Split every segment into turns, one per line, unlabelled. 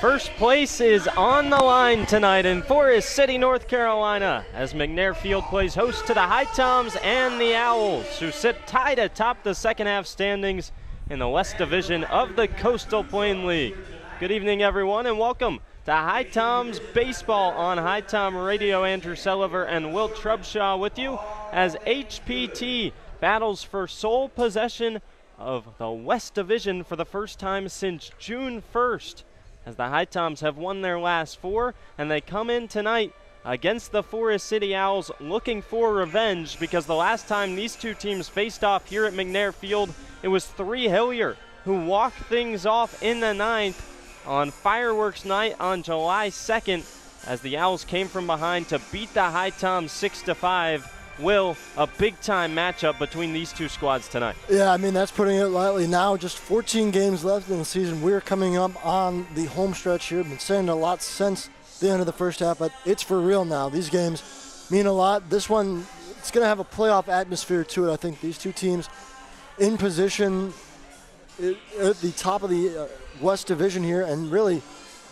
First place is on the line tonight in Forest City, North Carolina, as McNair Field plays host to the HiToms and the Owls, who sit tied atop the second half standings in the West Division of the Coastal Plain League. Good evening, everyone, and welcome to HiToms Baseball on HiTom Radio. Andrew Sullivan and Will Trubshaw with you as HPT battles for sole possession of the West Division for the first time since June 1st. As the HiToms have won their last four, and they come in tonight against the Forest City Owls looking for revenge, because the last time these two teams faced off here at McNair Field, it was 3 Hillier who walked things off in the 9th on fireworks night on July 2nd, as the Owls came from behind to beat the HiToms 6-5. Will, a big-time matchup between these two squads tonight.
Yeah, I mean, that's putting it lightly. Now just 14 games left in the season. We're coming up on the home stretch here. Been saying a lot since the end of the first half, but it's for real now. These games mean a lot. This one, it's going to have a playoff atmosphere to it. I think these two teams in position at the top of the West Division here, and really,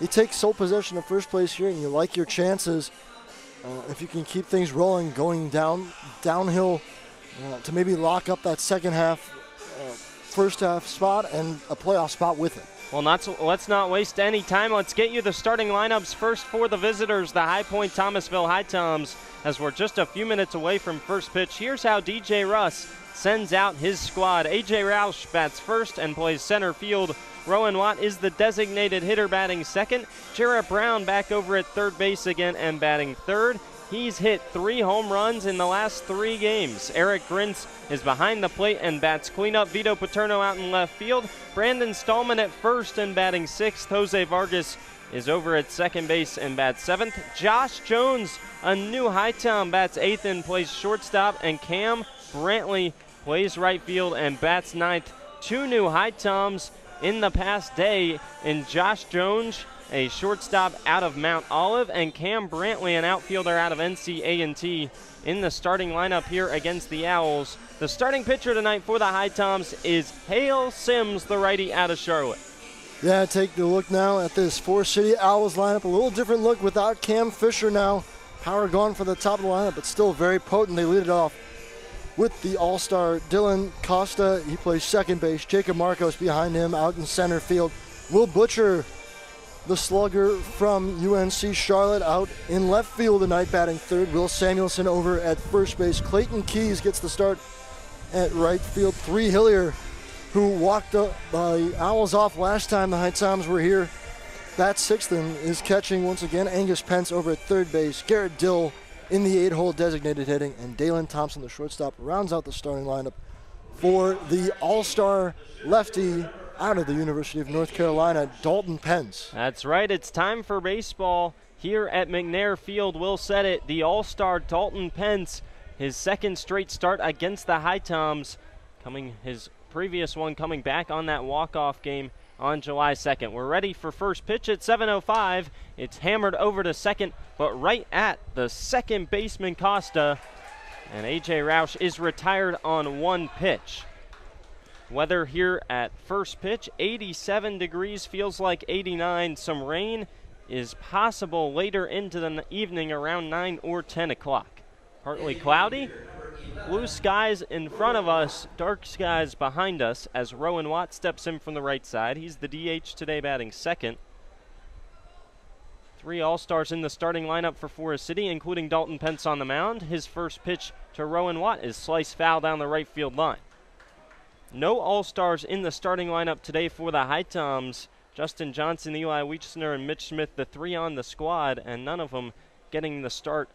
you take sole possession of first place here, and you like your chances. If you can keep things rolling, going downhill to maybe lock up that second half, first half spot and a playoff spot with it.
Well, let's not waste any time. Let's get you the starting lineups first for the visitors, the Point-Thomasville HiToms, as we're just a few minutes away from first pitch. Here's how DJ Russ sends out his squad. A.J. Roush bats first and plays center field. Rowan Watt is the designated hitter, batting second. Jarrett Brown back over at third base again and batting third. He's hit 3 home runs in the last 3 games. Eric Grintz is behind the plate and bats cleanup. Vito Paterno out in left field. Brandon Stallman at first and batting sixth. Jose Vargas is over at second base and bats seventh. Josh Jones, a new HiTom, bats eighth and plays shortstop. And Cam Brantley plays right field and bats ninth. 2 new HiToms in the past day in Josh Jones, a shortstop out of Mount Olive, and Cam Brantley, an outfielder out of NC-A&T, in the starting lineup here against the Owls. The starting pitcher tonight for the HiToms is Hale Sims, the righty out of Charlotte.
Yeah, take a look now at this Forest City Owls lineup. A little different look without Cam Fisher now. Power gone for the top of the lineup, but still very potent. They lead it off with the all-star Dylan Costa. He plays second base. Jacob Marcos behind him out in center field. Will Butcher, the slugger from UNC Charlotte, out in left field tonight, batting third. Will Samuelson over at first base. Clayton Keys gets the start at right field. 3 Hillier, who walked the Owls off last time the HiToms were here, bats sixth and is catching once again. Angus Pence over at third base. Garrett Dill in the 8-hole designated hitting, and Dalen Thompson, the shortstop, rounds out the starting lineup for the all-star lefty out of the University of North Carolina, Dalton Pence.
That's right. It's time for baseball here at McNair Field. Will said it. The all-star Dalton Pence, his second straight start against the HiToms, his previous one coming back on that walk-off game on July 2nd. We're ready for first pitch at 7:05. It's hammered over to second, but right at the second baseman Costa. And A.J. Roush is retired on 1 pitch. Weather here at first pitch, 87 degrees, feels like 89. Some rain is possible later into the evening around 9 or 10 o'clock. Partly cloudy. Blue skies in front of us, dark skies behind us as Rowan Watt steps in from the right side. He's the DH today, batting second. 3 All-Stars in the starting lineup for Forest City, including Dalton Pence on the mound. His first pitch to Rowan Watt is sliced foul down the right field line. No All-Stars in the starting lineup today for the HiToms. Justin Johnson, Eli Weichsner, and Mitch Smith, the 3 on the squad, and none of them getting the start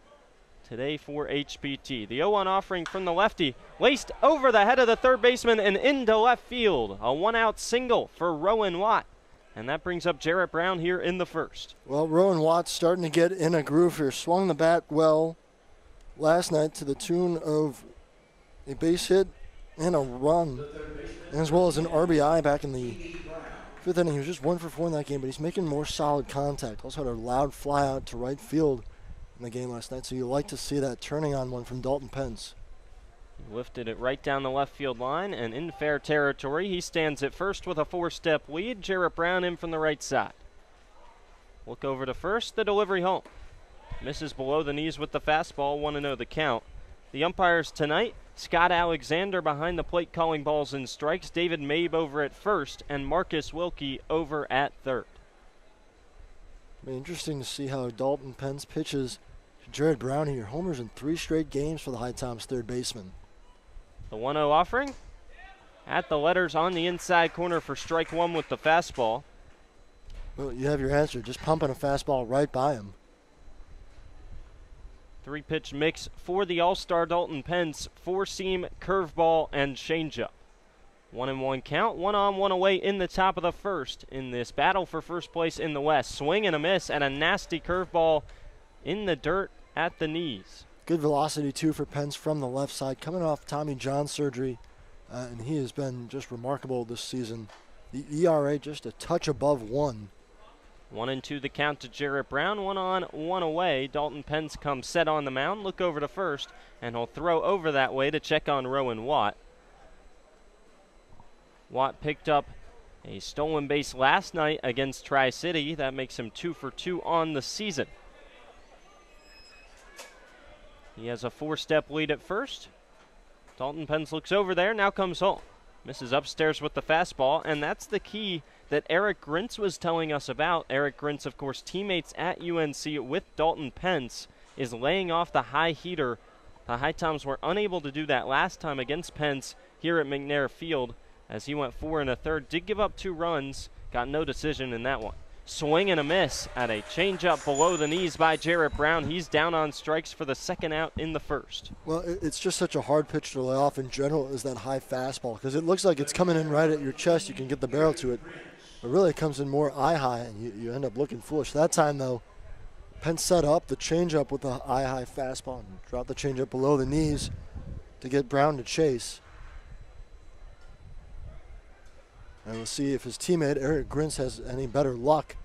today for HPT. The 0-1 offering from the lefty, laced over the head of the third baseman and into left field. A 1-out single for Rowan Watt. And that brings up Jarrett Brown here in the first.
Well, Rowan Watt's starting to get in a groove here. Swung the bat well last night to the tune of a base hit and a run, as well as an RBI back in the 5th inning. He was just 1 for 4 in that game, but he's making more solid contact. Also had a loud fly out to right field in the game last night, so you like to see that turning on one from Dalton Pence.
He lifted it right down the left field line and in fair territory. He stands at first with a 4-step lead. Jarrett Brown in from the right side. Look over to first, the delivery home. Misses below the knees with the fastball, 1-0 the count. The umpires tonight, Scott Alexander behind the plate calling balls and strikes, David Mabe over at first, and Marcus Wilkie over at third.
It'll be interesting to see how Dalton Pence pitches to Jared Brown here. Homers in 3 straight games for the HiToms third baseman.
The 1-0 offering at the letters on the inside corner for strike one with the fastball.
Well, you have your answer. Just pumping a fastball right by him.
3-pitch mix for the All-Star Dalton Pence. 4-seam, curveball, and changeup. 1-1 count, 1 on, 1 away in the top of the first in this battle for first place in the West. Swing and a miss and a nasty curveball in the dirt at the knees.
Good velocity, too, for Pence from the left side, coming off Tommy John surgery, and he has been just remarkable this season. The ERA just a touch above 1.
1-2 the count to Jarrett Brown. 1 on, 1 away. Dalton Pence comes set on the mound. Look over to first, and he'll throw over that way to check on Rowan Watt. Watt picked up a stolen base last night against Tri-City. That makes him 2 for 2 on the season. He has a 4-step lead at first. Dalton Pence looks over there, now comes home. Misses upstairs with the fastball, and that's the key that Eric Grintz was telling us about. Eric Grintz, of course, teammates at UNC with Dalton Pence, is laying off the high heater. The HiToms were unable to do that last time against Pence here at McNair Field, as he went 4 1/3, did give up 2 runs, got no decision in that one. Swing and a miss at a changeup below the knees by Jarrett Brown. He's down on strikes for the second out in the first.
Well, it's just such a hard pitch to lay off in general is that high fastball, because it looks like it's coming in right at your chest. You can get the barrel to it, but really it comes in more eye high, and you end up looking foolish. That time, though, Pence set up the changeup with the eye high fastball and dropped the changeup below the knees to get Brown to chase. And we'll see if his teammate Eric Grintz has any better luck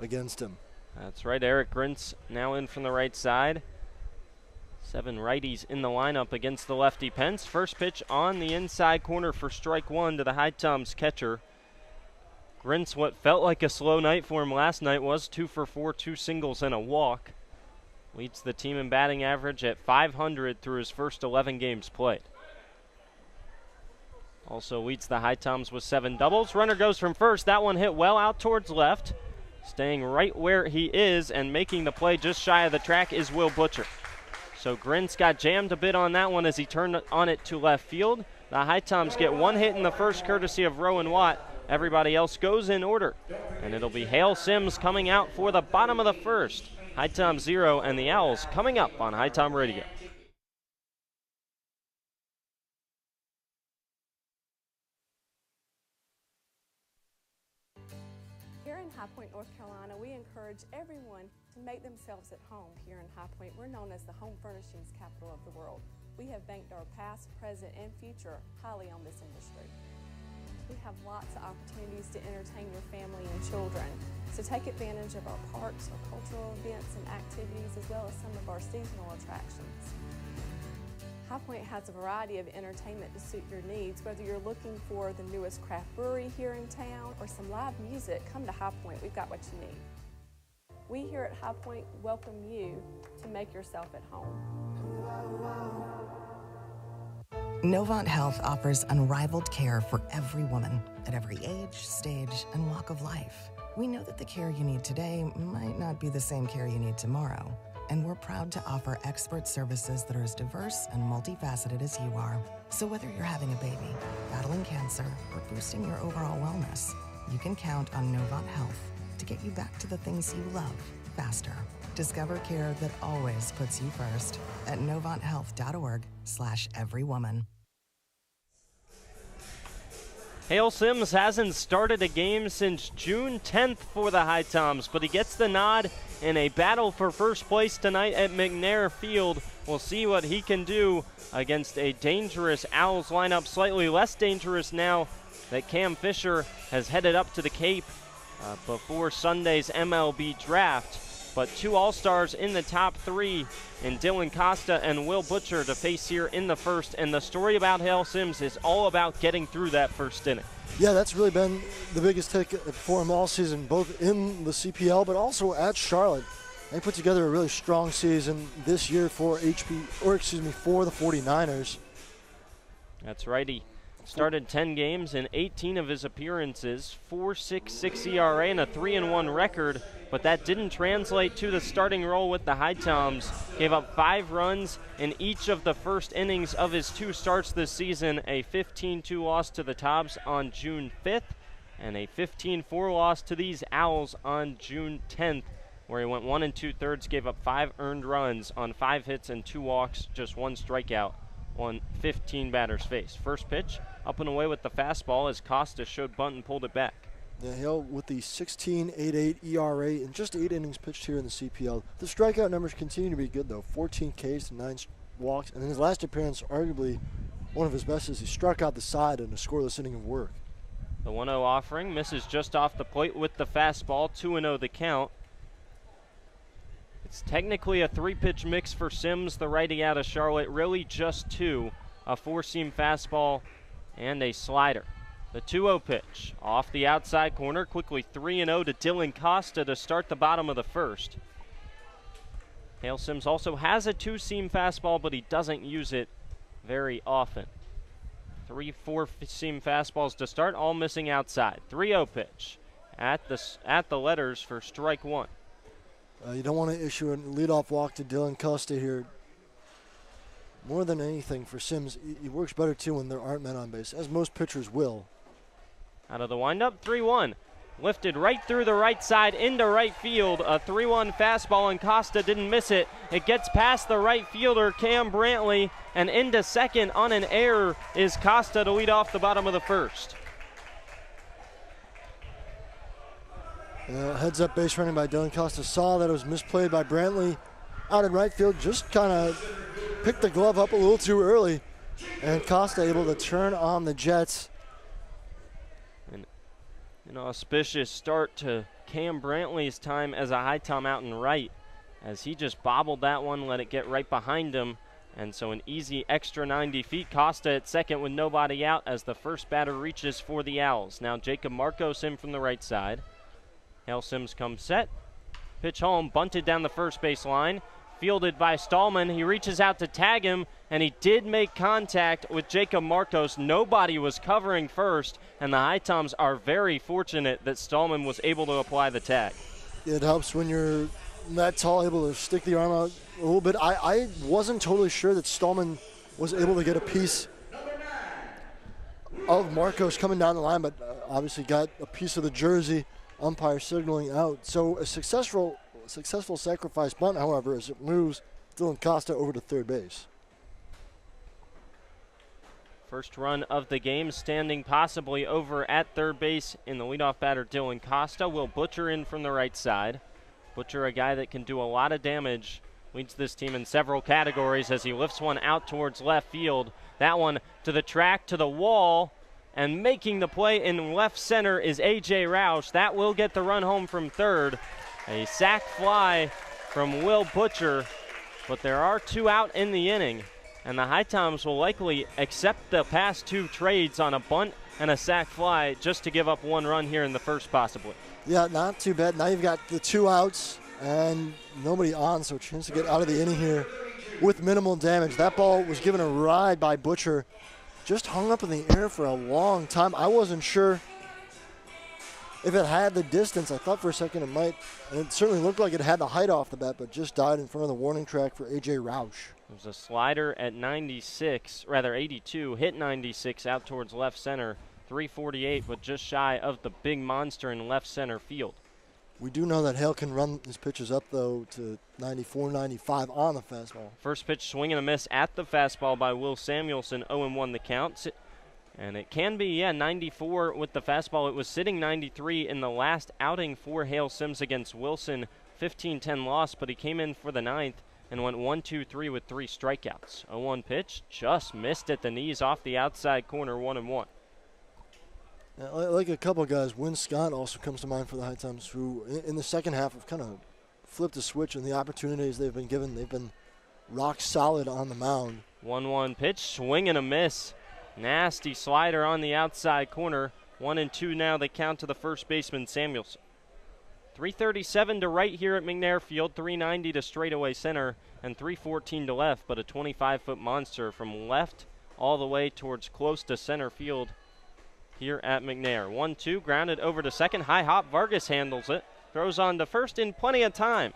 against him.
That's right, Eric Grintz now in from the right side. 7 righties in the lineup against the lefty Pence. First pitch on the inside corner for strike 1 to the HiToms catcher. Grintz, what felt like a slow night for him last night, was 2 for 4, 2 singles and a walk. Leads the team in batting average at .500 through his first 11 games played. Also leads the HiToms with 7 doubles. Runner goes from first. That one hit well out towards left. Staying right where he is and making the play just shy of the track is Will Butcher. So Grintz got jammed a bit on that one as he turned on it to left field. The HiToms get 1 hit in the first courtesy of Rowan Watt. Everybody else goes in order. And it'll be Hale Sims coming out for the bottom of the first. HiTom 0 and the Owls coming up on HiTom Radio.
Here in High Point, North Carolina, we encourage everyone to make themselves at home. Here in High Point, we're known as the home furnishings capital of the world. We have banked our past, present, and future highly on this industry. We have lots of opportunities to entertain your family and children, so take advantage of our parks, our cultural events and activities, as well as some of our seasonal attractions. High Point has a variety of entertainment to suit your needs. Whether you're looking for the newest craft brewery here in town or some live music, come to High Point. We've got what you need. We here at High Point welcome you to make yourself at home.
Novant Health offers unrivaled care for every woman at every age, stage, and walk of life. We know that the care you need today might not be the same care you need tomorrow, and we're proud to offer expert services that are as diverse and multifaceted as you are. So whether you're having a baby, battling cancer, or boosting your overall wellness, you can count on Novant Health to get you back to the things you love faster. Discover care that always puts you first at novanthealth.org/everywoman.
Hale Sims hasn't started a game since June 10th for the HiToms, but he gets the nod in a battle for first place tonight at McNair Field. We'll see what he can do against a dangerous Owls lineup, slightly less dangerous now that Cam Fisher has headed up to the Cape before Sunday's MLB draft. but 2 All-Stars in the top 3 in Dylan Costa and Will Butcher to face here in the first. And the story about Hale Sims is all about getting through that first inning.
Yeah, that's really been the biggest take for him all season, both in the CPL but also at Charlotte. They put together a really strong season this year for for the 49ers.
That's right. He started 10 games in 18 of his appearances, 4.66 ERA and a 3-1 record, but that didn't translate to the starting role with the HiToms. Gave up 5 runs in each of the first innings of his 2 starts this season, a 15-2 loss to the Toms on June 5th, and a 15-4 loss to these Owls on June 10th, where he went 1 2/3, gave up 5 earned runs on 5 hits and 2 walks, just 1 strikeout on 15 batters faced. First pitch, up and away with the fastball as Costa showed bunt and pulled it back.
Yeah, Hale with the 16.88 ERA in just 8 innings pitched here in the CPL. The strikeout numbers continue to be good, though. 14 Ks and 9 walks. And in his last appearance, arguably one of his best, is he struck out the side in a scoreless inning of work.
The 1-0 offering misses just off the plate with the fastball. 2-0 the count. It's technically a 3-pitch mix for Sims, the righty out of Charlotte. Really just 2, a 4-seam fastball and a slider. The 2-0 pitch off the outside corner, quickly 3-0 to Dylan Costa to start the bottom of the first. Hale Sims also has a 2-seam fastball, but he doesn't use it very often. 3 4-seam fastballs to start, all missing outside. 3-0 pitch at the letters for strike 1.
You don't want to issue a leadoff walk to Dylan Costa here. More than anything for Sims, he works better too when there aren't men on base, as most pitchers will.
Out of the windup, 3-1. Lifted right through the right side into right field. A 3-1 fastball, and Costa didn't miss it. It gets past the right fielder, Cam Brantley, and into second on an error is Costa to lead off the bottom of the first.
Heads up base running by Dylan Costa. Saw that it was misplayed by Brantley out in right field. Just kind of picked the glove up a little too early. And Costa able to turn on the Jets.
An auspicious start to Cam Brantley's time as a HiTom out in right, as he just bobbled that one, let it get right behind him. And so an easy extra 90 feet. Costa at second with nobody out as the first batter reaches for the Owls. Now Jacob Marcos in from the right side. Hale Sims comes set. Pitch home, bunted down the first base line. Fielded by Stallman. He reaches out to tag him, and he did make contact with Jacob Marcos. Nobody was covering first, and the HiToms are very fortunate that Stallman was able to apply the tag.
It helps when you're that tall, able to stick the arm out a little bit. I wasn't totally sure that Stallman was able to get a piece of Marcos coming down the line, but obviously got a piece of the jersey. Umpire signaling out. So a successful sacrifice bunt, however, as it moves Dylan Costa over to third base.
First run of the game standing possibly over at third base in the leadoff batter Dylan Costa. Will Butcher in from the right side. Butcher, a guy that can do a lot of damage, leads this team in several categories as he lifts one out towards left field. That one to the track, to the wall. And making the play in left center is A.J. Roush. That will get the run home from third. A sac fly from Will Butcher, but there are 2 out in the inning. And the HiToms will likely accept the past 2 trades on a bunt and a sac fly just to give up 1 run here in the first possibly.
Yeah, not too bad. Now you've got the 2 outs and nobody on, so a chance to get out of the inning here with minimal damage. That ball was given a ride by Butcher. Just hung up in the air for a long time. I wasn't sure if it had the distance. I thought for a second it might, and it certainly looked like it had the height off the bat, but just died in front of the warning track for A.J. Roush.
There's a slider at 82, hit 96 out towards left center, 348, but just shy of the big monster in left center field.
We do know that Hale can run his pitches up, though, to 94, 95 on the fastball.
First pitch swing and a miss at the fastball by Will Samuelson, 0-1 the count. And it can be, 94 with the fastball. It was sitting 93 in the last outing for Hale Sims against Wilson, 15-10 loss, but he came in for the 9th and went 1-2-3 with 3 strikeouts. 0-1 pitch, just missed at the knees off the outside corner, 1-1.
Like a couple of guys, Win Scott also comes to mind for the HiToms, who in the second half have kind of flipped a switch in the opportunities they've been given. They've been rock solid on the mound.
1-1 pitch, swing and a miss. Nasty slider on the outside corner. 1-2 now, they count to the first baseman, Samuelson. 337 to right here at McNair Field, 390 to straightaway center, and 314 to left, but a 25-foot monster from left all the way towards close to center field here at McNair. 1-2, grounded over to second. High hop, Vargas handles it. Throws on to first in plenty of time.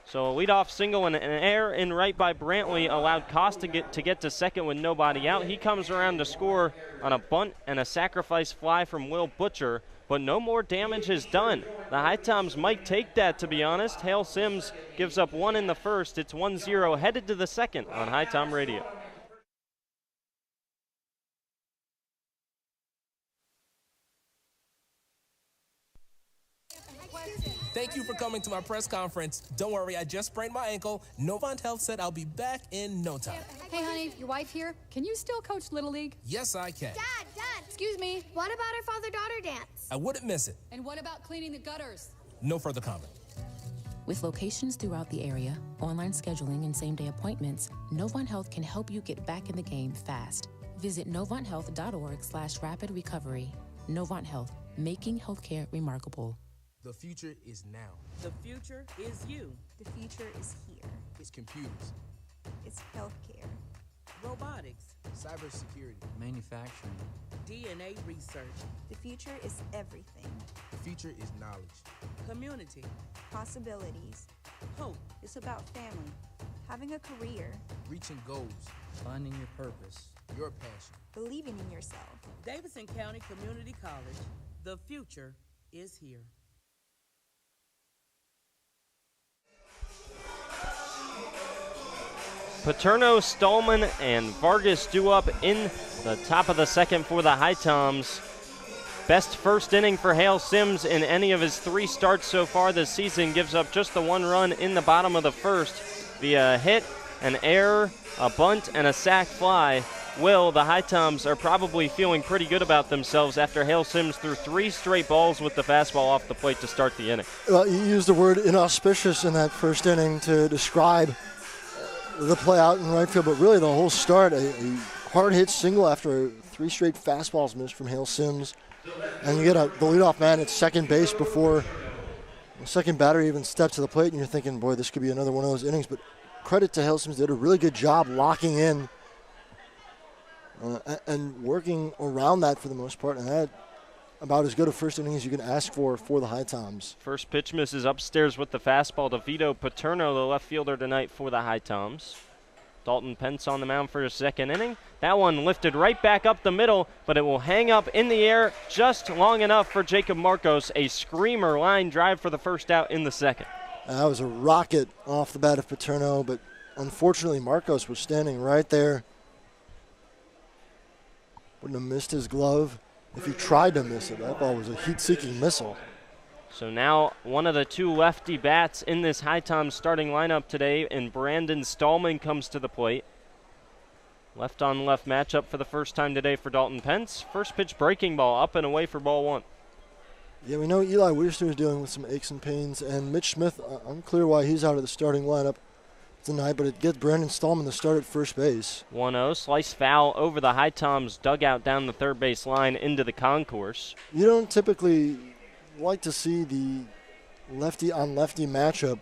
So a leadoff single and an error in right by Brantley allowed Cost to get to second with nobody out. He comes around to score on a bunt and a sacrifice fly from Will Butcher, but no more damage is done. The HiToms might take that, to be honest. Hale Sims gives up one in the first. It's 1-0, headed to the second on HiTom Radio.
Thank you for coming to my press conference. Don't worry, I just sprained my ankle. Novant Health said I'll be back in no time.
Hey, honey, your wife here. Can you still coach Little League?
Yes, I can.
Dad,
Excuse me.
what about our father-daughter dance?
I wouldn't miss it.
And what about cleaning the gutters?
No further comment.
With locations throughout the area, online scheduling, and same-day appointments, Novant Health can help you get back in the game fast. Visit novanthealth.org/rapid recovery. Novant Health, making healthcare remarkable.
The future is now.
The future is you.
The future is here.
It's computers,
It's healthcare.
Robotics,
cybersecurity,
manufacturing,
DNA research,
The future is everything.
the future is knowledge.
community,
Possibilities.
hope,
It's about family, having a career,
Reaching goals,
finding your purpose.
your passion.
believing in yourself.
Davidson County Community College. The future is here.
Paterno, Stallman, and Vargas due up in the top of the second for the HiToms. Best first inning for Hale Sims in any of his 3 starts so far this season. Gives up just the 1 run in the bottom of the first via a hit, an error, a bunt, and a sac fly. The HiToms are probably feeling pretty good about themselves after Hale Sims threw 3 straight balls with the fastball off the plate to start the inning.
Well, you used the word inauspicious in that first inning to describe the play out in right field, but really the whole start, a hard-hit single after 3 straight fastballs missed from Hale Sims. And you get the leadoff man at second base before the second batter even steps to the plate, and you're thinking, boy, this could be another one of those innings. But credit to Hale Sims, they did a really good job locking in and working around that for the most part, and that about as good a first inning as you can ask for the HiToms.
First pitch misses upstairs with the fastball to Vito Paterno, the left fielder tonight for the HiToms. Dalton Pence on the mound for his second inning. That one lifted right back up the middle, but it will hang up in the air just long enough for Jacob Marcos. A screamer line drive for the first out in the second.
That was a rocket off the bat of Paterno, but unfortunately Marcos was standing right there. Wouldn't have missed his glove if he tried to miss it. That ball was a heat-seeking missile.
So now one of the 2 lefty bats in this HiToms starting lineup today, and Brandon Stallman comes to the plate. Left-on-left matchup for the first time today for Dalton Pence. First pitch breaking ball up and away for ball 1.
Yeah, we know Eli Weirster is dealing with some aches and pains, and Mitch Smith, unclear why he's out of the starting lineup tonight, but it gets Brandon Stallman to start at first base.
1-0, slice foul over the HiToms dugout down the third base line into the concourse.
You don't typically like to see the lefty-on-lefty matchup,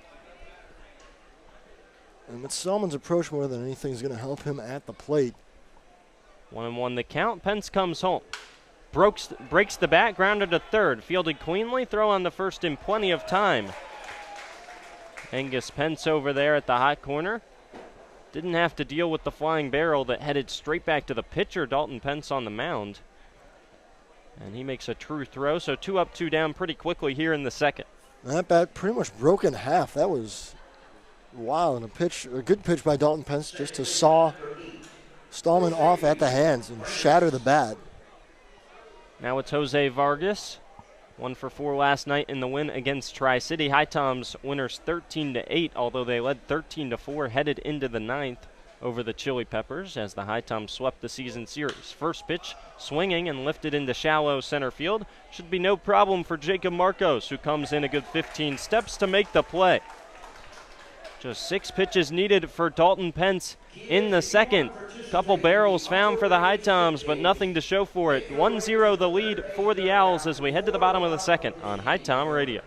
and Stallman's approach more than anything is going to help him at the plate.
1-1 the count. Pence comes home. Breaks the bat, grounded to third. Fielded cleanly, throw on the first in plenty of time. Angus Pence over there at the hot corner. Didn't have to deal with the flying barrel that headed straight back to the pitcher, Dalton Pence, on the mound. And he makes a true throw, so 2 up, 2 down pretty quickly here in the second.
That bat pretty much broke in half. That was wild, and a good pitch by Dalton Pence just to saw Stallman off at the hands and shatter the bat.
Now it's Jose Vargas. 1 for 4 last night in the win against Tri-City. HiToms winners 13-8, although they led 13-4 headed into the 9th. over the Chili Peppers as the HiToms swept the season series. First pitch swinging and lifted into shallow center field. Should be no problem for Jacob Marcos, who comes in a good 15 steps to make the play. Just 6 pitches needed for Dalton Pence in the second. Couple barrels found for the HiToms, but nothing to show for it. 1-0 the lead for the Owls as we head to the bottom of the second on HiTom Radio.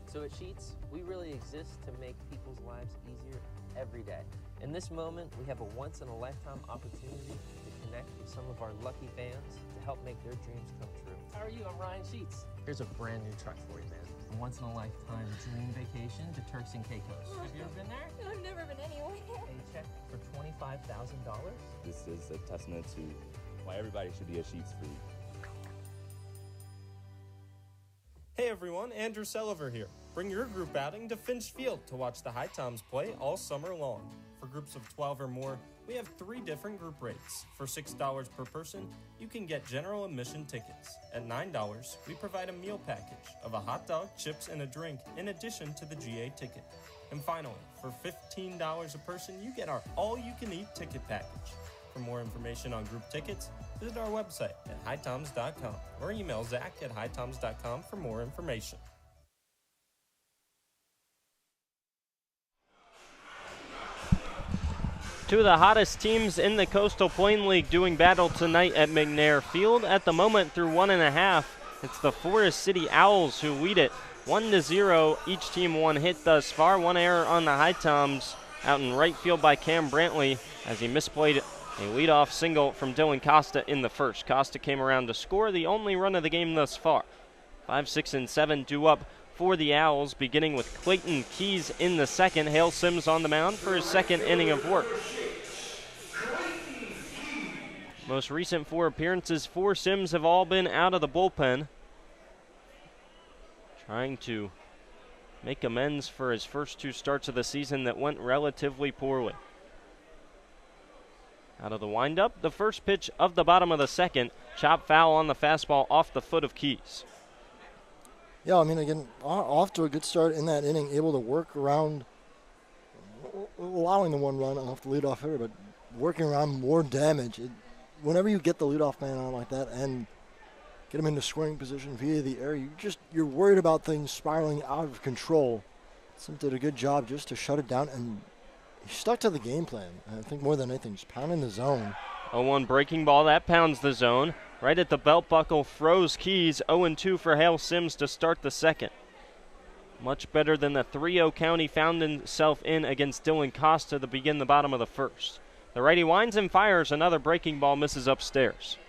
So at Sheets, we really exist to make people's lives easier every day. In this moment, we have a once-in-a-lifetime opportunity to connect with some of our lucky fans to help make their dreams come true.
How are you? I'm Ryan Sheets. Here's a brand new truck for you, man. A once-in-a-lifetime dream vacation to Turks and Caicos. Have you ever been there?
No, I've never been anywhere.
A check for $25,000?
This is a testament to why everybody should be a Sheets freak.
Hey everyone, Andrew Selliver here. Bring your group outing to Finch Field to watch the HiToms play all summer long. For groups of 12 or more, we have 3 different group rates. For $6 per person, you can get general admission tickets. At $9, we provide a meal package of a hot dog, chips, and a drink in addition to the GA ticket. And finally, for $15 a person, you get our all-you-can-eat ticket package. For more information on group tickets, visit our website at HiToms.com or email Zach at HiToms.com for more information. Two of the hottest teams in the Coastal Plain League doing battle tonight at McNair Field. At the moment, through 1.5, it's the Forest City Owls who lead it 1-0. Each team 1 hit thus far. 1 error on the HiToms out in right field by Cam Brantley as he misplayed a leadoff single from Dylan Costa in the first. Costa came around to score the only run of the game thus far. 5, 6, and 7 due up for the Owls, beginning with Clayton Keys in the second. Hale Sims on the mound for his second inning of work. Most recent 4 appearances for Sims have all been out of the bullpen, trying to make amends for his first 2 starts of the season that went relatively poorly. Out of the windup, the first pitch of the bottom of the second, chop foul on the fastball off the foot of Keys.
Yeah, I mean, again, off to a good start in that inning, able to work around, allowing the 1 run off the leadoff hitter, but working around more damage. Whenever you get the leadoff man on like that and get him into scoring position via the air, you're worried about things spiraling out of control. Sim did a good job just to shut it down, and he stuck to the game plan. I think more than anything, just pounding the zone.
0-1 breaking ball, that pounds the zone. Right at the belt buckle, froze Keys. 0-2 for Hale Sims to start the second. Much better than the 3-0 count he found himself in against Dylan Costa to begin the bottom of the first. The righty winds and fires. Another breaking ball misses upstairs.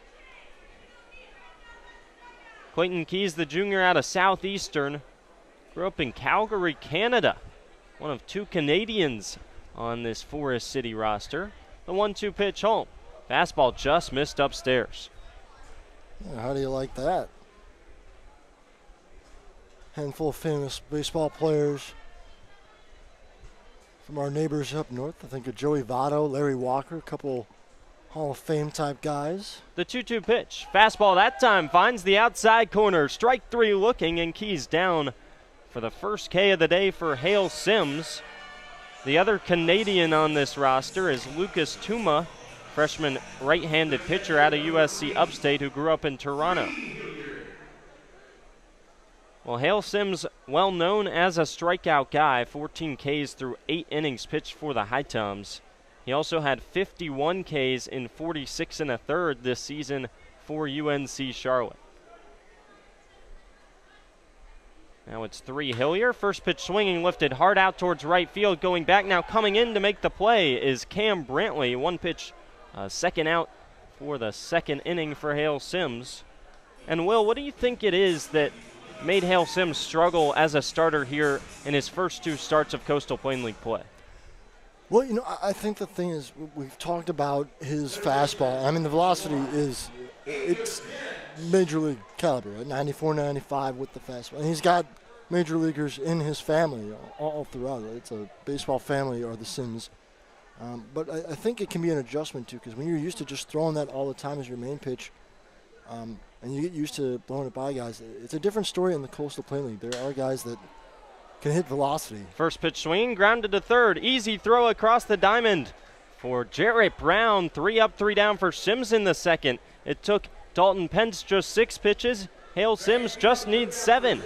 Clayton Keys, the junior out of Southeastern, grew up in Calgary, Canada. One of 2 Canadians on this Forest City roster. The 1-2 pitch home. Fastball just missed upstairs.
Yeah, how do you like that? Handful of famous baseball players from our neighbors up north. I think of Joey Votto, Larry Walker, a couple Hall of Fame type guys.
The 2-2 pitch. Fastball that time finds the outside corner. Strike 3 looking, and Keys down for the first K of the day for Hale Sims. The other Canadian on this roster is Lucas Tuma, freshman right-handed pitcher out of USC Upstate who grew up in Toronto. Well, Hale Sims, well known as a strikeout guy, 14 Ks through 8 innings pitched for the HiToms. He also had 51 Ks in 46 1/3 this season for UNC Charlotte. Now it's 3 Hillier. First pitch swinging, lifted hard out towards right field. Going back now, coming in to make the play is Cam Brantley. 1 pitch, second out for the second inning for Hale Sims. And Will, what do you think it is that made Hale Sims struggle as a starter here in his first 2 starts of Coastal Plain League play?
Well, you know, I think the thing is we've talked about his fastball. I mean, the velocity it's major league caliber, right? 94, 95 with the fastball. And he's got major leaguers in his family all throughout. Right? It's a baseball family, or the Sims. But I think it can be an adjustment, too, because when you're used to just throwing that all the time as your main pitch, and you get used to blowing it by guys, it's a different story in the Coastal Plain League. There are guys that can hit velocity.
First pitch swinging, grounded to third. Easy throw across the diamond for Jarrett Brown. 3 up, 3 down for Sims in the second. It took Dalton Pence just 6 pitches. Hale Sims just needs 7.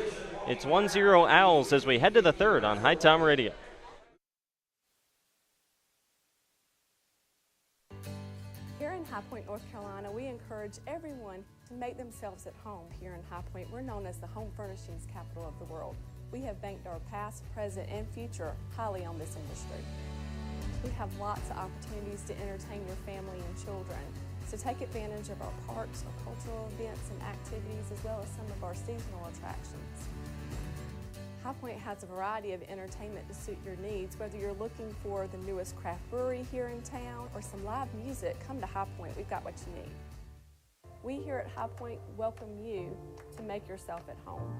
It's 1-0 Owls as we head to the third on HiTom Radio.
Here in High Point, North Carolina, we encourage everyone to make themselves at home. Here in High Point, we're known as the home furnishings capital of the world. We have banked our past, present, and future highly on this industry. We have lots of opportunities to entertain your family and children. So take advantage of our parks, our cultural events and activities, as well as some of our seasonal attractions. High Point has a variety of entertainment to suit your needs. Whether you're looking for the newest craft brewery here in town or some live music, come to High Point. We've got what you need. We here at High Point welcome you to make yourself at home.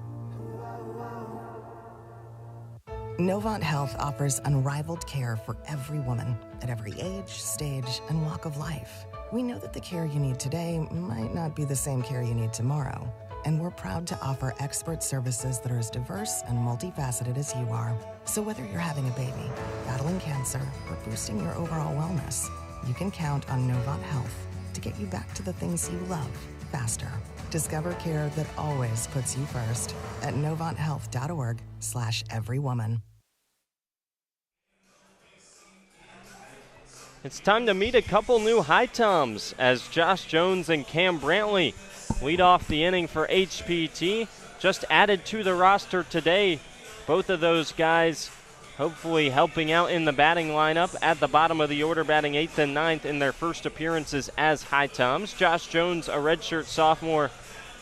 Novant Health offers unrivaled care for every woman at every age, stage, and walk of life. We know that the care you need today might not be the same care you need tomorrow, and we're proud to offer expert services that are as diverse and multifaceted as you are. So whether you're having a baby, battling cancer, or boosting your overall wellness, you can count on Novant Health to get you back to the things you love faster. Discover care that always puts you first at novanthealth.org/everywoman.
It's time to meet a couple new HiToms as Josh Jones and Cam Brantley lead off the inning for HPT. Just added to the roster today. Both of those guys hopefully helping out in the batting lineup at the bottom of the order, batting 8th and 9th in their first appearances as HiToms. Josh Jones, a redshirt sophomore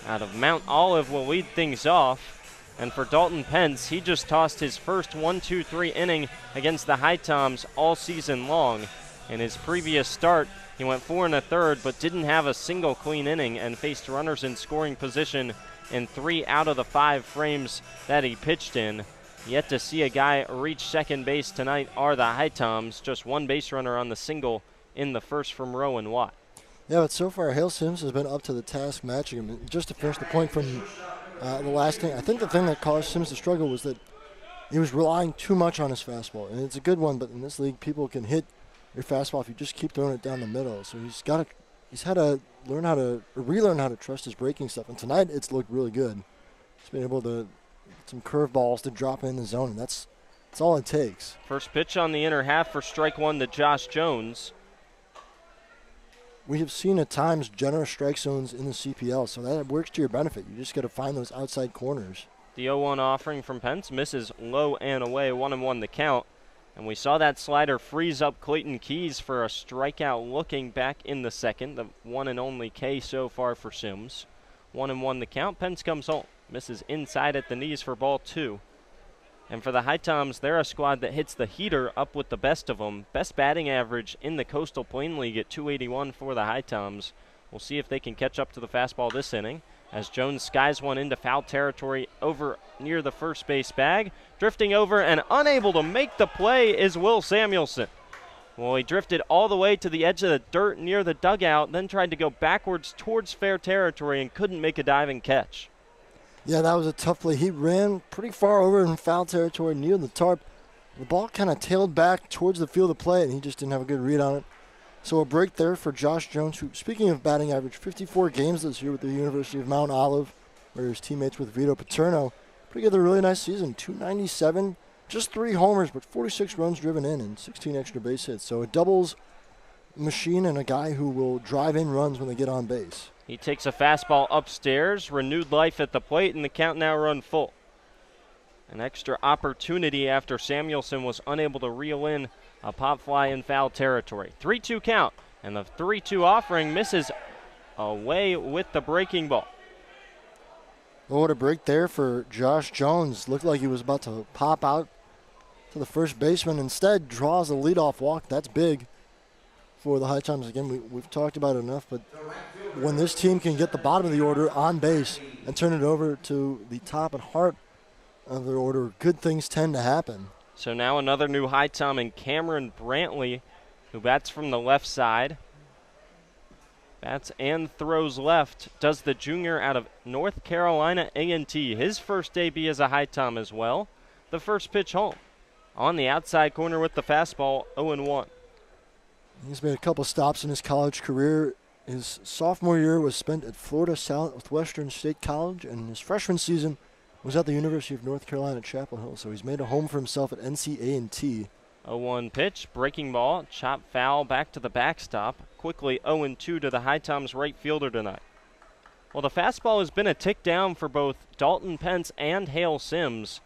out of Mount Olive, will lead things off. And for Dalton Pence, he just tossed his first 1-2-3 inning against the HiToms all season long. In his previous start, he went 4 1/3, but didn't have a single clean inning and faced runners in scoring position in 3 out of the 5 frames that he pitched in. Yet to see a guy reach second base tonight are the HiToms. Just 1 base runner on the single in the first from Rowan Watt.
Yeah, but so far, Hale Sims has been up to the task matching him. Just to finish the point from the last thing, I think the thing that caused Sims to struggle was that he was relying too much on his fastball. And it's a good one, but in this league, people can hit your fastball if you just keep throwing it down the middle. So he's had to relearn how to trust his breaking stuff. And tonight, it's looked really good. He's been able to get some curveballs to drop in the zone, and that's all it takes.
First pitch on the inner half for strike 1 to Josh Jones.
We have seen at times generous strike zones in the CPL, so that works to your benefit. You just got to find those outside corners.
The 0-1 offering from Pence misses low and away, 1-1 the count. And we saw that slider freeze up Clayton Keys for a strikeout looking back in the second. The one and only K so far for Sims. 1-1 the count. Pence comes home. Misses inside at the knees for ball 2. And for the HiToms, they're a squad that hits the heater up with the best of them. Best batting average in the Coastal Plain League at .281 for the HiToms. We'll see if they can catch up to the fastball this inning as Jones skies one into foul territory over near the first base bag. Drifting over and unable to make the play is Will Samuelson. Well, he drifted all the way to the edge of the dirt near the dugout, then tried to go backwards towards fair territory and couldn't make a diving catch.
Yeah, that was a tough play. He ran pretty far over in foul territory near the tarp. The ball kind of tailed back towards the field of play, and he just didn't have a good read on it. So a break there for Josh Jones, who, speaking of batting average, 54 games this year with the University of Mount Olive, where his teammates with Vito Paterno put together a really nice season. 297, just 3 homers, but 46 runs driven in and 16 extra base hits. So a doubles machine and a guy who will drive in runs when they get on base.
He takes a fastball upstairs, renewed life at the plate, and the count now run full. An extra opportunity after Samuelson was unable to reel in a pop fly in foul territory. 3-2 count, and the 3-2 offering misses away with the breaking ball.
Oh, what a break there for Josh Jones. Looked like he was about to pop out to the first baseman. Instead, draws a leadoff walk. That's big for the HiToms. Again, we've talked about it enough, but when this team can get the bottom of the order on base and turn it over to the top and heart of their order, good things tend to happen.
So now another new HiTom in Cameron Brantley, who bats from the left side. Bats and throws left. Does the junior out of North Carolina A&T. His first debut as a HiTom as well. the first pitch home. On the outside corner with the fastball, 0-1.
He's made a couple stops in his college career. His sophomore year was spent at Florida Southwestern State College, and his freshman season was at the University of North Carolina at Chapel Hill. So he's made a home for himself at NCA&T.
0-1 pitch, breaking ball, chop foul back to the backstop. Quickly 0-2 to the HiToms right fielder tonight. Well, the fastball has been a tick down for both Dalton Pence and Hale Sims.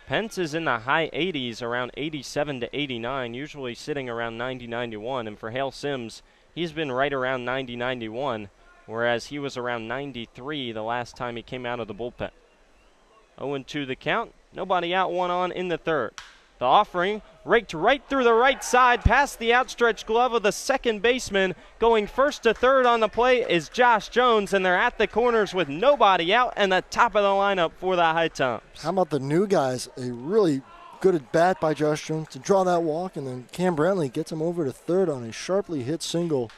Pence is in the high 80s, around 87 to 89, usually sitting around 90, 91. And for Hale Sims, he's been right around 90, 91, whereas he was around 93 the last time he came out of the bullpen. 0-2 the count. Nobody out, one on in the third. The offering raked right through the right side, past the outstretched glove of the second baseman. Going first to third on the play is Josh Jones, and they're at the corners with nobody out and the top of the lineup for the HiToms.
How about the new guys? A really good at bat by Josh Jones to draw that walk, and then Cam Brantley gets him over to third on a sharply hit single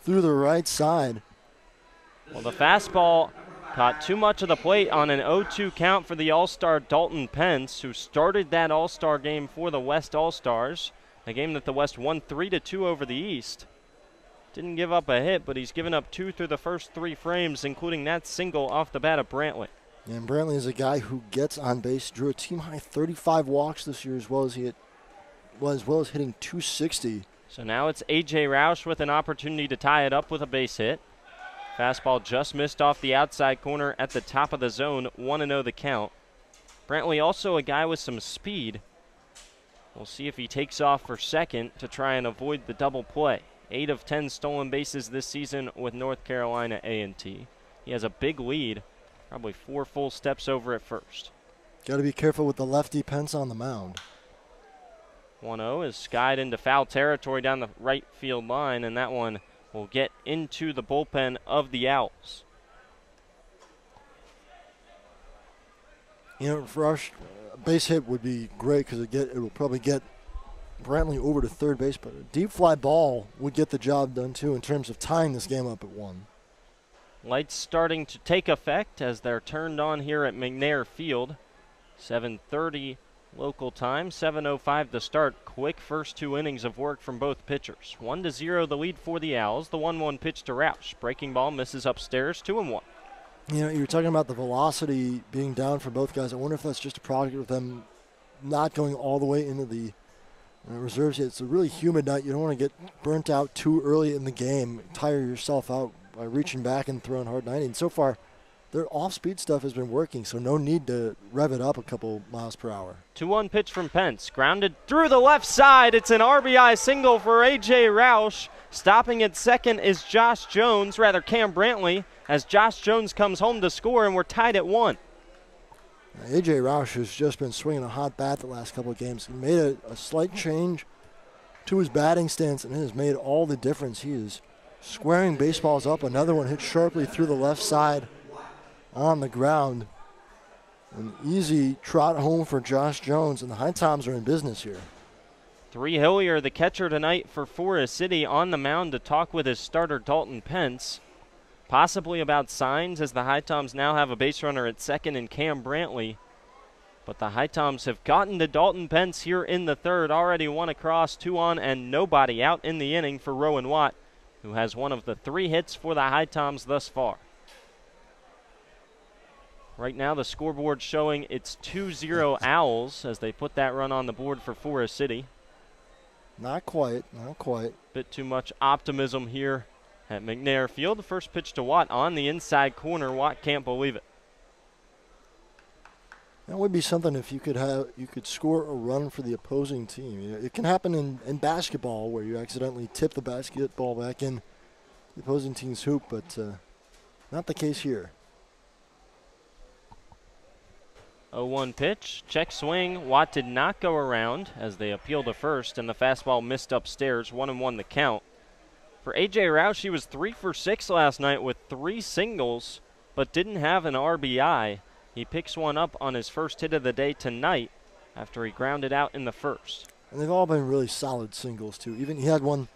through the right side.
Well, the fastball caught too much of the plate on an 0-2 count for the All-Star Dalton Pence, who started that All-Star game for the West All-Stars, a game that the West won 3-2 over the East. Didn't give up a hit, but he's given up 2 through the first 3 frames, including that single off the bat of Brantley.
And Brantley is a guy who gets on base, drew a team-high 35 walks this year, as well as hitting 260.
So now it's A.J. Roush with an opportunity to tie it up with a base hit. Fastball just missed off the outside corner at the top of the zone, 1-0 the count. Brantley also a guy with some speed. We'll see if he takes off for second to try and avoid the double play. 8 of 10 stolen bases this season with North Carolina A&T. He has a big lead, probably 4 full steps over at first.
Got to be careful with the lefty Pence on the mound.
1-0 is skied into foul territory down the right field line, and that one will get into the bullpen of the Owls.
You know, for us, a base hit would be great because it will probably get Brantley over to third base, but a deep fly ball would get the job done too in terms of tying this game up at 1.
Lights starting to take effect as they're turned on here at McNair Field. 7:30 local time, 7:05 to start. Quick first 2 innings of work from both pitchers. 1-0 the lead for the Owls. The 1-1 pitch to Roush. Breaking ball misses upstairs, 2-1.
You know, you were talking about the velocity being down for both guys. I wonder if that's just a product of them not going all the way into the reserves yet. It's a really humid night. You don't want to get burnt out too early in the game, tire yourself out by reaching back and throwing hard 90. And so far, their off-speed stuff has been working, so no need to rev it up a couple miles per hour.
2-1 pitch from Pence. Grounded through the left side. It's an RBI single for A.J. Roush. Stopping at second is Cam Brantley, as Josh Jones comes home to score, and we're tied at 1.
A.J. Roush has just been swinging a hot bat the last couple of games. He made a slight change to his batting stance, and it has made all the difference. He is squaring baseballs up. Another one hit sharply through the left side on the ground. An easy trot home for Josh Jones, and the HiToms are in business here.
3 Hillier, the catcher tonight for Forest City, on the mound to talk with his starter Dalton Pence, possibly about signs, as the HiToms now have a base runner at second in Cam Brantley. But the HiToms have gotten to Dalton Pence here in the third, already 1 across, 2 on, and nobody out in the inning for Rowan Watt, who has one of the 3 hits for the HiToms thus far. Right now the scoreboard showing it's 2-0 Owls as they put that run on the board for Forest City.
Not quite.
Bit too much optimism here at McNair Field. The first pitch to Watt on the inside corner. Watt can't believe it.
That would be something if you could score a run for the opposing team. You know, it can happen in basketball where you accidentally tip the basketball back in the opposing team's hoop, but not the case here.
0-1 pitch, check swing. Watt did not go around as they appeal to first, and the fastball missed upstairs. 1-1 the count. For A.J. Roush, he was 3 for 6 last night with 3 singles, but didn't have an RBI. He picks one up on his first hit of the day tonight after he grounded out in the first.
And they've all been really solid singles, too. Even he had one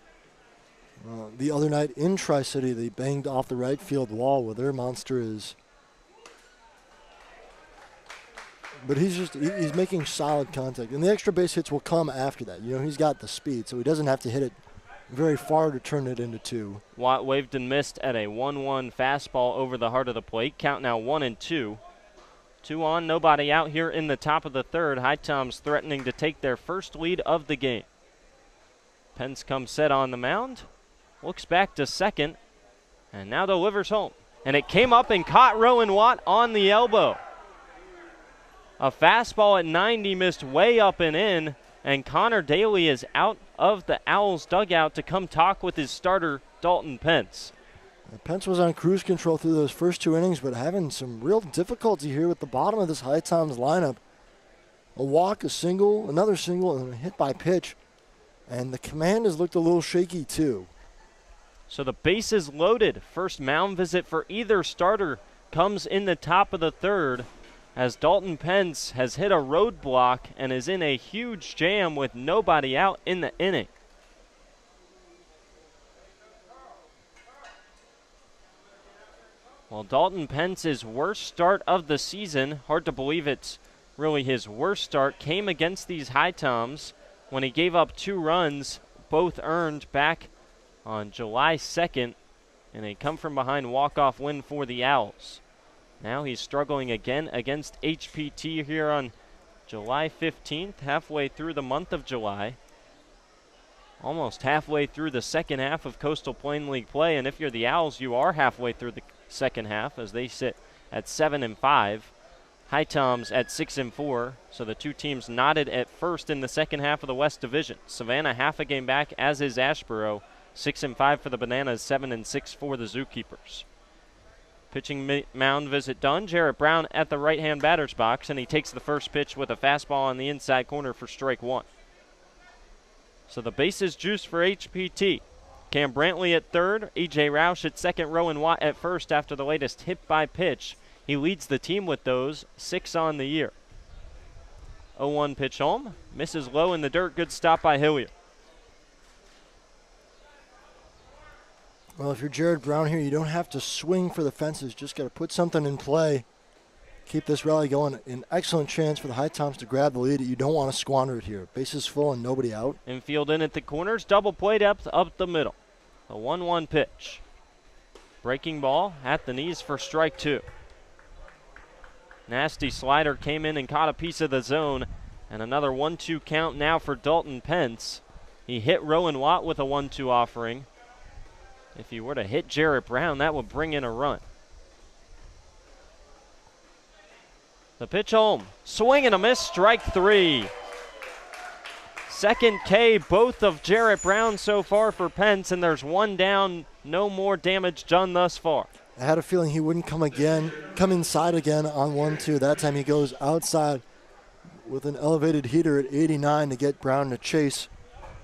the other night in Tri-City. They banged off the right field wall where their monster is but he's making solid contact. And the extra base hits will come after that. You know, he's got the speed, so he doesn't have to hit it very far to turn it into 2.
Watt waved and missed at a 1-1 fastball over the heart of the plate. Count now 1-2. 2 on, nobody out here in the top of the third. HiToms threatening to take their first lead of the game. Pence comes set on the mound, looks back to second, and now delivers home. And it came up and caught Rowan Watt on the elbow. A fastball at 90 missed way up and in, and Connor Daly is out of the Owls dugout to come talk with his starter, Dalton Pence.
Pence was on cruise control through those first 2 innings, but having some real difficulty here with the bottom of this HiToms lineup. A walk, a single, another single, and a hit by pitch. And the command has looked a little shaky too.
So the base is loaded. First mound visit for either starter comes in the top of the third, as Dalton Pence has hit a roadblock and is in a huge jam with nobody out in the inning. Well, Dalton Pence's worst start of the season, hard to believe it's really his worst start, came against these HiToms when he gave up 2 runs, both earned back on July 2nd, and a come-from-behind walk-off win for the Owls. Now he's struggling again against HPT here on July 15th, halfway through the month of July. Almost halfway through the second half of Coastal Plain League play, and if you're the Owls, you are halfway through the second half as they sit at 7-5. HiToms at 6-4, so the 2 teams knotted at first in the second half of the West Division. Savannah half a game back, as is Ashboro. 6-5 for the Bananas, 7-6 for the Zookeepers. Pitching mound visit done. Jarrett Brown at the right-hand batter's box, and he takes the first pitch with a fastball on the inside corner for strike 1. So the base is juiced for HPT. Cam Brantley at third, E.J. Roush at second, Rowan Watt at first after the latest hit by pitch. He leads the team with those, 6 on the year. 0-1 pitch home, misses low in the dirt, good stop by Hillier.
Well, if you're Jared Brown here, you don't have to swing for the fences, just got to put something in play. Keep this rally going. An excellent chance for the HiToms to grab the lead. You don't want to squander it here. Bases full and nobody out.
Infield in at the corners, double play depth up the middle. A 1-1 pitch. Breaking ball at the knees for strike 2. Nasty slider came in and caught a piece of the zone. And another 1-2 count now for Dalton Pence. He hit Rowan Watt with a 1-2 offering. If he were to hit Jarrett Brown, that would bring in a run. The pitch home. Swing and a miss, strike 3. Second K, both of Jarrett Brown so far for Pence, and there's 1 down, no more damage done thus far.
I had a feeling he wouldn't come inside again on 1-2. That time he goes outside with an elevated heater at 89 to get Brown to chase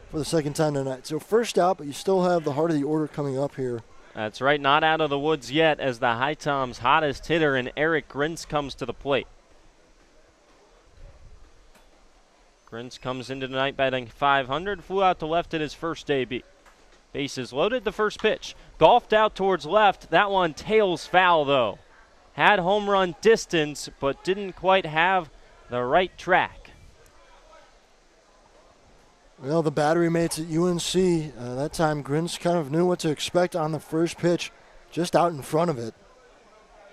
for the second time tonight. So first out, but you still have the heart of the order coming up here.
That's right, not out of the woods yet as the HiToms' hottest hitter and Eric Grins comes to the plate. Grins comes into tonight batting .500, flew out to left at his first AB. Bases loaded, the first pitch. Golfed out towards left, that one tails foul though. Had home run distance, but didn't quite have the right track.
Well, the battery mates at UNC, that time Grins kind of knew what to expect on the first pitch, just out in front of it.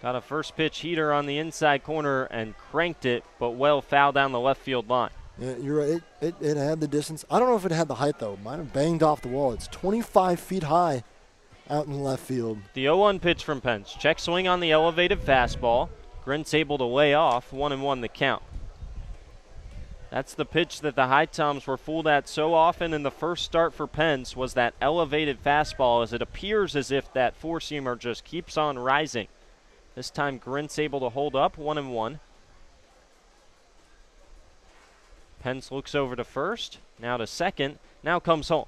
Got a first pitch heater on the inside corner and cranked it, but well fouled down the left field line.
Yeah, you're right. It had the distance. I don't know if it had the height, though. Might have banged off the wall. It's 25 feet high out in left field.
The 0-1 pitch from Pence. Check swing on the elevated fastball. Grint's able to lay off. 1-1 the count. That's the pitch that the HiToms were fooled at so often in the first start for Pence, was that elevated fastball, as it appears as if that four-seamer just keeps on rising. This time Grint's able to hold up. 1-1. Pence looks over to first, now to second, now comes home.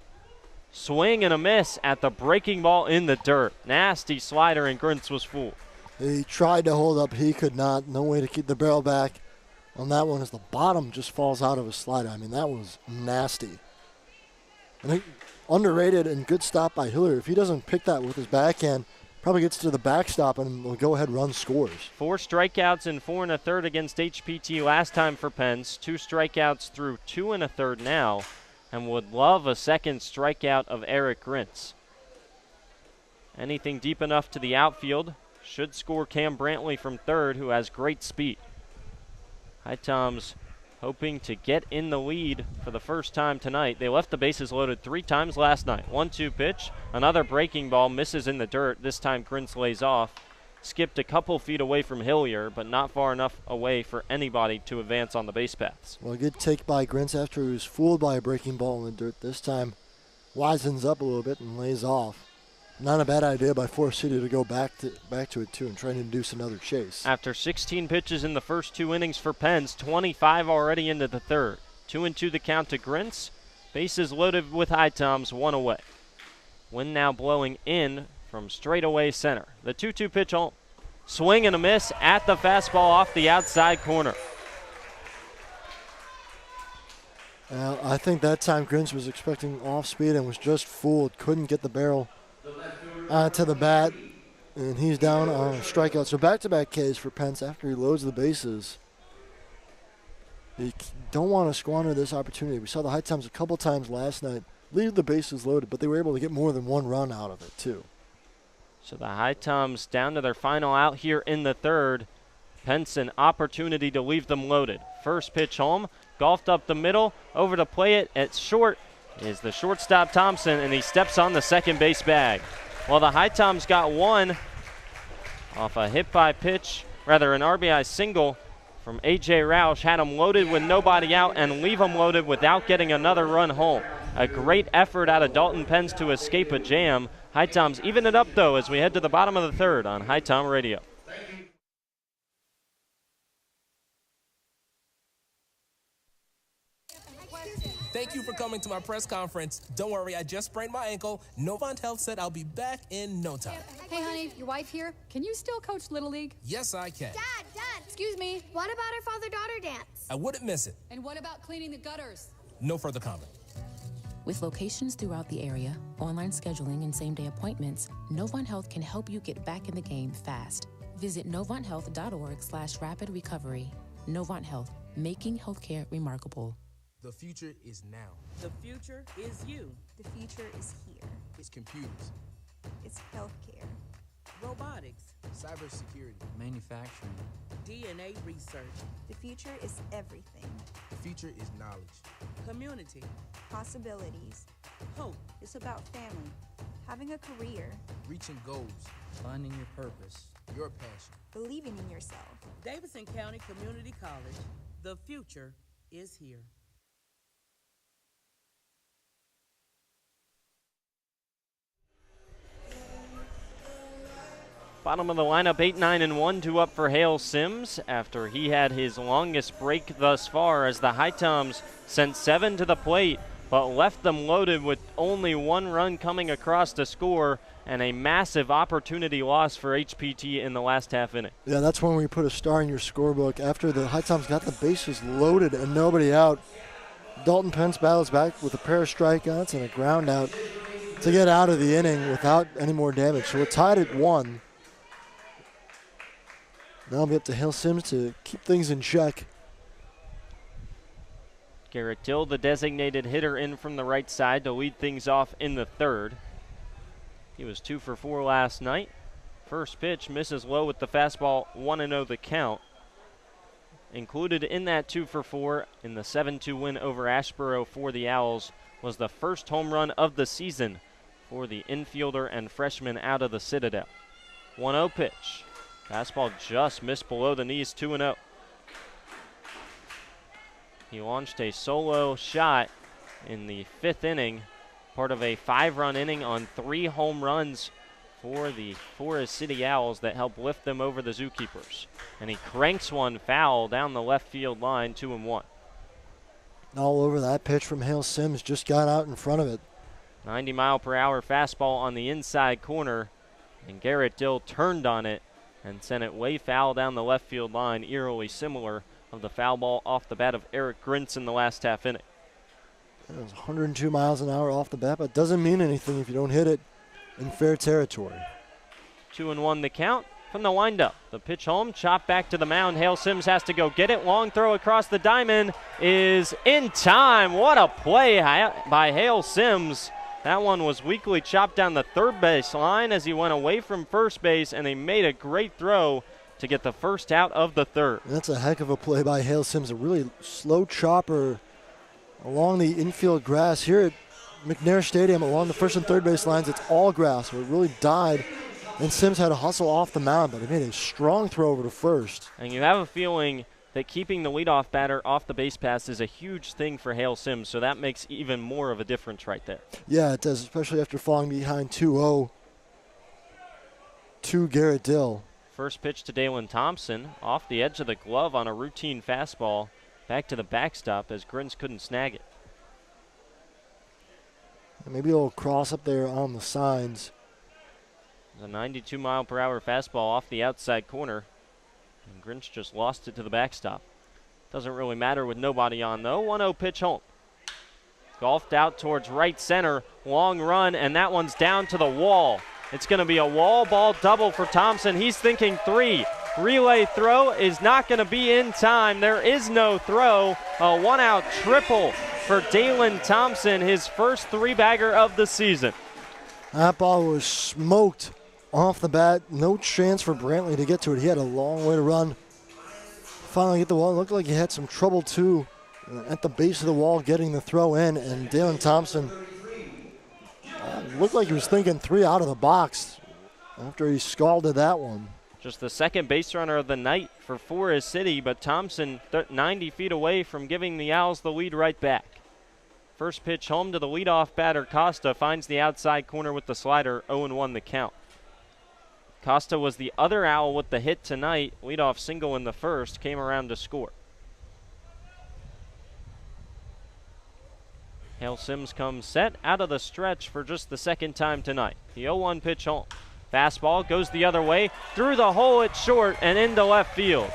Swing and a miss at the breaking ball in the dirt. Nasty slider, and Grint's was fooled.
He tried to hold up, he could not. No way to keep the barrel back on that one as the bottom just falls out of his slider. I mean, that was nasty. And underrated and good stop by Hiller. If he doesn't pick that with his backhand, probably gets to the backstop and will go ahead run scores.
4 strikeouts and 4 1/3 against HPT last time for Pence. 2 strikeouts through 2 1/3 now, and would love a second strikeout of Eric Grintz. Anything deep enough to the outfield should score Cam Brantley from third, who has great speed. HiToms hoping to get in the lead for the first time tonight. They left the bases loaded 3 times last night. 1-2 pitch, another breaking ball misses in the dirt. This time Grintz lays off. Skipped a couple feet away from Hillier, but not far enough away for anybody to advance on the base paths.
Well, a good take by Grintz after he was fooled by a breaking ball in the dirt. This time wisens up a little bit and lays off. Not a bad idea by Forest City to go back to it too and try to induce another chase.
After 16 pitches in the first 2 innings for Pence, 25 already into the third. 2-2 the count to Grintz. Bases loaded with HiToms, 1 away. Wind now blowing in from straightaway center. The 2-2 pitch home. Swing and a miss at the fastball off the outside corner.
I think that time Grintz was expecting off speed and was just fooled. Couldn't get the barrel to the bat, and he's down on a strikeout. So back-to-back Ks for Pence after he loads the bases. You don't want to squander this opportunity. We saw the HiToms a couple times last night leave the bases loaded, but they were able to get more than 1 run out of it too.
So the HiToms down to their final out here in the third. Pence an opportunity to leave them loaded. First pitch home, golfed up the middle, over to play it at short is the shortstop Thompson, and he steps on the second base bag. Well, the HiToms got 1 off a hit by pitch, rather an RBI single from A.J. Roush, had them loaded with nobody out and leave them loaded without getting another run home. A great effort out of Dalton Pence to escape a jam. HiToms even it up, though, as we head to the bottom of the third on HiTom Radio.
Thank you for coming to my press conference. Don't worry, I just sprained my ankle. Novant Health said I'll be back in no time.
Hey, honey, your wife here. Can you still coach Little League?
Yes, I can.
Dad, excuse me. What about our father-daughter dance?
I wouldn't miss it.
And what about cleaning the gutters?
No further comment.
With locations throughout the area, online scheduling, and same-day appointments, Novant Health can help you get back in the game fast. Visit novanthealth.org/rapid recovery. Novant Health, making healthcare remarkable.
The future is now.
The future is you.
The future is here.
It's computers,
It's healthcare.
Robotics,
cybersecurity, manufacturing,
DNA research,
The future is everything.
the future is knowledge.
community,
Possibilities.
hope,
It's about family. Having a career.
Reaching goals,
finding your purpose.
your passion.
Believing in yourself.
Davidson County Community College. The future is here.
Bottom of the lineup, 8-9-1, 2 up for Hale Sims after he had his longest break thus far, as the HiToms sent 7 to the plate but left them loaded with only 1 run coming across to score, and a massive opportunity loss for HPT in the last half inning.
Yeah, that's when we put a star in your scorebook. After the HiToms got the bases loaded and nobody out, Dalton Pence battles back with a pair of strikeouts and a ground out to get out of the inning without any more damage. So we're tied at 1. Now it'll be up to Hale Sims to keep things in check.
Garrett Dill, the designated hitter, in from the right side to lead things off in the third. He was 2 for 4 last night. First pitch misses low with the fastball, 1-0 the count. Included in that 2 for 4 in the 7-2 win over Ashboro for the Owls was the first home run of the season for the infielder and freshman out of the Citadel. 1-0 pitch. Fastball just missed below the knees, 2-0. He launched a solo shot in the 5th inning, part of a 5-run inning on 3 home runs for the Forest City Owls that helped lift them over the Zookeepers. And he cranks one foul down the left field line, 2-1.
All over that pitch from Hale Sims, just got out in front of it.
90-mile-per-hour fastball on the inside corner, and Garrett Dill turned on it and sent it way foul down the left field line, eerily similar of the foul ball off the bat of Eric Grintz in the last half inning.
It was 102 miles an hour off the bat, but it doesn't mean anything if you don't hit it in fair territory.
2-1 the count from the windup. The pitch home, chop back to the mound. Hale Sims has to go get it. Long throw across the diamond is in time. What a play by Hale Sims. That one was weakly chopped down the third base line as he went away from first base, and they made a great throw to get the first out of the third.
That's a heck of a play by Hale Sims. A really slow chopper along the infield grass. Here at McNair Stadium along the first and third base lines, it's all grass, so it really died. And Sims had to hustle off the mound, but he made a strong throw over to first.
And you have a feeling that keeping the leadoff batter off the base pass is a huge thing for Hale Sims, so that makes even more of a difference right there.
Yeah, it does, especially after falling behind 2-0 to Garrett Dill.
First pitch to Dalen Thompson, off the edge of the glove on a routine fastball, back to the backstop as Grins couldn't snag it.
Maybe a little cross up there on the signs.
A 92-mile-per-hour fastball off the outside corner. And Grinch just lost it to the backstop. Doesn't really matter with nobody on, though. 1-0 pitch home. Golfed out towards right center. Long run, and that one's down to the wall. It's going to be a wall ball double for Thompson. He's thinking 3. Relay throw is not going to be in time. There is no throw. A one-out triple for Dalen Thompson, his first 3-bagger of the season.
That ball was smoked off the bat. No chance for Brantley to get to it. He had a long way to run. Finally get the wall. It looked like he had some trouble, too, at the base of the wall getting the throw in. And Dalen Thompson looked like he was thinking 3 out of the box after he scalded that one.
Just the second base runner of the night for Forest City, but Thompson 90 feet away from giving the Owls the lead right back. First pitch home to the leadoff batter. Costa finds the outside corner with the slider. 0-1 the count. Costa was the other Owl with the hit tonight. Leadoff single in the first, came around to score. Hale Sims comes set out of the stretch for just the second time tonight. The 0-1 pitch home. Fastball goes the other way, through the hole at short and into left field.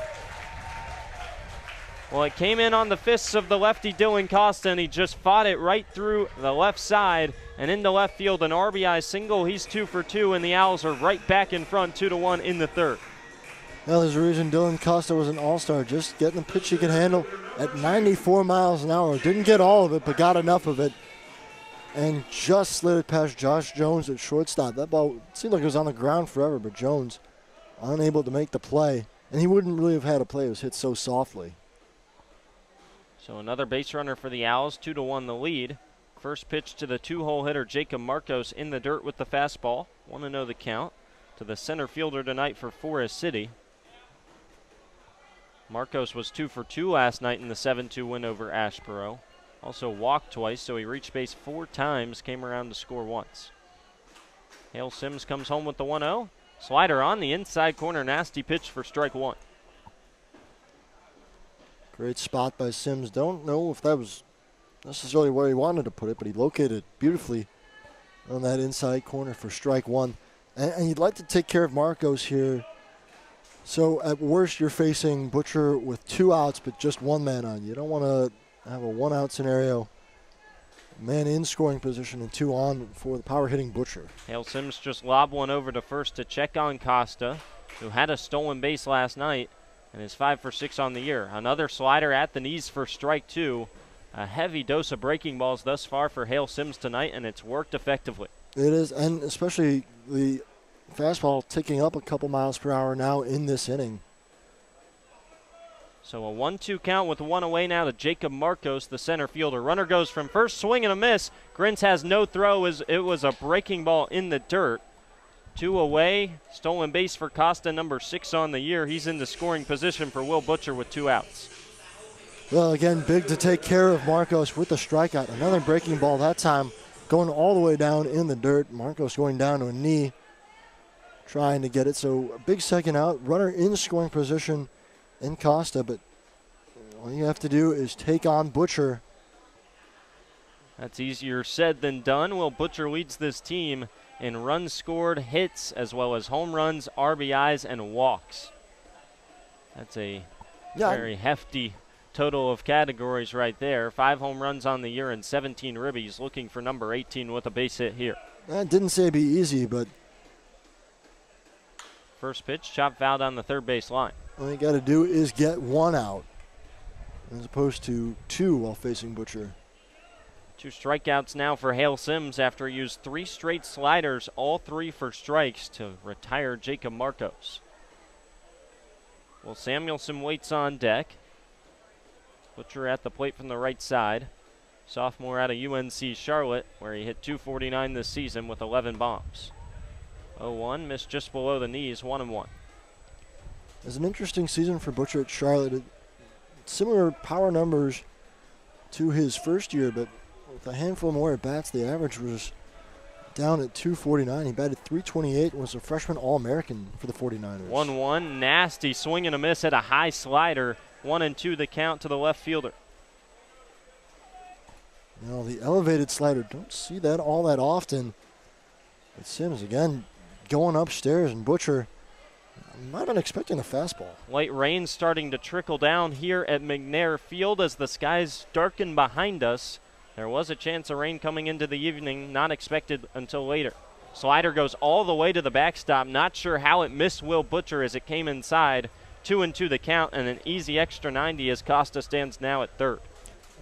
Well, it came in on the fists of the lefty Dylan Costa, and he just fought it right through the left side and into left field. An RBI single. He's 2 for 2, and the Owls are right back in front 2-1 in the third.
Well, there's a reason Dylan Costa was an all-star, just getting the pitch he could handle at 94 miles an hour. Didn't get all of it, but got enough of it. And just slid it past Josh Jones at shortstop. That ball seemed like it was on the ground forever, but Jones unable to make the play. And he wouldn't really have had a play. It was hit so softly.
So another base runner for the Owls, 2-1 the lead. First pitch to the 2-hole hitter Jacob Marcos in the dirt with the fastball. 1-0 the count to the center fielder tonight for Forest City. Marcos was 2 for 2 last night in the 7-2 win over Ashboro. Also walked twice, so he reached base 4 times, came around to score once. Hale Sims comes home with the 1-0. Slider on the inside corner, nasty pitch for strike 1.
Great spot by Sims. Don't know if that was necessarily where he wanted to put it, but he located it beautifully on that inside corner for strike 1. And you'd like to take care of Marcos here. So at worst, you're facing Butcher with 2 outs, but just 1 man on. You don't want to have a 1-out scenario. Man in scoring position and 2 on for the power hitting Butcher.
Hale Sims just lobbed one over to first to check on Costa, who had a stolen base last night and is 5 for 6 on the year. Another slider at the knees for strike 2. A heavy dose of breaking balls thus far for Hale Sims tonight, and it's worked effectively.
It is, and especially the fastball ticking up a couple miles per hour now in this inning.
So a 1-2 count with 1 away now to Jacob Marcos, the center fielder. Runner goes from first, swing and a miss. Grins has no throw as it was a breaking ball in the dirt. 2 away, stolen base for Costa, number 6 on the year. He's in the scoring position for Will Butcher with 2 outs.
Well, again, big to take care of Marcos with the strikeout. Another breaking ball that time going all the way down in the dirt. Marcos going down to a knee, trying to get it. So a big second out, runner in scoring position in Costa, but all you have to do is take on Butcher.
That's easier said than done. Will Butcher leads this team in runs scored, hits, as well as home runs, RBIs, and walks. That's a very hefty total of categories right there. 5 home runs on the year and 17 ribbies, looking for number 18 with a base hit here.
I didn't say it'd be easy, but
First pitch, chop foul down the third base line.
All you got to do is get one out as opposed to two while facing Butcher.
2 strikeouts now for Hale Sims after he used 3 straight sliders, all 3 for strikes to retire Jacob Marcos. Well, Samuelson waits on deck. Butcher at the plate from the right side. Sophomore out of UNC Charlotte, where he hit .249 this season with 11 bombs. 0-1, missed just below the knees, 1-1.
It's an interesting season for Butcher at Charlotte. Similar power numbers to his first year, but with a handful more at bats, the average was down at .249. He batted .328 and was a freshman All-American for the 49ers.
1-1, nasty swing and a miss at a high slider. 1-2 the count to the left fielder.
You know, the elevated slider, don't see that all that often. But Sims, again, going upstairs, and Butcher might have been expecting a fastball.
Light rain starting to trickle down here at McNair Field as the skies darken behind us. There was a chance of rain coming into the evening, not expected until later. Slider goes all the way to the backstop. Not sure how it missed Will Butcher as it came inside. 2-2 the count, and an easy extra 90 as Costa stands now at third.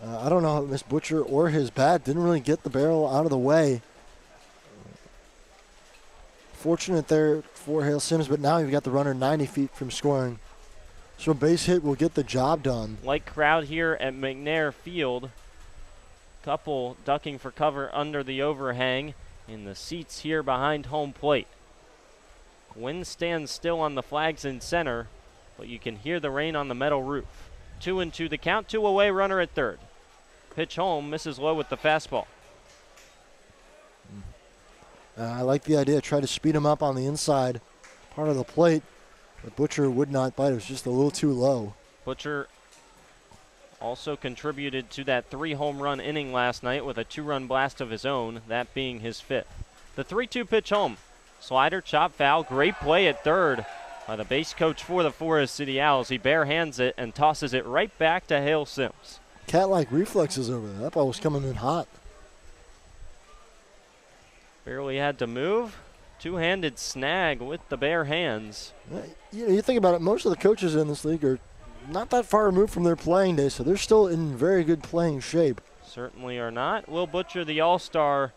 I don't know how Miss Butcher or his bat didn't really get the barrel out of the way. Fortunate there for Hale Sims, but now you've got the runner 90 feet from scoring. So a base hit will get the job done.
Light crowd here at McNair Field. Couple ducking for cover under the overhang in the seats here behind home plate. Wind stands still on the flags in center, but you can hear the rain on the metal roof. 2-2 the count, 2 away, runner at third. Pitch home, misses low with the fastball.
I like the idea. Try to speed him up on the inside part of the plate, but Butcher would not bite. It was just a little too low.
Butcher also contributed to that 3-home run inning last night with a 2-run blast of his own, that being his 5th. The 3-2 pitch home. Slider, chop foul, great play at third by the base coach for the Forest City Owls. He barehands it and tosses it right back to Hale Sims.
Cat-like reflexes over there. That ball was coming in hot.
Barely had to move. Two-handed snag with the bare hands.
You think about it, most of the coaches in this league are not that far removed from their playing days, so they're still in very good playing shape.
Certainly are not. Will Butcher, the all-star,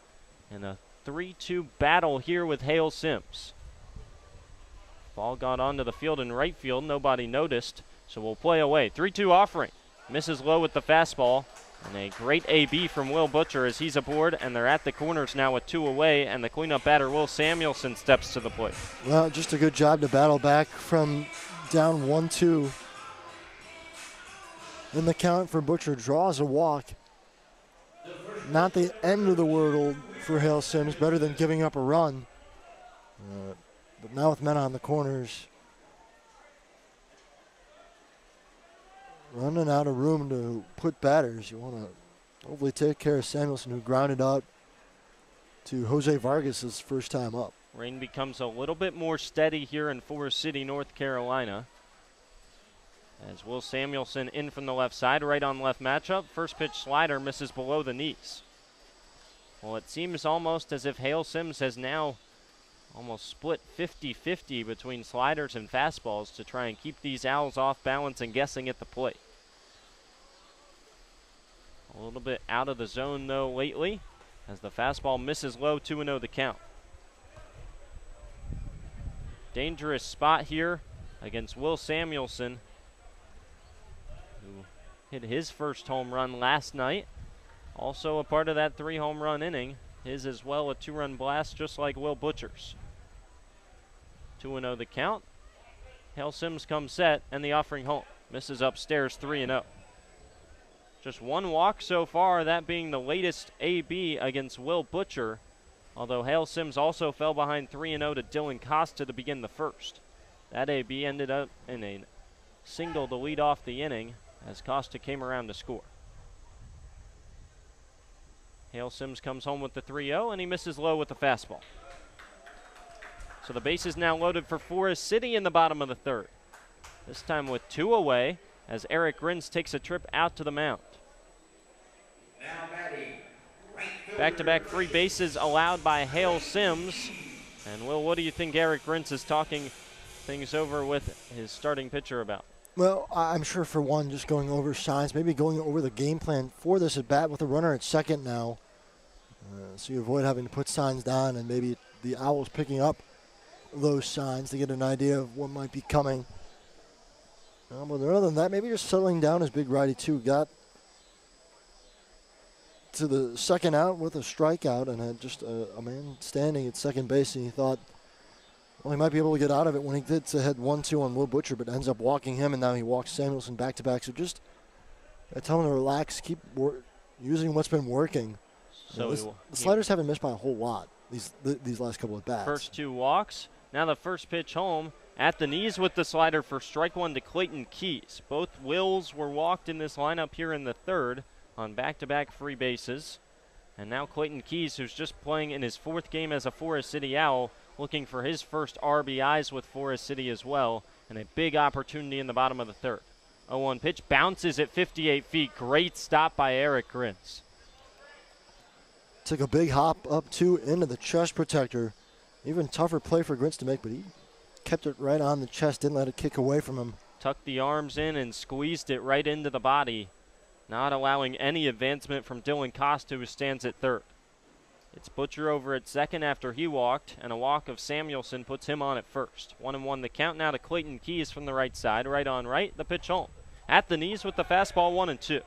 in a 3-2 battle here with Hale Sims. Ball got onto the field in right field. Nobody noticed, so we'll play away. 3-2 offering. Misses low with the fastball. And a great AB from Will Butcher as he's aboard, and they're at the corners now with 2 away, and the cleanup batter, Will Samuelson, steps to the plate.
Well, just a good job to battle back from down 1-2. In the count for Butcher, draws a walk. Not the end of the world for Hale Sims, better than giving up a run. But now with men on the corners, running out of room to put batters. You want to hopefully take care of Samuelson, who grounded out to Jose Vargas his first time up.
Rain becomes a little bit more steady here in Forest City, North Carolina. As Will Samuelson in from the left side, right on left matchup. First pitch slider misses below the knees. Well, it seems almost as if Hale Sims has now almost split 50-50 between sliders and fastballs to try and keep these Owls off balance and guessing at the plate. A little bit out of the zone, though, lately, as the fastball misses low, 2-0 the count. Dangerous spot here against Will Samuelson, who hit his first home run last night. Also a part of that 3-home run inning. His as well, a 2-run blast, just like Will Butcher's. 2-0 the count. Hale Sims comes set, and the offering home. Misses upstairs, 3-0. Just 1 walk so far, that being the latest AB against Will Butcher, although Hale Sims also fell behind 3-0 to Dylan Costa to begin the first. That AB ended up in a single to lead off the inning as Costa came around to score. Hale Sims comes home with the 3-0, and he misses low with the fastball. So the base is now loaded for Forest City in the bottom of the third. This time with 2 away as Eric Grins takes a trip out to the mound. Back-to-back free bases allowed by Hale Sims. And Will, what do you think Eric Grins is talking things over with his starting pitcher about?
Well, I'm sure for one, just going over signs, maybe going over the game plan for this at bat with a runner at second now. So you avoid having to put signs down, and maybe the Owls picking up those signs to get an idea of what might be coming. But other than that, maybe just settling down as big righty too. Got to the second out with a strikeout and had just a man standing at second base, and he thought, well, he might be able to get out of it when he did to head 1-2 on Will Butcher, but ends up walking him, and now he walks Samuelson back-to-back. So just tell him to relax, keep using what's been working.
So
the sliders haven't missed by a whole lot these last couple of bats.
First 2 walks. Now the first pitch home at the knees with the slider for strike 1 to Clayton Keys. Both Wills were walked in this lineup here in the third on back-to-back free bases. And now Clayton Keys, who's just playing in his 4th game as a Forest City Owl, looking for his first RBIs with Forest City as well, and a big opportunity in the bottom of the third. 0-1 pitch, bounces at 58 feet. Great stop by Eric Grins.
Took a big hop up into the chest protector. Even tougher play for Grins to make, but he kept it right on the chest, didn't let it kick away from him.
Tucked the arms in and squeezed it right into the body, not allowing any advancement from Dylan Costa, who stands at third. It's Butcher over at second after he walked, and a walk of Samuelson puts him on at first. 1-1 the count now to Clayton Keys from the right side. Right on right, the pitch home. At the knees with the fastball, 1-2.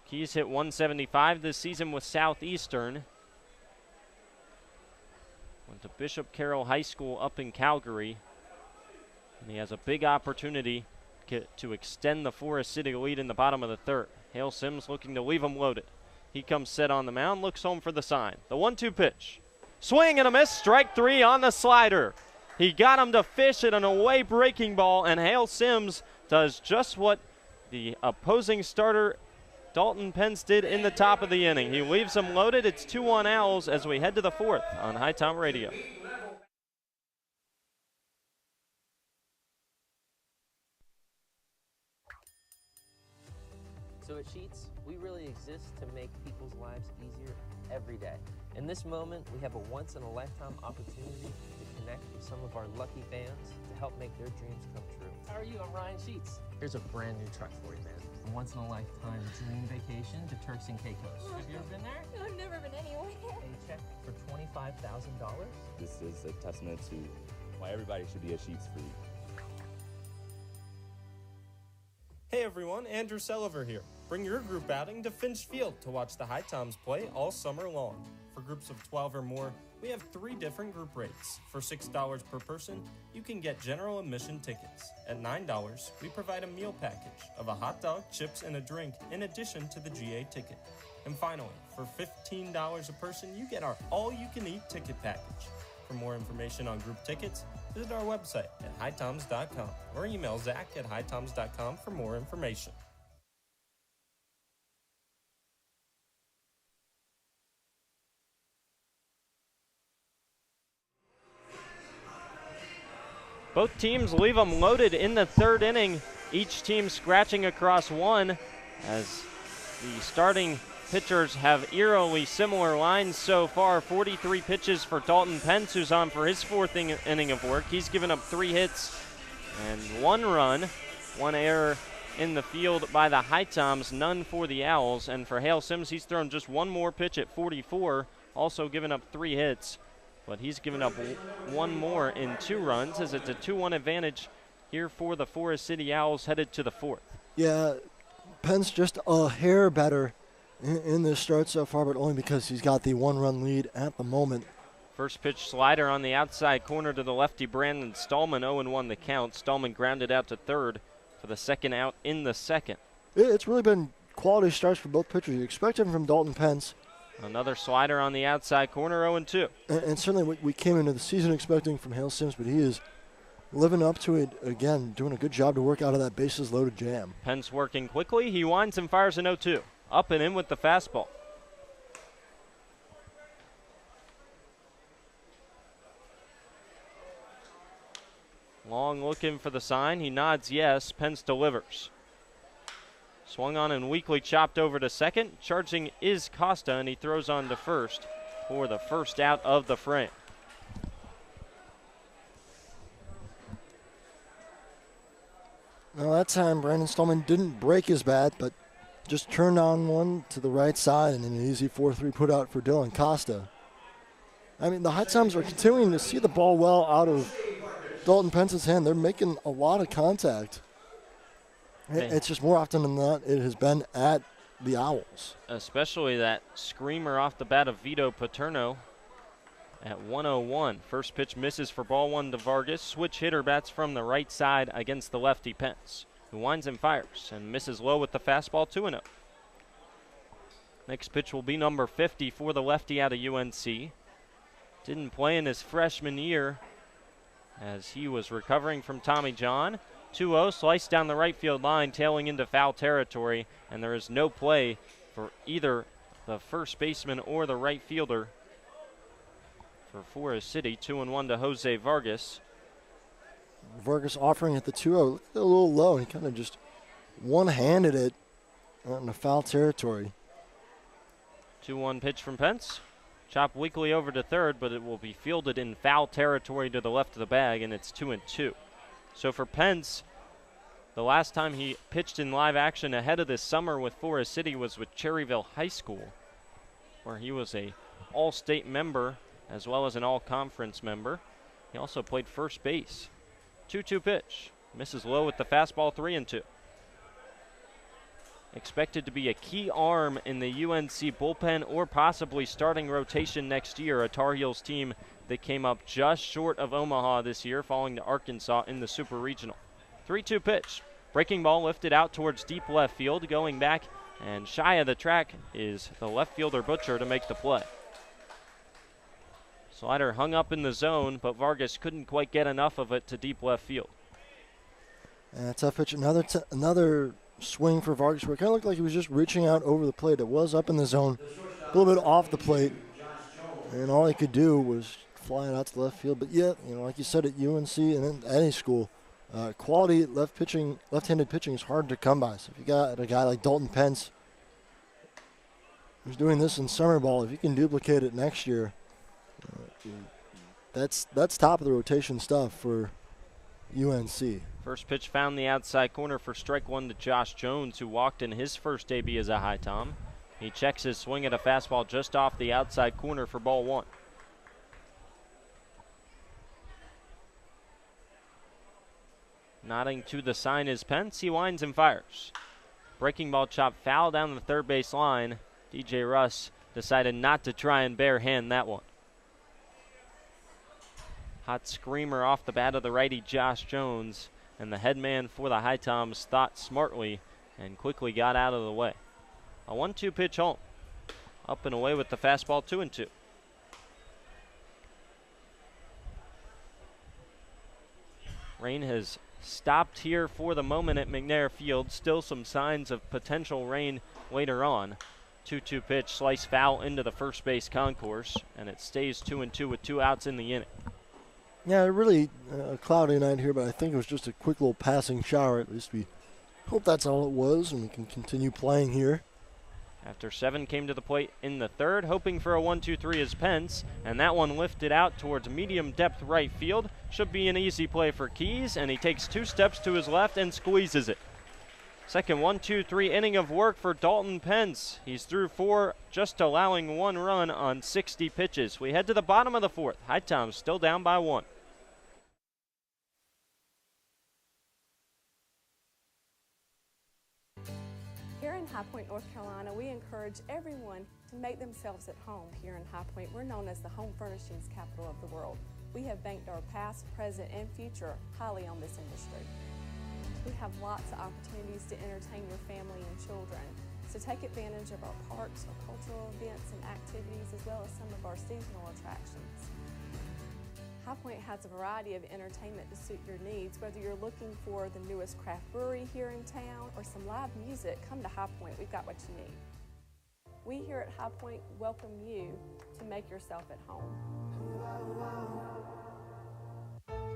Keys hit 175 this season with Southeastern. Went to Bishop Carroll High School up in Calgary. And he has a big opportunity to extend the Forest City lead in the bottom of the third. Hale Sims looking to leave him loaded. He comes set on the mound, looks home for the sign. The 1-2 pitch. Swing and a miss, strike 3 on the slider. He got him to fish at an away breaking ball, and Hale Sims does just what the opposing starter Dalton Pence did in the top of the inning. He leaves him loaded. It's 2-1 Owls as we head to the 4th on HiTom Radio.
So at Sheets, we really exist to make people's lives easier every day. In this moment, we have a once-in-a-lifetime opportunity to connect with some of our lucky fans to help make their dreams come true.
How are you? I'm Ryan Sheets. Here's a brand new truck for you, man. A once-in-a-lifetime dream vacation to Turks and Caicos. Have you ever been there?
No, I've never been anywhere.
A check for $25,000?
This is a testament to why everybody should be a Sheets freak.
Hey everyone, Andrew Selliver here. Bring your group outing to Finch Field to watch the HiToms play all summer long. For groups of 12 or more, we have 3 different group rates. For $6 per person, you can get general admission tickets. At $9, we provide a meal package of a hot dog, chips, and a drink in addition to the GA ticket. And finally, for $15 a person, you get our all-you-can-eat ticket package. For more information on group tickets, visit our website at HiToms.com or email Zach at HiToms.com for more information.
Both teams leave them loaded in the third inning, each team scratching across one as the starting pitchers have eerily similar lines so far. 43 pitches for Dalton Pence, who's on for his 4th inning of work. He's given up 3 hits and 1 run, 1 error in the field by the HiToms, none for the Owls. And for Hale Sims, he's thrown just 1 more pitch at 44, also given up 3 hits. But he's given up 1 more in 2 runs as it's a 2-1 advantage here for the Forest City Owls headed to the 4th.
Yeah, Pence just a hair better in this start so far, but only because he's got the 1-run lead at the moment.
First pitch slider on the outside corner to the lefty Brandon Stallman, 0-1 the count. Stallman grounded out to third for the second out in the second.
It's really been quality starts for both pitchers. You expect him from Dalton Pence.
Another slider on the outside corner, 0-2.
And certainly what we came into the season expecting from Hale Sims, but he is living up to it again, doing a good job to work out of that bases-loaded jam.
Pence working quickly. He winds and fires an 0-2. Up and in with the fastball. Long looking for the sign. He nods yes. Pence delivers. Swung on and weakly chopped over to second. Charging is Costa, and he throws on to first for the first out of the frame.
Now that time, Brandon Stallman didn't break his bat, but just turned on one to the right side and an easy 4-3 put out for Dylan Costa. I mean, the HiToms are continuing to see the ball well out of Dalton Pence's hand. They're making a lot of contact. It's just more often than not, it has been at the Owls.
Especially that screamer off the bat of Vito Paterno at 101. First pitch misses for ball one to Vargas. Switch hitter bats from the right side against the lefty Pence, who winds and fires and misses low with the fastball 2-0. Next pitch will be number 50 for the lefty out of UNC. Didn't play in his freshman year as he was recovering from Tommy John. 2-0, sliced down the right field line, tailing into foul territory, and there is no play for either the first baseman or the right fielder for Forest City. 2-1 to Jose Vargas.
Vargas offering at the 2-0, a little low. He kind of just one-handed it out in the foul territory.
2-1 pitch from Pence. Chop weakly over to third, but it will be fielded in foul territory to the left of the bag, and it's 2-2. So for Pence, the last time he pitched in live action ahead of this summer with Forest City was with Cherryville High School, where he was a all-state member as well as an all-conference member. He also played first base. 2-2 pitch. Misses low with the fastball, 3-2. Expected to be a key arm in the UNC bullpen or possibly starting rotation next year, a Tar Heels team that came up just short of Omaha this year, falling to Arkansas in the Super Regional. 3-2 pitch. Breaking ball lifted out towards deep left field. Going back and shy of the track is the left fielder Butcher to make the play. Slider hung up in the zone, but Vargas couldn't quite get enough of it to deep left field.
And a tough pitch. Another swing for Vargas where it kind of looked like he was just reaching out over the plate. It was up in the zone, a little bit off the plate, and all he could do was fly it out to left field. But yeah, like you said, at UNC and at any school, quality left-handed pitching is hard to come by. So if you got a guy like Dalton Pence who's doing this in summer ball, if you can duplicate it next year, that's top of the rotation stuff for UNC.
First pitch found the outside corner for strike one to Josh Jones, who walked in his first debut as a HiTom. He checks his swing at a fastball just off the outside corner for ball one. Nodding to the sign is Pence. He winds and fires. Breaking ball chop foul down the third base line. DJ Russ decided not to try and bare hand that one. Hot screamer off the bat of the righty Josh Jones, and the head man for the HiToms thought smartly and quickly got out of the way. A 1-2 pitch home. Up and away with the fastball, 2-2. Rain has stopped here for the moment at McNair Field. Still some signs of potential rain later on. 2-2 pitch, slice foul into the first base concourse, and it stays 2-2 with 2 outs in the inning.
Yeah, really a cloudy night here, but I think it was just a quick little passing shower. At least we hope that's all it was, and we can continue playing here.
After 7 came to the plate in the third, hoping for a 1-2-3 is Pence, and that one lifted out towards medium depth right field. Should be an easy play for Keys, and he takes 2 steps to his left and squeezes it. Second 1-2-3 inning of work for Dalton Pence. He's through 4, just allowing 1 run on 60 pitches. We head to the bottom of the 4th. HiToms still down by 1.
Here in High Point, North Carolina, we encourage everyone to make themselves at home. Here in High Point, we're known as the home furnishings capital of the world. We have banked our past, present, and future highly on this industry. We have lots of opportunities to entertain your family and children. So take advantage of our parks, our cultural events and activities, as well as some of our seasonal attractions. High Point has a variety of entertainment to suit your needs. Whether you're looking for the newest craft brewery here in town or some live music, come to High Point. We've got what you need. We here at High Point welcome you to make yourself at home.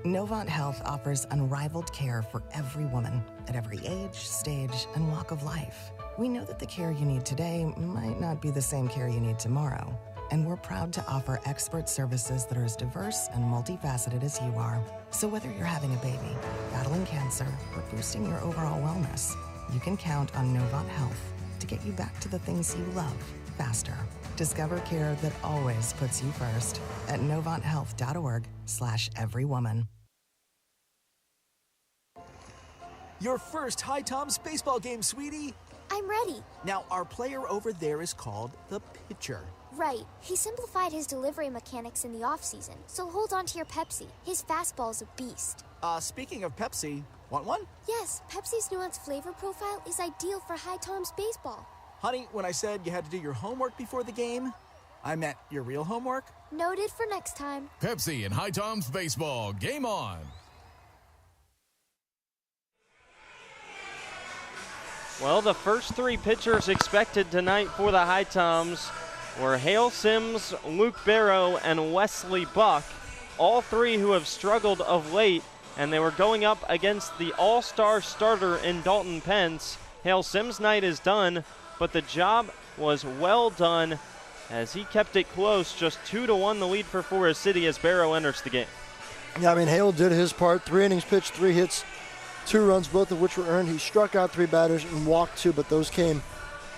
Novant Health offers unrivaled care for every woman at every age, stage, and walk of life. We know that the care you need today might not be the same care you need tomorrow. and we're proud to offer expert services that are as diverse and multifaceted as you are. So whether you're having a baby, battling cancer, or boosting your overall wellness, you can count on Novant Health to get you back to the things you love faster. Discover care that always puts you first at novanthealth.org/everywoman.
Your first HiToms baseball game, sweetie.
I'm ready.
Now, our player over there is called the pitcher.
Right. He simplified his delivery mechanics in the off-season, so hold on to your Pepsi. His fastball's a beast.
Speaking of Pepsi, want one?
Yes, Pepsi's nuanced flavor profile is ideal for HiToms baseball.
Honey, when I said you had to do your homework before the game, I meant your real homework.
Noted for next time.
Pepsi and HiToms baseball. Game on.
Well, the first three pitchers expected tonight for the HiToms were Hale Sims, Luke Barrow, and Wesley Buck, all three who have struggled of late, and they were going up against the all-star starter in Dalton Pence. Hale Sims' night is done, but the job was well done as he kept it close, just 2-1 the lead for Forest City as Barrow enters the game.
Yeah, I mean, Hale did his part. 3 innings pitched, 3 hits, 2 runs, both of which were earned. He struck out 3 batters and walked 2, but those came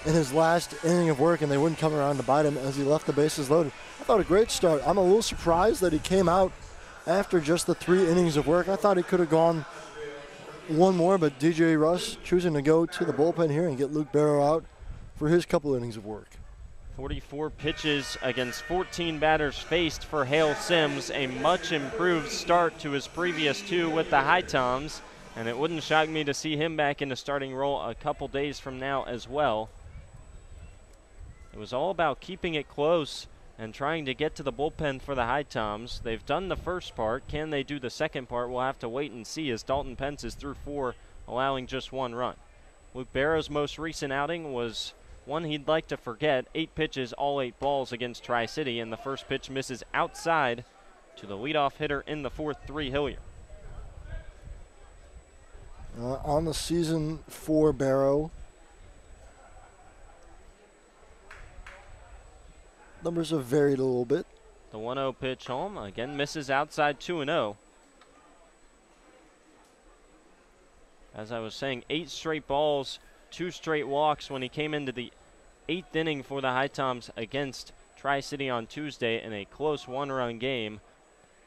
in his last inning of work, and they wouldn't come around to bite him as he left the bases loaded. I thought a great start. I'm a little surprised that he came out after just the 3 innings of work. I thought he could have gone one more, but DJ Russ choosing to go to the bullpen here and get Luke Barrow out for his couple innings of work.
44 pitches against 14 batters faced for Hale Sims, a much improved start to his previous 2 with the HiToms. And it wouldn't shock me to see him back in the starting role a couple days from now as well. It was all about keeping it close and trying to get to the bullpen for the HiToms. They've done the first part. Can they do the second part? We'll have to wait and see as Dalton Pence is through 4, allowing just 1 run. Luke Barrow's most recent outing was one he'd like to forget. 8 pitches, all 8 balls against Tri-City, and the first pitch misses outside to the leadoff hitter in the 4th, 3 Hillier.
On the season for Barrow, numbers have varied a little bit.
The 1-0 pitch home, again misses outside 2-0. As I was saying, 8 straight balls, 2 straight walks when he came into the 8th inning for the HiToms against Tri-City on Tuesday in a close 1-run game.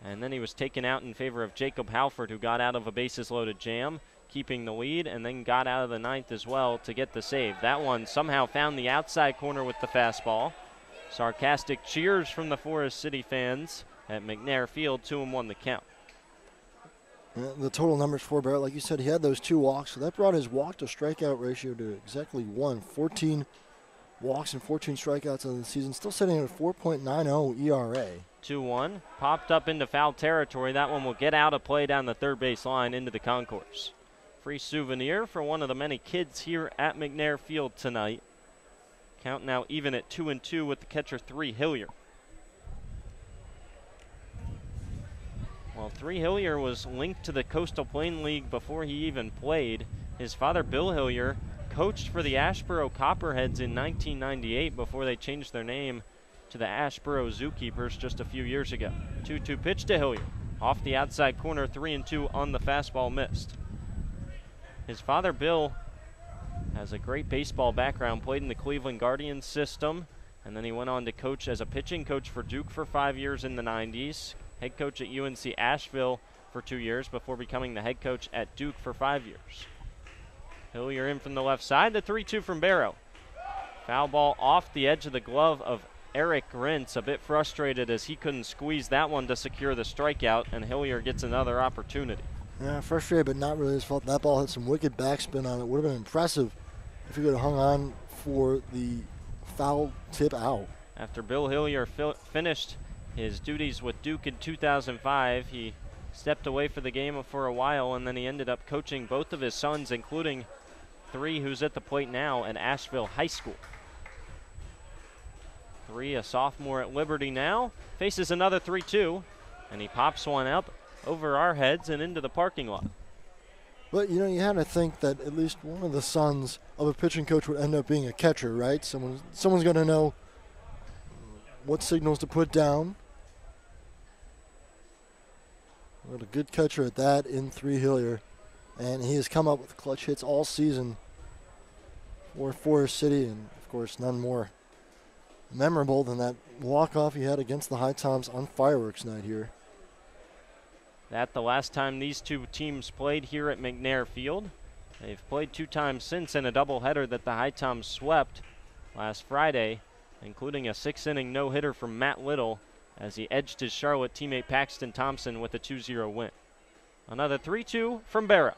And then he was taken out in favor of Jacob Halford, who got out of a bases-loaded jam, keeping the lead, and then got out of the 9th as well to get the save. That one somehow found the outside corner with the fastball. Sarcastic cheers from the Forest City fans at McNair Field. 2-1 the count.
The total numbers for Barrett, like you said, he had those 2 walks, so that brought his walk-to-strikeout ratio to exactly 1. 14 walks and 14 strikeouts in the season, still sitting at a 4.90 ERA.
2-1, popped up into foul territory. That one will get out of play down the third base line into the concourse. Free souvenir for one of the many kids here at McNair Field tonight. Count now even at 2-2 with the catcher 3 Hillier. Well, 3 Hillier was linked to the Coastal Plain League before he even played. His father, Bill Hillier, coached for the Ashboro Copperheads in 1998 before they changed their name to the Ashboro Zookeepers just a few years ago. 2-2 pitch to Hillier. Off the outside corner, 3-2 on the fastball missed. His father, Bill, has a great baseball background, played in the Cleveland Guardians system, and then he went on to coach as a pitching coach for Duke for 5 years in the 90s, head coach at UNC Asheville for 2 years before becoming the head coach at Duke for 5 years. Hillier in from the left side, the 3-2 from Barrow. Foul ball off the edge of the glove of Eric Rintz, a bit frustrated as he couldn't squeeze that one to secure the strikeout, and Hillier gets another opportunity.
Yeah, frustrated, but not really his fault. That ball had some wicked backspin on it. Would have been impressive if he could have hung on for the foul tip out.
After Bill Hillier finished his duties with Duke in 2005, he stepped away for the game for a while, and then he ended up coaching both of his sons, including 3 who's at the plate now at Asheville High School. 3, a sophomore at Liberty now, faces another 3-2, and he pops one up over our heads and into the parking lot.
But, you know, you had to think that at least one of the sons of a pitching coach would end up being a catcher, right? Someone's going to know what signals to put down. What a good catcher at that in 3 Hillier. And he has come up with clutch hits all season for Forest City, and of course none more memorable than that walk-off he had against the HiToms on fireworks night here.
That the last time these two teams played here at McNair Field. They've played 2 times since in a doubleheader that the HiToms swept last Friday, including a 6-inning no-hitter from Matt Little as he edged his Charlotte teammate Paxton Thompson with a 2-0 win. Another 3-2 from Barrow.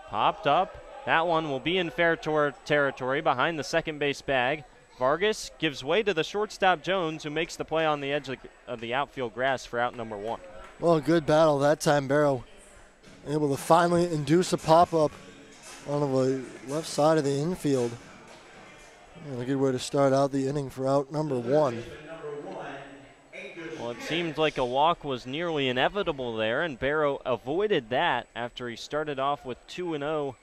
Popped up. That one will be in fair territory behind the second base bag. Vargas gives way to the shortstop Jones, who makes the play on the edge of the outfield grass for out number 1.
Well, a good battle that time. Barrow able to finally induce a pop-up on the left side of the infield. And a good way to start out the inning for out number 1.
Well, it seemed like a walk was nearly inevitable there, and Barrow avoided that after he started off with 2-0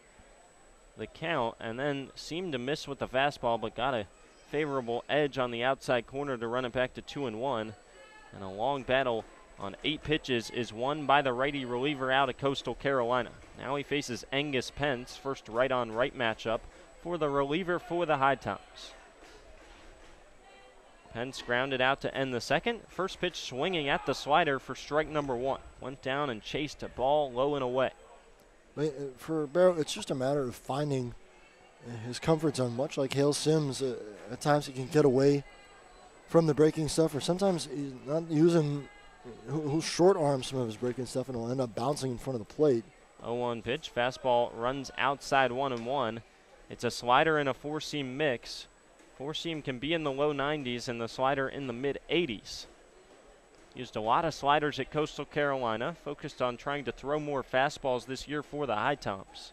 the count, and then seemed to miss with the fastball, but got a favorable edge on the outside corner to run it back to 2-1. And a long battle on 8 pitches is won by the righty reliever out of Coastal Carolina. Now he faces Angus Pence, first right-on-right matchup for the reliever for the HiToms. Pence grounded out to end the second. First pitch swinging at the slider for strike number 1. Went down and chased a ball low and away.
For Barrow, it's just a matter of finding his comfort zone. Much like Hale Sims, at times he can get away from the breaking stuff, or sometimes he's not using, he'll short arm some of his breaking stuff and he'll end up bouncing in front of the plate.
0-1 pitch. Fastball runs outside 1-1. It's a slider and a 4-seam mix. 4-seam can be in the low 90s and the slider in the mid 80s. Used a lot of sliders at Coastal Carolina, focused on trying to throw more fastballs this year for the HiToms.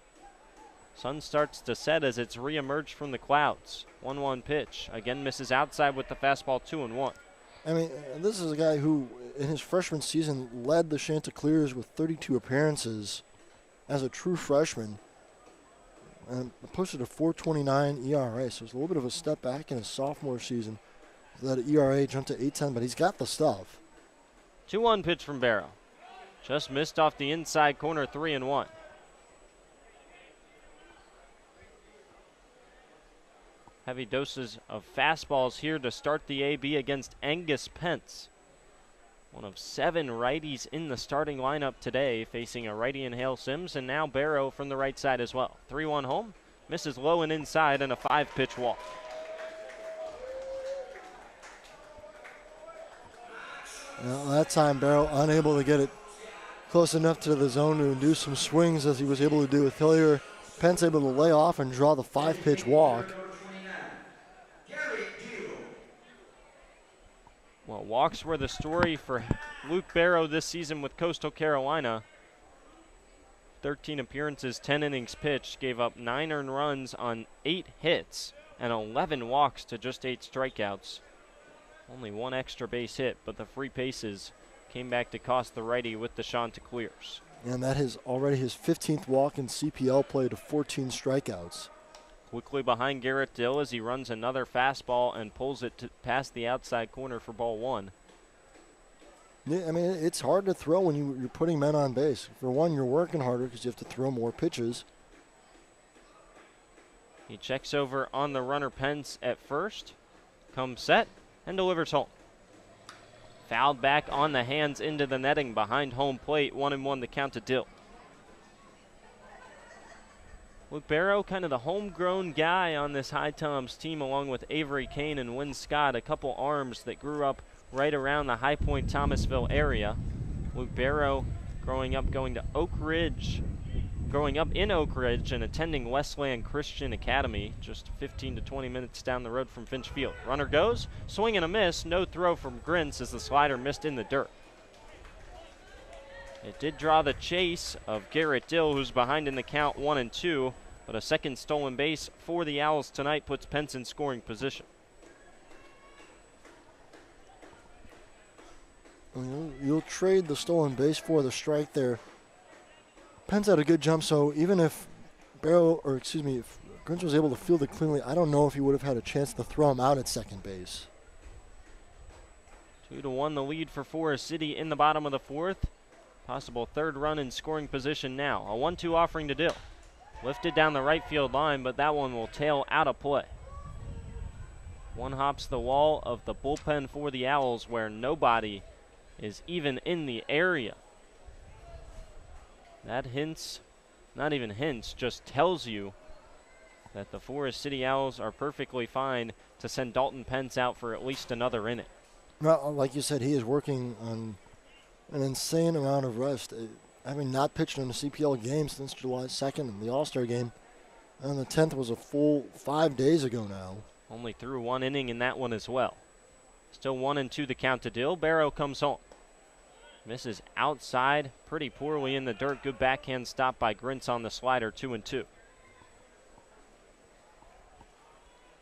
Sun starts to set as it's re-emerged from the clouds. 1-1 pitch. Again misses outside with the fastball 2-1.
I mean, this is a guy who, in his freshman season, led the Chanticleers with 32 appearances as a true freshman. And posted a 4.29 ERA, so it's a little bit of a step back in his sophomore season. So that ERA jumped to 8.10, but he's got the stuff.
2-1 pitch from Barrow. Just missed off the inside corner, 3-1. Heavy doses of fastballs here to start the AB against Angus Pence. One of 7 righties in the starting lineup today, facing a righty in Hale Sims, and now Barrow from the right side as well. 3-1 home, misses low and inside, and a 5-pitch walk.
Well, that time Barrow unable to get it close enough to the zone to induce some swings as he was able to do with Hillier. Pence able to lay off and draw the 5-pitch walk.
Well, walks were the story for Luke Barrow this season with Coastal Carolina. 13 appearances, 10 innings pitched, gave up 9 earned runs on 8 hits and 11 walks to just 8 strikeouts. Only 1 extra base hit, but the free bases came back to cost the righty with the Chanticleers.
And that is already his 15th walk in CPL play to 14 strikeouts.
Quickly behind Garrett Dill as he runs another fastball and pulls it past the outside corner for ball 1.
Yeah, I mean, it's hard to throw when you're putting men on base. For one, you're working harder because you have to throw more pitches.
He checks over on the runner Pence at first, comes set, and delivers home. Fouled back on the hands into the netting behind home plate. 1-1 the count to Dill. Luke Barrow, kind of the homegrown guy on this HiToms team, along with Avery Kane and Wynn Scott, a couple arms that grew up right around the High Point-Thomasville area. Luke Barrow growing up in Oak Ridge and attending Westland Christian Academy, just 15 to 20 minutes down the road from Finch Field. Runner goes, swing and a miss, no throw from Grintz as the slider missed in the dirt. It did draw the chase of Garrett Dill, who's behind in the count 1-2, but a second stolen base for the Owls tonight puts Pence in scoring position.
You'll trade the stolen base for the strike there. Pence had a good jump, so even if if Grintz was able to field it cleanly, I don't know if he would have had a chance to throw him out at second base.
2-1 the lead for Forest City in the bottom of the fourth. Possible third run in scoring position now. A 1-2 offering to Dill. Lifted down the right field line, but that one will tail out of play. One hops the wall of the bullpen for the Owls, where nobody is even in the area. That hints, not even hints, just tells you that the Forest City Owls are perfectly fine to send Dalton Pence out for at least another inning.
Well, like you said, he is working on an insane amount of rest. Having not pitched in a CPL game since July 2nd in the All-Star game, and the 10th was a full 5 days ago now.
Only threw one inning in that one as well. Still 1-2 the count to Dill. Barrow comes home. Misses outside pretty poorly in the dirt. Good backhand stop by Grintz on the slider, 2-2.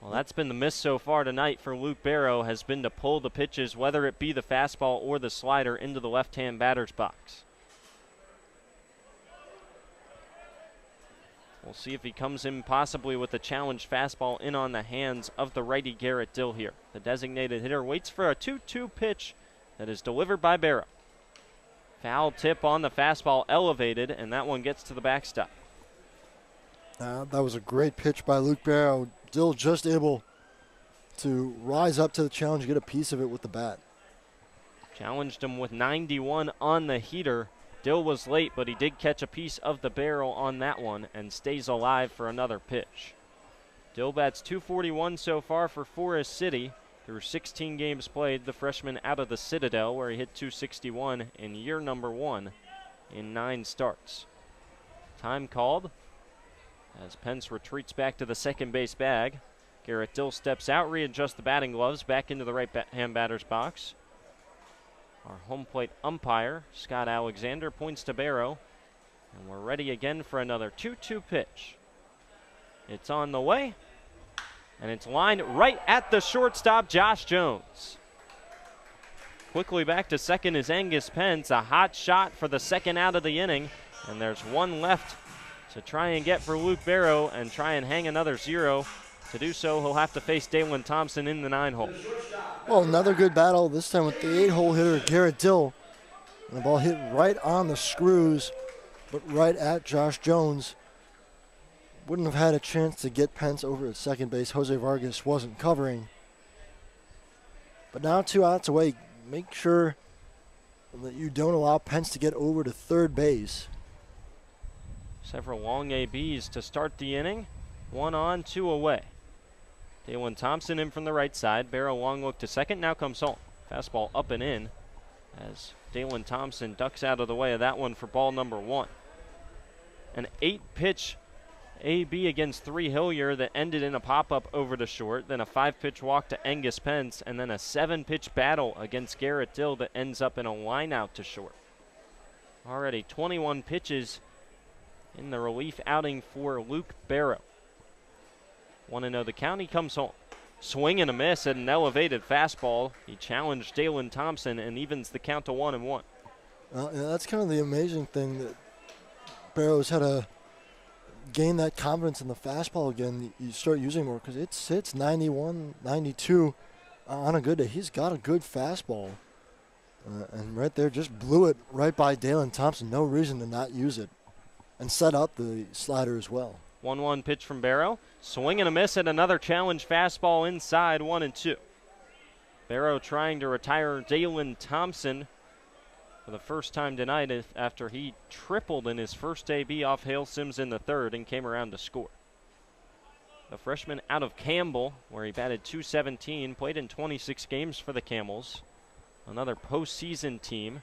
Well, that's been the miss so far tonight for Luke Barrow, has been to pull the pitches, whether it be the fastball or the slider, into the left-hand batter's box. We'll see if he comes in possibly with a challenge fastball in on the hands of the righty Garrett Dill here. The designated hitter waits for a 2-2 pitch that is delivered by Barrow. Foul tip on the fastball, elevated, and that one gets to the backstop.
That was a great pitch by Luke Barrow. Dill just able to rise up to the challenge, get a piece of it with the bat.
Challenged him with 91 on the heater. Dill was late, but he did catch a piece of the barrel on that one and stays alive for another pitch. Dill bats .241 so far for Forest City. Through 16 games played, the freshman out of the Citadel, where he hit .261 in year number 1 in 9 starts. Time called as Pence retreats back to the second base bag. Garrett Dill steps out, readjusts the batting gloves, back into the right-hand batter's box. Our home plate umpire, Scott Alexander, points to Barrow, and we're ready again for another 2-2 pitch. It's on the way, and it's lined right at the shortstop, Josh Jones. Quickly back to second is Angus Pence, a hot shot for the second out of the inning, and there's one left to try and get for Luke Barrow and try and hang another 0. To do so, he'll have to face Dalen Thompson in the 9-hole.
Well, another good battle, this time with the 8-hole hitter, Garrett Dill. And the ball hit right on the screws, but right at Josh Jones. Wouldn't have had a chance to get Pence over at second base. Jose Vargas wasn't covering. But now 2 outs away. Make sure that you don't allow Pence to get over to third base.
Several long ABs to start the inning. 1 on, 2 away. Dalen Thompson in from the right side. Barrow long look to second. Now comes home. Fastball up and in as Dalen Thompson ducks out of the way of that one for ball number 1. An 8-pitch AB against 3 Hillier that ended in a pop-up over to short, then a 5-pitch walk to Angus Pence, and then a 7-pitch battle against Garrett Dill that ends up in a line out to short. Already 21 pitches in the relief outing for Luke Barrow. 1-0 the count. He comes home. Swing and a miss at an elevated fastball. He challenged Dalen Thompson and evens the count to 1-1.
Yeah, that's kind of the amazing thing, that Barrow's had to gain that confidence in the fastball again. You start using more because it sits 91, 92 on a good day. He's got a good fastball. And right there just blew it right by Dalen Thompson. No reason to not use it. And set up the slider as well.
1-1 pitch from Barrow. Swing and a miss at another challenge fastball inside, 1-2. Barrow trying to retire Dalen Thompson for the first time tonight after he tripled in his first AB off Hale Sims in the third and came around to score. The freshman out of Campbell, where he batted .217, played in 26 games for the Camels. Another postseason team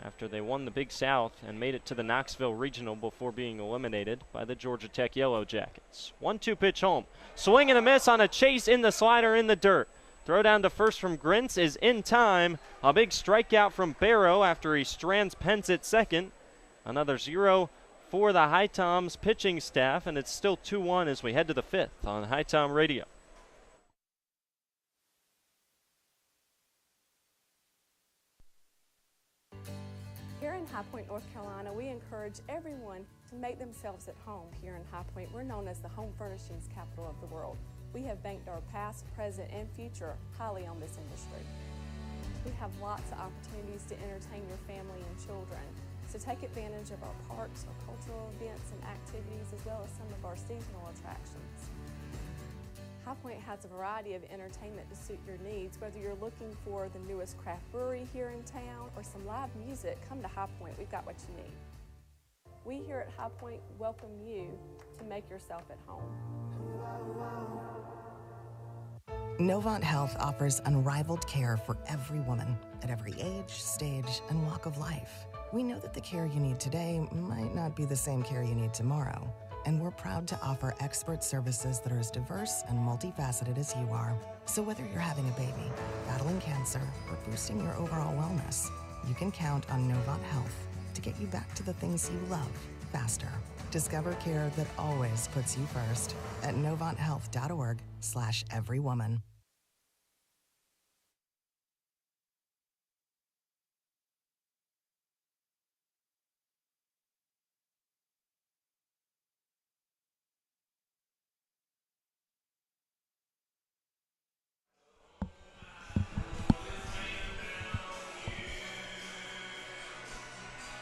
after they won the Big South and made it to the Knoxville Regional before being eliminated by the Georgia Tech Yellow Jackets. 1-2 pitch home. Swing and a miss on a chase in the slider in the dirt. Throw down to first from Grintz is in time. A big strikeout from Barrow after he strands Pence at second. Another 0 for the HiToms pitching staff, and it's still 2-1 as we head to the 5th on HiTom Radio.
Here in High Point, North Carolina, we encourage everyone to make themselves at home. Here in High Point, we're known as the home furnishings capital of the world. We have banked our past, present, and future highly on this industry. we have lots of opportunities to entertain your family and children. So take advantage of our parks, our cultural events and activities, as well as some of our seasonal attractions. High Point has a variety of entertainment to suit your needs. Whether you're looking for the newest craft brewery here in town or some live music, come to High Point. We've got what you need. We here at High Point welcome you to make yourself at home.
Novant Health offers unrivaled care for every woman at every age, stage, and walk of life. We know that the care you need today might not be the same care you need tomorrow, and we're proud to offer expert services that are as diverse and multifaceted as you are. So whether you're having a baby, battling cancer, or boosting your overall wellness, you can count on Novant Health to get you back to the things you love faster. Discover care that always puts you first at novanthealth.org/everywoman.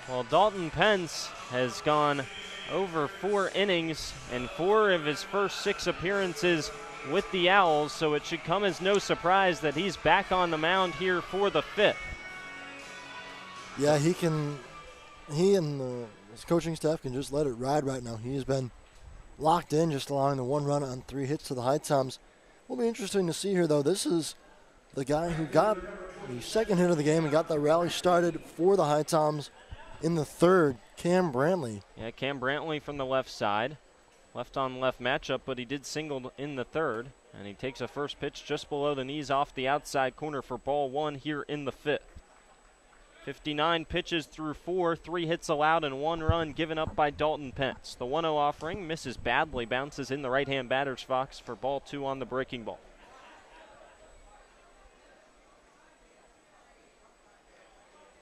Well, Dalton Pence has gone over 4 innings in 4 of his first 6 appearances with the Owls, so it should come as no surprise that he's back on the mound here for the 5th.
Yeah, he and his coaching staff can just let it ride right now. He has been locked in, just allowing the 1 run on 3 hits to the HiToms. Will be interesting to see here, though. This is the guy who got the second hit of the game and got the rally started for the HiToms in the 3rd, Cam Brantley.
Yeah, Cam Brantley from the left side. Left on left matchup, but he did single in the 3rd. And he takes a first pitch just below the knees off the outside corner for ball 1 here in the 5th. 59 pitches through 4, 3 hits allowed and 1 run given up by Dalton Pence. The 1-0 offering misses badly, bounces in the right-hand batter's box for ball 2 on the breaking ball.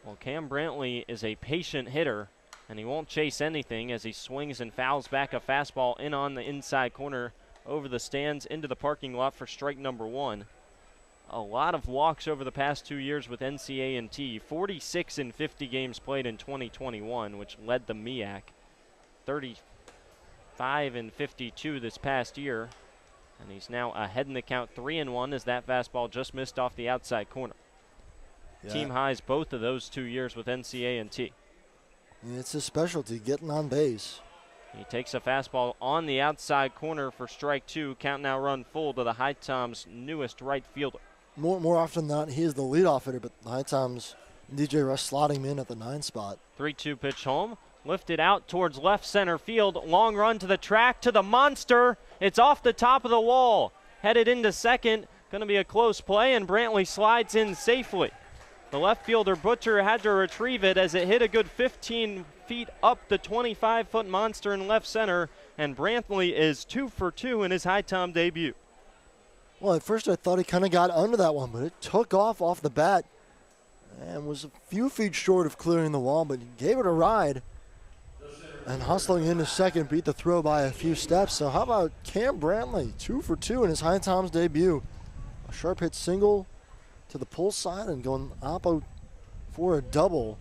Well, Cam Brantley is a patient hitter, and he won't chase anything as he swings and fouls back a fastball in on the inside corner over the stands into the parking lot for strike number 1. A lot of walks over the past 2 years with NCA&T, 46 in 50 games played in 2021, which led the MEAC. 35 in 52 this past year, and he's now ahead in the count 3-1 as that fastball just missed off the outside corner. Yeah. Team highs both of those 2 years with NCA&T.
It's his specialty, getting on base.
He takes a fastball on the outside corner for strike 2. Count now run full to the HiToms' newest right fielder.
More often than not, he is the leadoff hitter, but the HiToms, DJ Rush slotting him in at the 9 spot.
3-2 pitch home. Lifted out towards left center field. Long run to the track to the monster. It's off the top of the wall. Headed into second. Going to be a close play, and Brantley slides in safely. The left fielder Butcher had to retrieve it as it hit a good 15 feet up the 25-foot monster in left center, and Brantley is 2 for 2 in his HiTom debut.
Well, at first I thought he kind of got under that one, but it took off the bat and was a few feet short of clearing the wall, but he gave it a ride. And hustling into second, beat the throw by a few steps. So how about Cam Brantley, 2 for 2 in his HiToms debut. A sharp hit single to the pull side and going oppo for a double.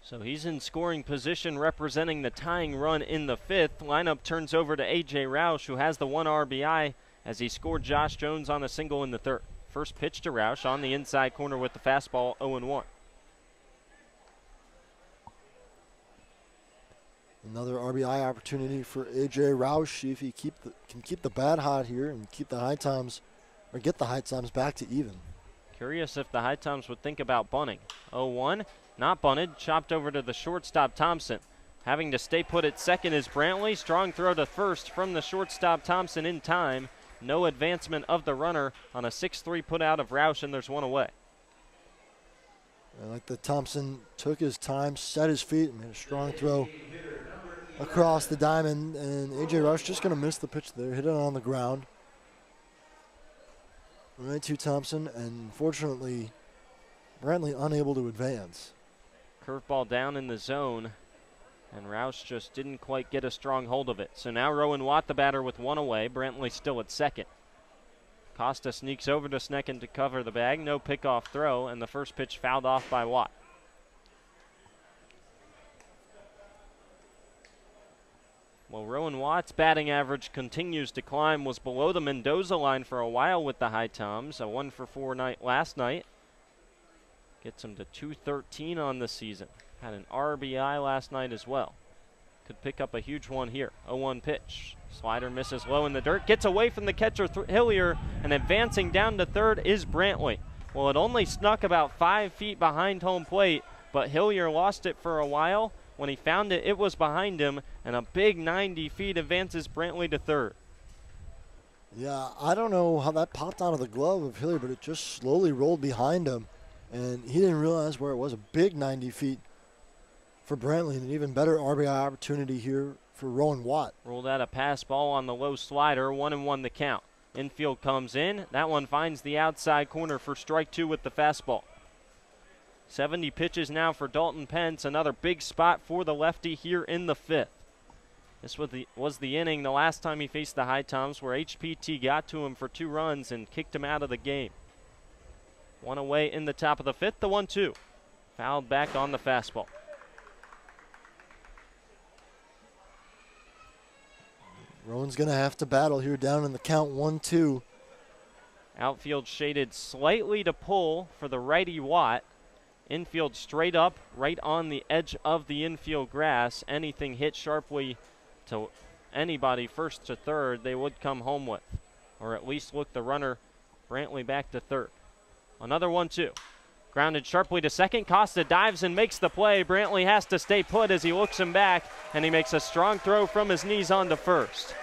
So he's in scoring position representing the tying run in the 5th. Lineup turns over to A.J. Roush, who has the 1 RBI as he scored Josh Jones on a single in the 3rd. First pitch to Roush on the inside corner with the fastball, 0-1.
Another RBI opportunity for A.J. Roush if he can keep the bat hot here and keep the HiToms, or get the HiToms back to even.
Curious if the HiToms would think about bunting. 0-1, not bunted, chopped over to the shortstop Thompson. Having to stay put at second is Brantley. Strong throw to first from the shortstop Thompson in time. No advancement of the runner on a 6-3 put out of Roush, and there's 1 away.
I like that Thompson took his time, set his feet, and made a strong throw across the diamond, and A.J. Roush just going to miss the pitch there, hit it on the ground. Right to Thompson, and fortunately, Brantley unable to advance.
Curveball down in the zone, and Roush just didn't quite get a strong hold of it. So now Rowan Watt, the batter, with 1 away. Brantley still at second. Costa sneaks over to Snecken to cover the bag. No pickoff throw, and the first pitch fouled off by Watt. Well, Rowan Watt's batting average continues to climb, was below the Mendoza line for a while with the HiToms. A 1-for-4 night last night. Gets him to 213 on the season. Had an RBI last night as well. Could pick up a huge one here. 0-1 pitch. Slider misses low in the dirt. Gets away from the catcher Hillier, and advancing down to third is Brantley. Well, it only snuck about 5 feet behind home plate, but Hillier lost it for a while. When he found it, it was behind him, and a big 90 feet advances Brantley to third.
Yeah, I don't know how that popped out of the glove of Hillier, but it just slowly rolled behind him, and he didn't realize where it was. A big 90 feet for Brantley, and an even better RBI opportunity here for Rowan Watt.
Rolled out a pass ball on the low slider, 1-1 the count. Infield comes in. That one finds the outside corner for strike 2 with the fastball. 70 pitches now for Dalton Pence. Another big spot for the lefty here in the 5th. This was the inning the last time he faced the HiToms, where HPT got to him for 2 runs and kicked him out of the game. 1 away in the top of the 5th, the 1-2. Fouled back on the fastball.
Rowan's going to have to battle here down in the count 1-2.
Outfield shaded slightly to pull for the righty Watt. Infield straight up, right on the edge of the infield grass. Anything hit sharply to anybody first to third, they would come home with. Or at least look the runner Brantley back to third. Another 1-2. Grounded sharply to second. Costa dives and makes the play. Brantley has to stay put as he looks him back, and he makes a strong throw from his knees onto first.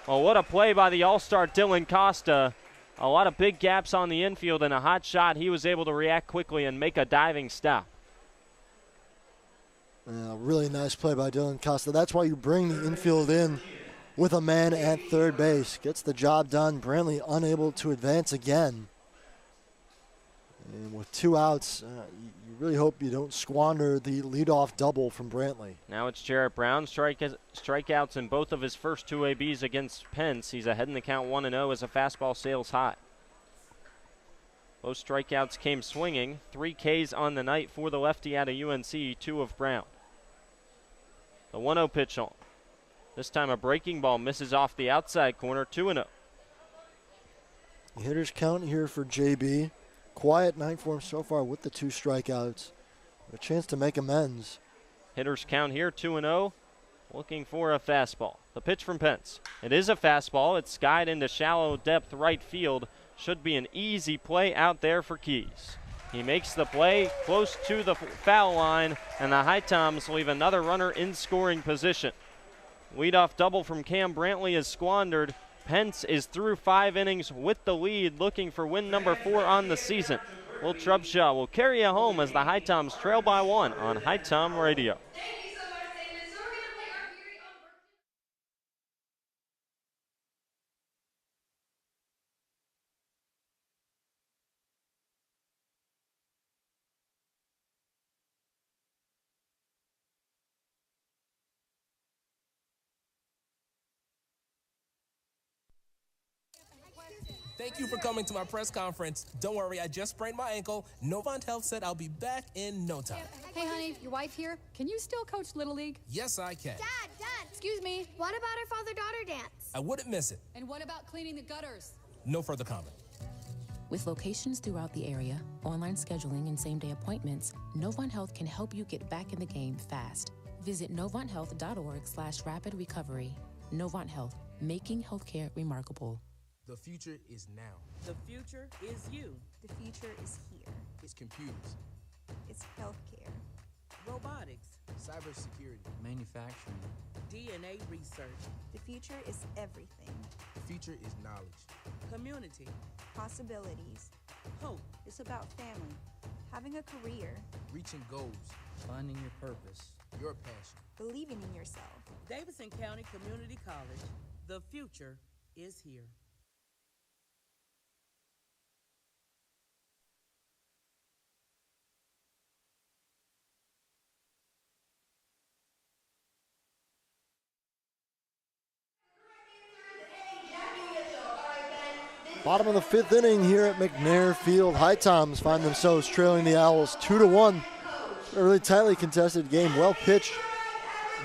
Well, what a play by the all-star Dylan Costa. A lot of big gaps on the infield, and a hot shot. He was able to react quickly and make a diving stop.
Really nice play by Dylan Costa. That's why you bring the infield in with a man at third base. Gets the job done. Brantley unable to advance again. And with 2 outs, you really hope you don't squander the leadoff double from Brantley.
Now it's Jarrett Brown. Strikeouts in both of his first 2 ABs against Pence. He's ahead in the count 1-0 as a fastball sails high. Both strikeouts came swinging. 3 Ks on the night for the lefty out of UNC, 2 of Brown. The 1-0 pitch on. This time a breaking ball misses off the outside corner, 2-0.
Hitters count here for JB. Quiet night for him so far with the 2 strikeouts. A chance to make amends.
Hitters count here, 2-0. Looking for a fastball. The pitch from Pence. It is a fastball. It's skied into shallow depth right field. Should be an easy play out there for Keys. He makes the play close to the foul line, and the HiToms leave another runner in scoring position. Leadoff double from Cam Brantley is squandered. Pence is through 5 innings with the lead, looking for win number 4 on the season. Will Trubshaw will carry you home as the HiToms trail by 1 on HiTom Radio.
Thank you for coming to my press conference. Don't worry, I just sprained my ankle. Novant Health said I'll be back in no time.
Hey, honey, your wife here. Can you still coach Little League?
Yes, I can.
Dad,
Excuse me.
what about our father-daughter dance?
I wouldn't miss it.
And what about cleaning the gutters?
No further comment.
With locations throughout the area, online scheduling, and same-day appointments, Novant Health can help you get back in the game fast. Visit novanthealth.org/rapid recovery. Novant Health, making healthcare remarkable.
The future is now.
The future is you.
The future is here.
It's computers,
It's healthcare.
Robotics,
cybersecurity, manufacturing.
DNA research,
The future is everything.
The future is knowledge.
community,
Possibilities.
hope.
It's about family. Having a career.
Reaching goals, finding your purpose, your passion.
Believing in yourself.
Davidson County Community College. The future is here.
Bottom of the 5th inning here at McNair Field. HiToms find themselves trailing the Owls 2-1. A really tightly contested game, well pitched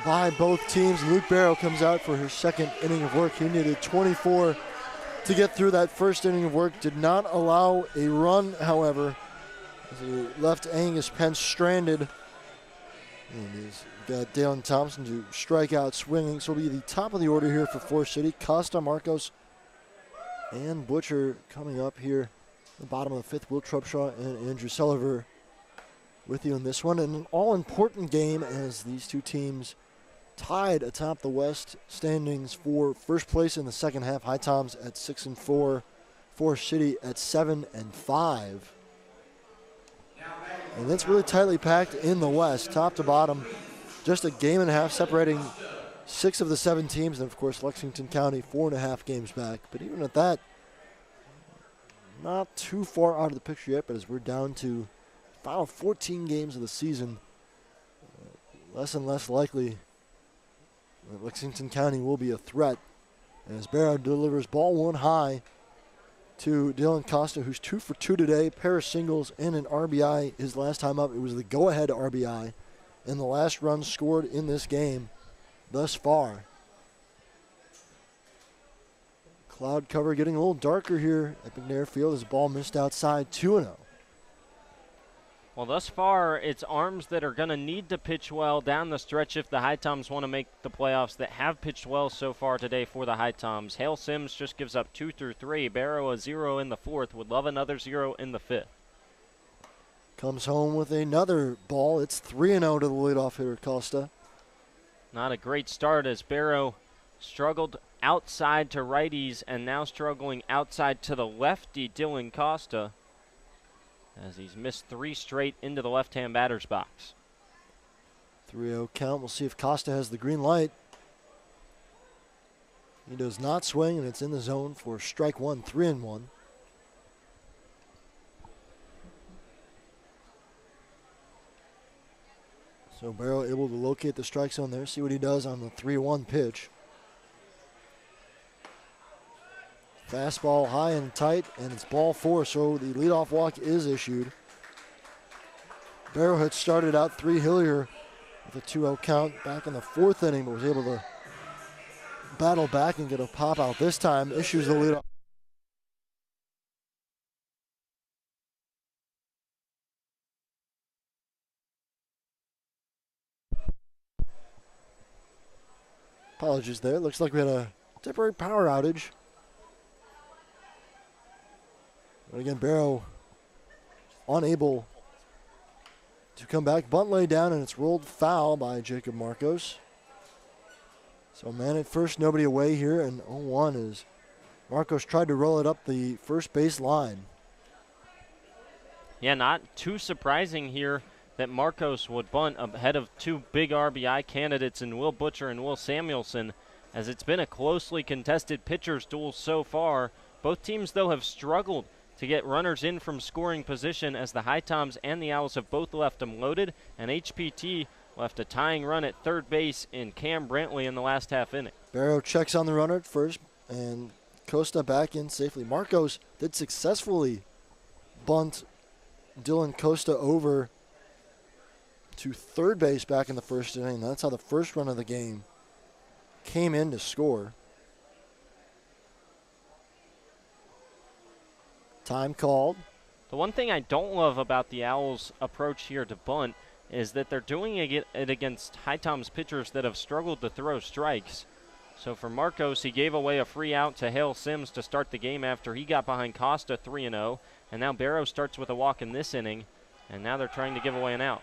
by both teams. Luke Barrow comes out for his second inning of work. He needed 24 to get through that first inning of work. Did not allow a run, however, as he left Angus Pence stranded. And he's got Dalen Thompson to strike out swinging. So it'll be the top of the order here for Forest City. Costa, Marcos, and Butcher coming up here. The bottom of the 5th, Will Trubshaw and Andrew Sullivan with you in this one. And an all-important game as these two teams tied atop the West standings for first place in the second half. HiToms at 6-4, Forest City at 7-5. And it's really tightly packed in the West, top to bottom. Just a game and a half separating 6 of the 7 teams, and of course Lexington County 4.5 games back. But even at that, not too far out of the picture yet. But as we're down to final 14 games of the season, less and less likely that Lexington County will be a threat. As Barrow delivers ball 1 high to Dylan Costa, who's 2 for 2 today, pair of singles and an RBI his last time up. It was the go-ahead RBI and the last run scored in this game thus far. Cloud cover getting a little darker here at McNair Field as the ball missed outside, 2-0.
Well, thus far, it's arms that are going to need to pitch well down the stretch if the HiToms want to make the playoffs that have pitched well so far today for the HiToms. Hale Sims just gives up 2 through 3. Barrow a 0 in the 4th. Would love another 0 in the 5th.
Comes home with another ball. It's 3-0 to the leadoff hitter, Costa.
Not a great start as Barrow struggled outside to righties and now struggling outside to the lefty, Dylan Costa, as he's missed 3 straight into the left-hand batter's box.
3-0 count. We'll see if Costa has the green light. He does not swing, and it's in the zone for strike 1, 3-1. So Barrow able to locate the strike zone there, see what he does on the 3-1 pitch. Fastball high and tight, and it's ball 4, so the leadoff walk is issued. Barrow had started out 3 Hillier with a 2-0 count back in the 4th inning, but was able to battle back and get a pop out this time. Issues the leadoff. Apologies there. Looks like we had a temporary power outage. But again, Barrow unable to come back. Bunt laid down, and it's rolled foul by Jacob Marcos. So man at first, nobody away here, and 0-1 as Marcos tried to roll it up the first base line.
Yeah, not too surprising here that Marcos would bunt ahead of 2 big RBI candidates in Will Butcher and Will Samuelson, as it's been a closely contested pitchers' duel so far. Both teams, though, have struggled to get runners in from scoring position, as the HiToms and the Owls have both left them loaded, and HPT left a tying run at third base in Cam Brantley in the last half inning.
Barrow checks on the runner at first, and Costa back in safely. Marcos did successfully bunt Dylan Costa over to third base back in the first inning. That's how the first run of the game came in to score. Time called.
The one thing I don't love about the Owls' approach here to bunt is that they're doing it against HiToms pitchers that have struggled to throw strikes. So for Marcos, he gave away a free out to Hale Sims to start the game after he got behind Costa 3-0. And now Barrow starts with a walk in this inning, and now they're trying to give away an out.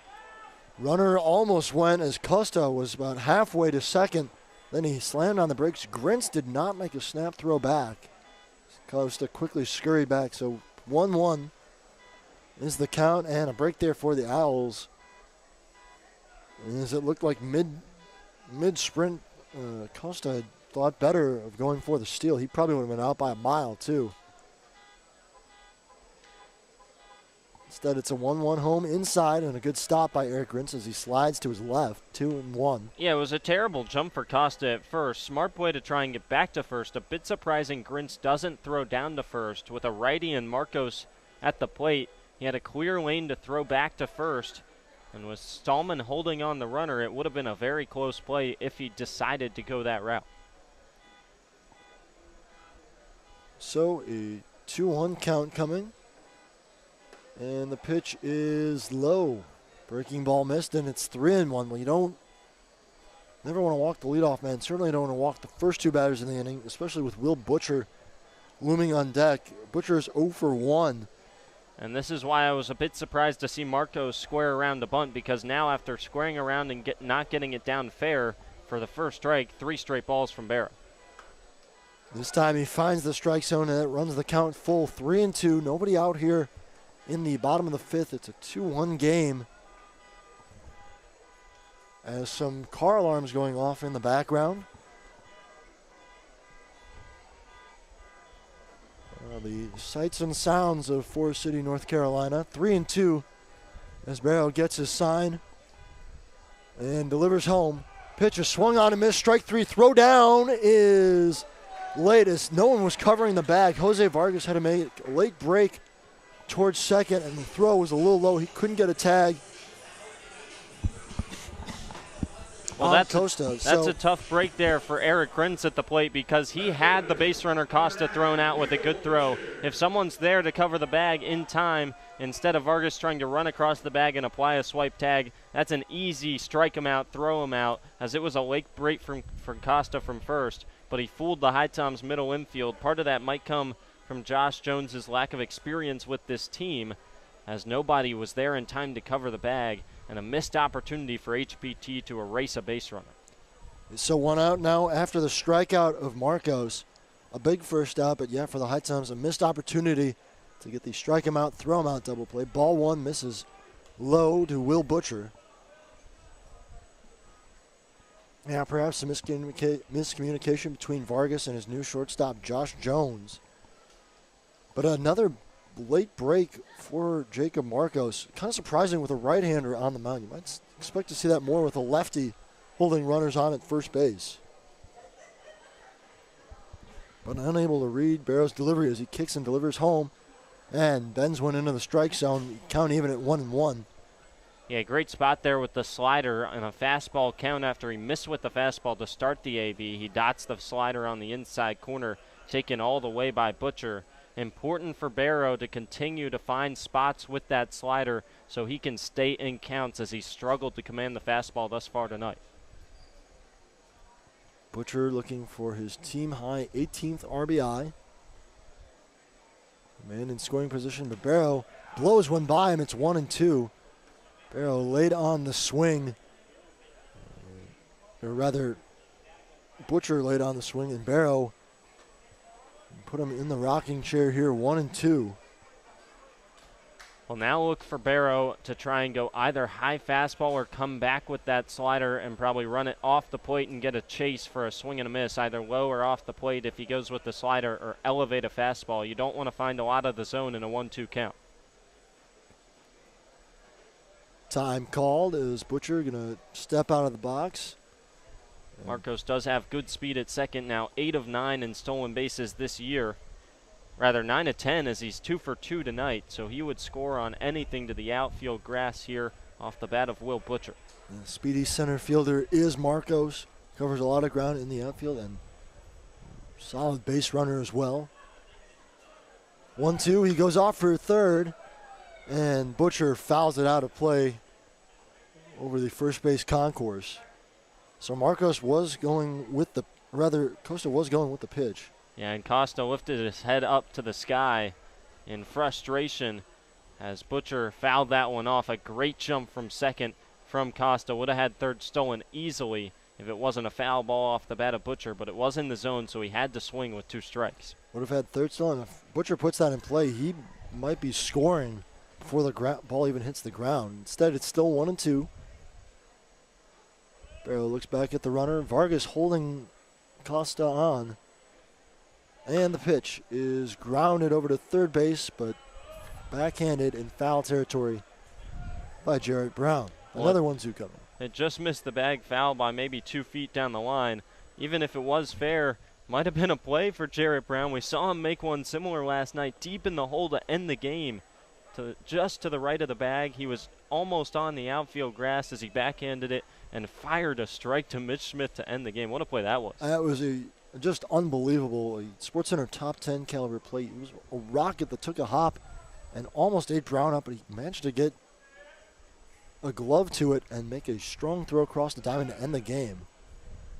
Runner almost went as Costa was about halfway to second. Then he slammed on the brakes. Grintz did not make a snap throw back. Costa quickly scurried back. So 1-1 is the count, and a break there for the Owls. And as it looked like mid-sprint, Costa had thought better of going for the steal. He probably would have been out by a mile, too. Instead, it's a 1-1 home inside and a good stop by Eric Grintz as he slides to his left, 2-1.
Yeah, it was a terrible jump for Costa at first. Smart play to try and get back to first. A bit surprising Grintz doesn't throw down to first. With a righty and Marcos at the plate, he had a clear lane to throw back to first. And with Stallman holding on the runner, it would have been a very close play if he decided to go that route.
So a 2-1 count coming. And the pitch is low. Breaking ball missed, and it's 3-1. Well, you never want to walk the leadoff man. Certainly don't want to walk the first two batters in the inning, especially with Will Butcher looming on deck. Butcher is 0 for 1.
And this is why I was a bit surprised to see Marcos square around the bunt, because now after squaring around and not getting it down fair for the first strike, 3 straight balls from Barrow.
This time he finds the strike zone, and it runs the count full, 3-2. Nobody out here in the bottom of the 5th. It's a 2-1 game. As some car alarms going off in the background. The sights and sounds of Forest City, North Carolina. 3-2 as Barrow gets his sign and delivers home. Pitch is swung on and missed. Strike 3. Throw down is latest. No one was covering the bag. Jose Vargas had to make a late break towards second, and the throw was a little low. He couldn't get a tag.
Well, that's a tough break there for Eric Grintz at the plate, because he had the base runner Costa thrown out with a good throw. If someone's there to cover the bag in time, instead of Vargas trying to run across the bag and apply a swipe tag, that's an easy strike him out, throw him out, as it was a late break from Costa from first, but he fooled the HiToms middle infield. Part of that might come from Josh Jones's lack of experience with this team, as nobody was there in time to cover the bag, and a missed opportunity for HPT to erase a base runner.
So 1 out now after the strikeout of Marcos. A big first out, but yeah, for the HiToms, a missed opportunity to get the strike him out, throw him out double play. Ball 1 misses low to Will Butcher. Yeah, perhaps some miscommunication between Vargas and his new shortstop, Josh Jones. But another late break for Jacob Marcos. Kind of surprising with a right-hander on the mound. You might expect to see that more with a lefty holding runners on at first base. But unable to read Barrow's delivery as he kicks and delivers home and bends one into the strike zone. Count even at 1-1.
Yeah, great spot there with the slider and a fastball count after he missed with the fastball to start the AB. He dots the slider on the inside corner, taken all the way by Butcher. Important for Barrow to continue to find spots with that slider so he can stay in counts, as he struggled to command the fastball thus far tonight.
Butcher looking for his team-high 18th RBI. Man in scoring position, but Barrow blows one by him. It's 1-2. Barrow laid on the swing. Or rather, Butcher laid on the swing, and Barrow put him in the rocking chair here, 1-2.
Well, now look for Barrow to try and go either high fastball or come back with that slider and probably run it off the plate and get a chase for a swing and a miss, either low or off the plate if he goes with the slider, or elevate a fastball. You don't want to find a lot of the zone in a 1-2 count.
Time called. Is Butcher going to step out of the box?
Marcos does have good speed at second now, 8 of 9 in stolen bases this year. Rather, 9 of 10, as he's 2 for 2 tonight, so he would score on anything to the outfield grass here off the bat of Will Butcher.
The speedy center fielder is Marcos. Covers a lot of ground in the outfield and solid base runner as well. 1-2, he goes off for third, and Butcher fouls it out of play over the first base concourse. So Marcos was going with the, Costa was going with the pitch.
Yeah, and Costa lifted his head up to the sky in frustration as Butcher fouled that one off. A great jump from second from Costa. Would have had third stolen easily if it wasn't a foul ball off the bat of Butcher, but it was in the zone, so he had to swing with 2 strikes.
Would have had third stolen. If Butcher puts that in play, he might be scoring before the ball even hits the ground. Instead, it's still 1-2. Barrow looks back at the runner. Vargas holding Costa on. And the pitch is grounded over to third base, but backhanded in foul territory by Jarrett Brown. Another 1-2 coming.
It just missed the bag foul by maybe 2 feet down the line. Even if it was fair, might have been a play for Jarrett Brown. We saw him make one similar last night, deep in the hole to end the game. Just to the right of the bag, he was almost on the outfield grass as he backhanded it and fired a strike to Mitch Smith to end the game. What a play that was.
That was just unbelievable. A SportsCenter top 10 caliber play. It was a rocket that took a hop and almost ate Brown up, but he managed to get a glove to it and make a strong throw across the diamond to end the game.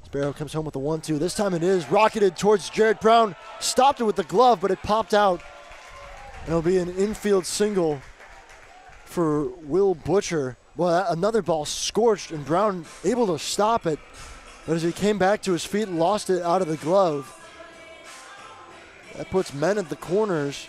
Sparrow comes home with the 1-2. This time it is rocketed towards Jarrett Brown. Stopped it with the glove, but it popped out. And it'll be an infield single for Will Butcher. Well, another ball scorched, and Brown able to stop it. But as he came back to his feet, lost it out of the glove. That puts men at the corners.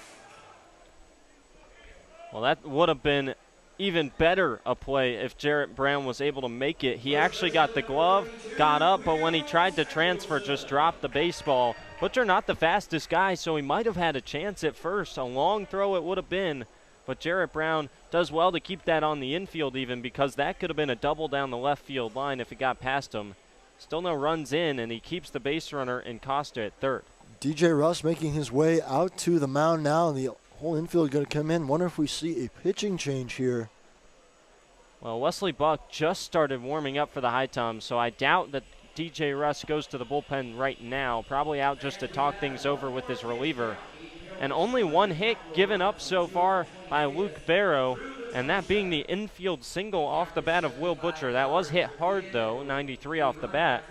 Well, that would have been even better a play if Jarrett Brown was able to make it. He actually got the glove, got up, but when he tried to transfer, just dropped the baseball. Butcher not the fastest guy, so he might have had a chance at first. A long throw it would have been, but Jarrett Brown does well to keep that on the infield even, because that could have been a double down the left field line if it got past him. Still no runs in, and he keeps the base runner in Costa at third.
DJ Russ making his way out to the mound now, and the whole infield going to come in. Wonder if we see a pitching change here.
Well, Wesley Buck just started warming up for the HiToms, so I doubt that DJ Russ goes to the bullpen right now. Probably out just to talk things over with his reliever. And only one hit given up so far by Luke Barrow, and that being the infield single off the bat of Will Butcher. That was hit hard, though, 93 off the bat.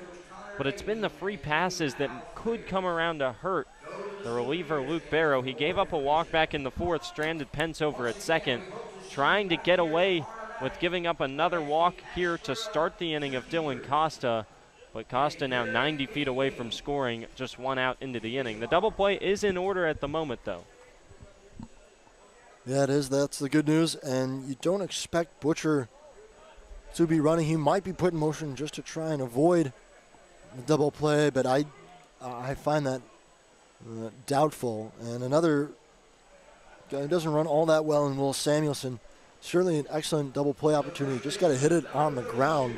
But it's been the free passes that could come around to hurt the reliever, Luke Barrow. He gave up a walk back in the fourth, stranded Pence over at second, trying to get away with giving up another walk here to start the inning of Dylan Costa. But Costa now 90 feet away from scoring, just one out into the inning. The double play is in order at the moment, though.
Yeah, it is. That's the good news. And you don't expect Butcher to be running. He might be put in motion just to try and avoid the double play, but I find that doubtful. And another guy who doesn't run all that well in Will Samuelson. Certainly an excellent double play opportunity. Just got to hit it on the ground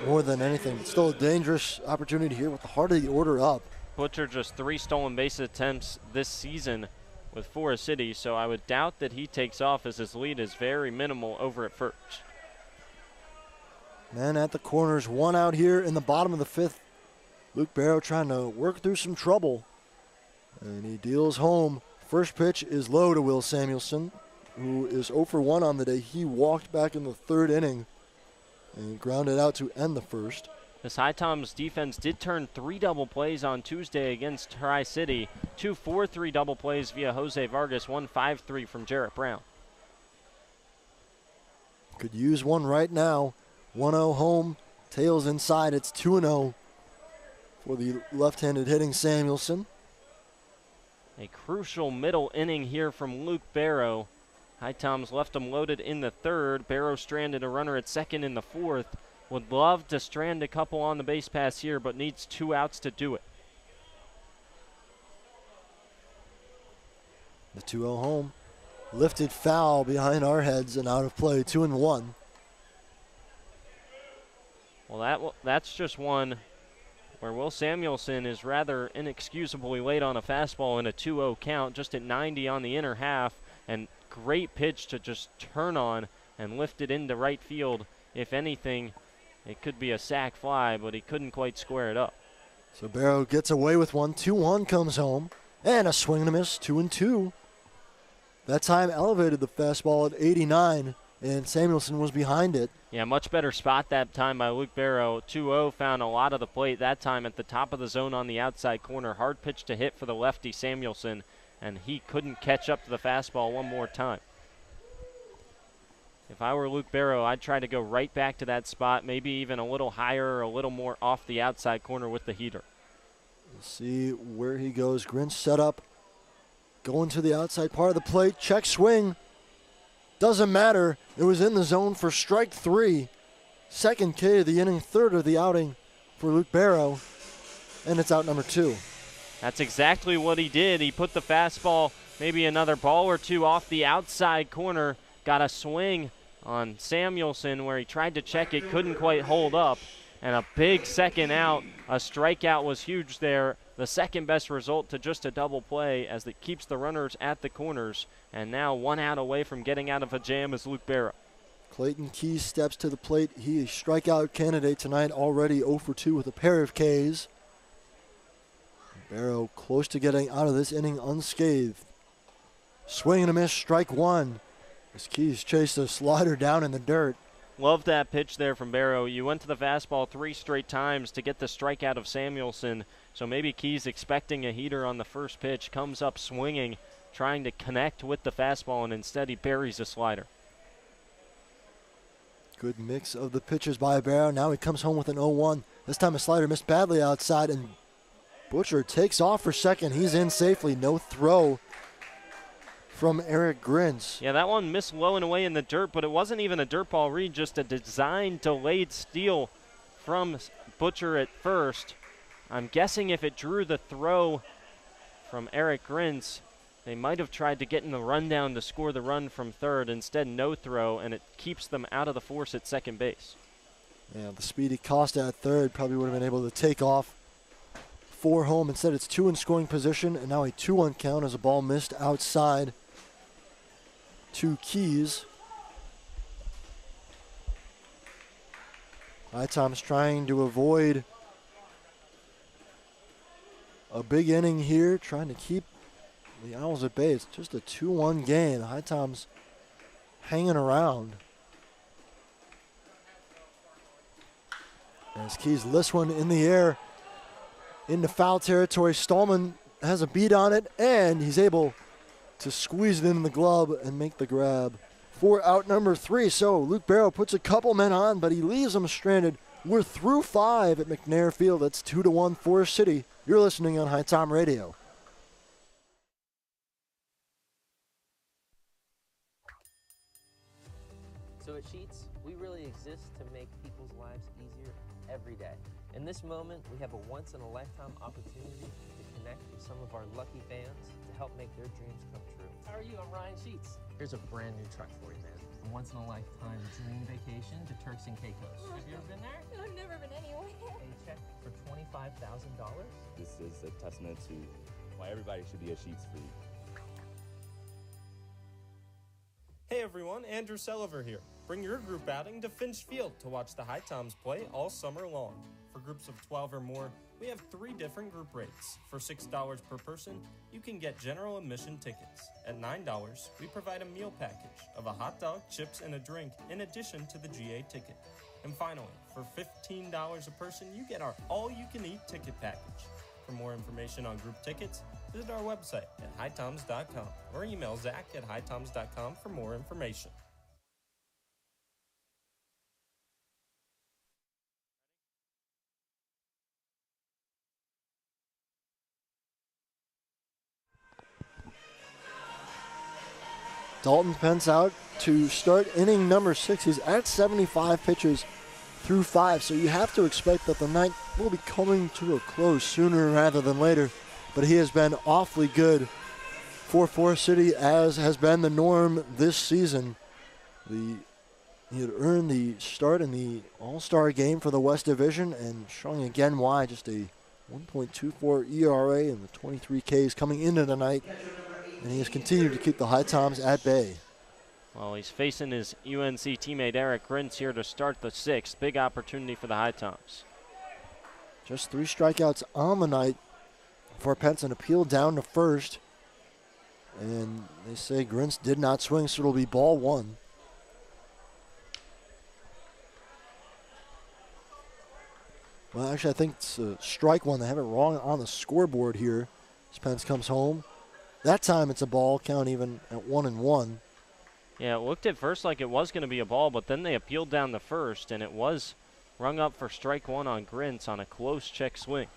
more than anything. It's still a dangerous opportunity here with the heart of the order up.
Butcher just 3 stolen base attempts this season with Forest City, so I would doubt that he takes off as his lead is very minimal over at first.
Man at the corners, one out here in the bottom of the fifth. Luke Barrow trying to work through some trouble, and he deals home. First pitch is low to Will Samuelson, who is 0 for 1 on the day. He walked back in the third inning and grounded out to end the first.
This HiToms defense did turn 3 double plays on Tuesday against Tri-City. 2 4-3 double plays via Jose Vargas, 1 5-3 from Jarrett Brown.
Could use one right now. 1-0 home, tails inside. It's 2-0 for the left-handed hitting Samuelson.
A crucial middle inning here from Luke Barrow. HiToms left him loaded in the third. Barrow stranded a runner at second in the fourth. Would love to strand a couple on the base pass here, but needs 2 outs to do it.
The 2-0 home. Lifted foul behind our heads and out of play, 2-1.
Well, that's just one where Will Samuelson is rather inexcusably late on a fastball in a 2-0 count, just at 90 on the inner half, and great pitch to just turn on and lift it into right field. If anything, it could be a sac fly, but he couldn't quite square it up.
So Barrow gets away with one. 2-1 comes home, and a swing and a miss, 2-2. That time elevated the fastball at 89, and Samuelson was behind it.
Yeah, much better spot that time by Luke Barrow. 2-0 found a lot of the plate that time at the top of the zone on the outside corner. Hard pitch to hit for the lefty Samuelson, and he couldn't catch up to the fastball one more time. If I were Luke Barrow, I'd try to go right back to that spot, maybe even a little higher or a little more off the outside corner with the heater.
Let's see where he goes. Grinch set up, going to the outside part of the plate. Check swing. Doesn't matter. It was in the zone for strike 3. Second K of the inning, third of the outing for Luke Barrow, and it's out number 2.
That's exactly what he did. He put the fastball maybe another ball or two off the outside corner. Got a swing on Samuelson where he tried to check it, couldn't quite hold up. And a big second out. A strikeout was huge there. The second best result to just a double play as it keeps the runners at the corners. And now 1 out away from getting out of a jam is Luke Barrow.
Clayton Keys steps to the plate. He is strikeout candidate tonight, already 0 for 2 with a pair of Ks. Barrow close to getting out of this inning unscathed. Swing and a miss, strike one. As Keys chased a slider down in the dirt.
Love that pitch there from Barrow. You went to the fastball 3 straight times to get the strikeout of Samuelson. So maybe Keys expecting a heater on the first pitch, comes up swinging, trying to connect with the fastball, and instead he buries a slider.
Good mix of the pitches by Barrow. Now he comes home with an 0-1. This time a slider missed badly outside, and Butcher takes off for second. He's in safely. No throw from Eric Grins.
Yeah, that one missed low and away in the dirt, but it wasn't even a dirt ball read, just a design delayed steal from Butcher at first. I'm guessing if it drew the throw from Eric Grins, they might have tried to get in the rundown to score the run from third. Instead, no throw, and it keeps them out of the force at second base.
Yeah, the speedy Costa at third probably would have been able to take off for home. Instead, it's 2 in scoring position, and now a 2-1 count as a ball missed outside to Keys. HiToms trying to avoid a big inning here, trying to keep the Owls at bay. It's just a 2-1 game. HiToms hanging around. As Keys lifts one in the air into foul territory. Stallman has a beat on it, and he's able to squeeze it in the glove and make the grab for out number 3. So Luke Barrow puts a couple men on, but he leaves them stranded. We're through 5 at McNair Field. That's 2-1 Forest City. You're listening on HiTom Radio.
So at Sheets, we really exist to make people's lives easier every day. In this moment, we have a once-in-a-lifetime opportunity to connect with some of our lucky fans to help make their dreams come true.
How are you? I'm Ryan Sheets. Here's a brand new truck for you, man. A once-in-a-lifetime dream vacation to Turks and Caicos. Have you ever been there?
No, I've never been anywhere.
A check for $25,000?
This is a testament to why everybody should be a Sheets freak.
Hey everyone, Andrew Selliver here. Bring your group outing to Finch Field to watch the HiToms play all summer long. For groups of 12 or more, we have 3 different group rates. For $6 per person, you can get general admission tickets. At $9, we provide a meal package of a hot dog, chips, and a drink in addition to the GA ticket. And finally, for $15 a person, you get our all-you-can-eat ticket package. For more information on group tickets, visit our website at HiToms.com or email Zach at HiToms.com for more information.
Dalton Pence out to start inning number 6. He's at 75 pitches through 5, so you have to expect that the night will be coming to a close sooner rather than later. But he has been awfully good for Forest City, as has been the norm this season. He had earned the start in the All-Star game for the West Division, and showing again why, just a 1.24 ERA and the 23 Ks coming into the night. And he has continued to keep the HiToms at bay.
Well, he's facing his UNC teammate Eric Grins here to start the 6th. Big opportunity for the HiToms.
Just 3 strikeouts on the night for Pence, an appeal down to first. And they say Grins did not swing, so it'll be ball 1. Well, actually, I think it's strike 1. They have it wrong on the scoreboard here as Pence comes home. That time it's a ball, count even at 1-1.
Yeah, it looked at first like it was going to be a ball, but then they appealed down the first, and it was rung up for strike 1 on Grins on a close check swing.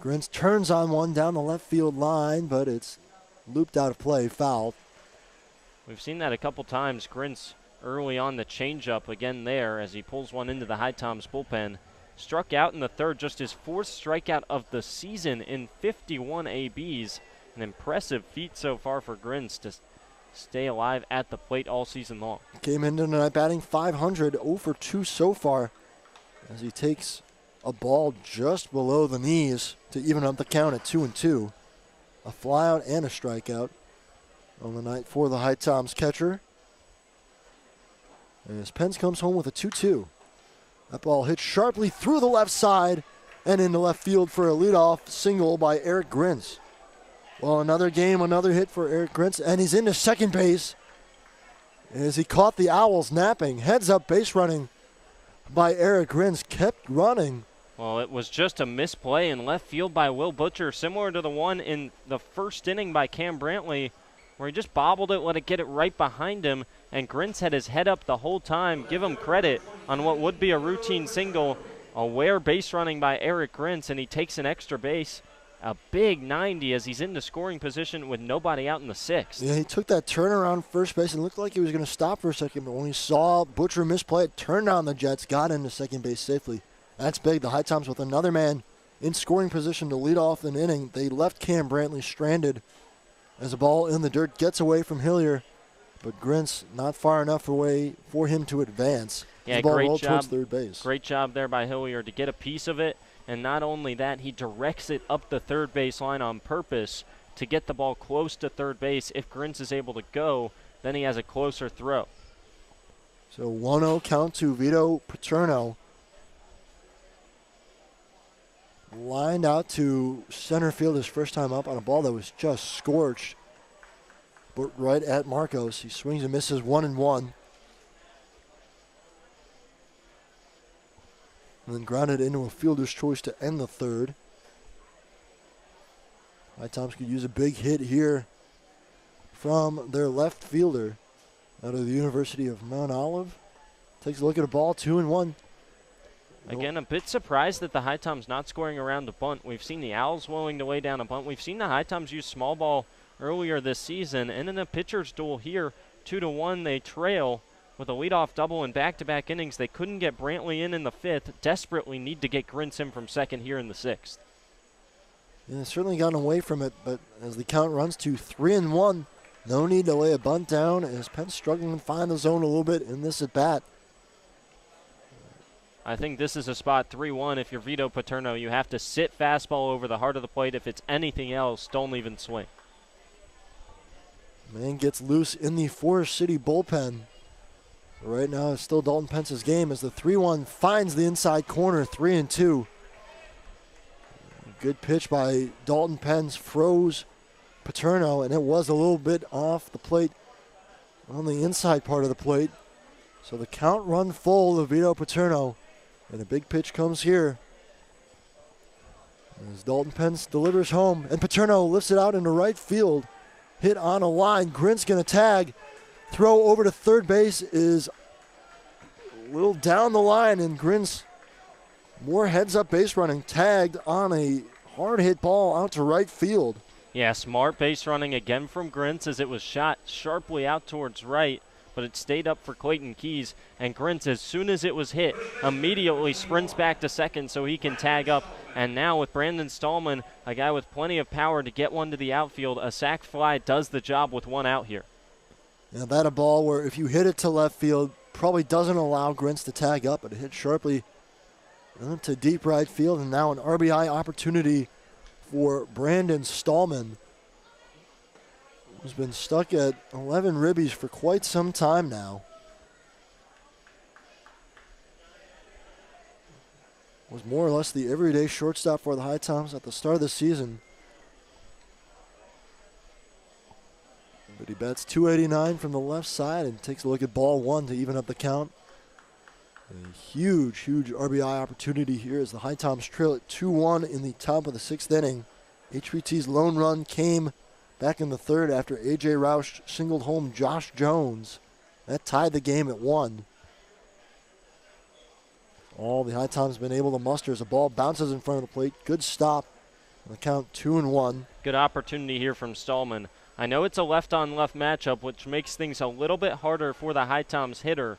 Grins turns on one down the left field line, but it's looped out of play, foul.
We've seen that a couple times. Grins early on the changeup again there as he pulls one into the HiToms bullpen. struck out in the third, just his 4th strikeout of the season in 51 ABs. An impressive feat so far for Grins to stay alive at the plate all season long.
Came in tonight batting .500, 0 for 2 so far, as he takes a ball just below the knees to even up the count at 2-2. A flyout and a strikeout on the night for the HiToms catcher. And as Pence comes home with a 2-2. That ball hit sharply through the left side and into left field for a leadoff single by Eric Grins. Well, another game, another hit for Eric Grins, and he's into second base as he caught the Owls napping. Heads up base running by Eric Grins, kept running.
Well, it was just a misplay in left field by Will Butcher, similar to the one in the first inning by Cam Brantley, where he just bobbled it, let it get it right behind him, and Grins had his head up the whole time. Give him credit on what would be a routine single. Aware base running by Eric Grins, and he takes an extra base. A big 90 as he's in the scoring position with nobody out in the 6th.
Yeah, he took that turnaround first base and looked like he was going to stop for a second, but when he saw Butcher misplay it, turned on the Jets, got into second base safely. That's big. The HiToms with another man in scoring position to lead off an inning. They left Cam Brantley stranded as the ball in the dirt gets away from Hillier, but Grins not far enough away for him to advance.
Yeah,
the ball
great
rolled
job.
Towards third base.
Great job there by Hillier to get a piece of it. And not only that, he directs it up the third base line on purpose to get the ball close to third base. If Grins is able to go, then he has a closer throw.
So 1-0 count to Vito Paterno. Lined out to center field his first time up on a ball that was just scorched. But right at Marcos. He swings and misses 1-1. And then grounded into a fielder's choice to end the third. HiToms could use a big hit here from their left fielder out of the University of Mount Olive. Takes a look at a ball, 2-1.
Again, a bit surprised that the HiToms not scoring around the bunt. We've seen the Owls willing to lay down a bunt. We've seen the HiToms use small ball earlier this season. And in a pitcher's duel here, 2-1, they trail. With a leadoff double in back-to-back innings, they couldn't get Brantley in the 5th. Desperately need to get Grins in from second here in the 6th.
Yeah, they've certainly gotten away from it, but as the count runs to 3-1, no need to lay a bunt down as Pence struggling to find the zone a little bit in this at-bat.
I think this is a spot 3-1. If you're Vito Paterno, you have to sit fastball over the heart of the plate. If it's anything else, don't even swing.
Man gets loose in the Forest City bullpen. Right now, it's still Dalton Pence's game as the 3-1 finds the inside corner, 3-2. Good pitch by Dalton Pence, froze Paterno, and it was a little bit off the plate on the inside part of the plate. So the count run full of Vito Paterno, and a big pitch comes here. As Dalton Pence delivers home, and Paterno lifts it out into right field. Hit on a line, Grins gonna tag. Throw over to third base is a little down the line, and Grins more heads-up base running, tagged on a hard-hit ball out to right field.
Yeah, smart base running again from Grins as it was shot sharply out towards right, but it stayed up for Clayton Keys, and Grins, as soon as it was hit, immediately sprints back to second so he can tag up. And now with Brandon Stallman, a guy with plenty of power to get one to the outfield, a sac fly does the job with one out here.
Yeah, that a ball where if you hit it to left field, probably doesn't allow Grins to tag up, but it hit sharply into deep right field, and now an RBI opportunity for Brandon Stallman, who's been stuck at 11 ribbies for quite some time now. Was more or less the everyday shortstop for the HiToms at the start of the season. But he bats 289 from the left side and takes a look at ball one to even up the count. A huge, huge RBI opportunity here as the HiToms trail at 2-1 in the top of the 6th inning. HPT's lone run came back in the 3rd after A.J. Roush singled home Josh Jones. That tied the game at 1. All the HiToms been able to muster as the ball bounces in front of the plate. Good stop. The count 2-1.
Good opportunity here from Stallman. I know it's a left-on-left matchup, which makes things a little bit harder for the HiToms hitter,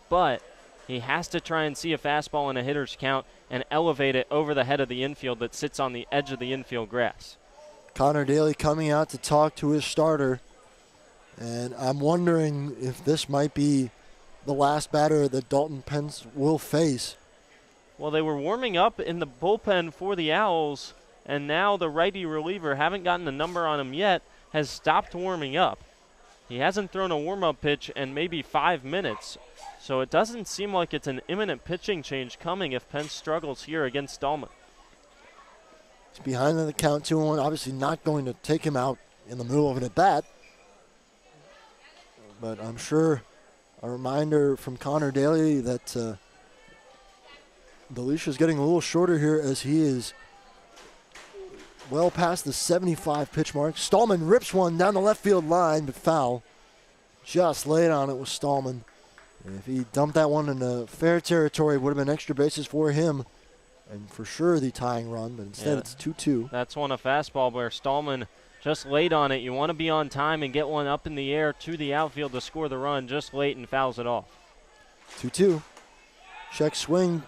but he has to try and see a fastball in a hitter's count and elevate it over the head of the infield that sits on the edge of the infield grass.
Connor Daly coming out to talk to his starter. And I'm wondering if this might be the last batter that Dalton Pence will face.
Well, they were warming up in the bullpen for the Owls, and now the righty reliever, haven't gotten a number on him yet, has stopped warming up. He hasn't thrown a warm-up pitch in maybe 5 minutes, so it doesn't seem like it's an imminent pitching change coming if Pence struggles here against Stallman.
He's behind in the count, 2-1, obviously not going to take him out in the middle of an at-bat. But I'm sure a reminder from Connor Daly that the leash is getting a little shorter here as he is well past the 75 pitch mark. Stallman rips one down the left field line, but foul. Just laid on it with Stallman. And if he dumped that one into fair territory, it would have been extra bases for him. And for sure the tying run, but instead it's 2-2.
That's one a fastball where Stallman just laid on it. You want to be on time and get one up in the air to the outfield to score the run, just late and fouls it off.
2-2. Check swing.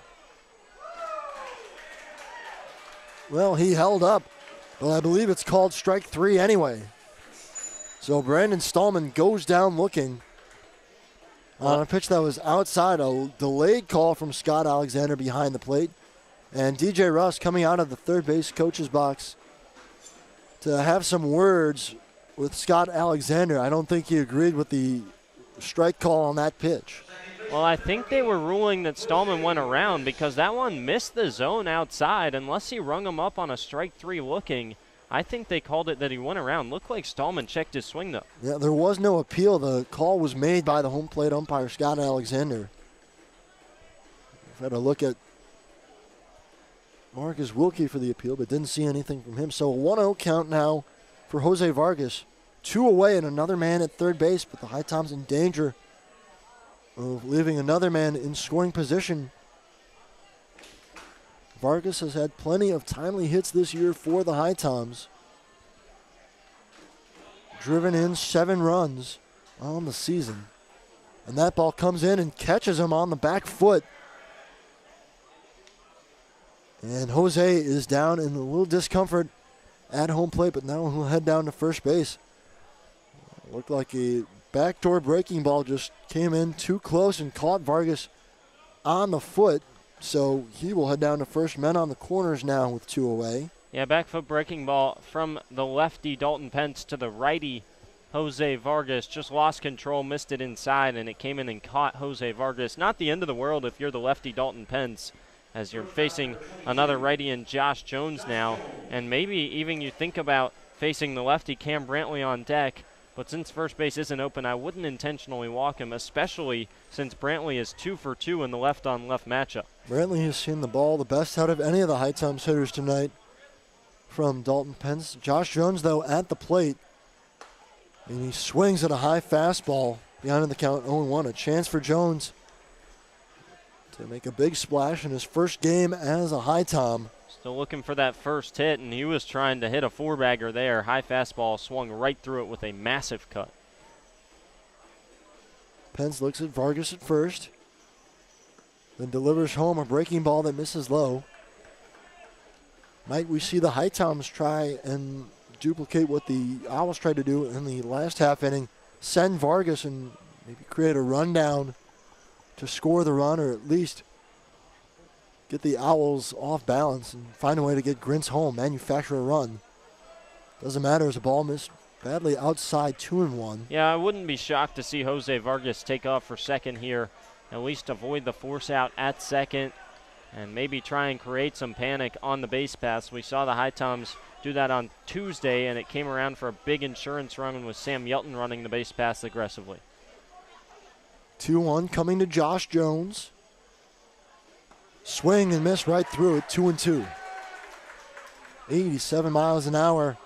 Well, he held up, but I believe it's called strike 3 anyway. So Brandon Stallman goes down looking on a pitch that was outside, a delayed call from Scott Alexander behind the plate. And DJ Russ coming out of the third base coach's box to have some words with Scott Alexander. I don't think he agreed with the strike call on that pitch.
Well, I think they were ruling that Stallman went around because that one missed the zone outside. Unless he rung him up on a strike 3 looking, I think they called it that he went around. Looked like Stallman checked his swing, though.
Yeah, there was no appeal. The call was made by the home plate umpire, Scott Alexander. I've had a look at Marcus Wilkie for the appeal, but didn't see anything from him. So a 1-0 count now for Jose Vargas. 2 away and another man at third base, but the HiToms in danger of leaving another man in scoring position. Vargas has had plenty of timely hits this year for the HiToms. Driven in 7 runs on the season. And that ball comes in and catches him on the back foot. And Jose is down in a little discomfort at home plate, but now he'll head down to first base. Looked like a backdoor breaking ball just came in too close and caught Vargas on the foot. So he will head down to first. Men on the corners now with 2 away.
Yeah, back foot breaking ball from the lefty Dalton Pence to the righty Jose Vargas. Just lost control, missed it inside, and it came in and caught Jose Vargas. Not the end of the world if you're the lefty Dalton Pence, as you're facing another righty in Josh Jones now. And maybe even you think about facing the lefty Cam Brantley on deck. But since first base isn't open, I wouldn't intentionally walk him, especially since Brantley is 2 for 2 in the left-on-left matchup.
Brantley has seen the ball the best out of any of the HiToms hitters tonight from Dalton Pence. Josh Jones, though, at the plate. And he swings at a high fastball behind in the count 0-1. A chance for Jones to make a big splash in his first game as a HiTom.
Still looking for that first hit, and he was trying to hit a 4-bagger there. High fastball swung right through it with a massive cut.
Pence looks at Vargas at first, then delivers home a breaking ball that misses low. Might we see the HiToms try and duplicate what the Owls tried to do in the last half inning, send Vargas and maybe create a rundown to score the run, or at least get the Owls off balance and find a way to get Grintz home, manufacture a run. Doesn't matter as a ball missed badly outside 2-1.
Yeah, I wouldn't be shocked to see Jose Vargas take off for second here, at least avoid the force out at second, and maybe try and create some panic on the base paths. We saw the HiToms do that on Tuesday, and it came around for a big insurance run with Sam Yelton running the base paths aggressively.
2-1 coming to Josh Jones. Swing and miss right through it, 2-2. 87 miles an hour.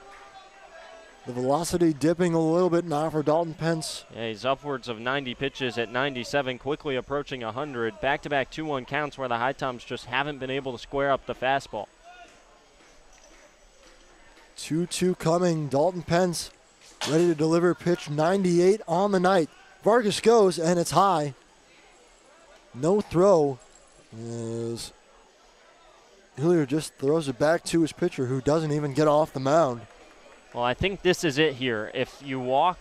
The velocity dipping a little bit now for Dalton Pence.
Yeah, he's upwards of 90 pitches at 97, quickly approaching 100. Back-to-back 2-1 counts where the HiToms just haven't been able to square up the fastball.
2-2 coming. Dalton Pence ready to deliver pitch 98 on the night. Vargas goes, and it's high. No throw. As Hillier just throws it back to his pitcher, who doesn't even get off the mound.
Well, I think this is it here. If you walk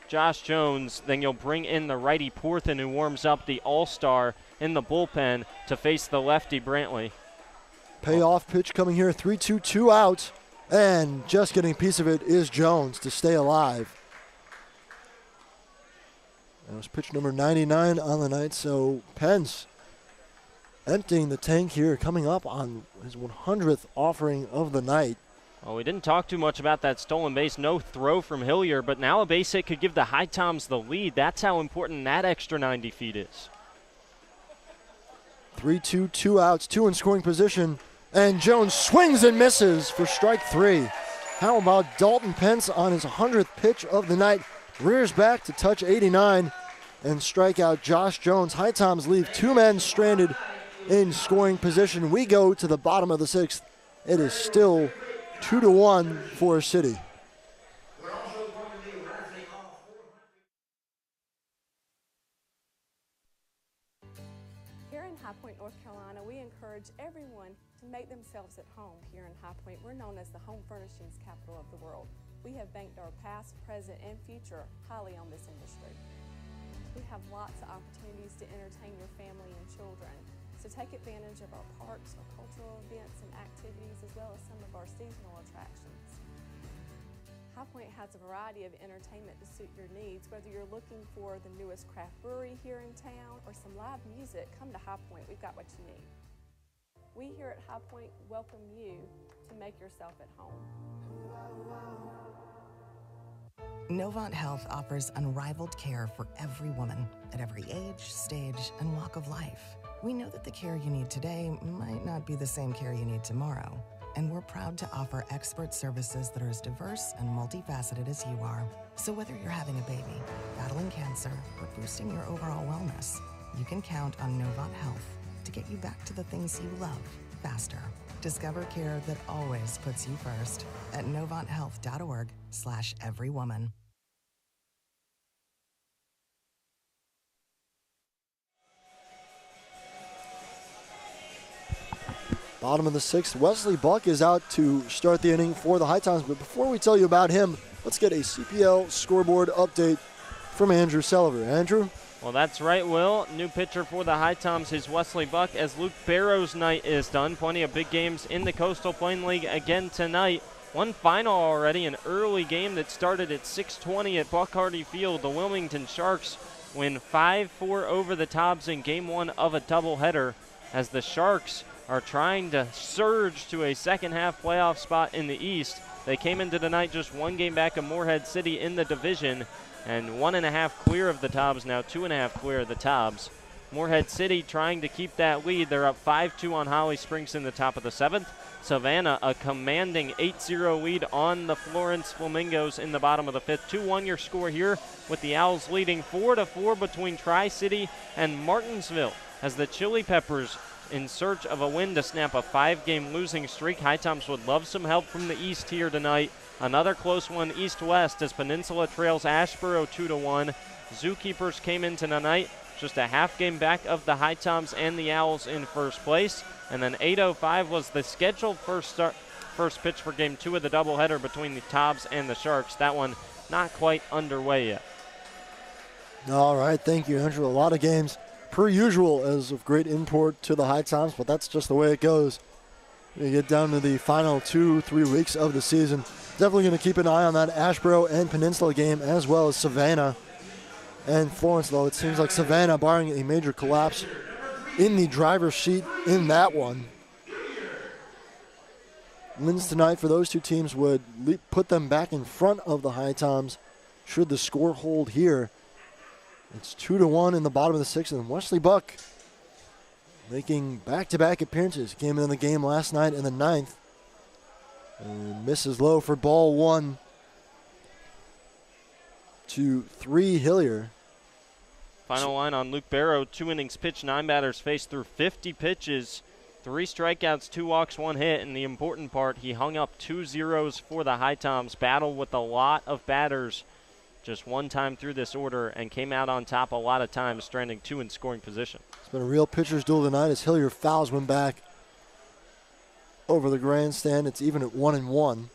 Josh Jones, then you'll bring in the righty Porthen, who warms up the all-star in the bullpen to face the lefty Brantley.
Payoff pitch coming here, 3-2, 2 outs, and just getting a piece of it is Jones to stay alive. That was pitch number 99 on the night, so Pence emptying the tank here, coming up on his 100th offering of the night.
Well, we didn't talk too much about that stolen base. No throw from Hillier, but now a base hit could give the HiToms the lead. That's how important that extra 90 feet is.
3-2, 2 outs, 2 in scoring position, and Jones swings and misses for strike 3. How about Dalton Pence on his 100th pitch of the night? Rears back to touch 89 and strike out Josh Jones. HiToms leave 2 men stranded in scoring position. We go to the bottom of the 6th. It is still 2-1 for City.
Here in High Point, North Carolina, we encourage everyone to make themselves at home. Here in High Point, we're known as the home furnishings capital of the world. We have banked our past, present, and future highly on this industry. We have lots of opportunities to entertain your family and children. So take advantage of our parks, our cultural events and activities, as well as some of our seasonal attractions. High Point has a variety of entertainment to suit your needs. Whether you're looking for the newest craft brewery here in town or some live music, come to High Point. We've got what you need. We here at High Point welcome you to make yourself at home.
Novant Health offers unrivaled care for every woman at every age, stage, and walk of life. We know that the care you need today might not be the same care you need tomorrow, and we're proud to offer expert services that are as diverse and multifaceted as you are. So whether you're having a baby, battling cancer, or boosting your overall wellness, you can count on Novant Health to get you back to the things you love faster. Discover care that always puts you first at novanthealth.org/everywoman.
Bottom of the 6th, Wesley Buck is out to start the inning for the HiToms. But before we tell you about him, let's get a CPL scoreboard update from Andrew Sullivan. Andrew?
Well, that's right, Will. New pitcher for the HiToms is Wesley Buck, as Luke Barrow's night is done. Plenty of big games in the Coastal Plain League again tonight. One final already, an early game that started at 6:20 at Buck Hardy Field. The Wilmington Sharks win 5-4 over the Toms in Game 1 of a doubleheader, as the Sharks are trying to surge to a second-half playoff spot in the East. They came into the night just 1 game back of Morehead City in the division, and 1.5 clear of the Toms, now 2.5 clear of the Toms. Morehead City trying to keep that lead. They're up 5-2 on Holly Springs in the top of the 7th. Savannah, a commanding 8-0 lead on the Florence Flamingos in the bottom of the 5th. 2-1 your score here, with the Owls leading 4-4 between Tri-City and Martinsville, as the Chili Peppers in search of a win to snap a 5-game losing streak. HiToms would love some help from the East here tonight. Another close one East-West, as Peninsula trails Ashboro 2-1. Zookeepers came into tonight just a half game back of the HiToms and the Owls in first place. And then 8:05 was the scheduled first pitch for Game 2 of the doubleheader between the Toms and the Sharks. That one not quite underway yet.
All right, thank you, Andrew. A lot of games, per usual, as of great import to the HiToms, but that's just the way it goes. You get down to the final 2-3 weeks of the season. Definitely going to keep an eye on that Ashboro and Peninsula game, as well as Savannah and Florence, though it seems like Savannah, barring a major collapse, in the driver's seat in that one. Wins tonight for those two teams would put them back in front of the HiToms should the score hold here. It's 2-1 in the bottom of the 6th, and Wesley Buck making back-to-back appearances. Came in the game last night in the 9th. And misses low for ball 1 to 3 Hillier.
Final line on Luke Barrow, 2 innings pitched, 9 batters faced through 50 pitches, 3 strikeouts, 2 walks, 1 hit, and the important part, he hung up 2 zeros for the HiToms, battled with a lot of batters just one time through this order, and came out on top a lot of times, stranding 2 in scoring position.
It's been a real pitcher's duel tonight as Hillier fouls one back. over the grandstand. It's even at 1-1.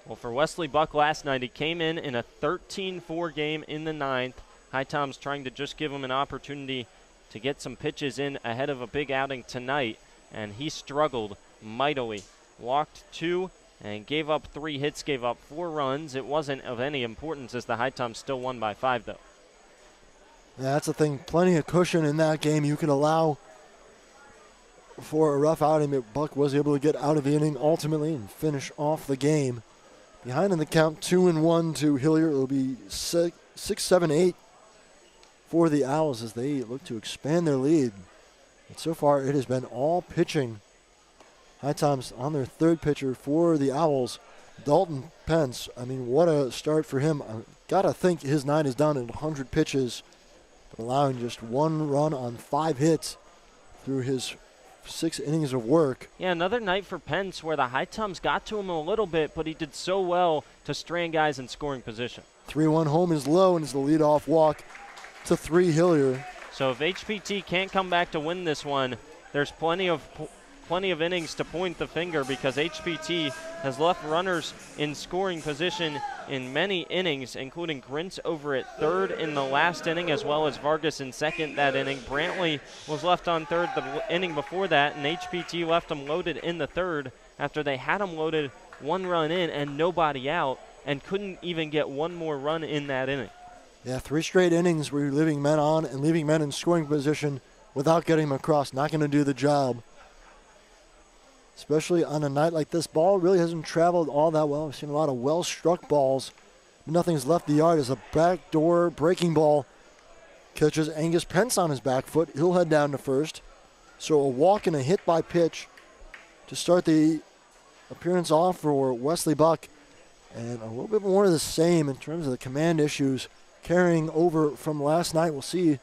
Well, for Wesley Buck last night, he came in a 13-4 game in the ninth. HiToms trying to just give him an opportunity to get some pitches in ahead of a big outing tonight, and he struggled mightily. Walked 2 and gave up 3 hits, gave up 4 runs. It wasn't of any importance as the HiToms still won by 5, though.
Yeah, that's the thing. Plenty of cushion in that game. You can allow for a rough outing, but Buck was able to get out of the inning ultimately and finish off the game. Behind in the count, 2-1 to Hilliard. It'll be 6-7-8 for the Owls as they look to expand their lead. And so far, it has been all pitching. HiToms on their third pitcher for the Owls, Dalton Pence. I mean, what a start for him. I gotta think his night is done at 100 pitches, but allowing just 1 run on 5 hits through his 6 innings of work.
Yeah, another night for Pence where the HiToms got to him a little bit, but he did so well to strand guys in scoring position.
3-1 home is low and is the leadoff walk to 3 Hilliard.
So if HPT can't come back to win this one, there's plenty of innings to point the finger because HPT has left runners in scoring position in many innings, including Grintz over at third in the last inning, as well as Vargas in second that inning. Brantley was left on third the inning before that, and HPT left him loaded in the third after they had him loaded 1 run in and nobody out, and couldn't even get 1 more run in that inning.
Yeah, 3 straight innings where you're leaving men on and leaving men in scoring position without getting them across. Not going to do the job. Especially on a night like this, ball really hasn't traveled all that well. We've seen a lot of well-struck balls. Nothing's left the yard as a backdoor breaking ball catches Angus Pence on his back foot. He'll head down to first. So a walk and a hit by pitch to start the appearance off for Wesley Buck. And a little bit more of the same in terms of the command issues carrying over from last night. We'll see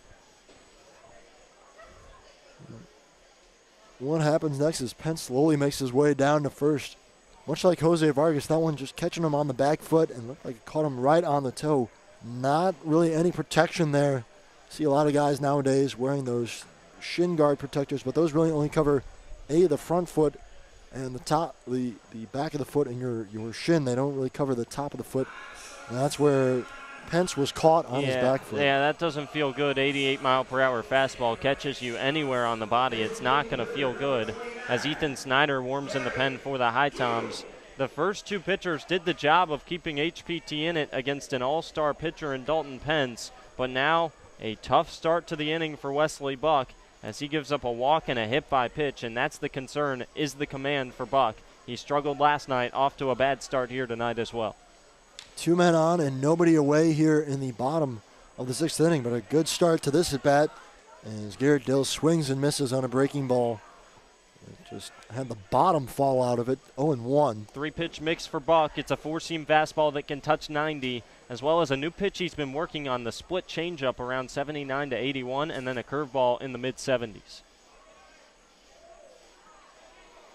what happens next as Pence slowly makes his way down to first. Much like Jose Vargas, that one just catching him on the back foot and looked like it caught him right on the toe. Not really any protection there. See a lot of guys nowadays wearing those shin guard protectors, but those really only cover the front foot and the top, the back of the foot and your shin. They don't really cover the top of the foot. And that's where Pence was caught on his back foot.
Yeah, that doesn't feel good. 88-mile-per-hour fastball catches you anywhere on the body. It's not going to feel good. As Ethan Snyder warms in the pen for the HiToms, the first 2 pitchers did the job of keeping HPT in it against an all-star pitcher in Dalton Pence, but now a tough start to the inning for Wesley Buck as he gives up a walk and a hit by pitch, and that's the concern, is the command for Buck. He struggled last night, off to a bad start here tonight as well.
2 men on and nobody away here in the bottom of the 6th inning, but a good start to this at-bat as Garrett Dill swings and misses on a breaking ball. Just had the bottom fall out of it, 0-1.
3-pitch mix for Buck. It's a 4-seam fastball that can touch 90, as well as a new pitch he's been working on, the split changeup around 79 to 81, and then a curveball in the mid-70s.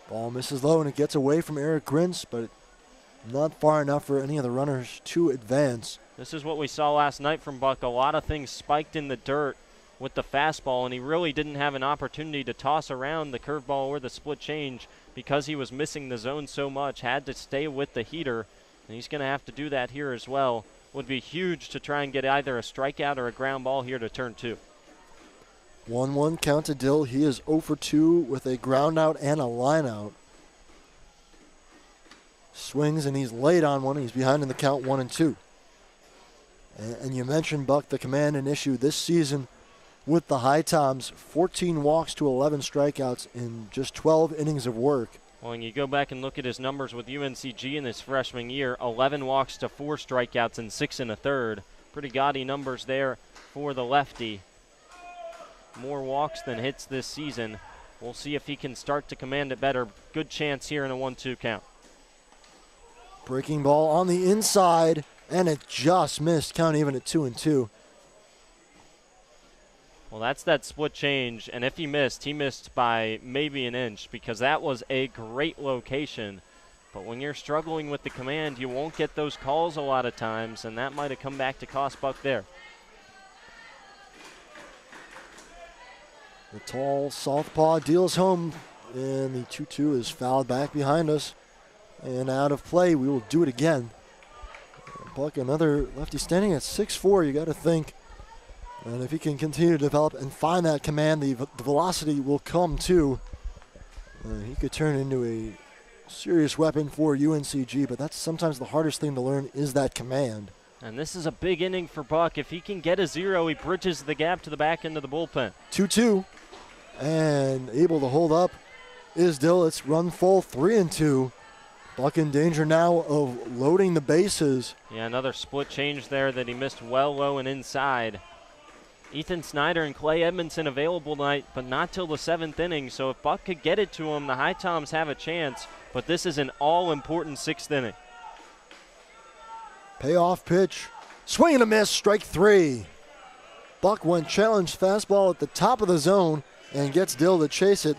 Ball misses low and it gets away from Eric Grintz, but not far enough for any of the runners to advance.
This is what we saw last night from Buck. A lot of things spiked in the dirt with the fastball, and he really didn't have an opportunity to toss around the curveball or the split change because he was missing the zone so much. Had to stay with the heater, and he's going to have to do that here as well. Would be huge to try and get either a strikeout or a ground ball here to turn 2.
1-1 count to Dill. He is 0 for 2 with a ground out and a line out. Swings and he's late on one. He's behind in the count 1-2. And you mentioned, Buck, the command and issue this season with the HiToms. 14 walks to 11 strikeouts in just 12 innings of work.
Well, and you go back and look at his numbers with UNCG in his freshman year, 11 walks to 4 strikeouts in 6 1/3. Pretty gaudy numbers there for the lefty. More walks than hits this season. We'll see if he can start to command it better. Good chance here in a 1-2 count.
Breaking ball on the inside, and it just missed. Count even at 2-2.
Well, that's that split change, and if he missed by maybe an inch because that was a great location. But when you're struggling with the command, you won't get those calls a lot of times, and that might have come back to cost Buck there.
The tall southpaw deals home And the 2-2 is fouled back behind us and out of play. We will do it again. Buck, another lefty standing at 6'4", you got to think. And if he can continue to develop and find that command, the velocity will come too. He could turn into a serious weapon for UNCG, but that's sometimes the hardest thing to learn is that command.
And this is a big inning for Buck. If he can get a 0, he bridges the gap to the back end of the bullpen.
2-2, and able to hold up is Dill. It's run full, 3-2. Buck in danger now of loading the bases.
Yeah, another split change there that he missed well low and inside. Ethan Snyder and Clay Edmondson available tonight, but not till the 7th inning. So if Buck could get it to him, the HiToms have a chance. But this is an all-important 6th inning.
Payoff pitch. Swing and a miss, strike 3. Buck went challenge fastball at the top of the zone and gets Dill to chase it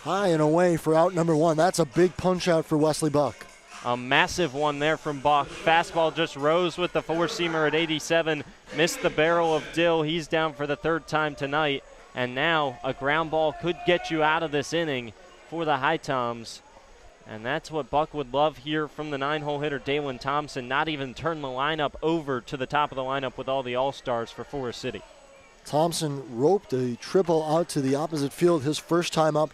high and away for out number 1. That's a big punch out for Wesley Buck.
A massive one there from Buck. Fastball just rose with the four-seamer at 87. Missed the barrel of Dill. He's down for the 3rd time tonight. And now a ground ball could get you out of this inning for the HiToms. And that's what Buck would love here from the 9-hole hitter, Dalen Thompson. Not even turn the lineup over to the top of the lineup with all the All-Stars for Forest City.
Thompson roped a triple out to the opposite field his first time up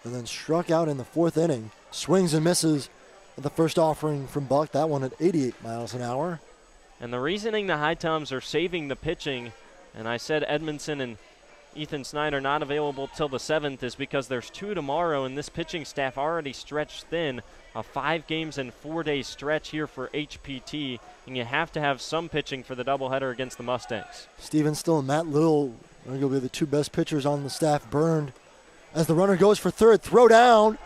and then struck out in the 4th inning. Swings and misses at the first offering from Buck. That one at 88 miles an hour.
And the reasoning the HiToms are saving the pitching, and I said Edmondson and Ethan Snyder not available till the 7th, is because there's 2 tomorrow, and this pitching staff already stretched thin. A 5 games and 4 days stretch here for HPT, and you have to have some pitching for the doubleheader against the Mustangs.
Steven Still and Matt Little, arguably the 2 best pitchers on the staff, burned. As the runner goes for 3rd, throw down.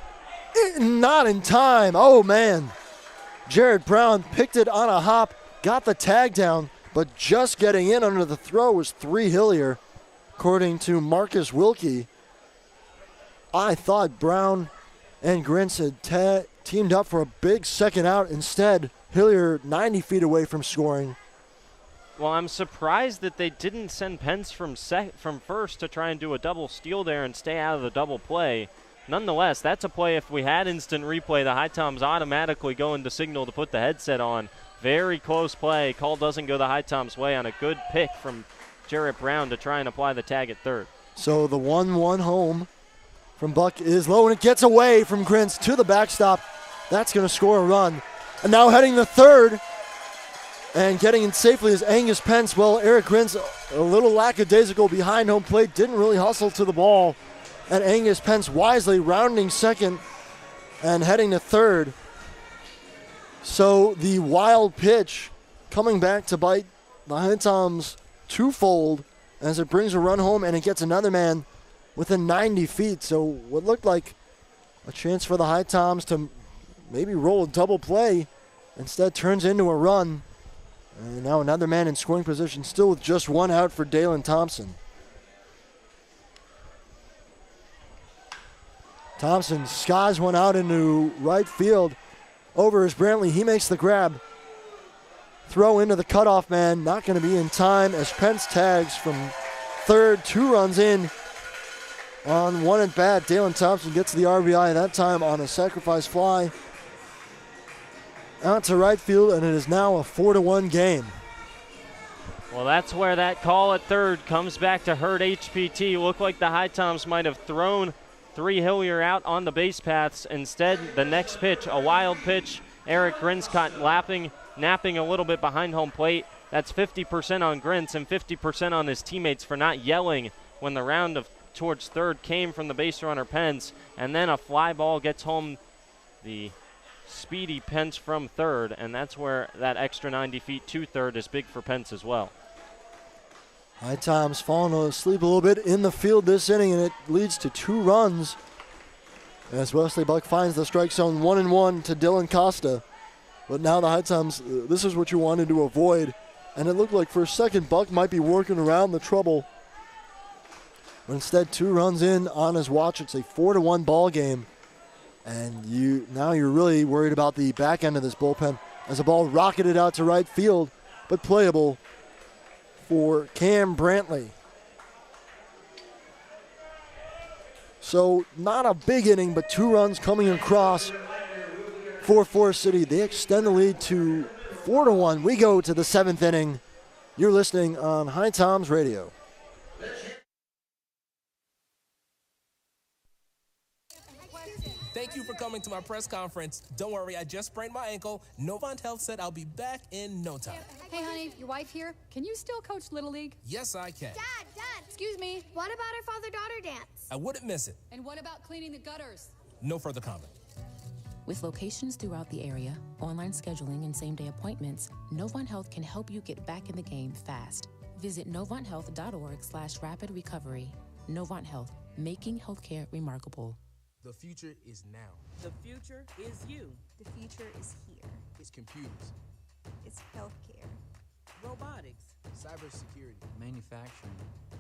Not in time. Oh, man. Jared Brown picked it on a hop, got the tag down, but just getting in under the throw was 3 Hillier, according to Marcus Wilkie. I thought Brown and Grintz had teamed up for a big second out. Instead, Hillier 90 feet away from scoring.
Well, I'm surprised that they didn't send Pence from first to try and do a double steal there and stay out of the double play. Nonetheless, that's a play. If we had instant replay, the HiToms automatically go into signal to put the headset on. Very close play. Call doesn't go the HiToms' way on a good pick from Jarrett Brown to try and apply the tag at 3rd.
So the 1-1 home from Buck is low, and it gets away from Grintz to the backstop. That's going to score a run. And now heading to 3rd and getting in safely is Angus Pence. Well, Eric Grintz, a little lackadaisical behind home plate, didn't really hustle to the ball. And Angus Pence wisely rounding 2nd and heading to 3rd. So the wild pitch coming back to bite the HiToms twofold as it brings a run home, and it gets another man within 90 feet. So what looked like a chance for the HiToms to maybe roll a double play instead turns into a run. And now another man in scoring position, still with just 1 out for Dalen Thompson. Thompson skies one out into right field. Over is Brantley. He makes the grab. Throw into the cutoff man. Not going to be in time as Pence tags from 3rd. 2 runs in on 1 at bat. Dalen Thompson gets the RBI that time on a sacrifice fly out to right field, and it is now a 4-1 game.
Well, that's where that call at 3rd comes back to hurt HPT. Looked like the HiToms might have thrown 3 Hillier out on the base paths. Instead, the next pitch, a wild pitch. Eric Grintz caught napping a little bit behind home plate. That's 50% on Grintz and 50% on his teammates for not yelling when the round of towards 3rd came from the base runner Pence. And then a fly ball gets home the speedy Pence from 3rd, and that's where that extra 90 feet to 3rd is big for Pence as well.
HiToms falling asleep a little bit in the field this inning, and it leads to 2 runs as Wesley Buck finds the strike zone. 1-1 to Dylan Costa. But now the HiToms, this is what you wanted to avoid, and it looked like for a second Buck might be working around the trouble. But instead, 2 runs in on his watch. It's a 4-1 ball game, and now you're really worried about the back end of this bullpen as the ball rocketed out to right field, but playable for Cam Brantley. So not a big inning, but 2 runs coming across for Forest City. They extend the lead to 4-1. We go to the 7th inning. You're listening on HiToms Radio.
Thank you for coming to my press conference. Don't worry, I just sprained my ankle. Novant Health said I'll be back in no time.
Hey, honey, your wife here. Can you still coach Little League?
Yes, I can.
Dad,
Excuse me.
what about our father-daughter dance?
I wouldn't miss it.
And what about cleaning the gutters?
No further comment.
With locations throughout the area, online scheduling, and same-day appointments, Novant Health can help you get back in the game fast. Visit novanthealth.org/rapid recovery. Novant Health, making healthcare remarkable.
The future is now.
The future is you.
The future is here.
It's computers,
It's healthcare.
Robotics,
cybersecurity, manufacturing.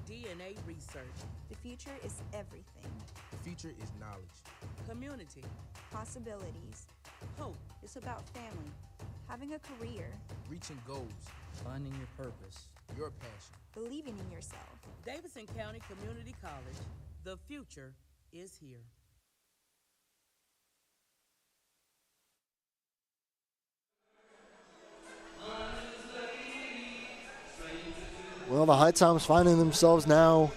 DNA research,
The future is everything.
The future is knowledge.
community,
Possibilities.
hope,
It's about family, having a career,
Reaching goals, finding your purpose, your passion.
believing in yourself.
Davidson County Community College. The future is here.
Well, the HiToms finding themselves now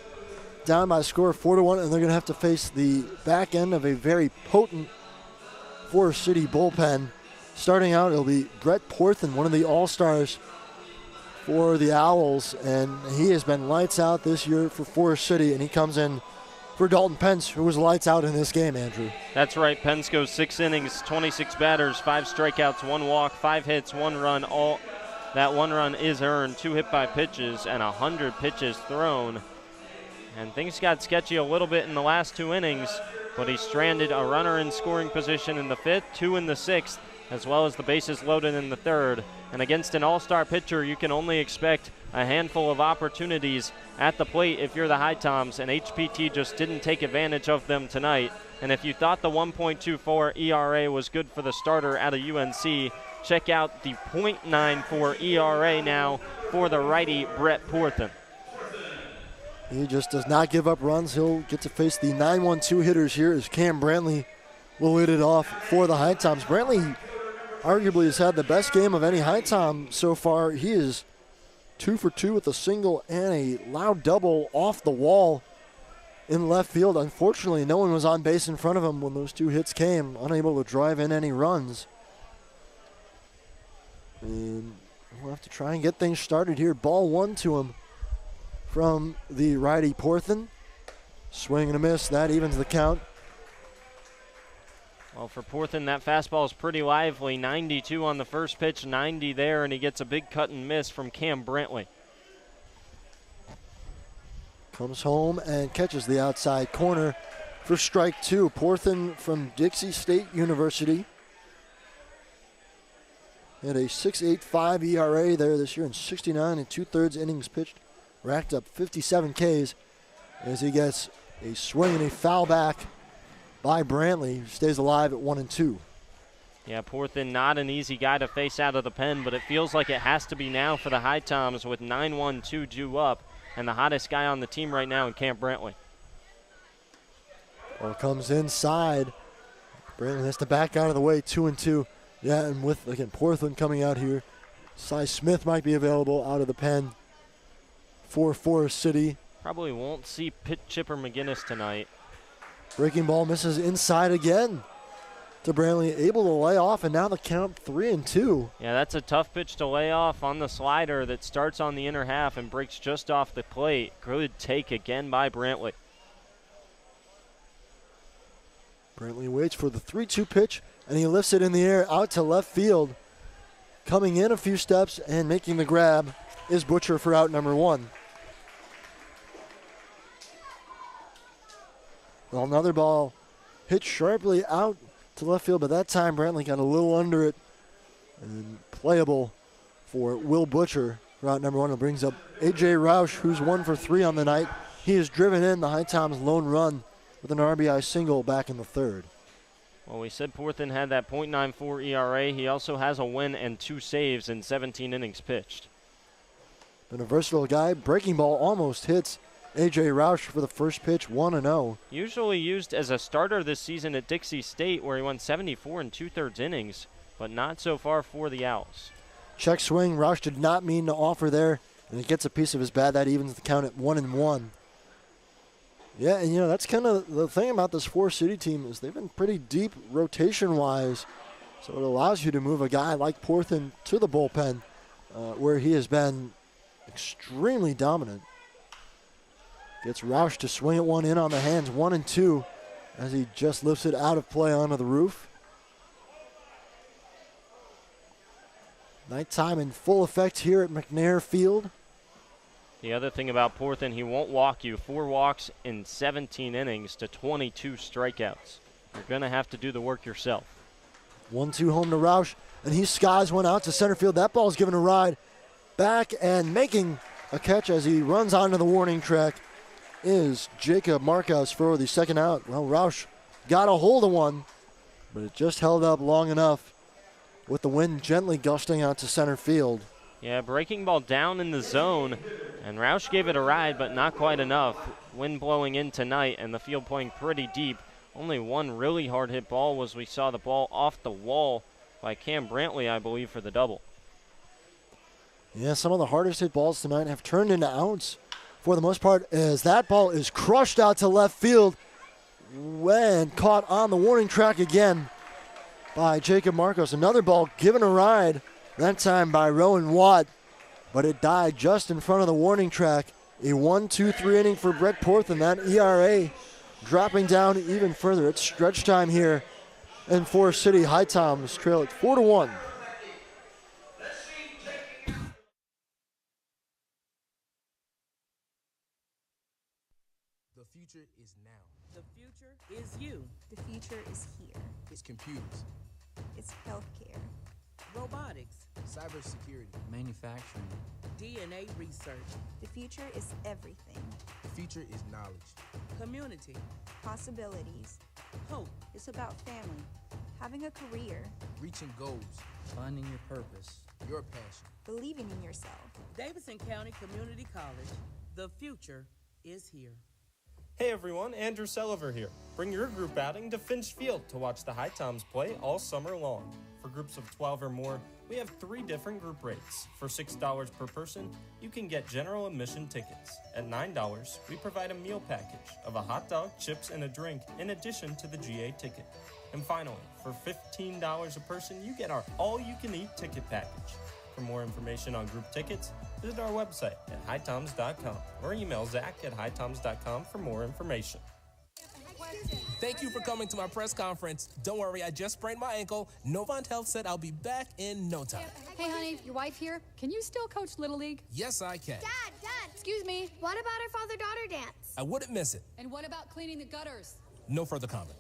down by a score of 4-1, and they're going to have to face the back end of a very potent Forest City bullpen. Starting out, it'll be Brett Porthen, one of the all-stars for the Owls, and he has been lights out this year for Forest City, and he comes in for Dalton Pence, who was lights out in this game, Andrew.
That's right. Pence goes 6 innings, 26 batters, 5 strikeouts, 1 walk, 5 hits, 1 run. All that 1 run is earned, 2 hit by pitches, and 100 pitches thrown. And things got sketchy a little bit in the last 2 innings, but he stranded a runner in scoring position in the 5th, 2 in the 6th, as well as the bases loaded in the 3rd. And against an all-star pitcher, you can only expect a handful of opportunities at the plate if you're the HiToms, and HPT just didn't take advantage of them tonight. And if you thought the 1.24 ERA was good for the starter out of UNC, check out the .94 ERA now for the righty Brett Porthen.
He just does not give up runs. He'll get to face the 9-1-2 hitters here as Cam Brantley will lead it off for the HiToms. Brantley arguably has had the best game of any HiTom so far. He is 2 for 2 with a single and a loud double off the wall in left field. Unfortunately, no one was on base in front of him when those 2 hits came, unable to drive in any runs. And we'll have to try and get things started here. Ball 1 to him from the righty Porthen. Swing and a miss. That evens the count.
Well, for Porthen, that fastball is pretty lively. 92 on the first pitch, 90 there, and he gets a big cut and miss from Cam Brantley.
Comes home and catches the outside corner for strike 2. Porthen from Dixie State University. Had a 6.85 ERA there this year in 69 2/3 innings pitched. Racked up 57 Ks as he gets a swing and a foul back by Brantley, who stays alive at 1-2.
Yeah, Porthen not an easy guy to face out of the pen, but it feels like it has to be now for the HiToms with 9-1-2 due up, and the hottest guy on the team right now in Cam Brantley.
Ball comes inside. Brantley has to back out of the way, 2-2. Yeah, and with, again, Porthen coming out here. Cy Smith might be available out of the pen for Forest City.
Probably won't see Chipper McGinnis tonight.
Breaking ball misses inside again to Brantley, able to lay off, and now the count 3-2.
Yeah, that's a tough pitch to lay off on the slider that starts on the inner half and breaks just off the plate. Good take again by Brantley.
Brantley waits for the 3-2 pitch, and he lifts it in the air out to left field. Coming in a few steps and making the grab is Butcher for out number 1. Well, another ball hit sharply out to left field, but that time Brantley got a little under it and playable for Will Butcher for out number 1. It brings up A.J. Roush, who's 1 for 3 on the night. He has driven in the HiToms' lone run with an RBI single back in the 3rd.
Well, we said Porthen had that .94 ERA. He also has a win and 2 saves in 17 innings pitched.
Been a versatile guy. Breaking ball almost hits A.J. Roush for the first pitch, 1-0.
Usually used as a starter this season at Dixie State, where he won 74 and 2/3 innings, but not so far for the Owls.
Check swing. Roush did not mean to offer there, and he gets a piece of his bat. That evens the count at 1-1. Yeah, and that's kind of the thing about this four-city team is they've been pretty deep rotation-wise, so it allows you to move a guy like Porthen to the bullpen, where he has been extremely dominant. Gets Roush to swing at one in on the hands, 1-2, as he just lifts it out of play onto the roof. Nighttime in full effect here at McNair Field.
The other thing about Porthen, he won't walk you. 4 walks in 17 innings to 22 strikeouts. You're going to have to do the work yourself.
1-2 home to Roush, and he skies one out to center field. That ball's given a ride back, and making a catch as he runs onto the warning track is Jacob Marcos for the second out. Well, Roush got a hold of one, but it just held up long enough with the wind gently gusting out to center field.
Yeah, breaking ball down in the zone, and Roush gave it a ride, but not quite enough. Wind blowing in tonight, and the field playing pretty deep. Only one really hard hit ball was we saw the ball off the wall by Cam Brantley, I believe, for the double.
Yeah, some of the hardest hit balls tonight have turned into outs for the most part, as that ball is crushed out to left field when caught on the warning track again by Jacob Marcos. Another ball given a ride, that time by Rowan Watt, but it died just in front of the warning track. A 1-2-3 inning for Brett Porthen. That ERA dropping down even further. It's stretch time here, and Forest City HiToms trail at 4-1.
The future is now.
The future is you.
The future is here.
It's computers,
It's healthcare.
Robotics,
Cybersecurity, manufacturing,
DNA research,
The future is everything.
the future is knowledge.
community,
Possibilities.
hope,
It's about family. Having a career.
Reaching goals,
finding your purpose.
your passion.
Believing in yourself.
Davidson County Community College. The future is here.
Hey everyone, Andrew Selliver here. Bring your group outing to Finch Field to watch the HiToms play all summer long. For groups of 12 or more, we have 3 different group rates. For $6 per person, you can get general admission tickets. At $9, we provide a meal package of a hot dog, chips, and a drink in addition to the GA ticket. And finally, for $15 a person, you get our all-you-can-eat ticket package. For more information on group tickets, visit our website at HiToms.com or email Zach at HiToms.com for more information.
Thank you for coming to my press conference. Don't worry, I just sprained my ankle. Novant Health said I'll be back in no time.
Hey, honey, your wife here. Can you still coach Little League?
Yes, I can.
Dad,
Excuse me.
what about our father-daughter dance?
I wouldn't miss it.
And what about cleaning the gutters?
No further comment.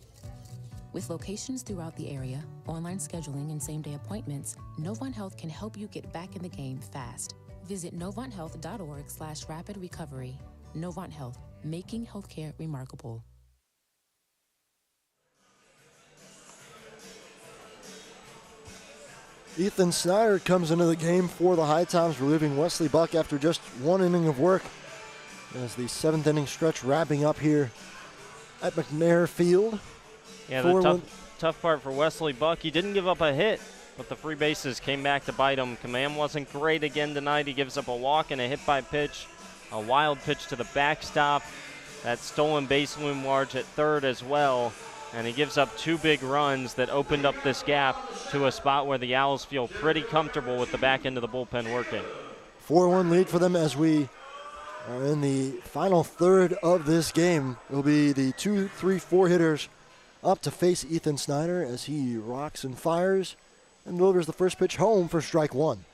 With locations throughout the area, online scheduling, and same-day appointments, Novant Health can help you get back in the game fast. Visit novanthealth.org/rapid recovery. Novant Health, making healthcare remarkable.
Ethan Snyder comes into the game for the HiToms, relieving Wesley Buck after just 1 inning of work, as the 7th inning stretch wrapping up here at McNair Field.
Yeah, the tough part for Wesley Buck, he didn't give up a hit, but the free bases came back to bite him. Command wasn't great again tonight. He gives up a walk and a hit by pitch, a wild pitch to the backstop, that stolen base loom large at third as well, and he gives up 2 big runs that opened up this gap to a spot where the Owls feel pretty comfortable with the back end of the bullpen working.
4-1 lead for them as we are in the final third of this game. It'll be the 2, 3, 4 hitters up to face Ethan Snyder as he rocks and fires and delivers the first pitch home for strike 1.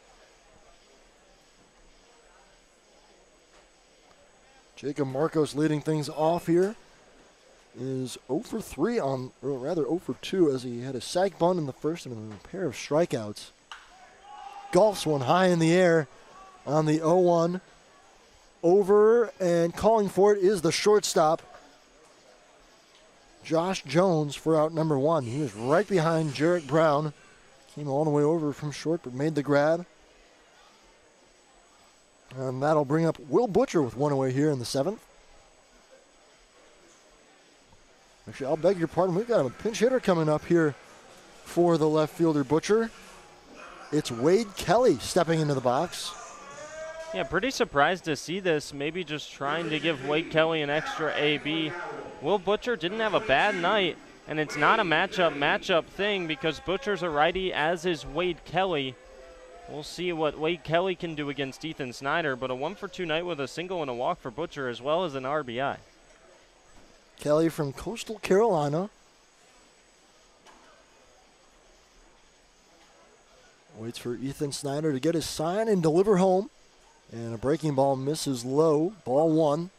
Jacob Marcos leading things off here is 0 for 3 on, or rather 0 for 2, as he had a sac bunt in the first and a pair of strikeouts. Golfs one high in the air on the 0-1. Over and calling for it is the shortstop, Josh Jones, for out number 1. He was right behind Jarrett Brown. Came all the way over from short, but made the grab. And that'll bring up Will Butcher with 1 away here in the 7th. Actually, I'll beg your pardon. We've got a pinch hitter coming up here for the left fielder, Butcher. It's Wade Kelly stepping into the box.
Yeah, pretty surprised to see this. Maybe just trying to give Wade Kelly an extra AB. Will Butcher didn't have a bad night, and it's not a matchup thing because Butcher's a righty, as is Wade Kelly. We'll see what Wade Kelly can do against Ethan Snyder, but a 1-for-2 night with a single and a walk for Butcher as well as an RBI.
Kelly from Coastal Carolina. Waits for Ethan Snyder to get his sign and deliver home. And a breaking ball misses low. Ball 1.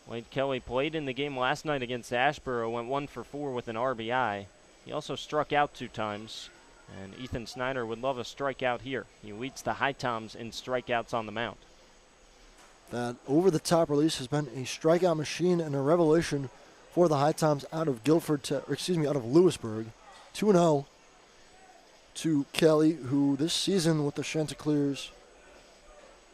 Wade Kelly played in the game last night against Ashboro, went 1-for-4 with an RBI. He also struck out 2 times. And Ethan Snyder would love a strikeout here. He leads the HiToms in strikeouts on the mound.
That over-the-top release has been a strikeout machine and a revelation for the HiToms out of Lewisburg. 2-0 to Kelly, who this season with the Chanticleers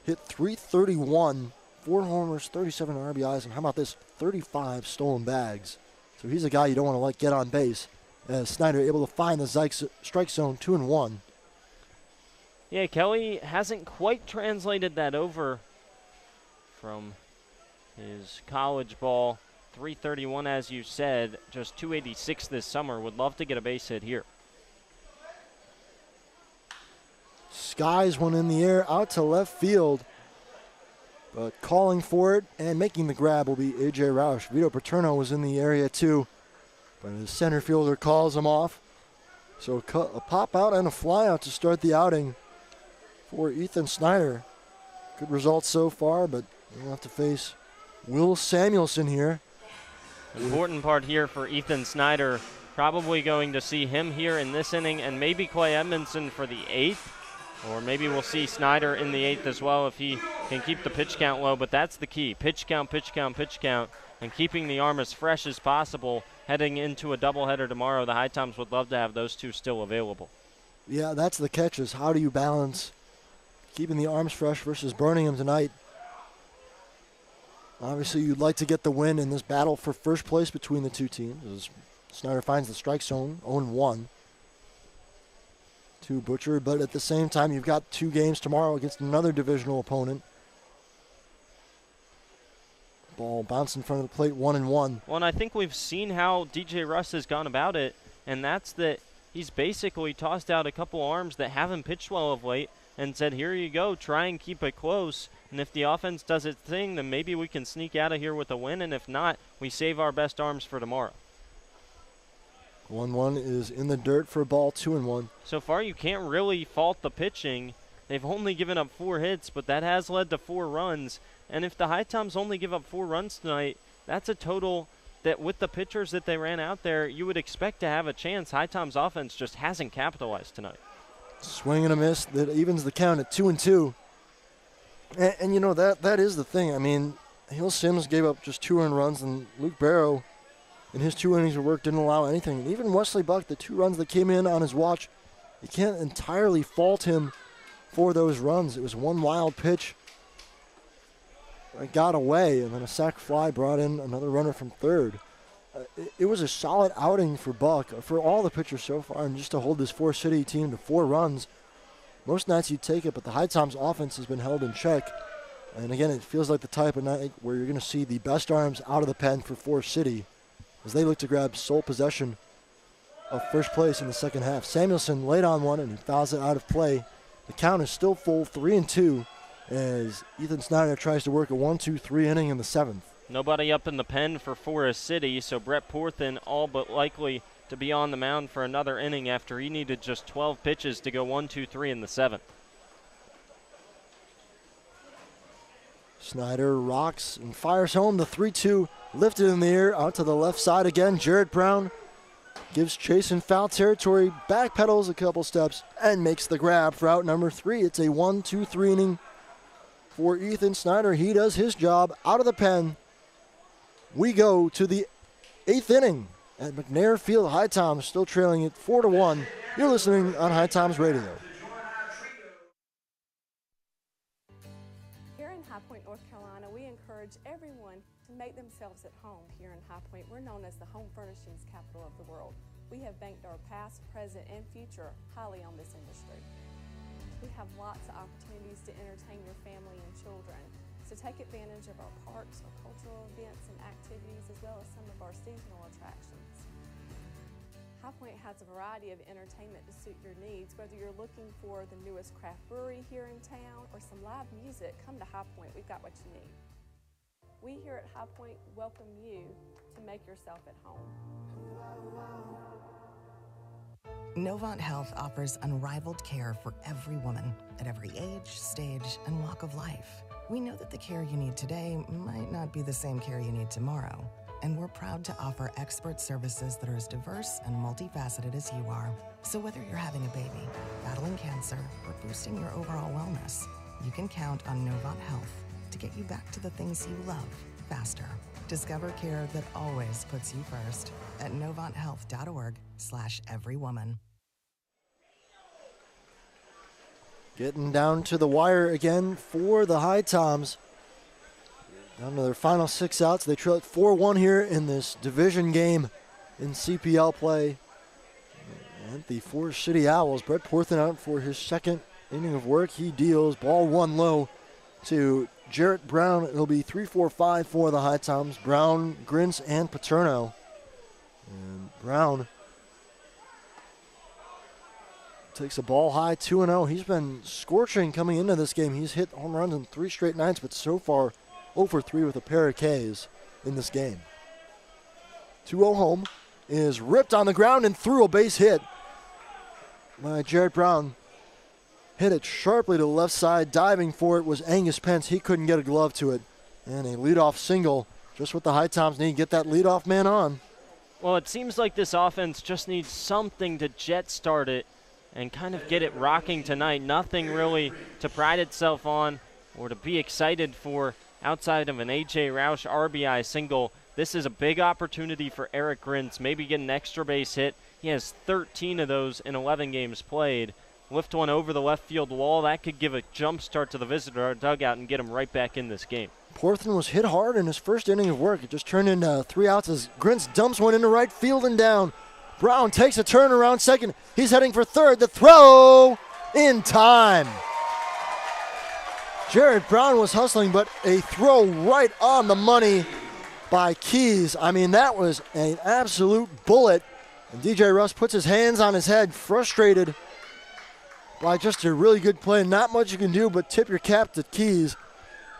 hit .331, 4 homers, 37 RBIs, and how about this, 35 stolen bags. So he's a guy you don't want to let get on base. As Snyder able to find the strike zone, 2-1.
Yeah, Kelly hasn't quite translated that over from his college ball. .331, as you said, just .286 this summer. Would love to get a base hit here.
Skies one in the air out to left field. But calling for it and making the grab will be A.J. Roush. Vito Paterno was in the area too, but his center fielder calls him off. So a pop out and a fly out to start the outing for Ethan Snyder. Good results so far, but we'll have to face Will Samuelson here.
Important part here for Ethan Snyder. Probably going to see him here in this inning and maybe Clay Edmondson for the 8th. Or maybe we'll see Snyder in the 8th as well if he can keep the pitch count low. But that's the key. Pitch count, pitch count, pitch count. And keeping the arm as fresh as possible heading into a doubleheader tomorrow. The HiToms would love to have those two still available.
Yeah, that's the catch, is how do you balance keeping the arms fresh versus burning them tonight? Obviously, you'd like to get the win in this battle for first place between the two teams. As Snyder finds the strike zone, 0-1 to Butcher. But at the same time, you've got 2 games tomorrow against another divisional opponent. Ball bounced in front of the plate, 1-1.
Well, and I think we've seen how DJ Russ has gone about it, and that's that he's basically tossed out a couple arms that haven't pitched well of late and said, here you go, try and keep it close. And if the offense does its thing, then maybe we can sneak out of here with a win. And if not, we save our best arms for tomorrow.
1-1 is in the dirt for a ball, 2-1.
So far, you can't really fault the pitching. They've only given up 4 hits, but that has led to 4 runs. And if the HiToms only give up 4 runs tonight, that's a total that with the pitchers that they ran out there, you would expect to have a chance. HiToms offense just hasn't capitalized tonight.
Swing and a miss that evens the count at 2-2. And you know, that is the thing. I mean, Hill Sims gave up just 2 earned runs, and Luke Barrow in his 2 innings of work didn't allow anything. And even Wesley Buck, the 2 runs that came in on his watch, you can't entirely fault him for those runs. It was one wild pitch. It got away, and then a sac fly brought in another runner from third. It was a solid outing for Buck, for all the pitchers so far, and just to hold this Forest City team to 4 runs. Most nights you'd take it, but the HiToms offense has been held in check. And again, it feels like the type of night where you're going to see the best arms out of the pen for Forest City as they look to grab sole possession of first place in the second half. Samuelson laid on one, and he fouls it out of play. The count is still full, 3-2, as Ethan Snyder tries to work a 1-2-3 inning in the 7th.
Nobody up in the pen for Forest City, so Brett Porthen all but likely to be on the mound for another inning after he needed just 12 pitches to go 1-2-3 in the 7th.
Snyder rocks and fires home the 3-2, lifted in the air out to the left side again. Jared Brown gives chase in foul territory, backpedals a couple steps, and makes the grab for out number 3. It's a 1-2-3 inning for Ethan Snyder. He does his job out of the pen. We go to the 8th inning at McNair Field. HiToms still trailing it 4-1. You're listening on HiToms Radio.
Here in High Point, North Carolina, we encourage everyone to make themselves at home here in High Point. We're known as the home furnishings capital of the world. We have banked our past, present, and future highly on this industry. We have lots of opportunities to entertain your family and children, so take advantage of our parks, our cultural events and activities, as well as some of our seasonal attractions. High Point has a variety of entertainment to suit your needs. Whether you're looking for the newest craft brewery here in town or some live music, come to High Point. We've got what you need. We here at High Point welcome you to make yourself at home.
Novant Health offers unrivaled care for every woman at every age, stage, and walk of life. We know that the care you need today might not be the same care you need tomorrow, and we're proud to offer expert services that are as diverse and multifaceted as you are. So whether you're having a baby, battling cancer, or boosting your overall wellness, you can count on Novant Health to get you back to the things you love faster. Discover care that always puts you first at novanthealth.org/everywoman.
Getting down to the wire again for the HiToms. Down to their final 6 outs. They trail at 4-1 here in this division game in CPL play. And the Forest City Owls, Brett Porthen out for his second inning of work. He deals ball 1 low to Jarrett Brown. It'll be 3-4-5 for the HiToms. Brown, Grins, and Paterno. And Brown takes a ball high, 2-0. He's been scorching coming into this game. He's hit home runs in 3 straight nights, but so far 0 for 3 with a pair of Ks in this game. 2-0 home is ripped on the ground and through a base hit by Jarrett Brown. Hit it sharply to the left side. Diving for it was Angus Pence. He couldn't get a glove to it. And a leadoff single, just what the HiToms need. Get that leadoff man on.
Well, it seems like this offense just needs something to jet start it and kind of get it rocking tonight. Nothing really to pride itself on or to be excited for outside of an A.J. Roush RBI single. This is a big opportunity for Eric Grins. Maybe get an extra base hit. He has 13 of those in 11 games played. Lift one over the left field wall. That could give a jump start to the visitor dugout and get him right back in this game.
Porthen was hit hard in his first inning of work. It just turned into 3 outs as Grins dumps one into right field and down. Brown takes a turn around second. He's heading for third. The throw in time. Jarrett Brown was hustling, but a throw right on the money by Keys. I mean, that was an absolute bullet. And DJ Russ puts his hands on his head, frustrated by just a really good play. Not much you can do but tip your cap to Keys.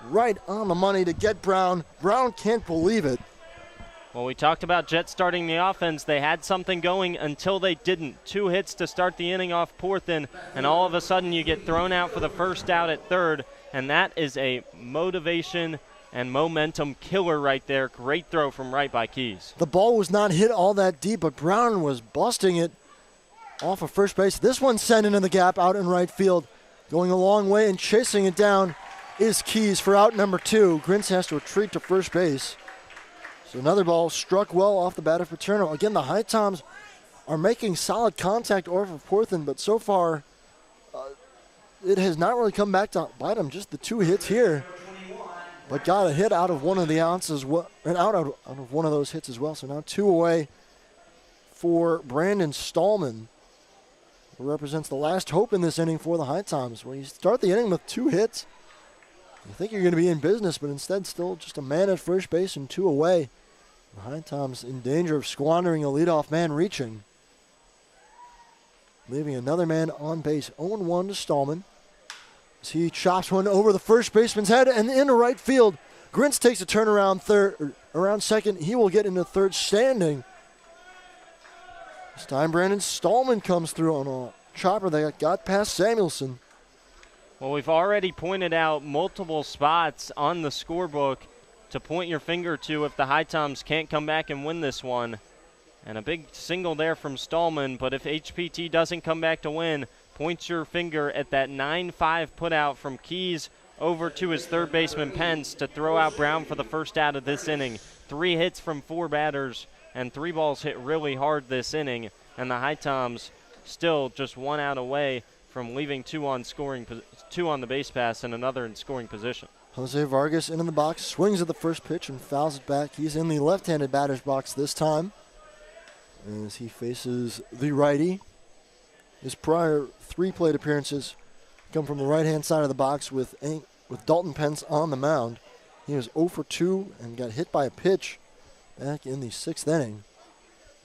Right on the money to get Brown. Brown can't believe it.
Well, we talked about jet starting the offense. They had something going until they didn't. 2 hits to start the inning off Porthen, and all of a sudden you get thrown out for the first out at third, and that is a motivation and momentum killer right there. Great throw from right by Keys.
The ball was not hit all that deep, but Brown was busting it off of first base. This one sent into the gap out in right field. Going a long way and chasing it down is Keys for out number 2. Grins has to retreat to first base. So another ball struck well off the bat of Paterno. Again, the HiToms are making solid contact over Porthen, but so far it has not really come back to bite them. Just the 2 hits here, but got a hit out of one of the outs as well, and out of one of those hits as well. So now 2 away for Brandon Stallman, who represents the last hope in this inning for the HiToms. When you start the inning with 2 hits, you think you're going to be in business, but instead still just a man at first base and 2 away. The HiToms in danger of squandering a leadoff man reaching. Leaving another man on base. 0-1 to Stallman. As he chops one over the first baseman's head and into right field. Grins takes a turn around second. He will get into third standing. This time Brandon Stallman comes through on a chopper that got past Samuelson.
Well, we've already pointed out multiple spots on the scorebook to point your finger to if the HiToms can't come back and win this one. And a big single there from Stallman, but if HPT doesn't come back to win, point your finger at that 9-5 putout from Keys over to his third baseman Pence to throw out Brown for the first out of this inning. 3 hits from 4 batters and 3 balls hit really hard this inning, and the HiToms still just 1 out away from leaving 2 on the base pass and another in scoring position.
Jose Vargas into the box, swings at the first pitch and fouls it back. He's in the left-handed batter's box this time as he faces the righty. His prior 3 plate appearances come from the right-hand side of the box with Dalton Pence on the mound. He was 0 for 2 and got hit by a pitch back in the 6th inning.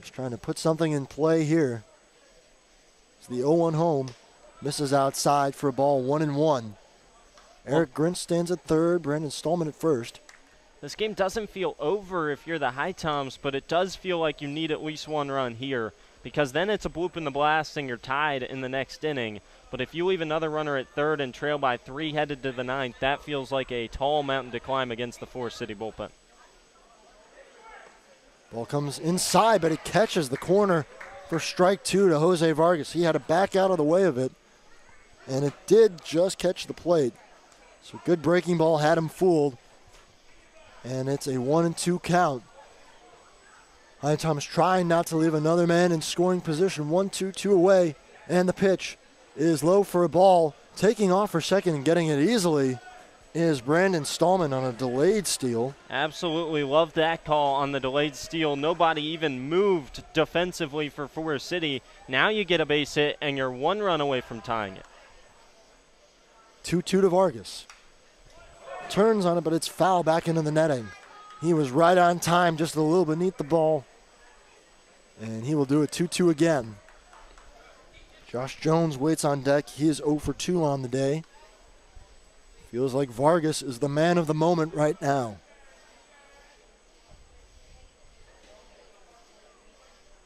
Just trying to put something in play here. It's the 0-1 home. Misses outside for a ball, 1-1. Eric Grint stands at third, Brandon Stallman at first.
This game doesn't feel over if you're the HiToms, but it does feel like you need at least 1 run here, because then it's a bloop in the blast and you're tied in the next inning. But if you leave another runner at third and trail by 3 headed to the 9th, that feels like a tall mountain to climb against the Forest City bullpen.
Ball comes inside, but it catches the corner for strike 2 to Jose Vargas. He had to back out of the way of it, and it did just catch the plate. So good breaking ball, had him fooled. And it's a 1-2 count. HiToms trying not to leave another man in scoring position. 1-2 away, and the pitch is low for a ball. Taking off for second and getting it easily is Brandon Stallman on a delayed steal.
Absolutely love that call on the delayed steal. Nobody even moved defensively for Forest City. Now you get a base hit, and you're 1 run away from tying it.
2-2 to Vargas. Turns on it, but it's foul back into the netting. He was right on time, just a little beneath the ball. And he will do it 2-2 again. Josh Jones waits on deck. He is 0 for 2 on the day. Feels like Vargas is the man of the moment right now.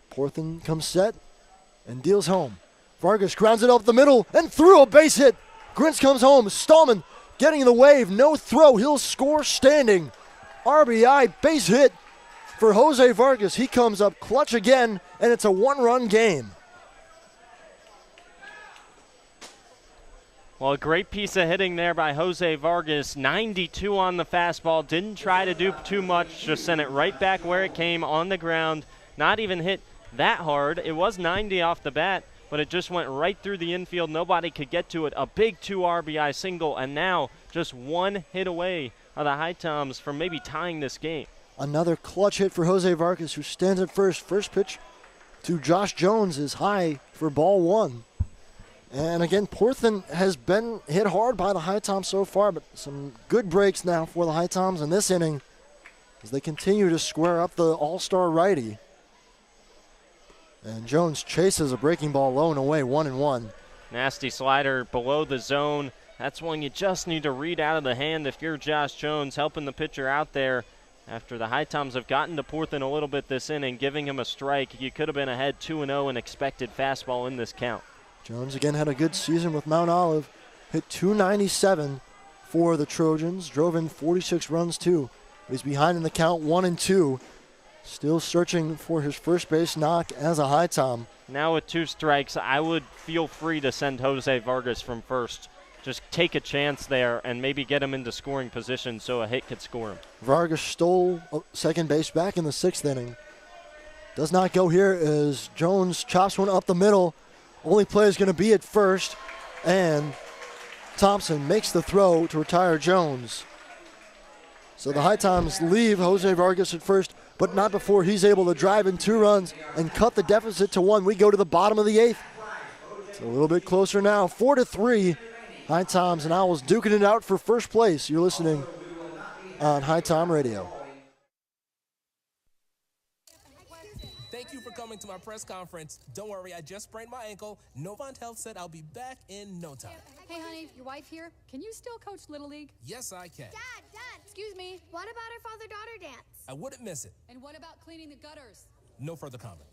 Porthen comes set and deals home. Vargas grounds it up the middle and through a base hit. Grins comes home. Stallman getting the wave. No throw. He'll score standing. RBI base hit for Jose Vargas. He comes up clutch again, and it's a 1-run game.
Well, a great piece of hitting there by Jose Vargas. 92 on the fastball. Didn't try to do too much. Just sent it right back where it came on the ground. Not even hit that hard. It was 90 off the bat, but it just went right through the infield. Nobody could get to it. A big 2 RBI single, and now just 1 hit away are the HiToms from maybe tying this game.
Another clutch hit for Jose Vargas, who stands at first. First pitch to Josh Jones is high for ball 1. And again, Porthen has been hit hard by the HiToms so far, but some good breaks now for the HiToms in this inning as they continue to square up the all-star righty. And Jones chases a breaking ball low and away, 1-1.
Nasty slider below the zone. That's one you just need to read out of the hand if you're Josh Jones, helping the pitcher out there. After the HiToms have gotten to Porthen a little bit this inning, giving him a strike, you could have been ahead 2-0 and expected fastball in this count.
Jones again had a good season with Mount Olive. Hit .297 for the Trojans. Drove in 46 runs too. He's behind in the count, 1-2. Still searching for his first base knock as a HiTom.
Now with 2 strikes, I would feel free to send Jose Vargas from first. Just take a chance there and maybe get him into scoring position so a hit could score him.
Vargas stole second base back in the 6th inning. Does not go here as Jones chops one up the middle. Only play is going to be at first, and Thompson makes the throw to retire Jones. So the HiToms leave Jose Vargas at first, but not before he's able to drive in 2 runs and cut the deficit to 1. We go to the bottom of the 8th. It's a little bit closer now, 4-3. HiToms and Owls duking it out for first place. You're listening on HiTom Radio.
Thank you for coming to my press conference. Don't worry, I just sprained my ankle. Novant Health said I'll be back in no time.
Hey, honey, your wife here. Can you still coach Little League?
Yes, I can.
Dad, excuse me. What about our father-daughter dance?
I wouldn't miss it.
And what about cleaning the gutters?
No further comment.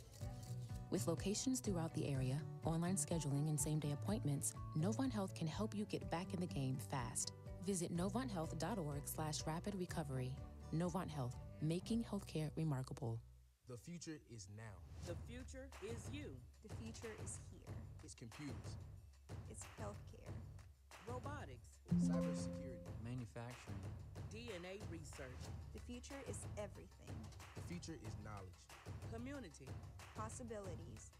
With locations throughout the area, online scheduling, and same-day appointments, Novant Health can help you get back in the game fast. Visit novanthealth.org/rapid recovery. Novant Health, making healthcare remarkable.
The future is now.
The future is you.
The future is here.
It's computers,
It's healthcare.
Robotics.
cybersecurity, manufacturing.
DNA research.
The future is everything.
The future is knowledge.
Community.
Possibilities.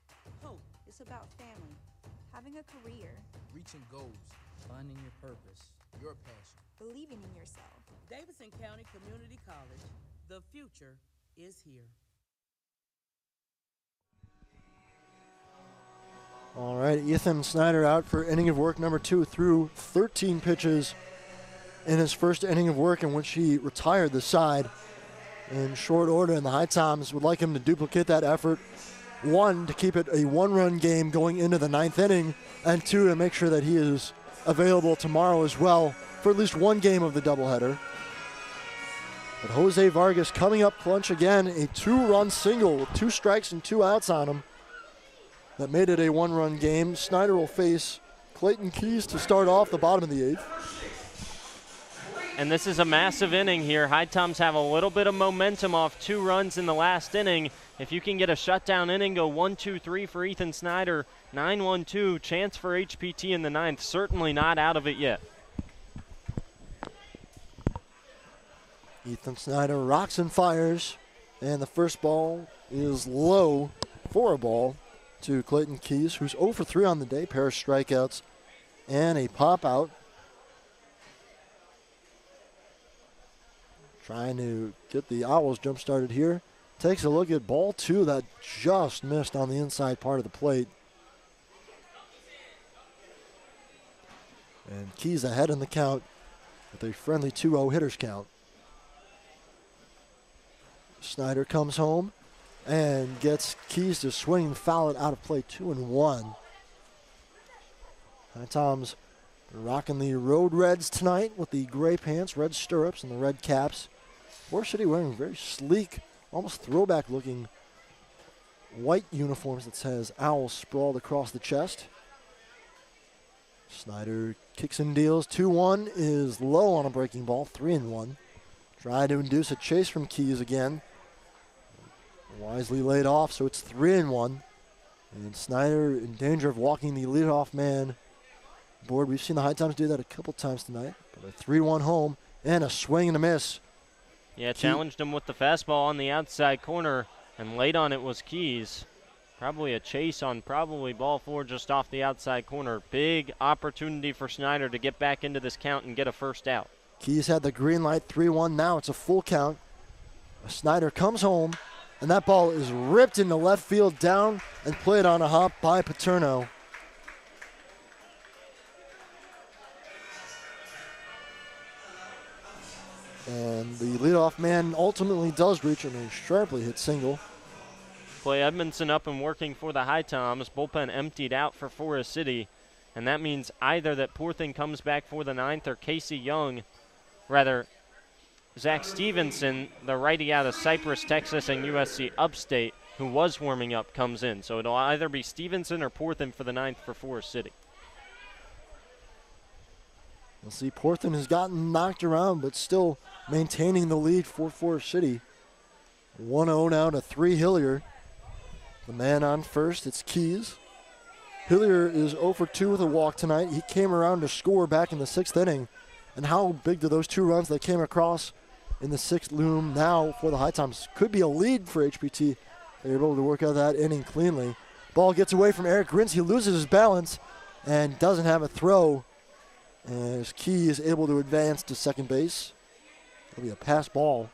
Hope.
It's about family. having a career,
reaching goals, finding your purpose, your passion,
believing in yourself.
Davidson County Community College, the future is here.
All right, Ethan Snyder out for inning of work number 2 through 13 pitches in his first inning of work in which he retired the side in short order, and the HiToms would like him to duplicate that effort. 1, to keep it a 1-run game going into the 9th inning, and 2, to make sure that he is available tomorrow as well for at least one game of the doubleheader. But Jose Vargas coming up clutch again, a 2-run single with 2 strikes and 2 outs on him. That made it a 1-run game. Snyder will face Clayton Keys to start off the bottom of the 8th.
And this is a massive inning here. HiToms have a little bit of momentum off 2 runs in the last inning. If you can get a shutdown inning, go 1-2-3 for Ethan Snyder, 9-1-2, chance for HPT in the 9th. Certainly not out of it yet.
Ethan Snyder rocks and fires, and the first ball is low for a ball to Clayton Keys, who's 0 for 3 on the day, pair of strikeouts and a pop out. Trying to get the Owls jump started here. Takes a look at ball 2 that just missed on the inside part of the plate. And Keys ahead in the count with a friendly 2-0 hitters count. Snyder comes home and gets Keys to swing and foul it out of play, 2-1. HiToms rocking the Road Reds tonight with the gray pants, red stirrups, and the red caps. Forest City wearing very sleek, almost throwback looking white uniforms that says Owls sprawled across the chest. Snyder kicks and deals. 2-1 is low on a breaking ball, 3-1. Try to induce a chase from Keys again. Wisely laid off, so it's 3-1. And Snyder in danger of walking the leadoff man board. We've seen the HiToms do that a couple times tonight. But a 3-1 home and a swing and a miss.
Yeah, challenged him with the fastball on the outside corner, and late on it was Keys. Probably a chase on probably ball 4 just off the outside corner. Big opportunity for Snyder to get back into this count and get a first out.
Keys had the green light, 3-1. Now it's a full count. Snyder comes home, and that ball is ripped into left field down and played on a hop by Paterno. And the leadoff man ultimately does reach a sharply hit single.
Clay Edmondson up and working for the HiToms. Bullpen emptied out for Forest City. And that means either that Porthen comes back for the 9th or Casey Young, rather, Zach Stevenson, the righty out of Cypress, Texas, and USC Upstate, who was warming up, comes in. So it'll either be Stevenson or Porthen for the 9th for Forest City.
We'll see. Porthen has gotten knocked around, but still maintaining the lead for Forest City. 1-0 now to 3 Hillier. The man on first, it's Keys. Hillier is 0 for 2 with a walk tonight. He came around to score back in the 6th inning. And how big do those 2 runs that came across in the 6th loom now for the HiToms? Could be a lead for HPT. They're able to work out that inning cleanly. Ball gets away from Eric Grins. He loses his balance and doesn't have a throw. As Key is able to advance to second base. It'll be a pass ball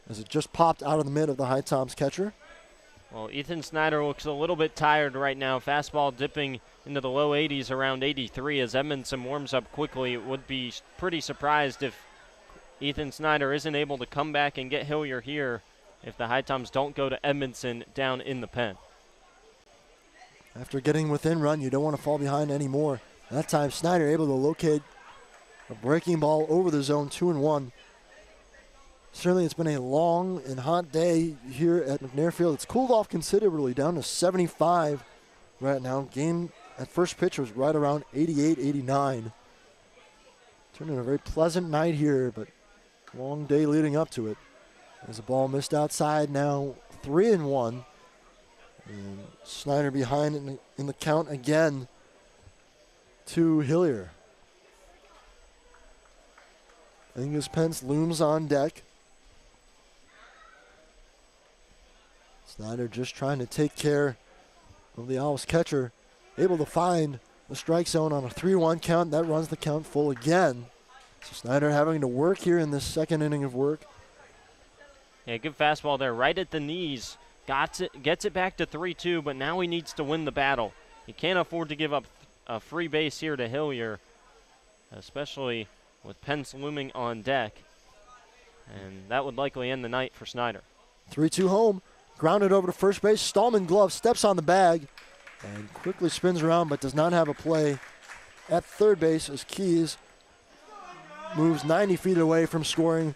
as it just popped out of the mid of the HiToms catcher.
Well, Ethan Snyder looks a little bit tired right now. Fastball dipping into the low 80s, around 83, as Edmondson warms up quickly. It would be pretty surprised if Ethan Snyder isn't able to come back and get Hillier here if the HiToms don't go to Edmondson down in the pen.
After getting within run, you don't want to fall behind anymore. That time, Snyder able to locate a breaking ball over the zone, 2-1. Certainly, it's been a long and hot day here at McNair Field. It's cooled off considerably, down to 75 right now. Game at first pitch was right around 88, 89. Turned in a very pleasant night here, but long day leading up to it. As the ball missed outside, now 3-1. And Snyder behind in the count again to Hillier. Angus Pence looms on deck. Snyder just trying to take care of the Owls catcher. able to find the strike zone on a 3-1 count. That runs the count full again. So Snyder having to work here in this second inning of work.
Yeah, good fastball there, right at the knees. Gets it back to 3-2, but now he needs to win the battle. He can't afford to give up a free base here to Hillier, especially with Pence looming on deck. And that would likely end the night for Snyder.
3-2 home. Grounded over to first base. Stallman glove steps on the bag and quickly spins around but does not have a play at third base as Keys moves 90 feet away from scoring.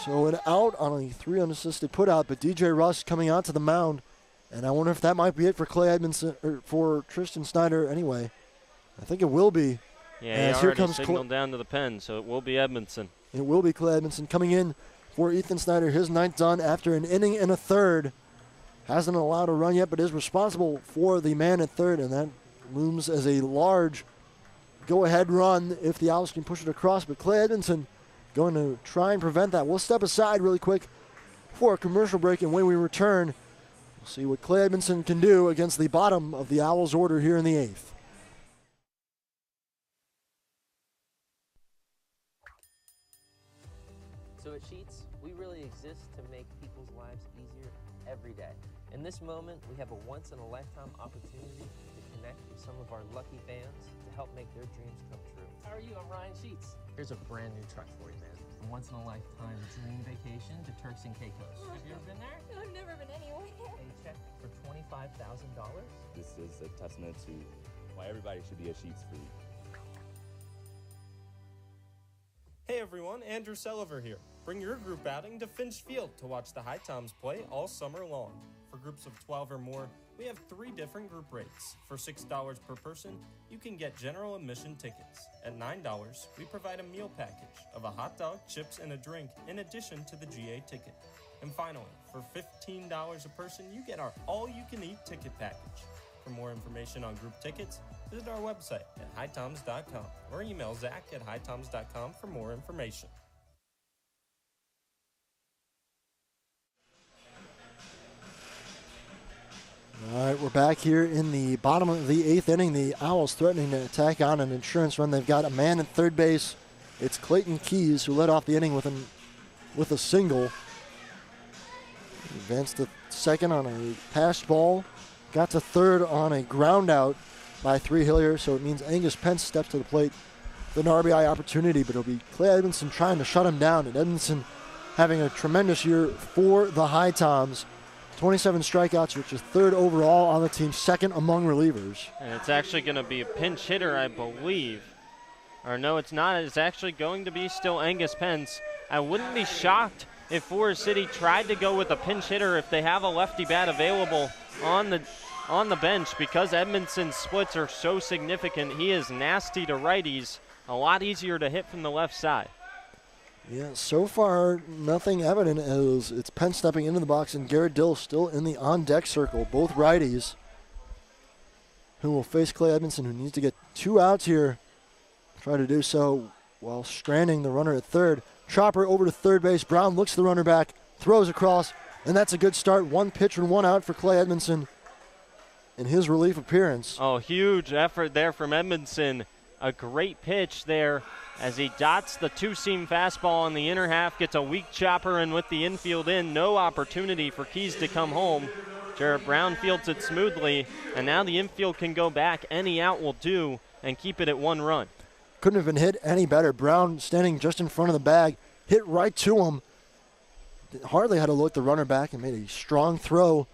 So an out on a 3 unassisted putout, but DJ Russ coming out to the mound. And I wonder if that might be it for Clay Edmondson, or for Tristan Snyder anyway. I think it will be.
Yeah, he already signaled down to the pen, so it will be Edmondson.
It will be Clay Edmondson coming in for Ethan Snyder. His ninth done after an inning and a third. Hasn't allowed a run yet, but is responsible for the man at third, and that looms as a large go-ahead run if the Owls can push it across. But Clay Edmondson going to try and prevent that. We'll step aside really quick for a commercial break, and when we return, we'll see what Clay Edmondson can do against the bottom of the Owls' order here in the eighth.
So at Sheets, we really exist to make people's lives easier every day. In this moment, we have a once-in-a-lifetime opportunity to connect with some of our lucky fans to help make their dreams come true.
How are you? I'm Ryan Sheets. Here's a brand new truck for you, man. A once-in-a-lifetime dream vacation to Turks and Caicos. Have you ever been there?
I've never been anywhere.
A check for $25,000?
This is a testament to why everybody should be a Sheets freak.
Hey everyone, Andrew Selliver here. Bring your group outing to Finch Field to watch the HiToms play all summer long. For groups of 12 or more, we have 3 different group rates. For $6 per person, you can get general admission tickets. At $9, we provide a meal package of a hot dog, chips, and a drink in addition to the GA ticket. And finally, for $15 a person, you get our all-you-can-eat ticket package. For more information on group tickets, visit our website at HiToms.com or email Zach at HiToms.com for more information.
All right, we're back here in the bottom of the 8th inning. The Owls threatening to attack on an insurance run. They've got a man at third base. It's Clayton Keys who led off the inning with a single. Advanced to second on a passed ball. Got to third on a ground out by 3 Hillier, so it means Angus Pence steps to the plate with an RBI opportunity, but it'll be Clay Edmondson trying to shut him down. And Edmondson having a tremendous year for the HiToms. 27 strikeouts, which is 3rd overall on the team, 2nd among relievers.
And it's actually going to be a pinch hitter, I believe. Or no, it's not. It's actually going to be still Angus Pence. I wouldn't be shocked if Forest City tried to go with a pinch hitter if they have a lefty bat available on the bench, because Edmondson's splits are so significant. He is nasty to righties, a lot easier to hit from the left side.
Yeah, so far nothing evident as it's Pence stepping into the box and Garrett Dill still in the on-deck circle. Both righties who will face Clay Edmondson, who needs to get 2 outs here. Try to do so while stranding the runner at third. Chopper over to third base. Brown looks the runner back, throws across, and that's a good start. 1 pitch and 1 out for Clay Edmondson in his relief appearance.
Oh, huge effort there from Edmondson. A great pitch there as he dots the 2-seam fastball on the inner half, gets a weak chopper, and with the infield in, no opportunity for Keys to come home. Jarrett Brown fields it smoothly, and now the infield can go back. Any out will do and keep it at 1 run.
Couldn't have been hit any better. Brown standing just in front of the bag, hit right to him. Hardly had to look the runner back and made a strong throw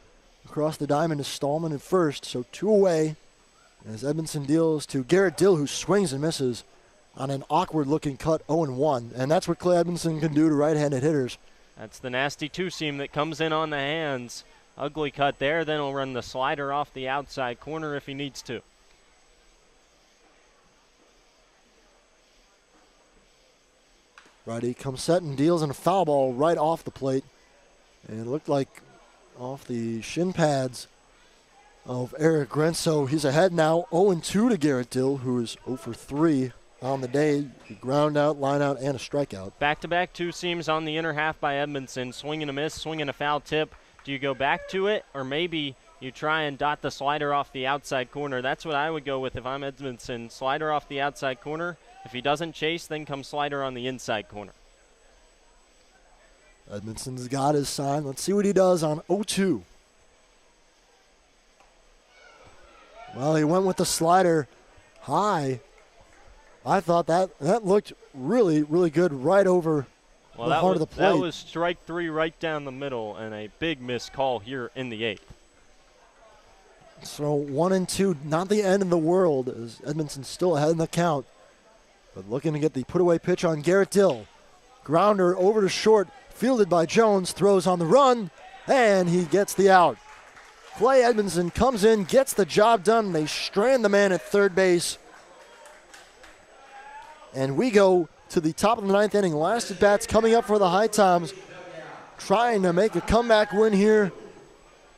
across the diamond to Stallman at first. So 2 away as Edmondson deals to Garrett Dill, who swings and misses on an awkward-looking cut 0-1. And that's what Clay Edmondson can do to right-handed hitters.
That's the nasty 2-seam that comes in on the hands. Ugly cut there. Then he'll run the slider off the outside corner if he needs to.
Righty comes set and deals in a foul ball right off the plate. And it looked like off the shin pads of Eric Grenso. He's ahead now 0-2 to Garrett Dill, who is 0 for 3 on the day. Ground out, line out, and a strikeout.
Back-to-back 2-seams on the inner half by Edmondson. Swing and a miss, swing and a foul tip. Do you go back to it, or maybe you try and dot the slider off the outside corner. That's what I would go with if I'm Edmondson. Slider off the outside corner. If he doesn't chase, then come slider on the inside corner.
Edmondson's got his sign. Let's see what he does on 0-2. Well, he went with the slider high. I thought that looked really, really good right over the heart of the plate.
That was strike 3 right down the middle and a big missed call here in the 8th.
So 1-2, not the end of the world, as Edmondson's still ahead in the count. But looking to get the put-away pitch on Garrett Dill. Grounder over to short, fielded by Jones, throws on the run, and he gets the out. Clay Edmondson comes in, gets the job done. They strand the man at third base. And we go to the top of the 9th inning. Last at bats coming up for the HiToms, trying to make a comeback win here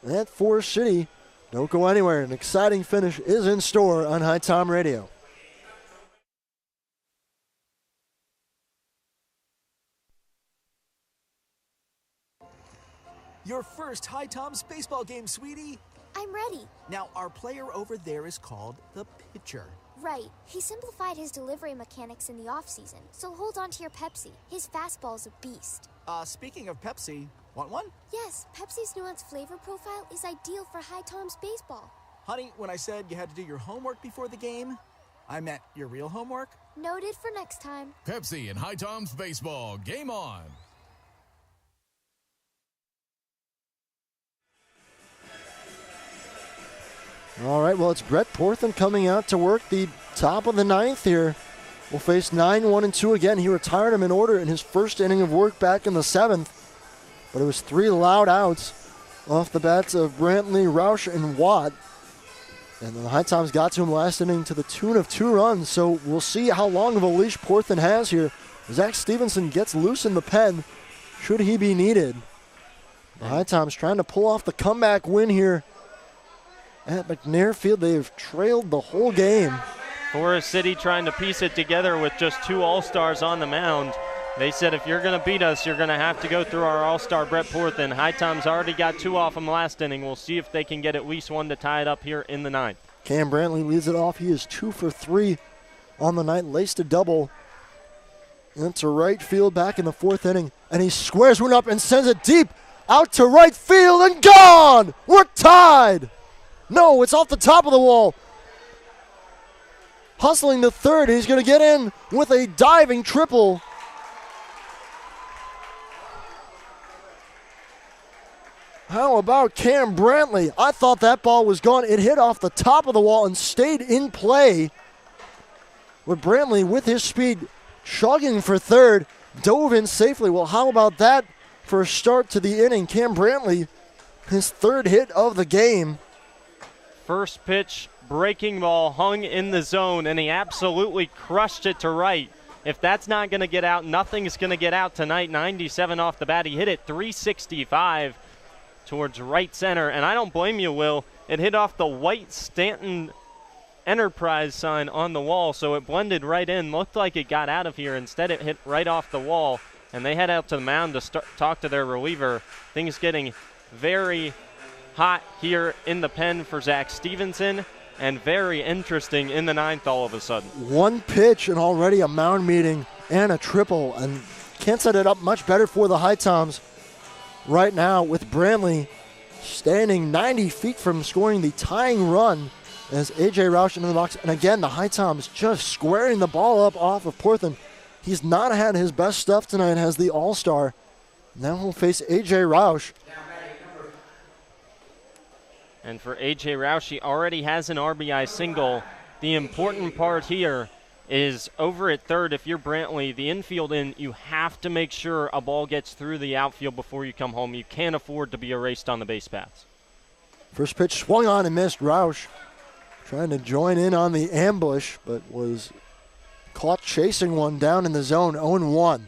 at Forest City. Don't go anywhere. An exciting finish is in store on HiTom Radio.
Your first HiToms baseball game, sweetie.
I'm ready.
Now, our player over there is called the pitcher.
Right. He simplified his delivery mechanics in the offseason, so hold on to your Pepsi. His fastball's a beast.
Speaking of Pepsi, want one?
Yes, Pepsi's nuanced flavor profile is ideal for HiToms baseball.
Honey, when I said you had to do your homework before the game, I meant your real homework.
Noted for next time.
Pepsi and HiToms Baseball. Game on.
All right, well, it's Brett Porthen coming out to work the top of the 9th here. We'll face 9-1-2 again. He retired him in order in his first inning of work back in the 7th. But it was 3 loud outs off the bats of Brantley, Roush, and Watt. And the HiToms got to him last inning to the tune of 2 runs. So we'll see how long of a leash Porthen has here. Zach Stevenson gets loose in the pen, should he be needed. The HiToms trying to pull off the comeback win here at McNair Field. They've trailed the whole game.
Forest City trying to piece it together with just 2 All-Stars on the mound. They said if you're going to beat us, you're going to have to go through our All-Star Brett Porthen. HiToms already got 2 off him last inning. We'll see if they can get at least 1 to tie it up here in the 9th.
Cam Brantley leads it off. He is 2 for 3 on the night. Laced a double into right field back in the 4th inning. And he squares one up and sends it deep out to right field and gone! We're tied! No, it's off the top of the wall. Hustling to third. He's going to get in with a diving triple. How about Cam Brantley? I thought that ball was gone. It hit off the top of the wall and stayed in play. With Brantley, with his speed, chugging for third, dove in safely. Well, how about that for a start to the inning? Cam Brantley, his 3rd hit of the game.
First pitch, breaking ball, hung in the zone, and he absolutely crushed it to right. If that's not going to get out, nothing's going to get out tonight. 97 off the bat. He hit it 365 towards right center, and I don't blame you, Will. It hit off the white Stanton Enterprise sign on the wall, so it blended right in. Looked like it got out of here. Instead, it hit right off the wall, and they head out to the mound to talk to their reliever. Things getting very hot here in the pen for Zach Stevenson, and very interesting in the 9th all of a sudden. 1
pitch and already a mound meeting and a triple, and can't set it up much better for the HiToms right now with Brantley standing 90 feet from scoring the tying run as A.J. Roush into the box. And again, the HiToms just squaring the ball up off of Porthen. He's not had his best stuff tonight as the All-Star. Now he'll face A.J. Roush.
And for A.J. Roush, he already has an RBI single. The important part here is over at third, if you're Brantley, the infield in, you have to make sure a ball gets through the outfield before you come home. You can't afford to be erased on the base paths.
First pitch swung on and missed. Roush trying to join in on the ambush, but was caught chasing one down in the zone, 0-1.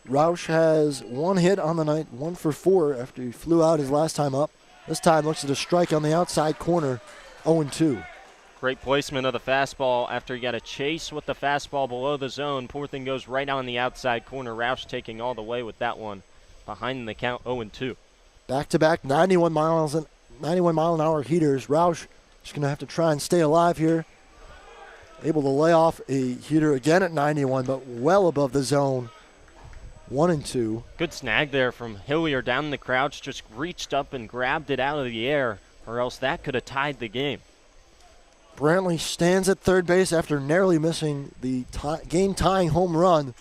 Roush has 1 hit on the night, 1 for 4 after he flew out his last time up. This time looks at a strike on the outside corner, 0-2.
Great placement of the fastball after he got a chase with the fastball below the zone. Porthen goes right on the outside corner. Roush taking all the way with that one. behind the count 0-2.
Back-to-back 91 mile an hour heaters. Roush is going to have to try and stay alive here. Able to lay off a heater again at 91, but well above the zone. 1-2.
Good snag there from Hillier down in the crouch. Just reached up and grabbed it out of the air, or else that could have tied the game.
Brantley stands at third base after narrowly missing the game-tying home run.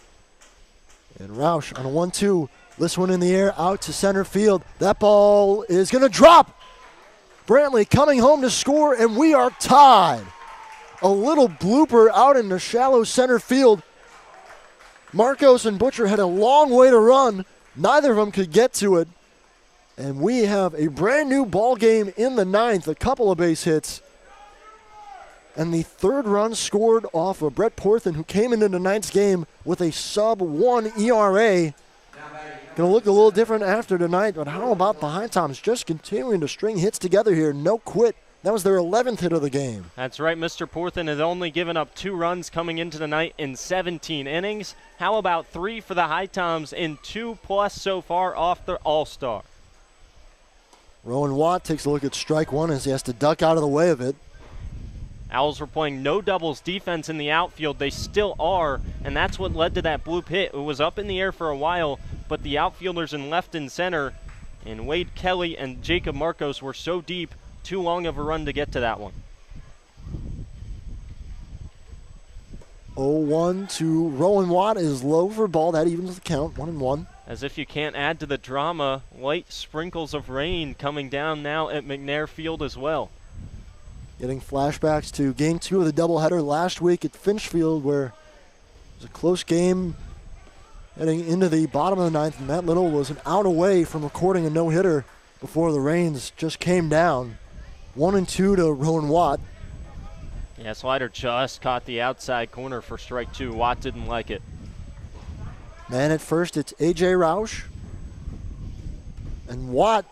And Roush on a 1-2. This one in the air, out to center field. That ball is going to drop. Brantley coming home to score, and we are tied. A little blooper out in the shallow center field. Marcos and Butcher had a long way to run. Neither of them could get to it. And we have a brand new ball game in the ninth, a couple of base hits. And the third run scored off of Brett Porthen, who came into tonight's game with a sub-1 ERA. Going to look a little different after tonight, but how about the HiToms just continuing to string hits together here? No quit. That was their 11th hit of the game.
That's right. Mr. Porthen has only given up 2 runs coming into the night in 17 innings. How about 3 for the HiToms in 2+ so far off the All-Star?
Rowan Watt takes a look at strike one as he has to duck out of the way of it.
Owls were playing no doubles defense in the outfield. They still are, and that's what led to that bloop hit. It was up in the air for a while, but the outfielders in left and center, and Wade Kelly and Jacob Marcos were so deep, too long of a run to get to that one.
0-1 to Rowan Watt is low for ball. That evens the count, 1-1.
As if you can't add to the drama, light sprinkles of rain coming down now at McNair Field as well.
Getting flashbacks to Game 2 of the doubleheader last week at Finch Field, where it was a close game heading into the bottom of the ninth. Matt Little was an out away from recording a no-hitter before the rains just came down. 1-2 to Rowan Watt.
Yeah, slider just caught the outside corner for strike 2. Watt didn't like it.
Man at first, it's A.J. Roush. And Watt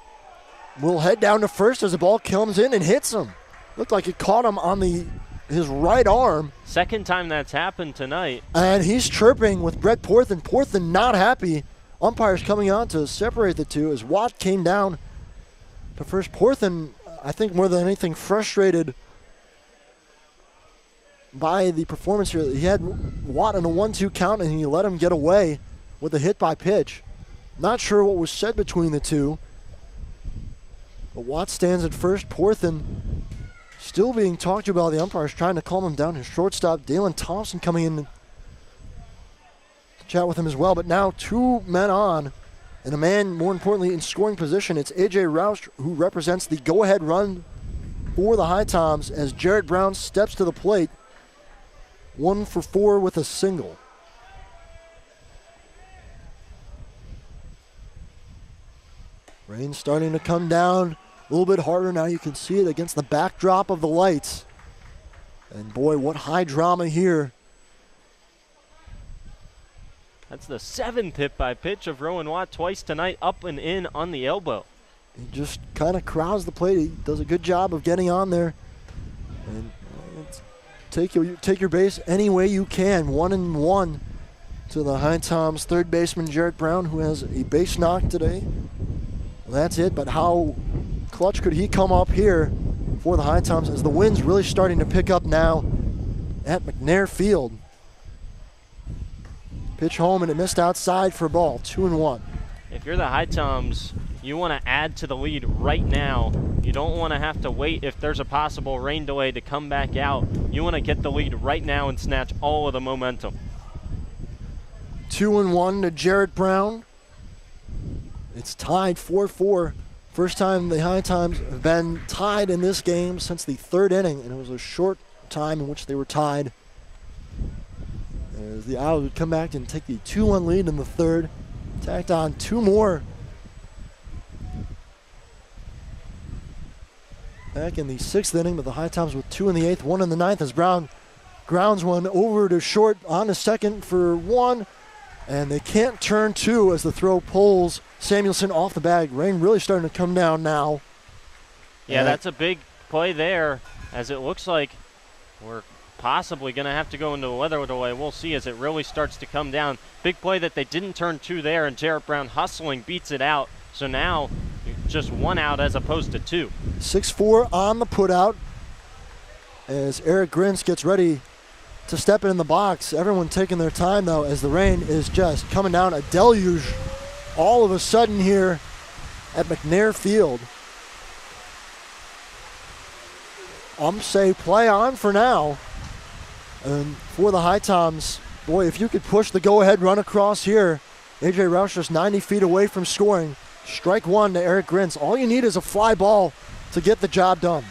will head down to first as the ball comes in and hits him. Looked like it caught him on his right arm.
Second time that's happened tonight.
And he's chirping with Brett Porthen. Porthen not happy. Umpires coming out to separate the two as Watt came down to first. Porthen, I think more than anything, frustrated by the performance here. He had Watt in a 1-2 count and he let him get away with a hit by pitch. Not sure what was said between the two. But Watt stands at first. Porthen still being talked to by the umpires, trying to calm him down. His shortstop, Dalen Thompson, coming in to chat with him as well. But now 2 men on, and a man, more importantly, in scoring position. It's A.J. Roush, who represents the go-ahead run for the HiToms as Jarrett Brown steps to the plate. 1 for 4 with a single. Rain starting to come down. A little bit harder now. You can see it against the backdrop of the lights. And boy, what high drama here.
That's the 7th hit by pitch of Rowan Watt twice tonight, up and in on the elbow.
He just kind of crowds the plate. He does a good job of getting on there. And take your base any way you can. 1-1 to the HiToms third baseman Jarrett Brown, who has a base knock today. Well, that's it, but how clutch could he come up here for the HiToms as the wind's really starting to pick up now at McNair Field. Pitch home and it missed outside for a ball, 2-1.
If you're the HiToms, you want to add to the lead right now. You don't want to have to wait if there's a possible rain delay to come back out. You want to get the lead right now and snatch all of the momentum.
2-1 to Jarrett Brown. It's tied 4-4. First time the HiToms have been tied in this game since the 3rd inning, and it was a short time in which they were tied. As the Owls would come back and take the 2-1 lead in the 3rd. Tacked on 2 more back in the 6th inning, but the HiToms with 2 in the 8th, 1 in the 9th as Brown grounds one over to short on to second for 1. And they can't turn 2 as the throw pulls Samuelson off the bag. Rain really starting to come down now.
Yeah, that's a big play there, as it looks like we're possibly going to have to go into a weather delay. We'll see as it really starts to come down. Big play that they didn't turn 2 there, and Jarrett Brown hustling beats it out. So now just 1 out as opposed to 2.
6-4 on the putout as Eric Grins gets ready to step in the box. Everyone taking their time, though, as the rain is just coming down, a deluge all of a sudden here at McNair Field. Say play on for now. And for the HiToms, boy, if you could push the go-ahead run across here, A.J. Roush just 90 feet away from scoring. Strike 1 to Eric Grins. All you need is a fly ball to get the job done.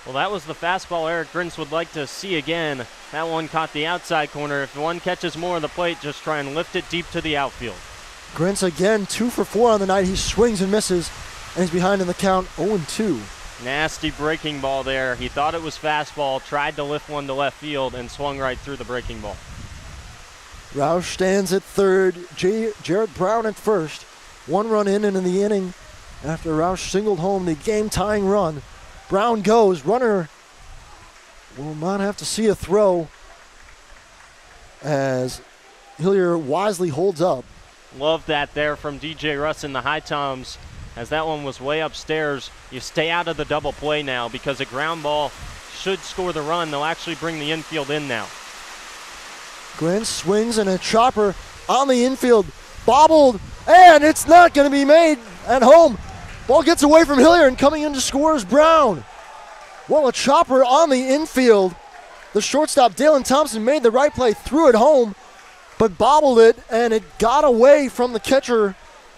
Well, that was the fastball Eric Grins would like to see again. That one caught the outside corner. If one catches more of the plate, just try and lift it deep to the outfield.
Grins again, 2 for 4 on the night. He swings and misses, and he's behind in the count, 0-2.
Nasty breaking ball there. He thought it was fastball, tried to lift one to left field, and swung right through the breaking ball.
Roush stands at third. Jarrett Brown at first. 1 run in the inning after Roush singled home the game-tying run. Brown goes. Runner will not have to see a throw as Hillier wisely holds up.
Love that there from DJ Russ and the HiToms, as that one was way upstairs. You stay out of the double play now because a ground ball should score the run. They'll actually bring the infield in now.
Grins swings and a chopper on the infield. Bobbled, and it's not going to be made at home. Ball gets away from Hillier, and coming in to score is Brown. Well, a chopper on the infield. The shortstop, Dalen Thompson, made the right play, threw it home, but bobbled it, and it got away from the catcher.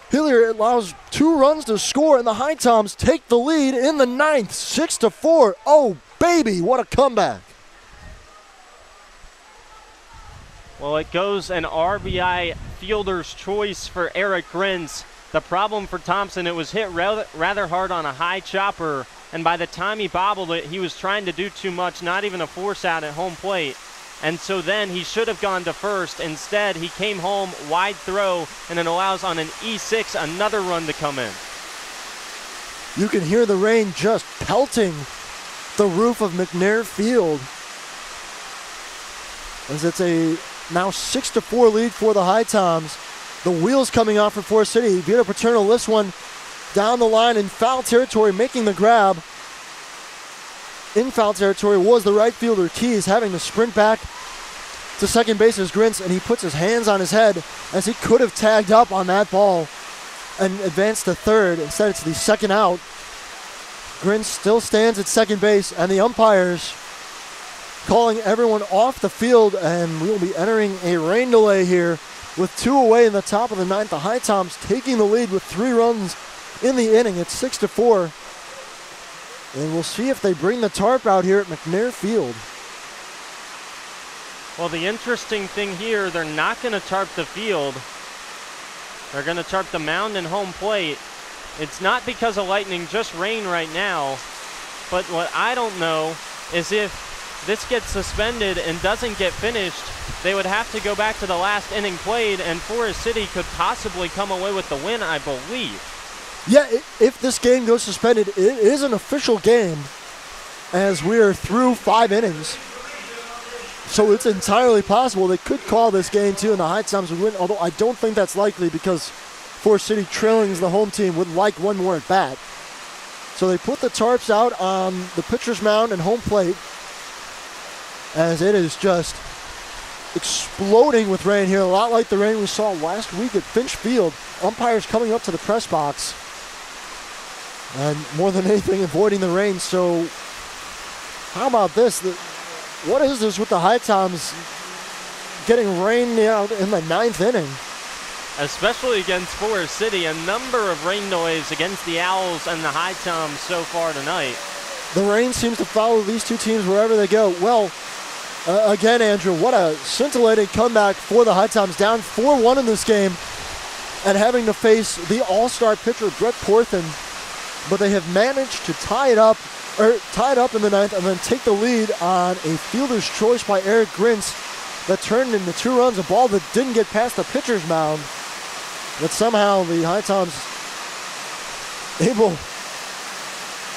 Hillier allows 2 runs to score, and the HiToms take the lead in the 9th, 6-4. Oh, baby, what a comeback.
Well, it goes an RBI fielder's choice for Eric Grins. The problem for Thompson, it was hit rather hard on a high chopper, and by the time he bobbled it, he was trying to do too much, not even a force out at home plate. And so then he should have gone to first. Instead, he came home, wide throw, and it allows on an E6 another run to come in.
You can hear the rain just pelting the roof of McNair Field, as it's a now 6-4 lead for the HiToms. The wheels coming off for Forest City. Vito Paterno lifts one down the line in foul territory, making the grab. In foul territory was the right fielder, Keys, having to sprint back to second base as Grins, and he puts his hands on his head as he could have tagged up on that ball and advanced to third. Instead, it's the second out. Grins still stands at second base, and the umpires calling everyone off the field, and we'll be entering a rain delay here with 2 away in the top of the 9th. The HiToms taking the lead with 3 runs in the inning. It's 6-4. And we'll see if they bring the tarp out here at McNair Field.
Well, the interesting thing here, they're not going to tarp the field. They're going to tarp the mound and home plate. It's not because of lightning, just rain right now. But what I don't know is if this gets suspended and doesn't get finished, they would have to go back to the last inning played, and Forest City could possibly come away with the win, I believe.
Yeah, if this game goes suspended, it is an official game as we're through 5 innings. So it's entirely possible they could call this game too, and the HiToms would win, although I don't think that's likely because Forest City, trailing as the home team, would like one more at bat. So they put the tarps out on the pitcher's mound and home plate, as it is just exploding with rain here, a lot like the rain we saw last week at Finch Field. Umpires coming up to the press box, and more than anything avoiding the rain. So how about this? What is this with the HiToms getting rained out in the 9th inning?
Especially against Forest City, a number of rain delays against the Owls and the HiToms so far tonight.
The rain seems to follow these 2 teams wherever they go. Well, again, Andrew, what a scintillating comeback for the HiToms, down 4-1 in this game and having to face the all-star pitcher Brett Porthen. But they have managed to tie it up in the 9th and then take the lead on a fielder's choice by Eric Grins that turned into 2 runs, a ball that didn't get past the pitcher's mound. But somehow the HiToms able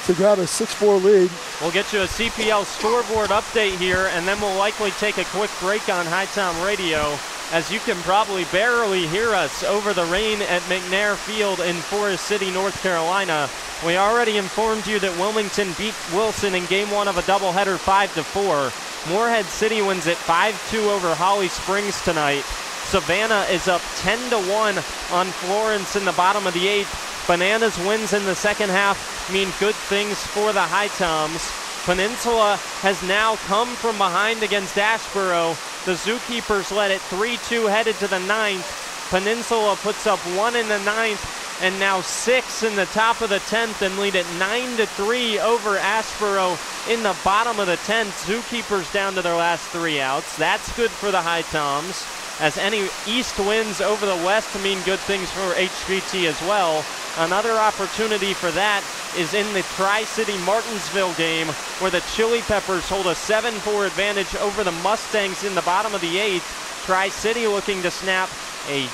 to grab a 6-4 lead.
We'll get you a CPL scoreboard update here, and then we'll likely take a quick break on HiTom Radio, as you can probably barely hear us over the rain at McNair Field in Forest City, North Carolina. We already informed you that Wilmington beat Wilson in game 1 of a doubleheader 5-4. Morehead City wins at 5-2 over Holly Springs tonight. Savannah is up 10-1 on Florence in the bottom of the 8th. Bananas wins in the second half mean good things for the HiToms. Peninsula has now come from behind against Ashboro. The Zookeepers led it 3-2 headed to the 9th. Peninsula puts up 1 in the 9th and now 6 in the top of the 10th and lead it 9-3 over Ashboro in the bottom of the 10th. Zookeepers down to their last 3 outs. That's good for the HiToms, as any East wins over the West mean good things for HPT as well. Another opportunity for that is in the Tri-City Martinsville game, where the Chili Peppers hold a 7-4 advantage over the Mustangs in the bottom of the 8th. Tri-City looking to snap a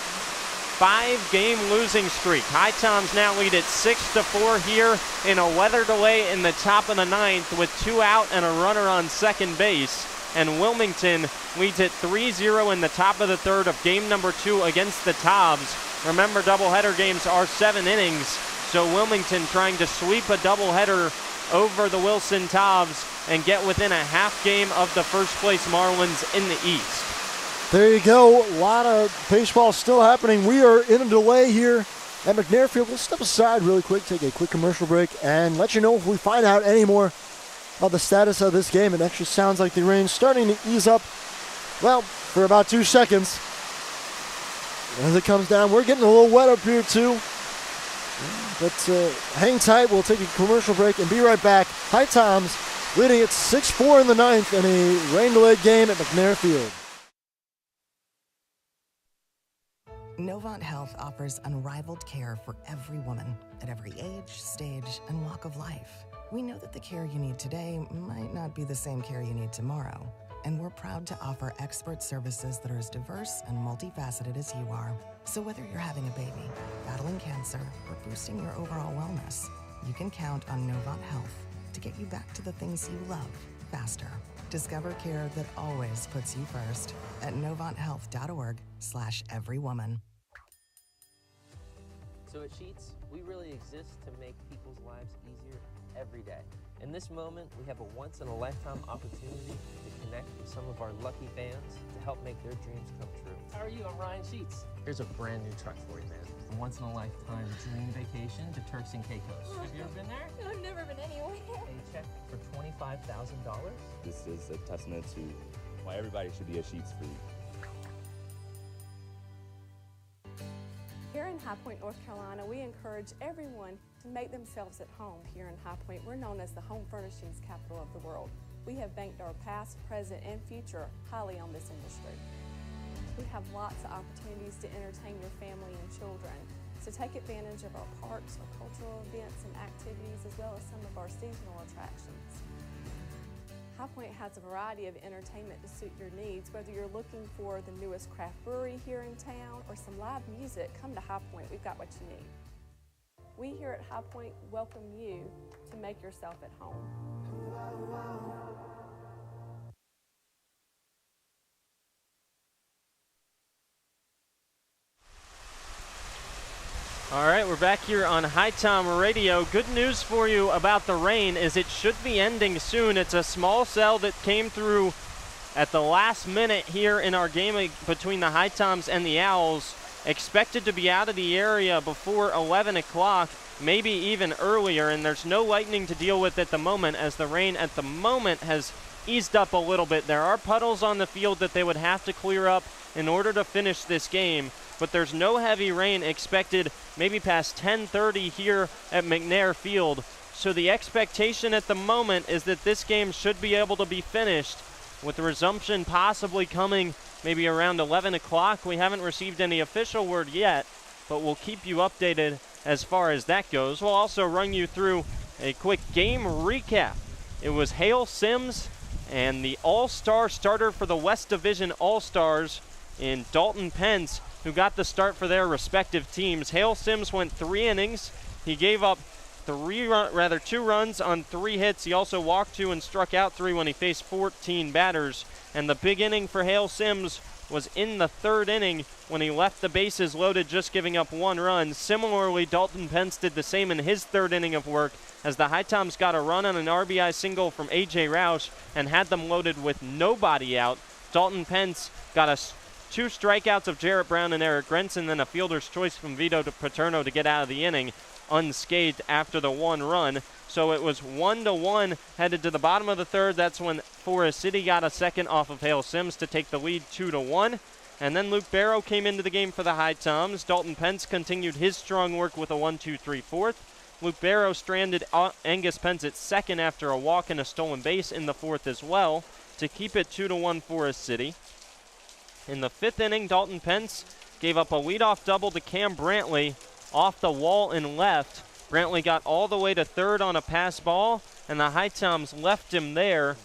5-game losing streak. HiToms now lead at 6-4 here in a weather delay in the top of the 9th with 2 out and a runner on second base. And Wilmington leads at 3-0 in the top of the 3rd of game number 2 against the Tobbs. Remember, doubleheader games are 7 innings, so Wilmington trying to sweep a doubleheader over the Wilson Tobbs and get within a half game of the first place Marlins in the East.
There you go. A lot of baseball still happening. We are in a delay here at McNair Field. We'll step aside really quick, take a quick commercial break, and let you know if we find out any more about the status of this game. It actually sounds like the rain's starting to ease up, well, for about 2 seconds. As it comes down, we're getting a little wet up here too. But hang tight, we'll take a commercial break and be right back. HiToms leading at 6-4 in the 9th in a rain-delayed game at McNair Field.
Novant Health offers unrivaled care for every woman at every age, stage, and walk of life. We know that the care you need today might not be the same care you need tomorrow, and we're proud to offer expert services that are as diverse and multifaceted as you are. So whether you're having a baby, battling cancer, or boosting your overall wellness, you can count on Novant Health to get you back to the things you love faster. Discover care that always puts you first at novanthealth.org/everywoman.
So at Sheets, we really exist to make people's lives easier every day. In this moment, we have a once-in-a-lifetime opportunity to connect with some of our lucky fans to help make their dreams come true.
How are you? I'm Ryan Sheets. Here's a brand new truck for you, man. A once-in-a-lifetime dream vacation to Turks and Caicos. Have you ever been there?
No, I've never been anywhere.
A check for $25,000?
This is a testament to why everybody should be a Sheets freak.
Here in High Point, North Carolina, we encourage everyone to make themselves at home. Here in High Point, we're known as the home furnishings capital of the world. We have banked our past, present, and future highly on this industry. We have lots of opportunities to entertain your family and children, so take advantage of our parks, our cultural events and activities, as well as some of our seasonal attractions. High Point has a variety of entertainment to suit your needs. Whether you're looking for the newest craft brewery here in town or some live music, come to High Point. We've got what you need. We here at High Point welcome you to make yourself at home.
All right, we're back here on HiTom Radio. Good news for you about the rain is it should be ending soon. It's a small cell that came through at the last minute here in our game between the HiToms and the Owls. Expected to be out of the area before 11 o'clock, maybe even earlier, and there's no lightning to deal with at the moment, as the rain at the moment has eased up a little bit. There are puddles on the field that they would have to clear up in order to finish this game, but there's no heavy rain expected maybe past 10:30 here at McNair Field. So the expectation at the moment is that this game should be able to be finished, with the resumption possibly coming maybe around 11 o'clock. We haven't received any official word yet, but we'll keep you updated as far as that goes. We'll also run you through a quick game recap. It was Hale Sims and the All-Star starter for the West Division All-Stars in Dalton Pence, who got the start for their respective teams. Hale Sims went 3 innings. He gave up 2 runs on 3 hits. He also walked 2 and struck out 3 when he faced 14 batters. And the big inning for Hale Sims was in the 3rd inning when he left the bases loaded, just giving up 1 run. Similarly, Dalton Pence did the same in his 3rd inning of work as the HiToms got a run on an RBI single from A.J. Roush and had them loaded with nobody out. Dalton Pence got 2 strikeouts of Jarrett Brown and Eric Grinz, and then a fielder's choice from Vito Paterno to get out of the inning unscathed after the 1 run. So it was 1-1 headed to the bottom of the 3rd. That's when Forest City got a second off of Hale Sims to take the lead 2-1. And then Luke Barrow came into the game for the HiToms. Dalton Pence continued his strong work with a 1-2-3 4th. Luke Barrow stranded Angus Pence at second after a walk and a stolen base in the 4th as well to keep it 2-1 Forest City. In the 5th inning, Dalton Pence gave up a leadoff double to Cam Brantley off the wall and left. Brantley got all the way to 3rd on a pass ball, and the HiToms left him there.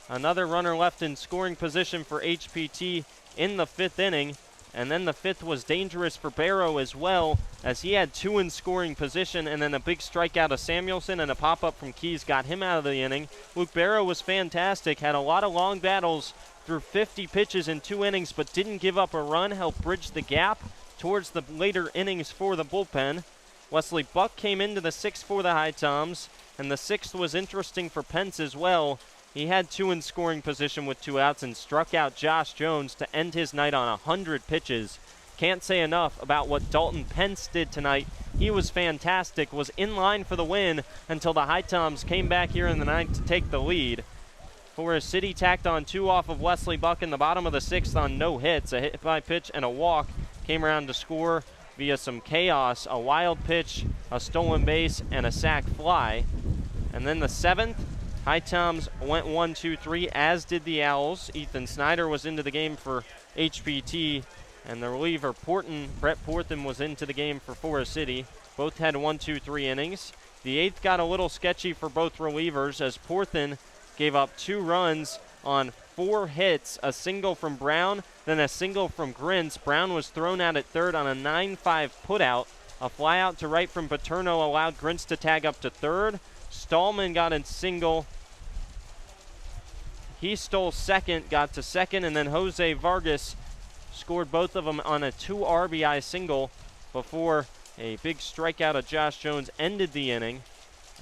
Another runner left in scoring position for HPT in the 5th inning. And then the 5th was dangerous for Barrow as well, as he had 2 in scoring position, and then a big strikeout of Samuelson and a pop-up from Keys got him out of the inning. Luke Barrow was fantastic, had a lot of long battles through 50 pitches in 2 innings, but didn't give up a run, helped bridge the gap towards the later innings for the bullpen. Wesley Buck came into the 6th for the HiToms, and the 6th was interesting for Pence as well. He had 2 in scoring position with 2 outs and struck out Josh Jones to end his night on 100 pitches. Can't say enough about what Dalton Pence did tonight. He was fantastic, was in line for the win until the HiToms came back here in the 9th to take the lead. Forest City tacked on 2 off of Wesley Buck in the bottom of the 6th on no hits. A hit by pitch and a walk came around to score via some chaos, a wild pitch, a stolen base, and a sac fly. And then the 7th, HiToms went 1-2-3, as did the Owls. Ethan Snyder was into the game for HPT, and the reliever Brett Porthen was into the game for Forest City. Both had 1-2-3 innings. The 8th got a little sketchy for both relievers as Porthen gave up 2 runs on 4 hits, a single from Brown, then a single from Grinz. Brown was thrown out at 3rd on a 9-5 putout. A fly out to right from Paterno allowed Grinz to tag up to 3rd. Stallman got a single. He stole 2nd, got to 2nd, and then Jose Vargas scored both of them on a 2 RBI single before a big strikeout of Josh Jones ended the inning.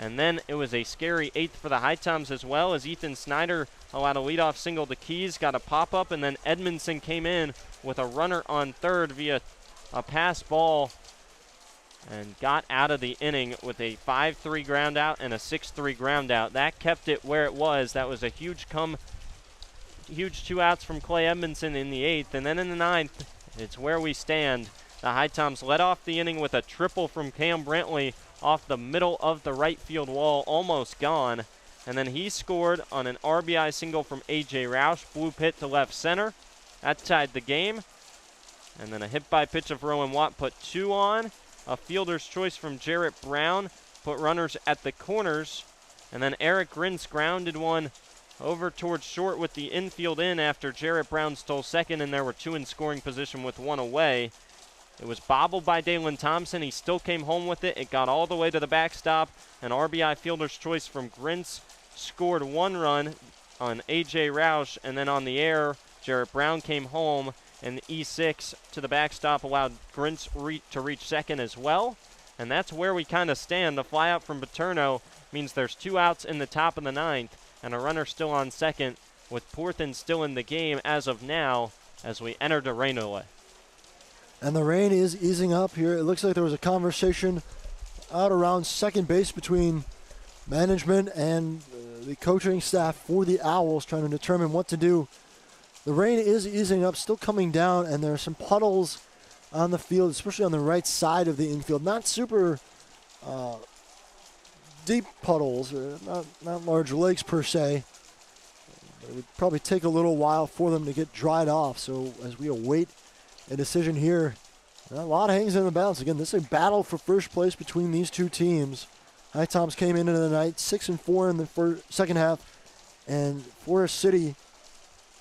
And then it was a scary 8th for the HiToms as well, as Ethan Snyder allowed a leadoff single to Keys, got a pop-up, and then Edmondson came in with a runner on 3rd via a pass ball and got out of the inning with a 5-3 ground out and a 6-3 ground out. That kept it where it was. That was a huge 2 outs from Clay Edmondson in the 8th. And then in the 9th, it's where we stand. The HiToms led off the inning with a triple from Cam Brantley off the middle of the right field wall, almost gone. And then he scored on an RBI single from A.J. Roush, blue hit to left center. That tied the game. And then a hit by pitch of Rowan Watt put 2 on. A fielder's choice from Jarrett Brown put runners at the corners. And then Eric Grinz grounded one over towards short with the infield in after Jarrett Brown stole 2nd, and there were 2 in scoring position with 1 away. It was bobbled by Dalen Thompson. He still came home with it. It got all the way to the backstop. An RBI fielder's choice from Grinz scored 1 run on A.J. Roush, and then on the air, Jarrett Brown came home, and the E6 to the backstop allowed Grinz to reach 2nd as well. And that's where we kind of stand. The fly out from Paterno means there's 2 outs in the top of the 9th and a runner still on 2nd, with Porthen still in the game as of now as we enter the rain delay.
And the rain is easing up here. It looks like there was a conversation out around second base between management and the coaching staff for the Owls trying to determine what to do. The rain is easing up, still coming down, and there are some puddles on the field, especially on the right side of the infield. Not super deep puddles, not large lakes per se. It would probably take a little while for them to get dried off. So as we await a decision here, a lot hangs in the balance. Again, this is a battle for first place between these 2 teams. HiToms came into the night 6-4 in the second half, and Forest City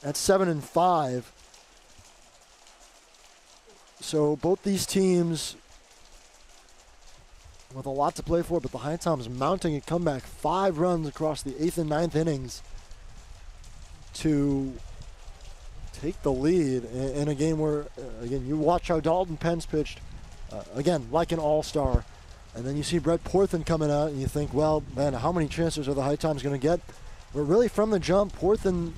at 7-5. So both these teams with a lot to play for, but the HiToms mounting a comeback, 5 runs across the 8th and 9th innings to take the lead in a game where, again, you watch how Dalton Pence pitched, again, like an all-star, and then you see Brett Porthen coming out, and you think, well, man, how many chances are the HiToms going to get? But really, from the jump, Porthen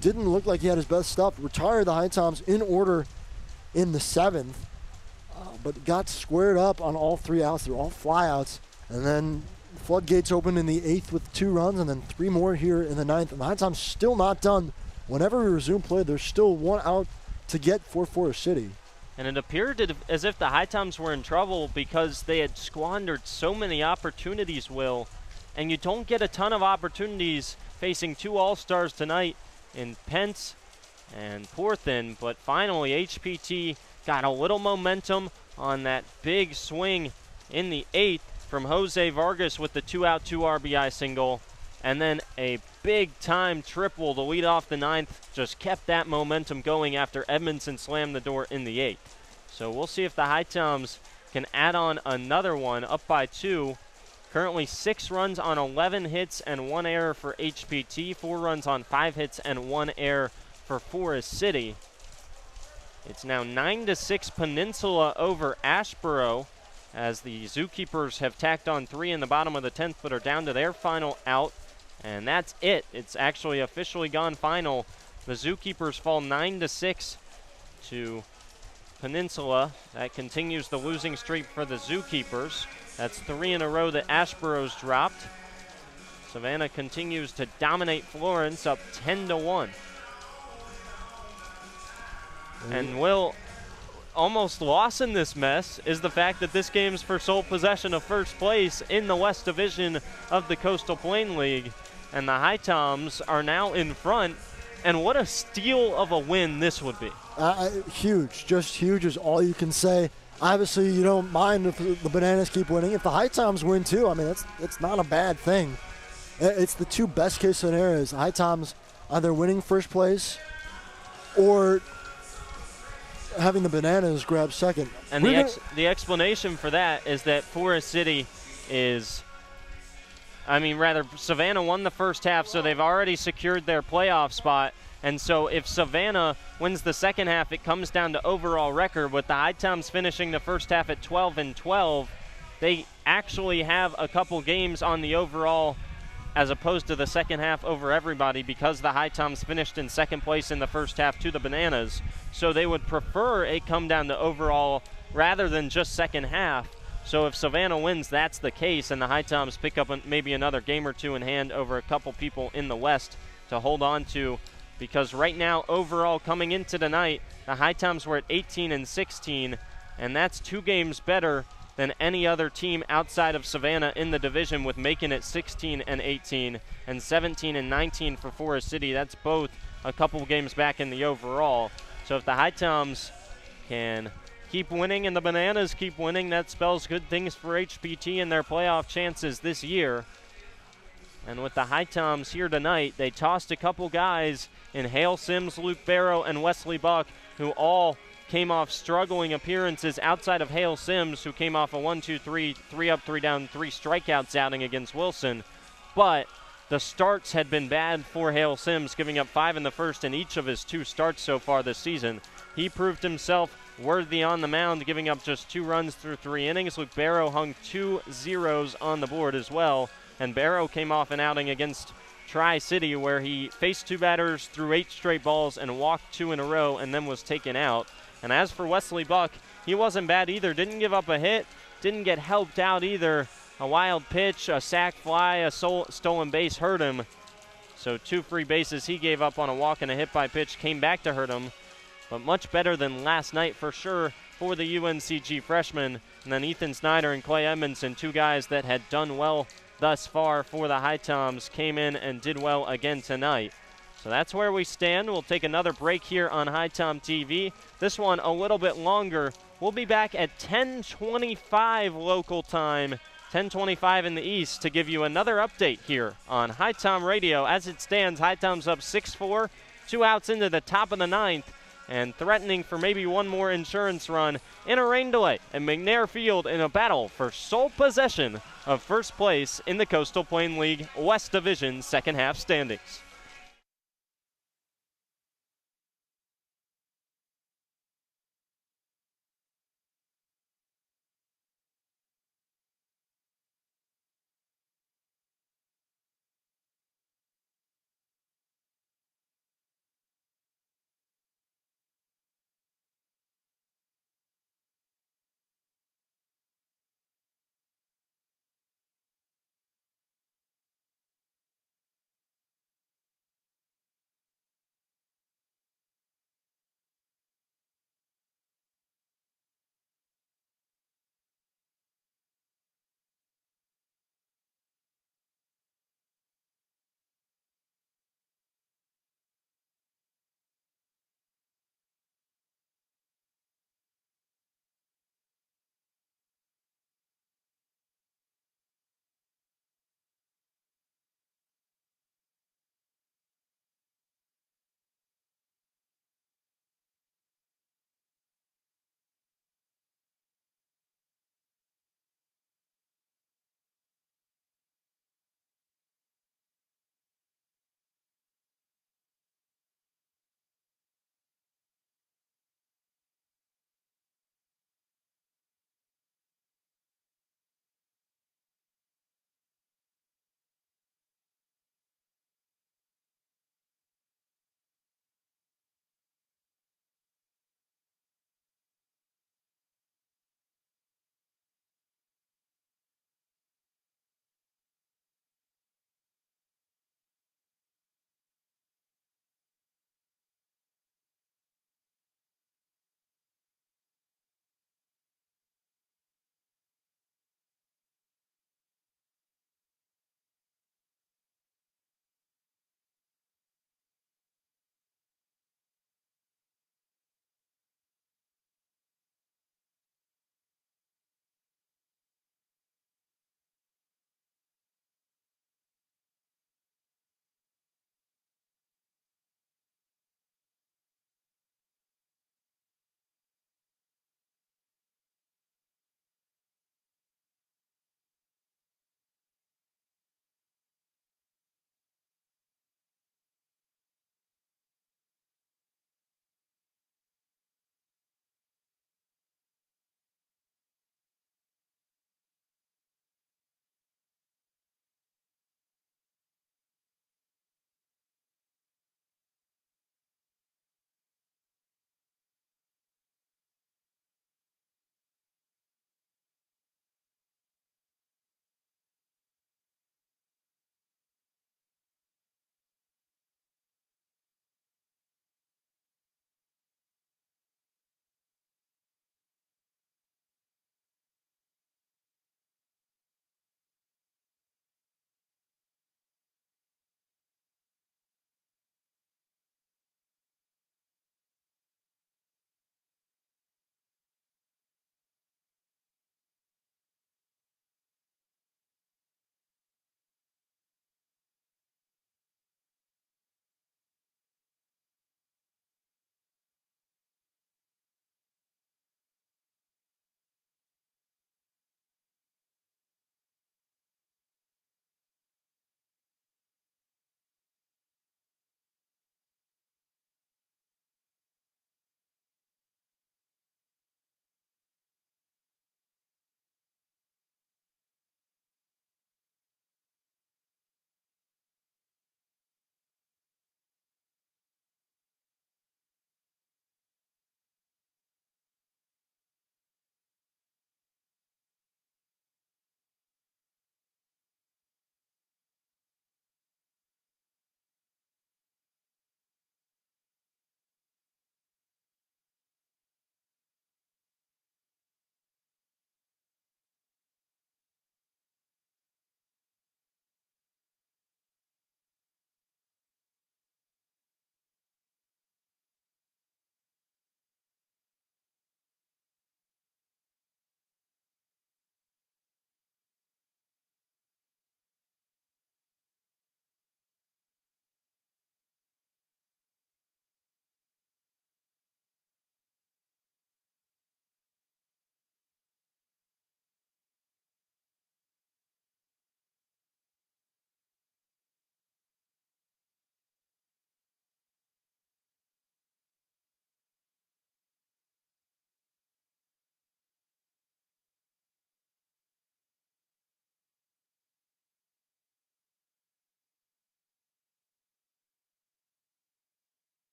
didn't look like he had his best stuff. Retired the HiToms in order in the 7th, but got squared up on all 3 outs. They were all flyouts, and then floodgates opened in the 8th with 2 runs, and then 3 more here in the 9th. And the HiToms still not done. Whenever we resume play, there's still 1 out to get for Forest City.
And it appeared as if the HiToms were in trouble because they had squandered so many opportunities, Will. And you don't get a ton of opportunities facing 2 all-stars tonight in Pence and Porthen. But finally, HPT got a little momentum on that big swing in the 8th from Jose Vargas with the 2-out, 2 RBI single. And then a big-time triple to lead off the 9th. Just kept that momentum going after Edmondson slammed the door in the 8th. So we'll see if the HiToms can add on another one, up by 2. Currently 6 runs on 11 hits and 1 error for HPT. 4 runs on 5 hits and 1 error for Forest City. It's now 9-6 Peninsula over Ashboro, as the Zookeepers have tacked on 3 in the bottom of the 10th, but are down to their final out. And that's it. It's actually officially gone final. The Zookeepers fall 9-6 to Peninsula. That continues the losing streak for the Zookeepers. That's 3 in a row that Ashboro's dropped. Savannah continues to dominate Florence, up 10-1. And Will, almost lost in this mess is the fact that this game's for sole possession of first place in the West Division of the Coastal Plain League. And the HiToms are now in front. And what a steal of a win this would be.
Huge. Just huge is all you can say. Obviously, you don't mind if the Bananas keep winning. If the HiToms win, too, I mean, it's not a bad thing. It's the 2 best-case scenarios. HiToms either winning first place or having the Bananas grab second.
And the explanation for that is that Forest City is, Savannah won the first half, so they've already secured their playoff spot. And so if Savannah wins the second half, it comes down to overall record. With the HiToms finishing the first half at 12-12, they actually have a couple games on the overall as opposed to the second half over everybody, because the HiToms finished in second place in the first half to the Bananas. So they would prefer it come down to overall rather than just second half. So if Savannah wins, that's the case, and the HiToms pick up maybe another game or 2 in hand over a couple people in the West to hold on to. Because right now, overall, coming into tonight, the HiToms were at 18-16, and that's 2 games better than any other team outside of Savannah in the division, with Macon at 16-18 and 17-19 for Forest City. That's both a couple games back in the overall. So if the HiToms can keep winning and the Bananas keep winning, that spells good things for HPT and their playoff chances this year. And with the HiToms here tonight, they tossed a couple guys in Hale Sims, Luke Barrow, and Wesley Buck, who all came off struggling appearances outside of Hale Sims, who came off a 1-2-3, 3-up, 3-down, 3 strikeouts outing against Wilson. But the starts had been bad for Hale Sims, giving up 5 in the first in each of his 2 starts so far this season. He proved himself worthy on the mound, giving up just 2 runs through 3 innings. Luke Barrow hung 2 zeros on the board as well. And Barrow came off an outing against Tri-City where he faced 2 batters, threw 8 straight balls, and walked 2 in a row, and then was taken out. And as for Wesley Buck, he wasn't bad either. Didn't give up a hit, didn't get helped out either. A wild pitch, a sac fly, a stolen base hurt him. So 2 free bases he gave up on a walk and a hit by pitch came back to hurt him. But much better than last night for sure for the UNCG freshman. And then Ethan Snyder and Clay Edmondson, 2 guys that had done well thus far for the HiToms, came in and did well again tonight. So that's where we stand. We'll take another break here on HiTom TV. This one a little bit longer. We'll be back at 10:25 local time, 10:25 in the East, to give you another update here on HiTom Radio. As it stands, HiTom's up 6-4, 2 outs into the top of the 9th. and threatening for maybe one more insurance run in a rain delay at McNair Field in a battle for sole possession of first place in the Coastal Plain League West Division second half standings.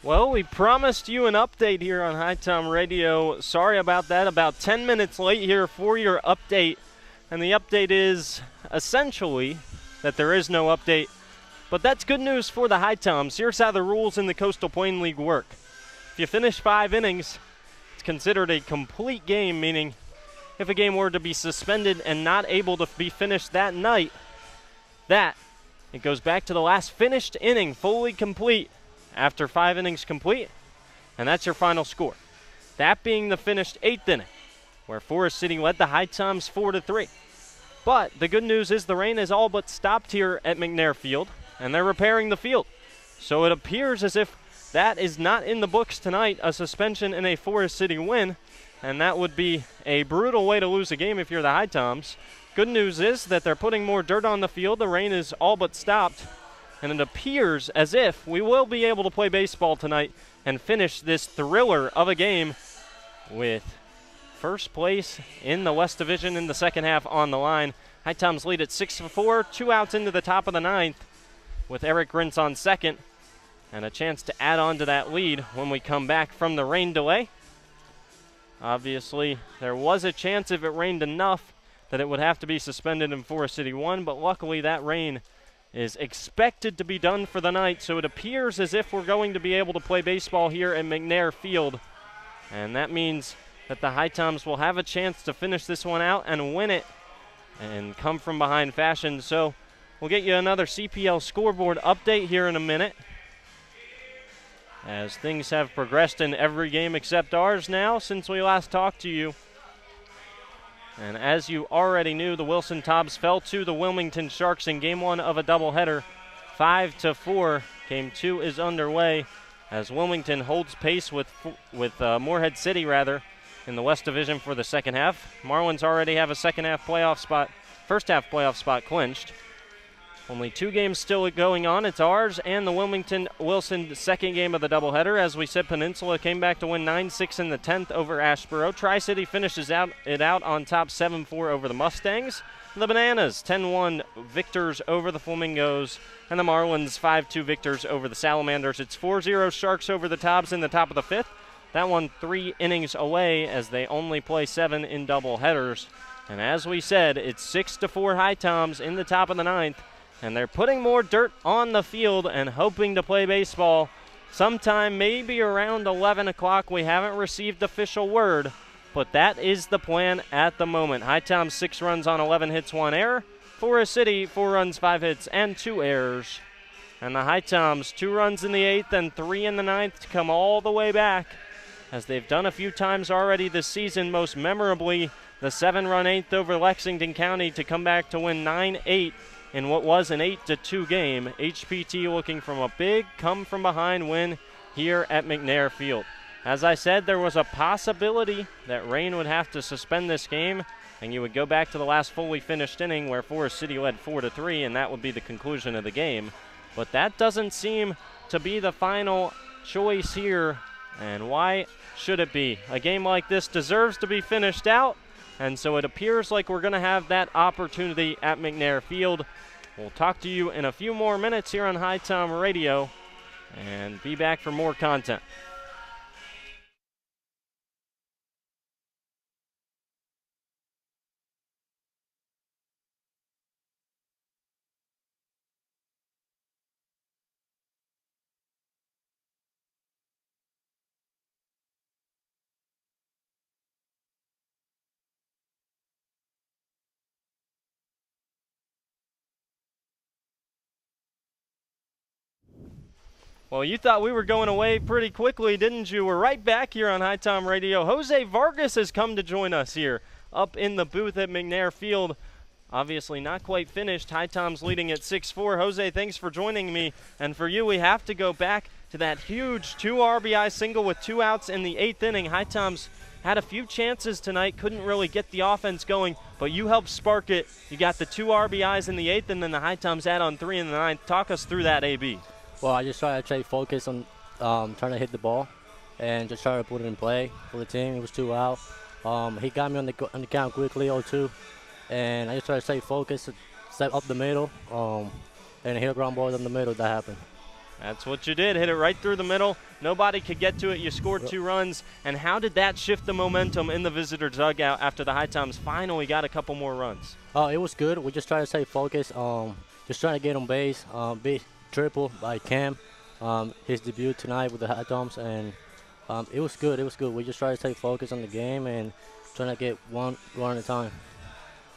Well, we promised you an update here on HiTom Radio. Sorry about that. About 10 minutes late here for your update. And the update is essentially that there is no update. But that's good news for the HiToms. Here's how the rules in the Coastal Plain League work. If you finish 5 innings, it's considered a complete game, meaning if a game were to be suspended and not able to be finished that night, it goes back to the last finished inning, fully complete, after 5 innings complete, and that's your final score. That being the finished 8th inning, where Forest City led the HiToms 4-3. But the good news is the rain is all but stopped here at McNair Field, and they're repairing the field. So it appears as if that is not in the books tonight, a suspension and a Forest City win, and that would be a brutal way to lose a game if you're the HiToms. Good news is that they're putting more dirt on the field. The rain is all but stopped. And it appears as if we will be able to play baseball tonight and finish this thriller of a game with first place in the West Division in the second half on the line. HiToms lead at 6-4, 2 outs into the top of the 9th with Eric Rintz on second, and a chance to add on to that lead when we come back from the rain delay. Obviously, there was a chance if it rained enough that it would have to be suspended and Forest City won, but luckily that rain is expected to be done for the night, so it appears as if we're going to be able to play baseball here at McNair Field. And that means that the HiToms will have a chance to finish this one out and win it and come from behind fashion. So we'll get you another CPL scoreboard update here in a minute, as things have progressed in every game except ours now since we last talked to you. And as you already knew, the Wilson Toms fell to the Wilmington Sharks in Game 1 of a doubleheader, 5-4. Game 2 is underway as Wilmington holds pace with Morehead City in the West Division for the second half. Marlins already have a first half playoff spot clinched. Only 2 games still going on. It's ours and the Wilmington-Wilson second game of the doubleheader. As we said, Peninsula came back to win 9-6 in the 10th over Asheboro. Tri-City finishes it out on top 7-4 over the Mustangs. The Bananas 10-1 victors over the Flamingos, and the Marlins 5-2 victors over the Salamanders. It's 4-0 Sharks over the Toms in the top of the 5th. That one 3 innings away as they only play 7 in doubleheaders. And as we said, it's 6-4 HiToms in the top of the 9th. And they're putting more dirt on the field and hoping to play baseball sometime maybe around 11 o'clock. We haven't received official word, but that is the plan at the moment. HiToms 6 runs on 11 hits, 1 error. Forest City 4 runs, 5 hits, and 2 errors. And the HiToms 2 runs in the 8th and 3 in the 9th to come all the way back, as they've done a few times already this season, most memorably the 7-run 8th over Lexington County to come back to win 9-8. In what was an 8-2 game. HPT looking from a big come-from-behind win here at McNair Field. As I said, there was a possibility that rain would have to suspend this game, and you would go back to the last fully finished inning where Forest City led 4-3, and that would be the conclusion of the game. But that doesn't seem to be the final choice here, and why should it be? A game like this deserves to be finished out, and so it appears like we're going to have that opportunity at McNair Field. We'll talk to you in a few more minutes here on HiTom Radio and be back for more content. Well, you thought we were going away pretty quickly, didn't you? We're right back here on HiTom Radio. Jose Vargas has come to join us here up in the booth at McNair Field. Obviously not quite finished. HiTom's leading at 6-4. Jose, thanks for joining me. And for you, we have to go back to that huge 2 RBI single with 2 outs in the 8th inning. HiTom's had a few chances tonight, couldn't really get the offense going, but you helped spark it. You got the 2 RBIs in the 8th, and then the HiTom's add on 3 in the 9th. Talk us through that, AB.
Well, I just try to stay focused on trying to hit the ball and just try to put it in play for the team. It was 2 out. He got me on the count quickly, 0-2, and I just try to stay focused, step up the middle, and hit a ground ball in the middle. That happened.
That's what you did. Hit it right through the middle. Nobody could get to it. You scored 2 runs. And how did that shift the momentum in the visitor dugout after the HiToms finally got a couple more runs?
Oh, it was good. We just trying to stay focused. Just trying to get on base. Big triple by Cam. His debut tonight with the HiToms, and it was good. It was good. We just try to stay focused on the game and trying to get one run at a time.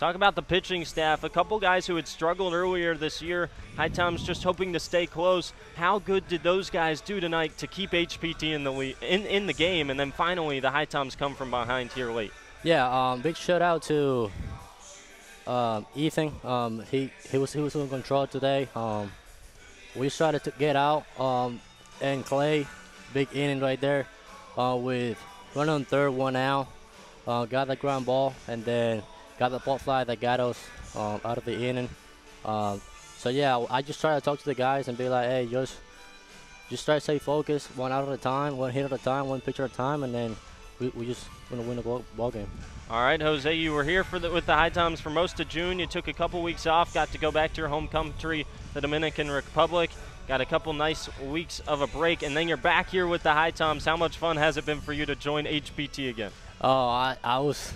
Talk about the pitching staff. A couple guys who had struggled earlier this year. HiToms just hoping to stay close. How good did those guys do tonight to keep HPT in the in the game? And then finally, the HiToms come from behind here late.
Yeah, big shout out to Ethan. He was in control today. We started to get out, and Clay, big inning right there, with run on third, 1 out. Got the ground ball, and then got the pop fly that got us out of the inning. So yeah, I just try to talk to the guys and be like, hey, just try to stay focused, 1 out at a time, 1 hit at a time, 1 pitch at a time, and then we just gonna win the ball game.
All right, Jose, you were here with the HiToms for most of June. You took a couple weeks off, got to go back to your home country, the Dominican Republic. Got a couple nice weeks of a break, and then you're back here with the HiToms. How much fun has it been for you to join HPT again?
Oh, I was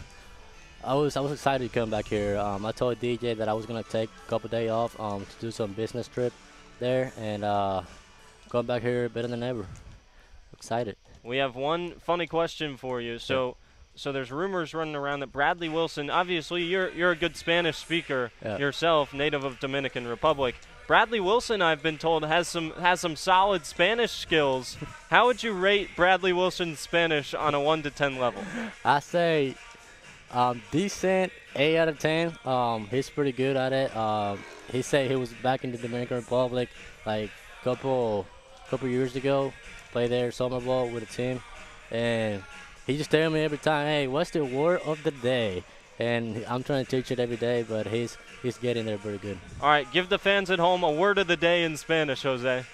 excited to come back here. I told DJ that I was gonna take a couple days off to do some business trip there, and come back here better than ever. Excited.
We have one funny question for you. So there's rumors running around that Bradley Wilson. Obviously, you're a good Spanish speaker yourself, native of Dominican Republic. Bradley Wilson, I've been told, has some solid Spanish skills. How would you rate Bradley Wilson's Spanish on a 1 to 10 level?
I say decent, 8 out of 10. He's pretty good at it. He said he was back in the Dominican Republic like couple years ago, played there summer ball with a team, and he just tells me every time, hey, what's the word of the day? And I'm trying to teach it every day, but he's getting there pretty good.
All right, give the fans at home a word of the day in Spanish, Jose.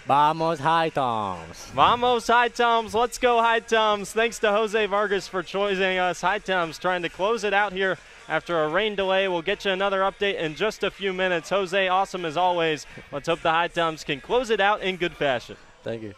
Vamos HiToms.
Vamos HiToms. Let's go HiToms. Thanks to Jose Vargas for joining us. HiToms trying to close it out here after a rain delay. We'll get you another update in just a few minutes. Jose, awesome as always. Let's hope the HiToms can close it out in good fashion.
Thank you.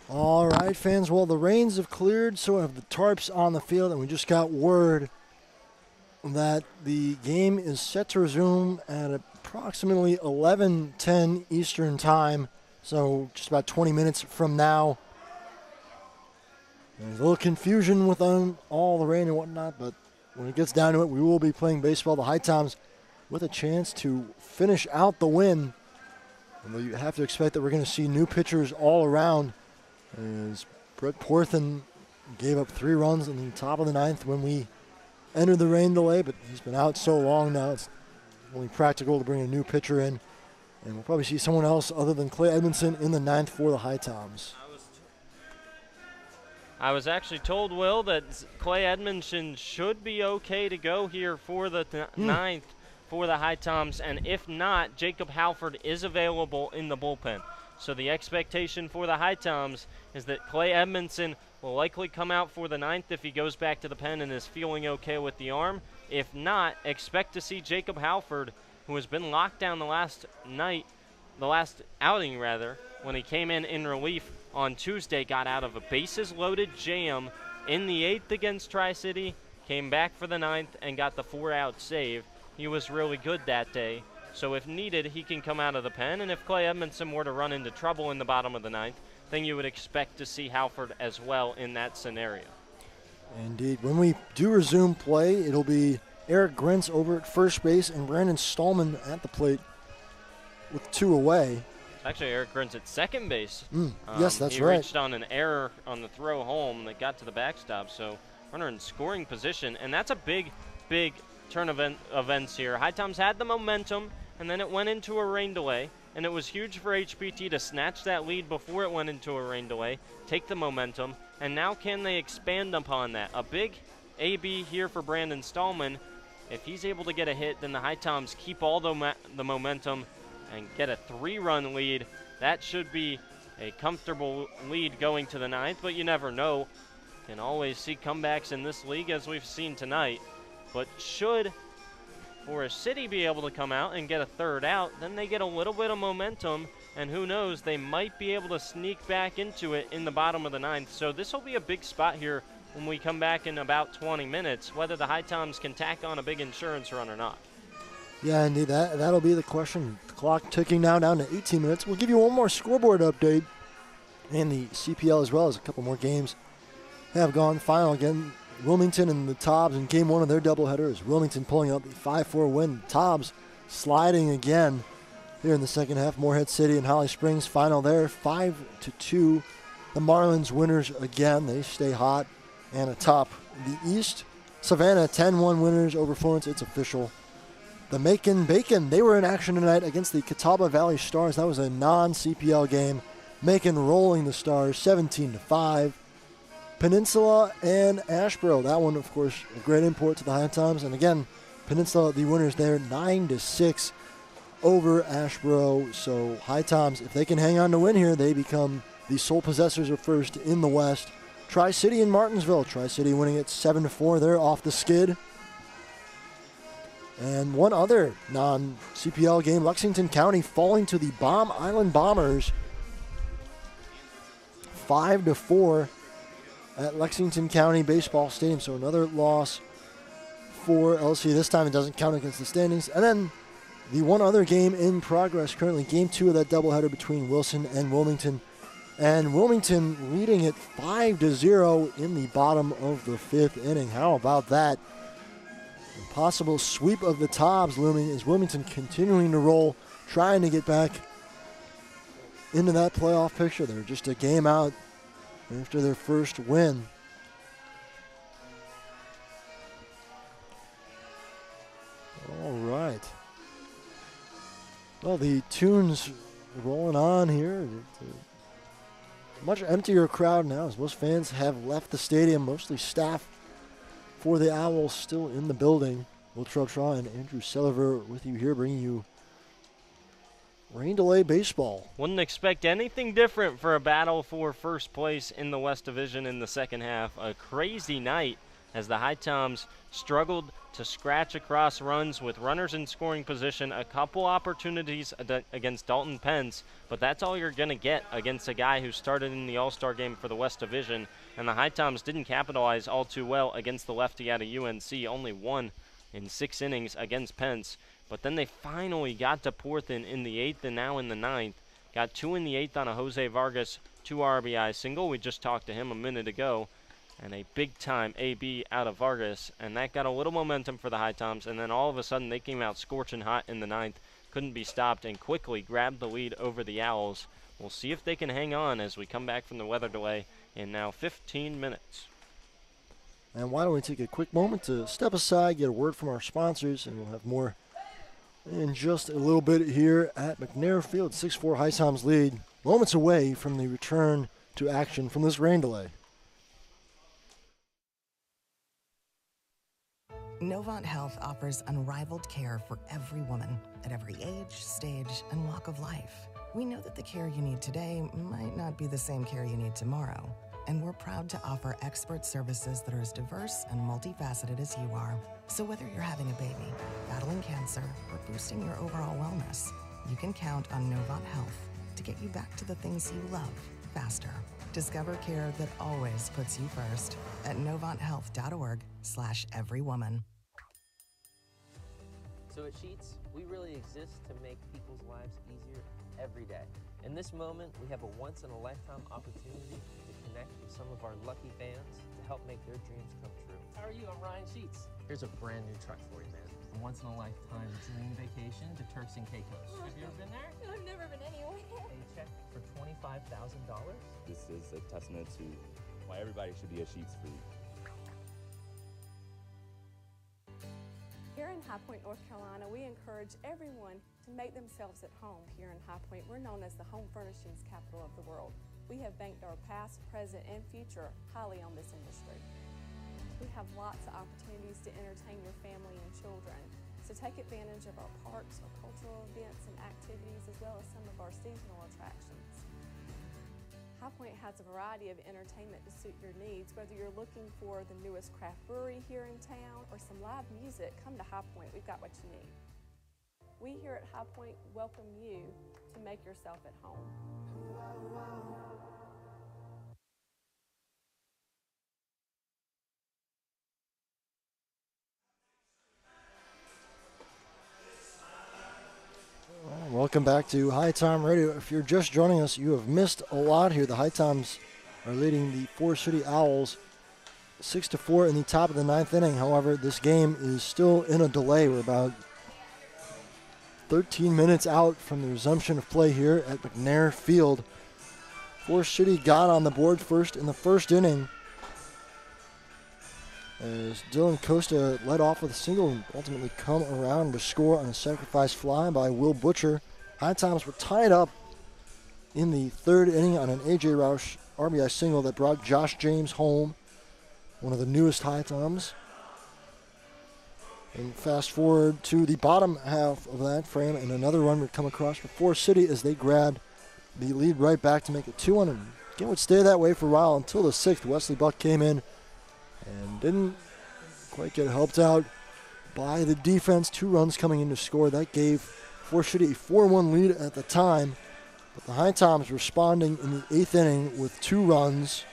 All right, fans. Well, the rains have cleared, so have the tarps on the field, and we just got word that the game is set to resume at approximately 11:10 Eastern Time, so just about 20 minutes from now. There's a little confusion with all the rain and whatnot, but when it gets down to it, we will be playing baseball. The HiToms with a chance to finish out the win. Although you have to expect that we're going to see new pitchers all around, as Brett Porthen gave up 3 runs in the top of the 9th when we entered the rain delay, but he's been out so long now it's only practical to bring a new pitcher in. And we'll probably see someone else other than Clay Edmondson in the 9th for the HiToms.
I was actually told, Will, that Clay Edmondson should be okay to go here for the 9th for the HiToms, and if not, Jacob Halford is available in the bullpen. So the expectation for the HiToms is that Clay Edmondson will likely come out for the 9th if he goes back to the pen and is feeling okay with the arm. If not, expect to see Jacob Halford, who has been locked down the last outing, when he came in relief on Tuesday, got out of a bases-loaded jam in the 8th against Tri-City, came back for the 9th, and got the 4-out save. He was really good that day. So if needed, he can come out of the pen. And if Clay Edmondson were to run into trouble in the bottom of the 9th, then you would expect to see Halford as well in that scenario.
Indeed. When we do resume play, it'll be Eric Grintz over at first base and Brandon Stallman at the plate with 2 away.
It's actually Eric Grintz at second base.
Yes, that's
he
right.
He reached on an error on the throw home that got to the backstop. So runner in scoring position. And that's a big turn of events here. HiToms had the momentum, and then it went into a rain delay, and it was huge for HPT to snatch that lead before it went into a rain delay, take the momentum, and now can they expand upon that? A big AB here for Brandon Stallman. If he's able to get a hit, then the HiToms keep all the momentum and get a 3-run lead. That should be a comfortable lead going to the 9th, but you never know. Can always see comebacks in this league, as we've seen tonight. But should Forest City be able to come out and get a 3rd out, then they get a little bit of momentum, and who knows, they might be able to sneak back into it in the bottom of the 9th. So this will be a big spot here when we come back in about 20 minutes, whether the HiToms can tack on a big insurance run or not.
Yeah, indeed, that'll be the question. The clock ticking now down to 18 minutes. We'll give you one more scoreboard update and the CPL as well, as a couple more games have gone final. Again, Wilmington and the Toms in game 1 of their doubleheader is Wilmington pulling out the 5-4 win. Toms sliding again here in the second half. Morehead City and Holly Springs final there, 5-2. The Marlins winners again. They stay hot and atop the East. Savannah 10-1 winners over Florence. It's official. The Macon Bacon, they were in action tonight against the Catawba Valley Stars. That was a non-CPL game. Macon rolling the Stars 17-5. Peninsula and Asheboro. That one, of course, a great import to the HiToms. And again, Peninsula, the winners there, 9-6 over Asheboro. So HiToms, if they can hang on to win here, they become the sole possessors of first in the West. Tri-City and Martinsville. Tri-City winning it 7-4. They're off the skid. And one other non-CPL game, Lexington County falling to the Bomb Island Bombers 5-4 at Lexington County Baseball Stadium. So another loss for LC. This time it doesn't count against the standings. And then the one other game in progress currently, game 2 of that doubleheader between Wilson and Wilmington. And Wilmington leading it 5-0 in the bottom of the 5th inning. How about that? A possible sweep of the Toms looming as Wilmington continuing to roll, trying to get back into that playoff picture. They're just a game out after their first win. All right. Well, the tunes rolling on here. Much emptier crowd now as most fans have left the stadium, mostly staff for the Owls still in the building. Will Trubshaw and Andrew Selliver with you here, bringing you rain delay baseball.
Wouldn't expect anything different for a battle for first place in the West Division in the second half. A crazy night as the HiToms struggled to scratch across runs with runners in scoring position, a couple opportunities against Dalton Pence, but that's all you're going to get against a guy who started in the All-Star game for the West Division, and the HiToms didn't capitalize all too well against the lefty out of UNC, only one in 6 innings against Pence. But then they finally got to Portland in the 8th and now in the 9th. Got 2 in the 8th on a Jose Vargas 2 RBI single. We just talked to him a minute ago. And a big-time AB out of Vargas. And that got a little momentum for the HiToms. And then all of a sudden they came out scorching hot in the 9th. Couldn't be stopped and quickly grabbed the lead over the Owls. We'll see if they can hang on as we come back from the weather delay in now 15 minutes.
And why don't we take a quick moment to step aside, get a word from our sponsors, and we'll have more in just a little bit here at McNair Field. 6-4 HiToms lead, moments away from the return to action from this rain delay.
Novant Health offers unrivaled care for every woman at every age, stage, and walk of life. We know that the care you need today might not be the same care you need tomorrow, and we're proud to offer expert services that are as diverse and multifaceted as you are. So whether you're having a baby, battling cancer, or boosting your overall wellness, you can count on Novant Health to get you back to the things you love faster. Discover care that always puts you first at novanthealth.org/everywoman.
So at Sheets, we really exist to make people's lives easier every day. In this moment, we have a once-in-a-lifetime opportunity to connect with some of our lucky fans to help make their dreams come true.
How are you? I'm Ryan Sheets. Here's a brand new truck for you, man. A once-in-a-lifetime dream vacation to Turks and Caicos. Have you ever been there?
No, I've never been anywhere.
A check for $25,000?
This is a testament to why everybody should be a Sheets freak.
Here in High Point, North Carolina, we encourage everyone to make themselves at home. Here in High Point, we're known as the home furnishings capital of the world. We have banked our past, present, and future highly on this industry. We have lots of opportunities to entertain your family and children. So take advantage of our parks, our cultural events and activities, as well as some of our seasonal attractions. High Point has a variety of entertainment to suit your needs. Whether you're looking for the newest craft brewery here in town or some live music, come to High Point. We've got what you need. We here at High Point welcome you to make yourself at home.
Welcome back to HiTom Radio. If you're just joining us, you have missed a lot here. The HiToms are leading the Forest City Owls 6-4 in the top of the 9th inning. However, this game is still in a delay. We're about 13 minutes out from the resumption of play here at McNair Field. Forest City got on the board first in the first inning as Dylan Costa led off with a single and ultimately come around to score on a sacrifice fly by Will Butcher. HiToms were tied up in the 3rd inning on an A.J. Roush RBI single that brought Josh James home, one of the newest HiToms. And fast forward to the bottom half of that frame, and another run would come across for Forest City as they grabbed the lead right back to make it 2-1. And game would stay that way for a while until the 6th. Wesley Buck came in and didn't quite get helped out by the defense. 2 runs coming in to score. That gave Forest City a 4-1 lead at the time. But the HiToms responding in the 8th inning with 2 runs,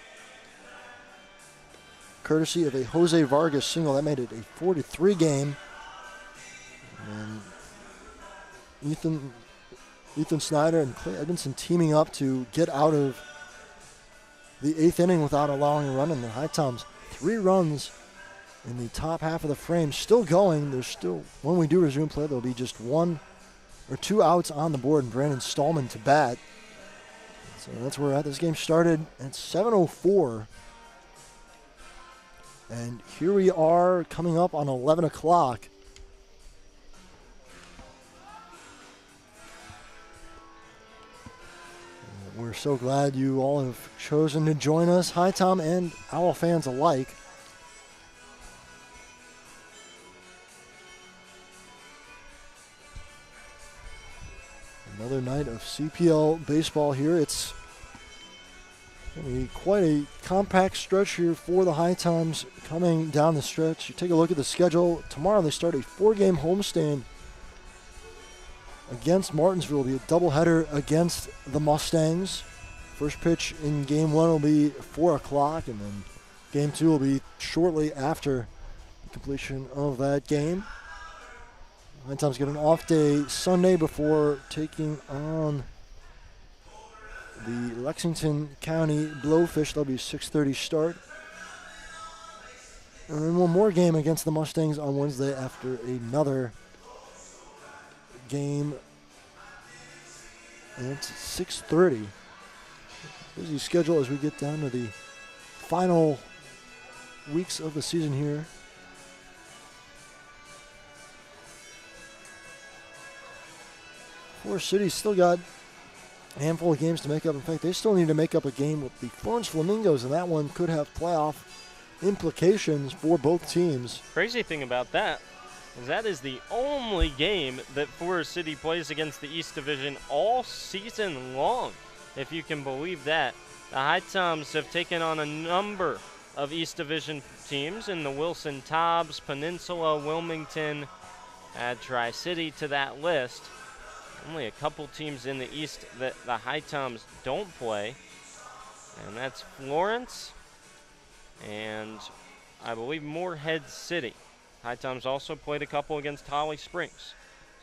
courtesy of a Jose Vargas single. That made it a 4-3 game. And Ethan Snyder and Clay Edmondson teaming up to get out of the 8th inning without allowing a run. And the HiToms 3 runs in the top half of the frame, still going. There's still, when we do resume play, there'll be just 1 or 2 outs on the board, and Brandon Stallman to bat. So that's where we're at. This game started at 7:04. And here we are coming up on 11 o'clock. We're so glad you all have chosen to join us, HiTom and Owl fans alike. Another night of CPL baseball here. It's Quite a compact stretch here for the HiToms coming down the stretch. You take a look at the schedule. Tomorrow they start a 4-game homestand against Martinsville. It'll be a doubleheader against the Mustangs. First pitch in game 1 will be 4 o'clock, and then game 2 will be shortly after the completion of that game. HiToms get an off day Sunday before taking on the Lexington County Blowfish. That'll be a 6:30 start. And then one more game against the Mustangs on Wednesday after another game. And it's 6:30. Busy schedule as we get down to the final weeks of the season here. Forest City's still got a handful of games to make up. In fact, they still need to make up a game with the Florence Flamingos, and that one could have playoff implications for both teams.
Crazy thing about that is that is the only game that Forest City plays against the East Division all season long, if you can believe that. The HiToms have taken on a number of East Division teams in the Wilson Tobbs, Peninsula, Wilmington, add Tri-City to that list. Only a couple teams in the East that the HiToms don't play, and that's Florence and I believe Morehead City. HiToms also played a couple against Holly Springs.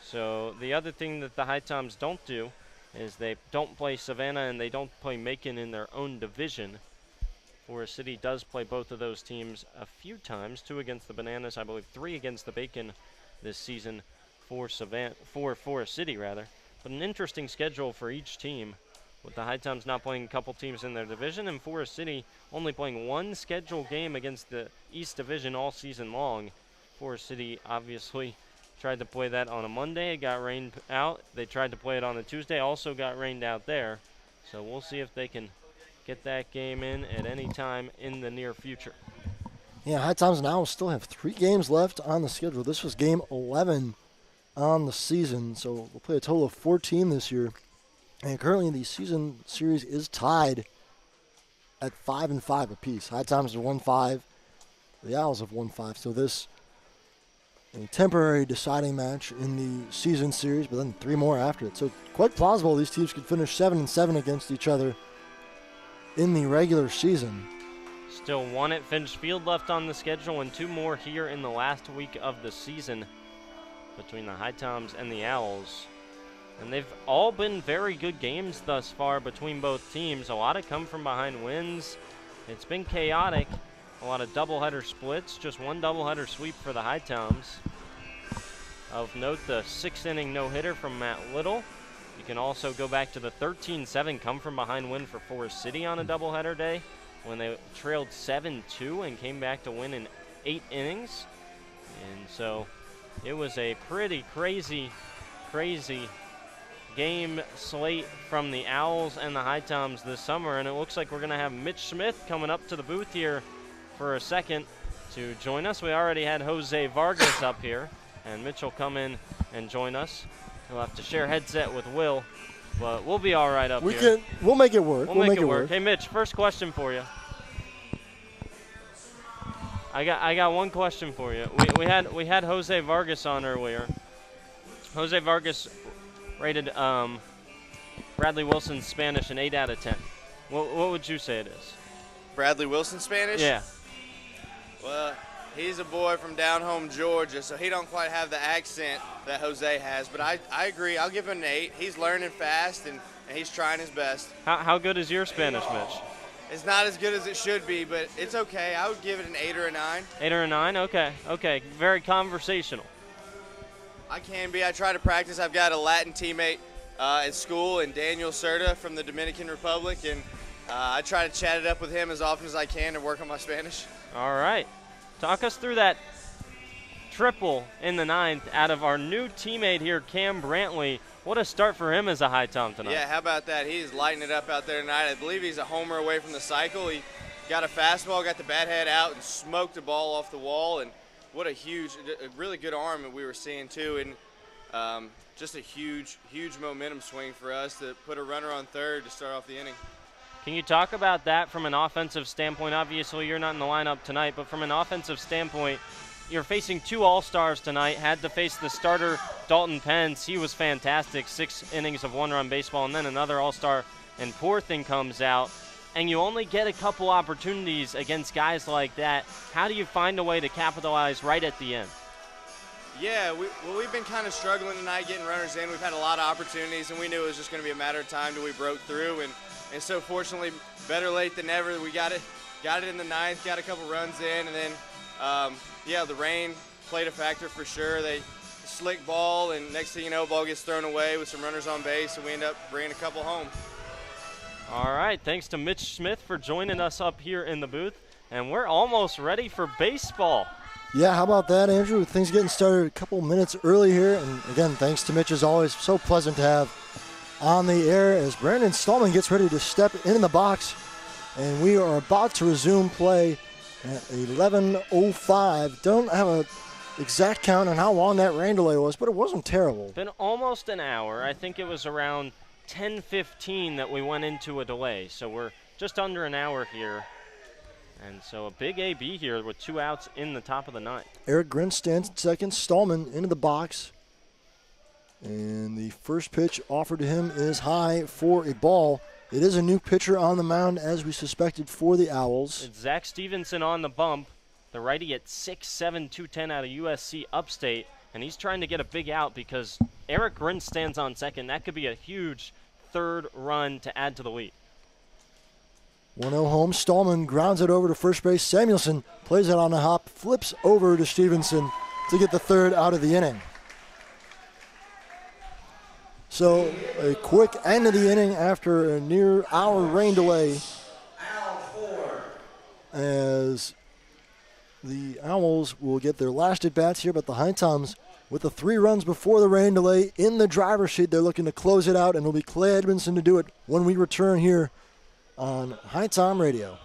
So the other thing that the HiToms don't do is they don't play Savannah and they don't play Macon in their own division. Forest City does play both of those teams a few times, 2 against the Bananas, I believe 3 against the Bacon this season. For Forest City, rather. But an interesting schedule for each team, with the HiToms not playing a couple teams in their division, and Forest City only playing one scheduled game against the East Division all season long. Forest City obviously tried to play that on a Monday. It got rained out. They tried to play it on a Tuesday, also got rained out there. So we'll see if they can get that game in at any time in the near future.
Yeah, HiToms now still have 3 games left on the schedule. This was game 11 on the season, so we'll play a total of 14 this year. And currently the season series is tied at 5-5 apiece. HiToms are 1-5. The Owls have 1-5. So this a temporary deciding match in the season series, but then 3 more after it. So quite plausible these teams could finish 7-7 against each other in the regular season.
Still 1 at Finch Field left on the schedule and 2 more here in the last week of the season between the HiToms and the Owls. And they've all been very good games thus far between both teams. A lot of come-from-behind wins. It's been chaotic. A lot of doubleheader splits. Just 1 doubleheader sweep for the HiToms. Of note, the 6th-inning no-hitter from Matt Little. You can also go back to the 13-7 come-from-behind win for Forest City on a doubleheader day, when they trailed 7-2 and came back to win in 8 innings. And so it was a pretty crazy game slate from the Owls and the HiToms this summer, and it looks like we're going to have Mitch Smith coming up to the booth here for a second to join us. We already had Jose Vargas up here, and Mitch will come in and join us. He'll have to share headset with Will, but we'll be all right up here.
We'll make it work.
We'll make it work. Hey, Mitch, first question for you. I got one question for you. We had Jose Vargas on earlier. Jose Vargas rated Bradley Wilson's Spanish an 8 out of 10. What would you say it is?
Bradley Wilson Spanish?
Yeah.
Well, he's a boy from down home Georgia, so he don't quite have the accent that Jose has. But I agree. I'll give him an 8. He's learning fast, and he's trying his best.
How good is your Spanish, Mitch?
It's not as good as it should be, but it's okay. I would give it an 8 or a 9.
8 or a 9? Okay. Very conversational.
I can be. I try to practice. I've got a Latin teammate at school, and Daniel Serta from the Dominican Republic, and I try to chat it up with him as often as I can and work on my Spanish.
All right. Talk us through that triple in the 9th out of our new teammate here, Cam Brantley. What a start for him as a HiTom tonight.
Yeah, how about that? He's lighting it up out there tonight. I believe he's a homer away from the cycle. He got a fastball, got the bat head out, and smoked the ball off the wall. And what a really good arm that we were seeing too. And just a huge momentum swing for us to put a runner on third to start off the inning.
Can you talk about that from an offensive standpoint? Obviously, you're not in the lineup tonight, but from an offensive standpoint, you're facing 2 All-Stars tonight. Had to face the starter, Dalton Pence. He was fantastic, 6 innings of 1-run baseball, and then another All-Star, and Porthen comes out. And you only get a couple opportunities against guys like that. How do you find a way to capitalize right at the end?
Yeah, we've been kind of struggling tonight getting runners in. We've had a lot of opportunities, and we knew it was just going to be a matter of time till we broke through. And so fortunately, better late than never. We got it in the 9th, got a couple runs in, and then, the rain played a factor for sure. They slick ball, and next thing you know, ball gets thrown away with some runners on base, and we end up bringing a couple home.
All right, thanks to Mitch Smith for joining us up here in the booth, and we're almost ready for baseball.
Yeah, how about that, Andrew? Things getting started a couple minutes early here, and again, thanks to Mitch as always. So pleasant to have on the air as Brandon Stallman gets ready to step in the box, and we are about to resume play at 11:05. Don't have an exact count on how long that rain delay was, but it wasn't terrible.
Been almost an hour. I think it was around 10:15 that we went into a delay, so we're just under an hour here. And so a big AB here with 2 outs in the top of the 9th.
Eric Grin stands at second. Stallman into the box. And the first pitch offered to him is high for a ball. It is a new pitcher on the mound, as we suspected, for the Owls.
It's Zach Stevenson on the bump. The righty at 6'7", 210 out of USC Upstate. And he's trying to get a big out because Eric Grin stands on second. That could be a huge 3rd run to add to the lead.
1-0 home. Stallman grounds it over to first base. Samuelson plays it on a hop, flips over to Stevenson to get the 3rd out of the inning. So a quick end of the inning after a near hour rain delay as the Owls will get their last at-bats here, but the HiToms with the 3 runs before the rain delay in the driver's seat. They're looking to close it out, and it'll be Clay Edmondson to do it when we return here on HiTom Radio.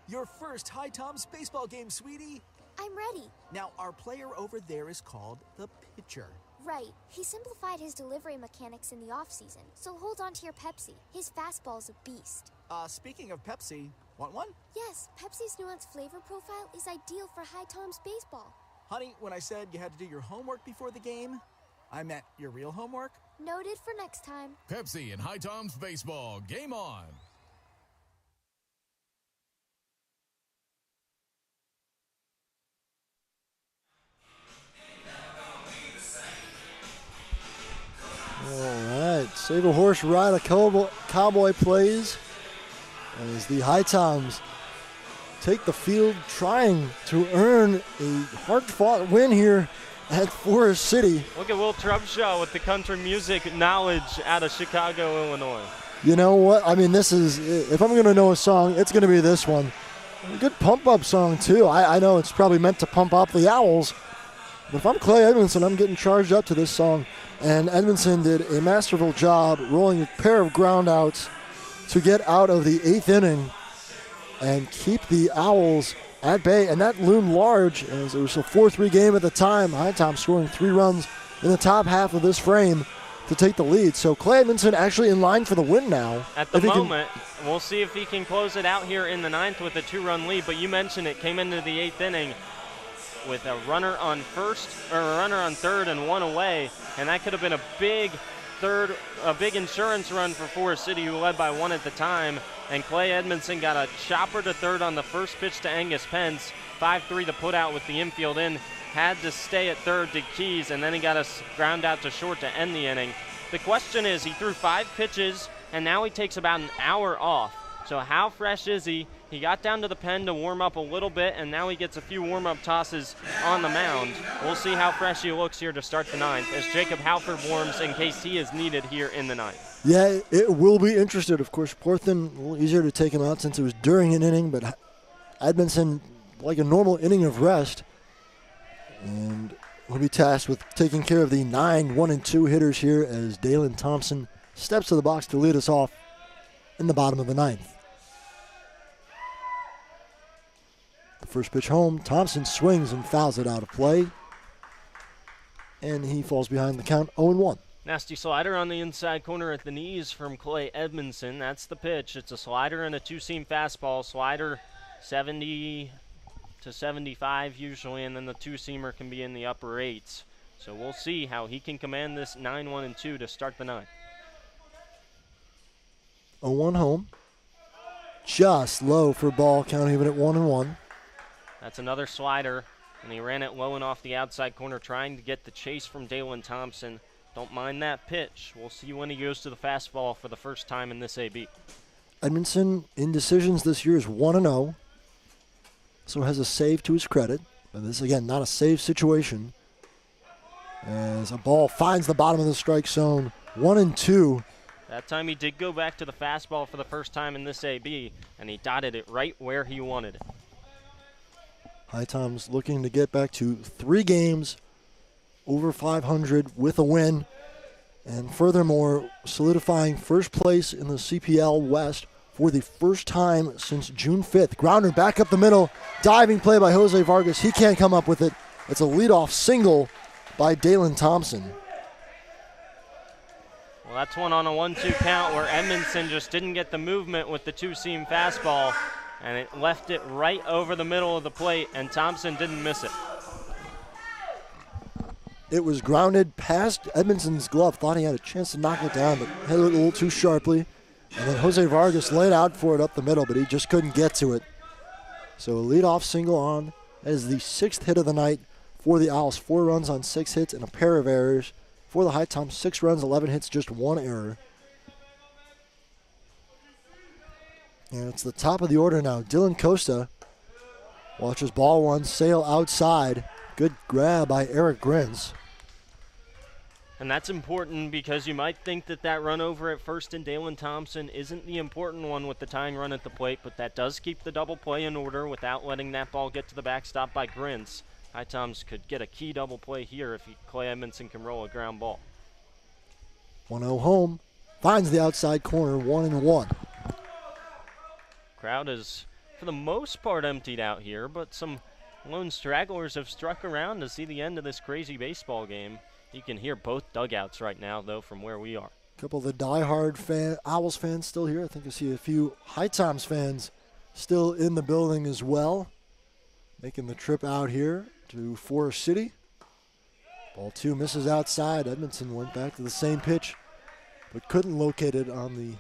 Your first HiToms baseball game, sweetie.
I'm ready.
Now, our player over there is called the pitcher.
Right. He simplified his delivery mechanics in the offseason, so hold on to your Pepsi. His fastball's a beast.
Speaking of Pepsi, want one?
Yes, Pepsi's nuanced flavor profile is ideal for HiToms baseball.
Honey, when I said you had to do your homework before the game, I meant your real homework.
Noted for next time.
Pepsi and HiToms baseball. Game on.
All right, Save a Horse, Ride a Cowboy plays as the HiToms take the field trying to earn a hard-fought win here at Forest City.
Look at Will Trubshaw with the country music knowledge out of Chicago, Illinois.
You know what? I mean, this is, if I'm going to know a song, it's going to be this one. A good pump-up song, too. I know it's probably meant to pump up the Owls, but if I'm Clay Edmondson, I'm getting charged up to this song. And Edmondson did a masterful job rolling a pair of groundouts to get out of the 8th inning and keep the Owls at bay. And that loomed large as it was a 4-3 game at the time. HiTom scoring 3 runs in the top half of this frame to take the lead. So Clay Edmondson actually in line for the win now.
At the moment, we'll see if he can close it out here in the 9th with a 2-run lead. But you mentioned it came into the 8th inning with a runner on first, or a runner on third and 1 away, and that could have been a big insurance run for Forest City, who led by 1 at the time. And Clay Edmondson got a chopper to third on the first pitch to Angus Pence, 5-3 to put out with the infield in, had to stay at third to Keys, and then he got a ground out to short to end the inning. The question is, he threw 5 pitches, and now he takes about an hour off. So how fresh is he? He got down to the pen to warm up a little bit, and now he gets a few warm-up tosses on the mound. We'll see how fresh he looks here to start the 9th as Jacob Halford warms in case he is needed here in the 9th.
Yeah, it will be interested. Of course, Porthen, a little easier to take him out since it was during an inning, but Edmondson, like a normal inning of rest, and will be tasked with taking care of the 9 1-2 hitters here as Dalen Thompson steps to the box to lead us off in the bottom of the 9th. The first pitch home, Thompson swings and fouls it out of play, and he falls behind the count 0-1.
Nasty slider on the inside corner at the knees from Clay Edmondson. That's the pitch. It's a slider and a two-seam fastball. Slider 70 to 75 usually, and then the two-seamer can be in the upper eights. So we'll see how he can command this 9-1-2 to start the ninth.
0-1 home. Just low for ball, count even at 1-1.
That's another slider, and he ran it low and off the outside corner, trying to get the chase from Dalen Thompson. Don't mind that pitch. We'll see when he goes to the fastball for the first time in this AB.
Edmondson in decisions this year is 1-0. So has a save to his credit. But this, again, not a save situation. As a ball finds the bottom of the strike zone, 1-2.
That time he did go back to the fastball for the first time in this AB, and he dotted it right where he wanted it.
HiToms looking to get back to 3 games over 500 with a win, and furthermore solidifying first place in the CPL West for the first time since June 5th. Grounder back up the middle, diving play by Jose Vargas. He can't come up with it. It's a leadoff single by Dalen Thompson.
Well, that's one on a 1-2 count where Edmondson just didn't get the movement with the two-seam fastball, and it left it right over the middle of the plate, and Thompson didn't miss it.
It was grounded past Edmondson's glove. Thought he had a chance to knock it down, but hit it a little too sharply. And then Jose Vargas laid out for it up the middle, but he just couldn't get to it. So a leadoff single on. That is the 6th hit of the night for the Owls. 4 runs on 6 hits and a pair of errors. For the HiToms, 6 runs, 11 hits, just 1 error. And it's the top of the order now. Dylan Costa watches ball 1 sail outside. Good grab by Eric Grins.
And that's important because you might think that that run over at first in Dalen Thompson isn't the important one with the tying run at the plate, but that does keep the double play in order without letting that ball get to the backstop by Grins. HiToms could get a key double play here if Clay Edmondson can roll a ground ball.
1-0 home. Finds the outside corner, 1-1.
Crowd is, for the most part, emptied out here, but some lone stragglers have struck around to see the end of this crazy baseball game. You can hear both dugouts right now, though, from where we are.
A couple of the diehard Owls fans still here. I think I see a few HiToms fans still in the building as well. Making the trip out here to Forest City. Ball 2 misses outside. Edmondson went back to the same pitch, but couldn't locate it on the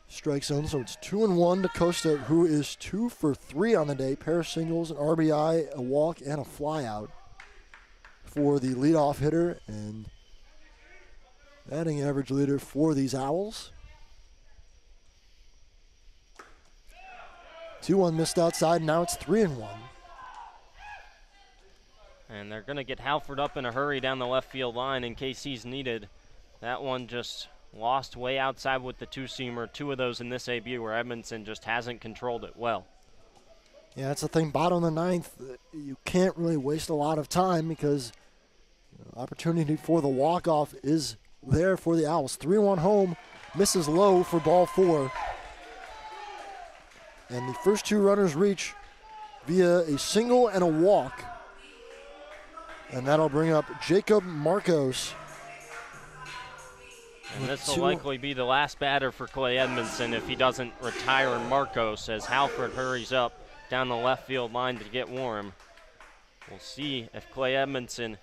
strike zone. So it's 2-1 to Costa, who is 2 for 3 on the day. Pair of singles, an RBI, a walk, and a flyout for the leadoff hitter and batting average leader for these Owls. 2-1 missed outside, now it's 3-1.
And they're going to get Halford up in a hurry down the left field line in case he's needed. That one just lost way outside with the two-seamer. 2 of those in this AB where Edmondson just hasn't controlled it well.
Yeah, that's the thing. Bottom of the 9th, you can't really waste a lot of time because opportunity for the walk-off is there for the Owls. 3-1 home, misses low for ball 4. And the first 2 runners reach via a single and a walk. And that'll bring up Jacob Marcos.
And this will likely be the last batter for Clay Edmondson if he doesn't retire Marcos as Halford hurries up down the left field line to get warm. We'll see if Clay Edmondson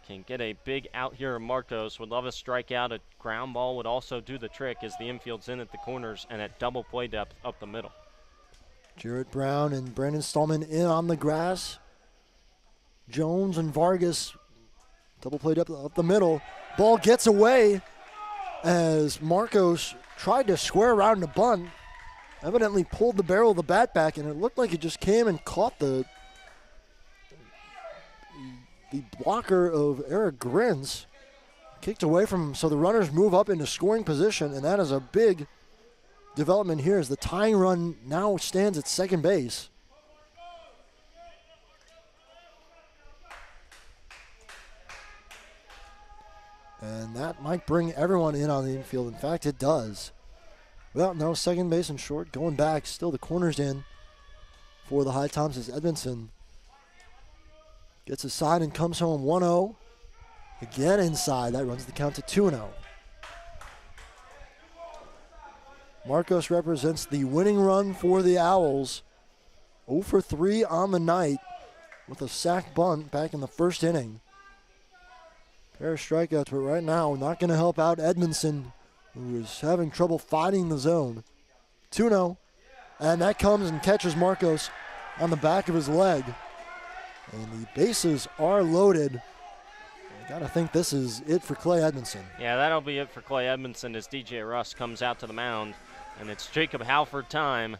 can get a big out here of Marcos. Would love a strikeout. A ground ball would also do the trick as the infield's in at the corners and at double play depth up the middle.
Jarrett Brown and Brandon Stallman in on the grass. Jones and Vargas double played up the middle. Ball gets away as Marcos tried to square around the bunt. Evidently pulled the barrel of the bat back, and it looked like it just came and caught the blocker of Eric Grins. Kicked away from him, so the runners move up into scoring position, and that is a big development here as the tying run now stands at second base. And that might bring everyone in on the infield. In fact, it does. Well, no, second base and short. Going back, still the corners in for the HiToms as Edmondson gets aside and comes home 1-0. Again inside. That runs the count to 2-0. Marcos represents the winning run for the Owls. 0 for 3 on the night with a sack bunt back in the first inning. Pair of strikeouts, but right now not going to help out Edmondson, who is having trouble finding the zone. 2-0, and that comes and catches Marcos on the back of his leg. And the bases are loaded. I got to think this is it for Clay Edmondson.
Yeah, that'll be it for Clay Edmondson as DJ Russ comes out to the mound. And it's Jacob Halford time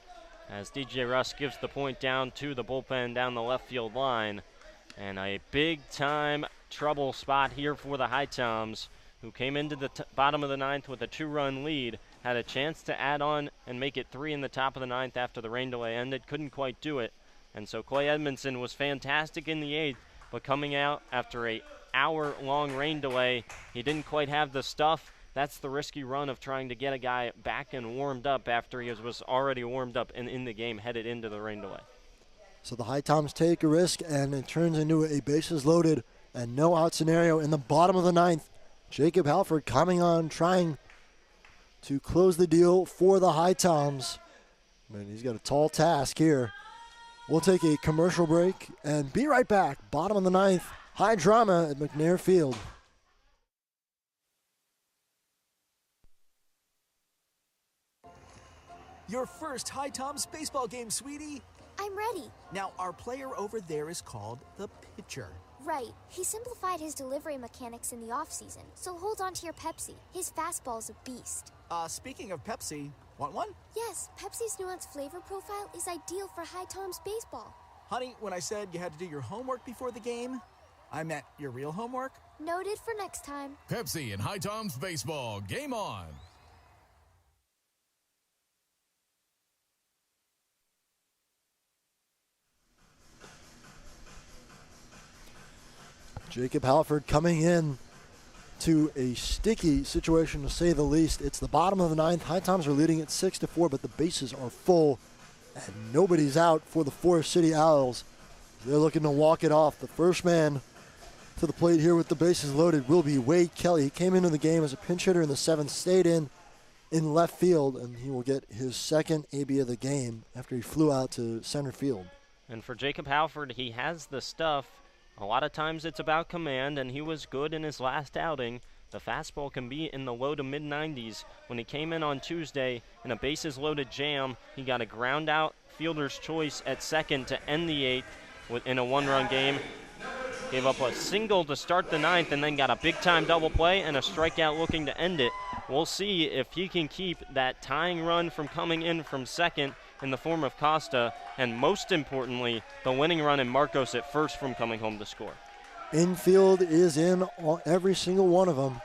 as DJ Russ gives the point down to the bullpen down the left field line. And a big-time trouble spot here for the HiToms, who came into the bottom of the ninth with a 2-run lead, had a chance to add on and make it 3 in the top of the ninth after the rain delay ended, couldn't quite do it. And so Clay Edmondson was fantastic in the eighth, but coming out after a hour-long rain delay, he didn't quite have the stuff. That's the risky run of trying to get a guy back and warmed up after he was already warmed up and in the game headed into the rain delay.
So the HiToms take a risk, and it turns into a bases loaded and no out scenario in the bottom of the ninth. Jacob Halford coming on, trying to close the deal for the HiToms. And he's got a tall task here. We'll take a commercial break and be right back. Bottom of the ninth, high drama at McNair Field.
Your first HiToms baseball game, sweetie.
I'm ready.
Now, our player over there is called the pitcher.
Right. He simplified his delivery mechanics in the offseason, so hold on to your Pepsi. His fastball's a beast.
Speaking of Pepsi, want one?
Yes, Pepsi's nuanced flavor profile is ideal for HiToms baseball.
Honey, when I said you had to do your homework before the game, I meant your real homework.
Noted for next time.
Pepsi and HiToms baseball. Game on.
Jacob Halford coming in to a sticky situation, to say the least. It's the bottom of the ninth. HiToms are leading at 6-4, but the bases are full, and nobody's out for the Forest City Owls. They're looking to walk it off. The first man to the plate here with the bases loaded will be Wade Kelly. He came into the game as a pinch hitter in the seventh, stayed in left field, and he will get his second AB of the game after he flew out to center field.
And for Jacob Halford, he has the stuff. A lot of times it's about command, and he was good in his last outing. The fastball can be in the low to mid-90s. When he came in on Tuesday in a bases-loaded jam, he got a ground-out fielder's choice at second to end the eighth in a one-run game. Gave up a single to start the ninth and then got a big-time double play and a strikeout looking to end it. We'll see if he can keep that tying run from coming in from second in the form of Costa, and most importantly, the winning run in Marcos at first from coming home to score.
Infield is in on every single one of them.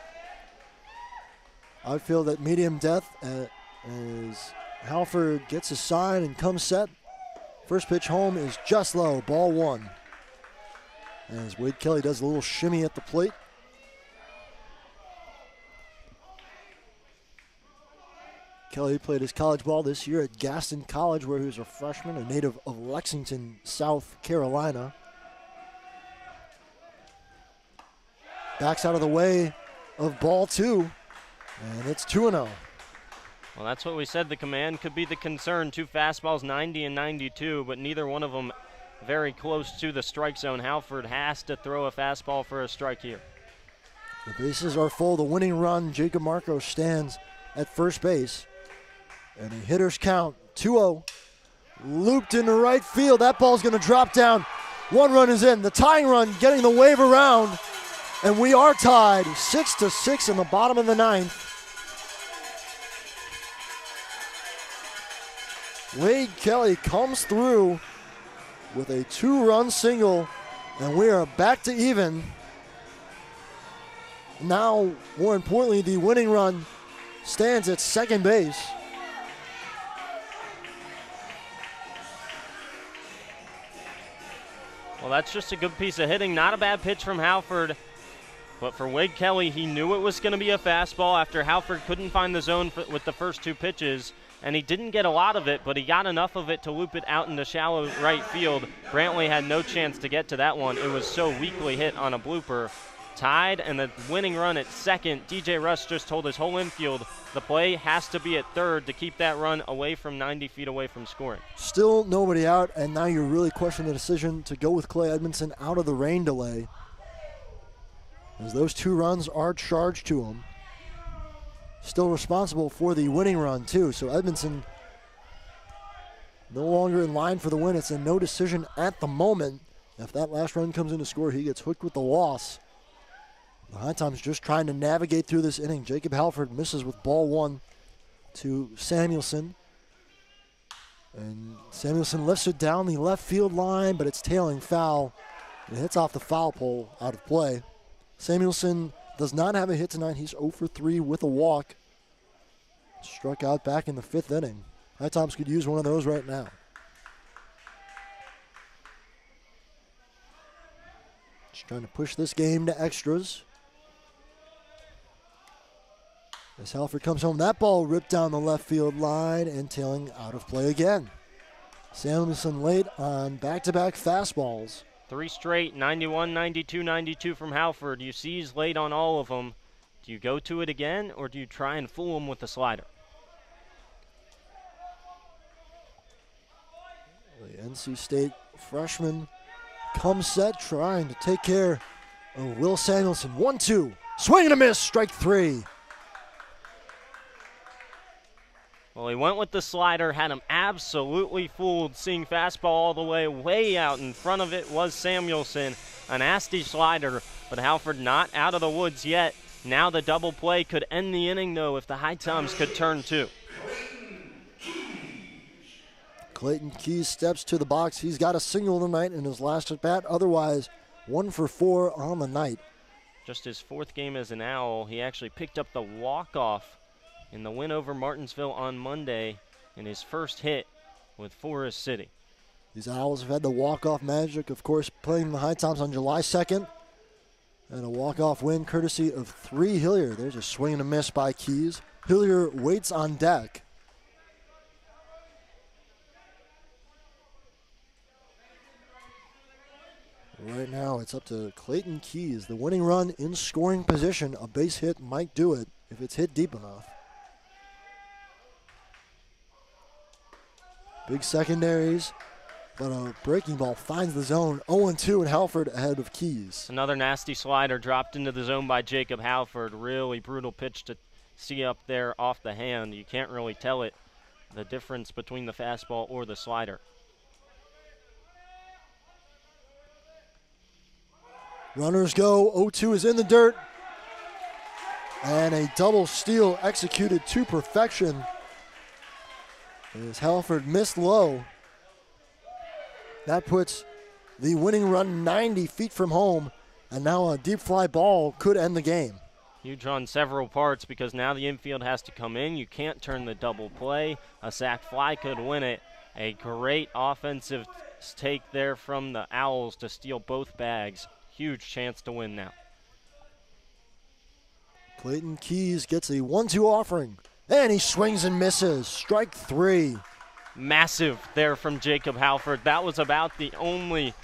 Outfield at medium depth as Halford gets a sign and comes set. First pitch home is just low, ball one. As Wade Kelly does a little shimmy at the plate. Kelly played his college ball this year at Gaston College, where he was a freshman, a native of Lexington, South Carolina. Backs out of the way of ball two, and it's 2-0.
Well, that's what we said. The command could be the concern. Two fastballs, 90 and 92, but neither one of them very close to the strike zone. Halford has to throw a fastball for a strike here.
The bases are full. The winning run, Jacob Marcos stands at first base. And a hitter's count, 2-0. Looped into right field. That ball's going to drop down. One run is in. The tying run getting the wave around. And we are tied 6-6 in the bottom of the ninth. Wade Kelly comes through with a 2-run single. And we are back to even. Now, more importantly, the winning run stands at second base.
Well, that's just a good piece of hitting. Not a bad pitch from Halford. But for Wade Kelly, he knew it was going to be a fastball after Halford couldn't find the zone with the first two pitches. And he didn't get a lot of it, but he got enough of it to loop it out into shallow right field. Brantley had no chance to get to that one. It was so weakly hit on a blooper. tied, and the winning run at second. DJ Russ just told his whole infield the play has to be at third to keep that run away from 90 feet away from scoring.
Still nobody out, and now you're really questioning the decision to go with Clay Edmondson out of the rain delay, as those 2 runs are charged to him. Still responsible for the winning run, too. So Edmondson no longer in line for the win. It's a no decision at the moment. If that last run comes in to score, he gets hooked with the loss. The HiToms just trying to navigate through this inning. Jacob Halford misses with ball 1 to Samuelson. And Samuelson lifts it down the left field line, but it's tailing foul. It hits off the foul pole out of play. Samuelson does not have a hit tonight. He's 0 for 3 with a walk. Struck out back in the 5th inning. HiToms could use one of those right now. Just trying to push this game to extras. As Halford comes home, that ball ripped down the left field line and tailing out of play again. Samuelson late on back-to-back fastballs.
3 straight, 91, 92, 92 from Halford. You see he's late on all of them. Do you go to it again, or do you try and fool him with the slider?
The NC State freshman comes set, trying to take care of Will Samuelson. 1-2, swing and a miss, strike 3.
Well, he went with the slider, had him absolutely fooled, seeing fastball all the way out in front of it was Samuelson. A nasty slider, but Halford not out of the woods yet. Now the double play could end the inning, though, if the HiToms could turn 2.
Clayton Keys steps to the box. He's got a single tonight in his last at bat. Otherwise, 1 for 4 on the night.
Just his 4th game as an Owl. He actually picked up the walk-off in the win over Martinsville on Monday in his first hit with Forest City.
These Owls have had the walk-off magic, of course, playing the HiToms on July 2nd. And a walk-off win courtesy of 3 Hillier. There's a swing and a miss by Keys. Hillier waits on deck. Right now, it's up to Clayton Keys. The winning run in scoring position. A base hit might do it if it's hit deep enough. Big secondaries, but a breaking ball finds the zone. 0-2 and Halford ahead of Keys.
Another nasty slider dropped into the zone by Jacob Halford. Really brutal pitch to see up there off the hand. You can't really tell it, the difference between the fastball or the slider.
Runners go. 0-2 is in the dirt. And a double steal executed to perfection. As Halford missed low. That puts the winning run 90 feet from home. And now a deep fly ball could end the game.
Huge on several parts because now the infield has to come in. You can't turn the double play. A sac fly could win it. A great offensive take there from the Owls to steal both bags. Huge chance to win now.
Clayton Keys gets a 1-2 offering, and he swings and misses. Strike 3.
Massive there from Jacob Halford. That was about the only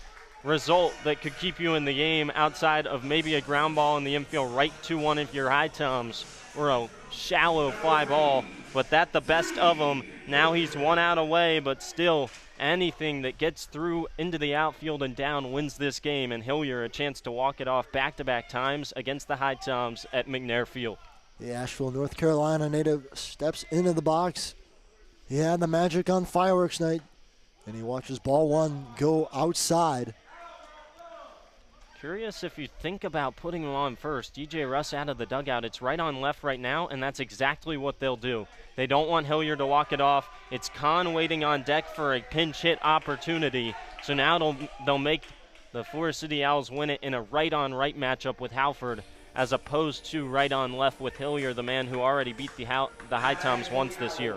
result that could keep you in the game outside of maybe a ground ball in the infield right 2-1 if you're HiToms, or a shallow fly ball. But that's the best of them. Now he's 1 out away, but still anything that gets through into the outfield and down wins this game, and Hillier a chance to walk it off back-to-back times against the HiToms at McNair Field.
The Asheville, North Carolina native steps into the box. He had the magic on fireworks night, and he watches ball 1 go outside.
Curious if you think about putting him on first. DJ Russ out of the dugout. It's right on left right now, and that's exactly what they'll do. They don't want Hillier to walk it off. It's Kahn waiting on deck for a pinch hit opportunity. So now they'll make the Forest City Owls win it in a right-on-right matchup with Halford, as opposed to right-on-left with Hillier, the man who already beat the HiToms once this year.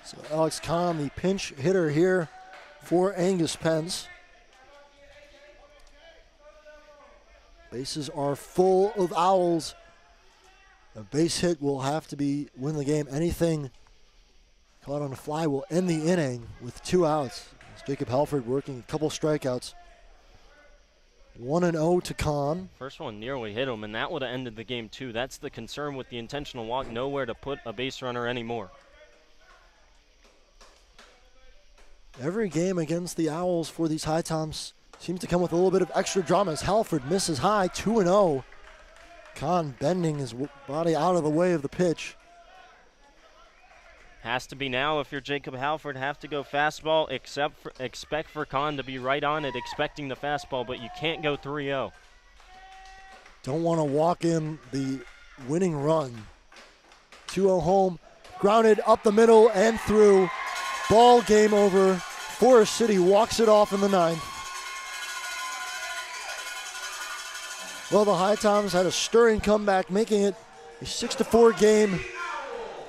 So Alex Kahn, the pinch hitter here for Angus Pence. Bases are full of Owls. A base hit will have to win the game. Anything caught on a fly will end the inning with 2 outs. As Jacob Halford working a couple strikeouts. 1-0 to Kahn.
First one nearly hit him, and that would have ended the game too. That's the concern with the intentional walk. Nowhere to put a base runner anymore.
Every game against the Owls for these HiToms seems to come with a little bit of extra drama as Halford misses high, 2-0. Kahn bending his body out of the way of the pitch.
Has to be now if you're Jacob Halford. Have to go fastball, expect for Kahn to be right on it, expecting the fastball, but you can't go 3-0.
Don't want to walk in the winning run. 2-0 home, grounded up the middle and through. Ball game over. Forest City walks it off in the 9th. Well, the HiToms had a stirring comeback, making it a 6-4 game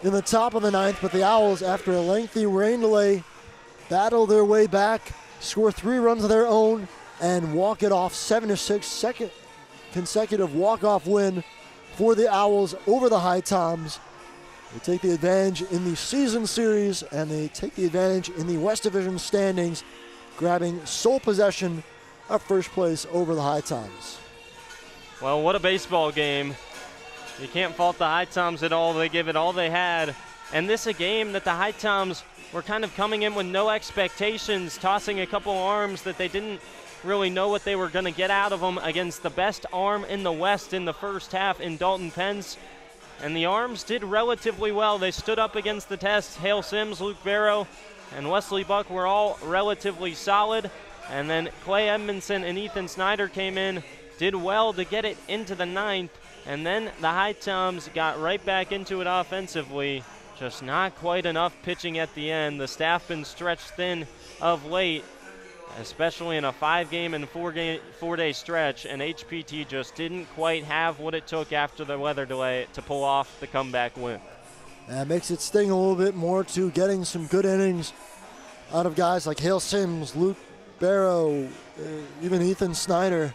in the top of the 9th, but the Owls, after a lengthy rain delay, battle their way back, score 3 runs of their own, and walk it off 7-6, second consecutive walk-off win for the Owls over the HiToms. They take the advantage in the season series, and they take the advantage in the West Division standings, grabbing sole possession of first place over the HiToms.
Well, what a baseball game. You can't fault the HiToms at all. They gave it all they had. And this a game that the HiToms were kind of coming in with no expectations, tossing a couple arms that they didn't really know what they were going to get out of them against the best arm in the West in the first half in Dalton Pence. And the arms did relatively well. They stood up against the test. Hale Sims, Luke Barrow, and Wesley Buck were all relatively solid. And then Clay Edmondson and Ethan Snyder came in, did well to get it into the 9th. And then the HiToms got right back into it offensively. Just not quite enough pitching at the end. The staff been stretched thin of late, especially in a 5-game and 4-day stretch, and HPT just didn't quite have what it took after the weather delay to pull off the comeback win.
That makes it sting a little bit more to getting some good innings out of guys like Hale Sims, Luke Barrow, even Ethan Snyder,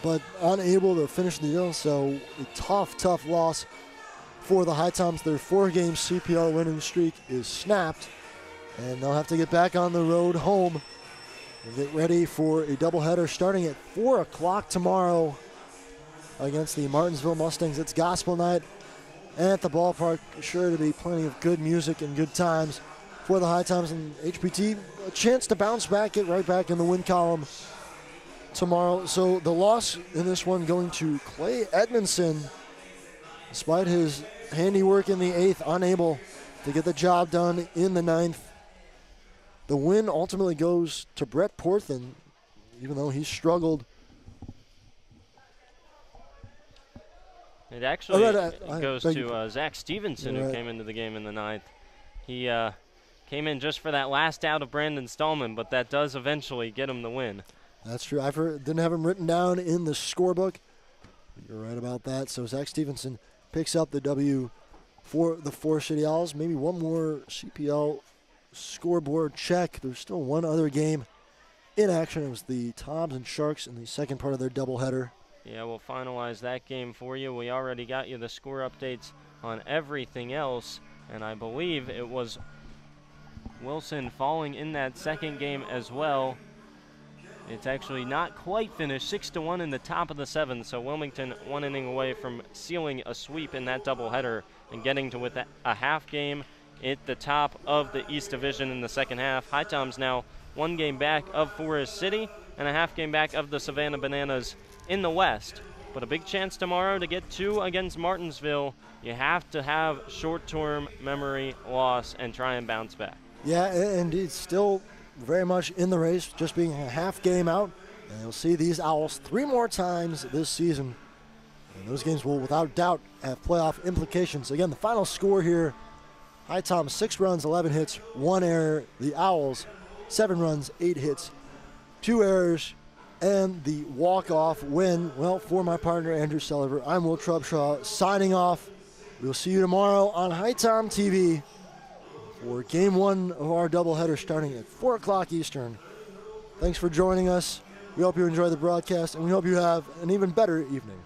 but unable to finish the deal. So a tough loss for the HiToms. Their 4-game CPL winning streak is snapped, and they'll have to get back on the road home and get ready for a doubleheader starting at 4 o'clock tomorrow against the Martinsville Mustangs. It's gospel night, and at the ballpark, sure to be plenty of good music and good times for the HiToms and HPT. A chance to bounce back, get right back in the win column tomorrow. So the loss in this one going to Clay Edmondson, despite his handiwork in the 8th, unable to get the job done in the 9th. The win ultimately goes to Brett Porthen, even though he struggled.
It actually goes to Zach Stevenson, who came into the game in the 9th. He came in just for that last out of Brandon Stallman, but that does eventually get him the win.
That's true. I didn't have him written down in the scorebook. You're right about that. So Zach Stevenson picks up the W for the Forest City Owls. Maybe one more CPL scoreboard check. There's still one other game in action. It was the Toms and Sharks in the second part of their doubleheader.
Yeah, we'll finalize that game for you. We already got you the score updates on everything else, and I believe it was Wilson falling in that second game as well. It's actually not quite finished, 6-1 in the top of the 7th, so Wilmington 1 inning away from sealing a sweep in that doubleheader and getting to with a half game at the top of the East Division in the second half. HiToms now 1 game back of Forest City and a half game back of the Savannah Bananas in the West. But a big chance tomorrow to get 2 against Martinsville. You have to have short-term memory loss and try and bounce back.
Yeah, indeed, still very much in the race, just being a half game out. And you'll see these Owls 3 more times this season. And those games will without doubt have playoff implications. Again, the final score here, HiToms 6 runs, 11 hits, 1 error. The Owls 7 runs, 8 hits, 2 errors, and the walk-off win. Well, for my partner, Andrew Sullivan, I'm Will Trubshaw signing off. We'll see you tomorrow on HiTom TV for Game 1 of our doubleheader starting at 4 o'clock Eastern. Thanks for joining us. We hope you enjoy the broadcast, and we hope you have an even better evening.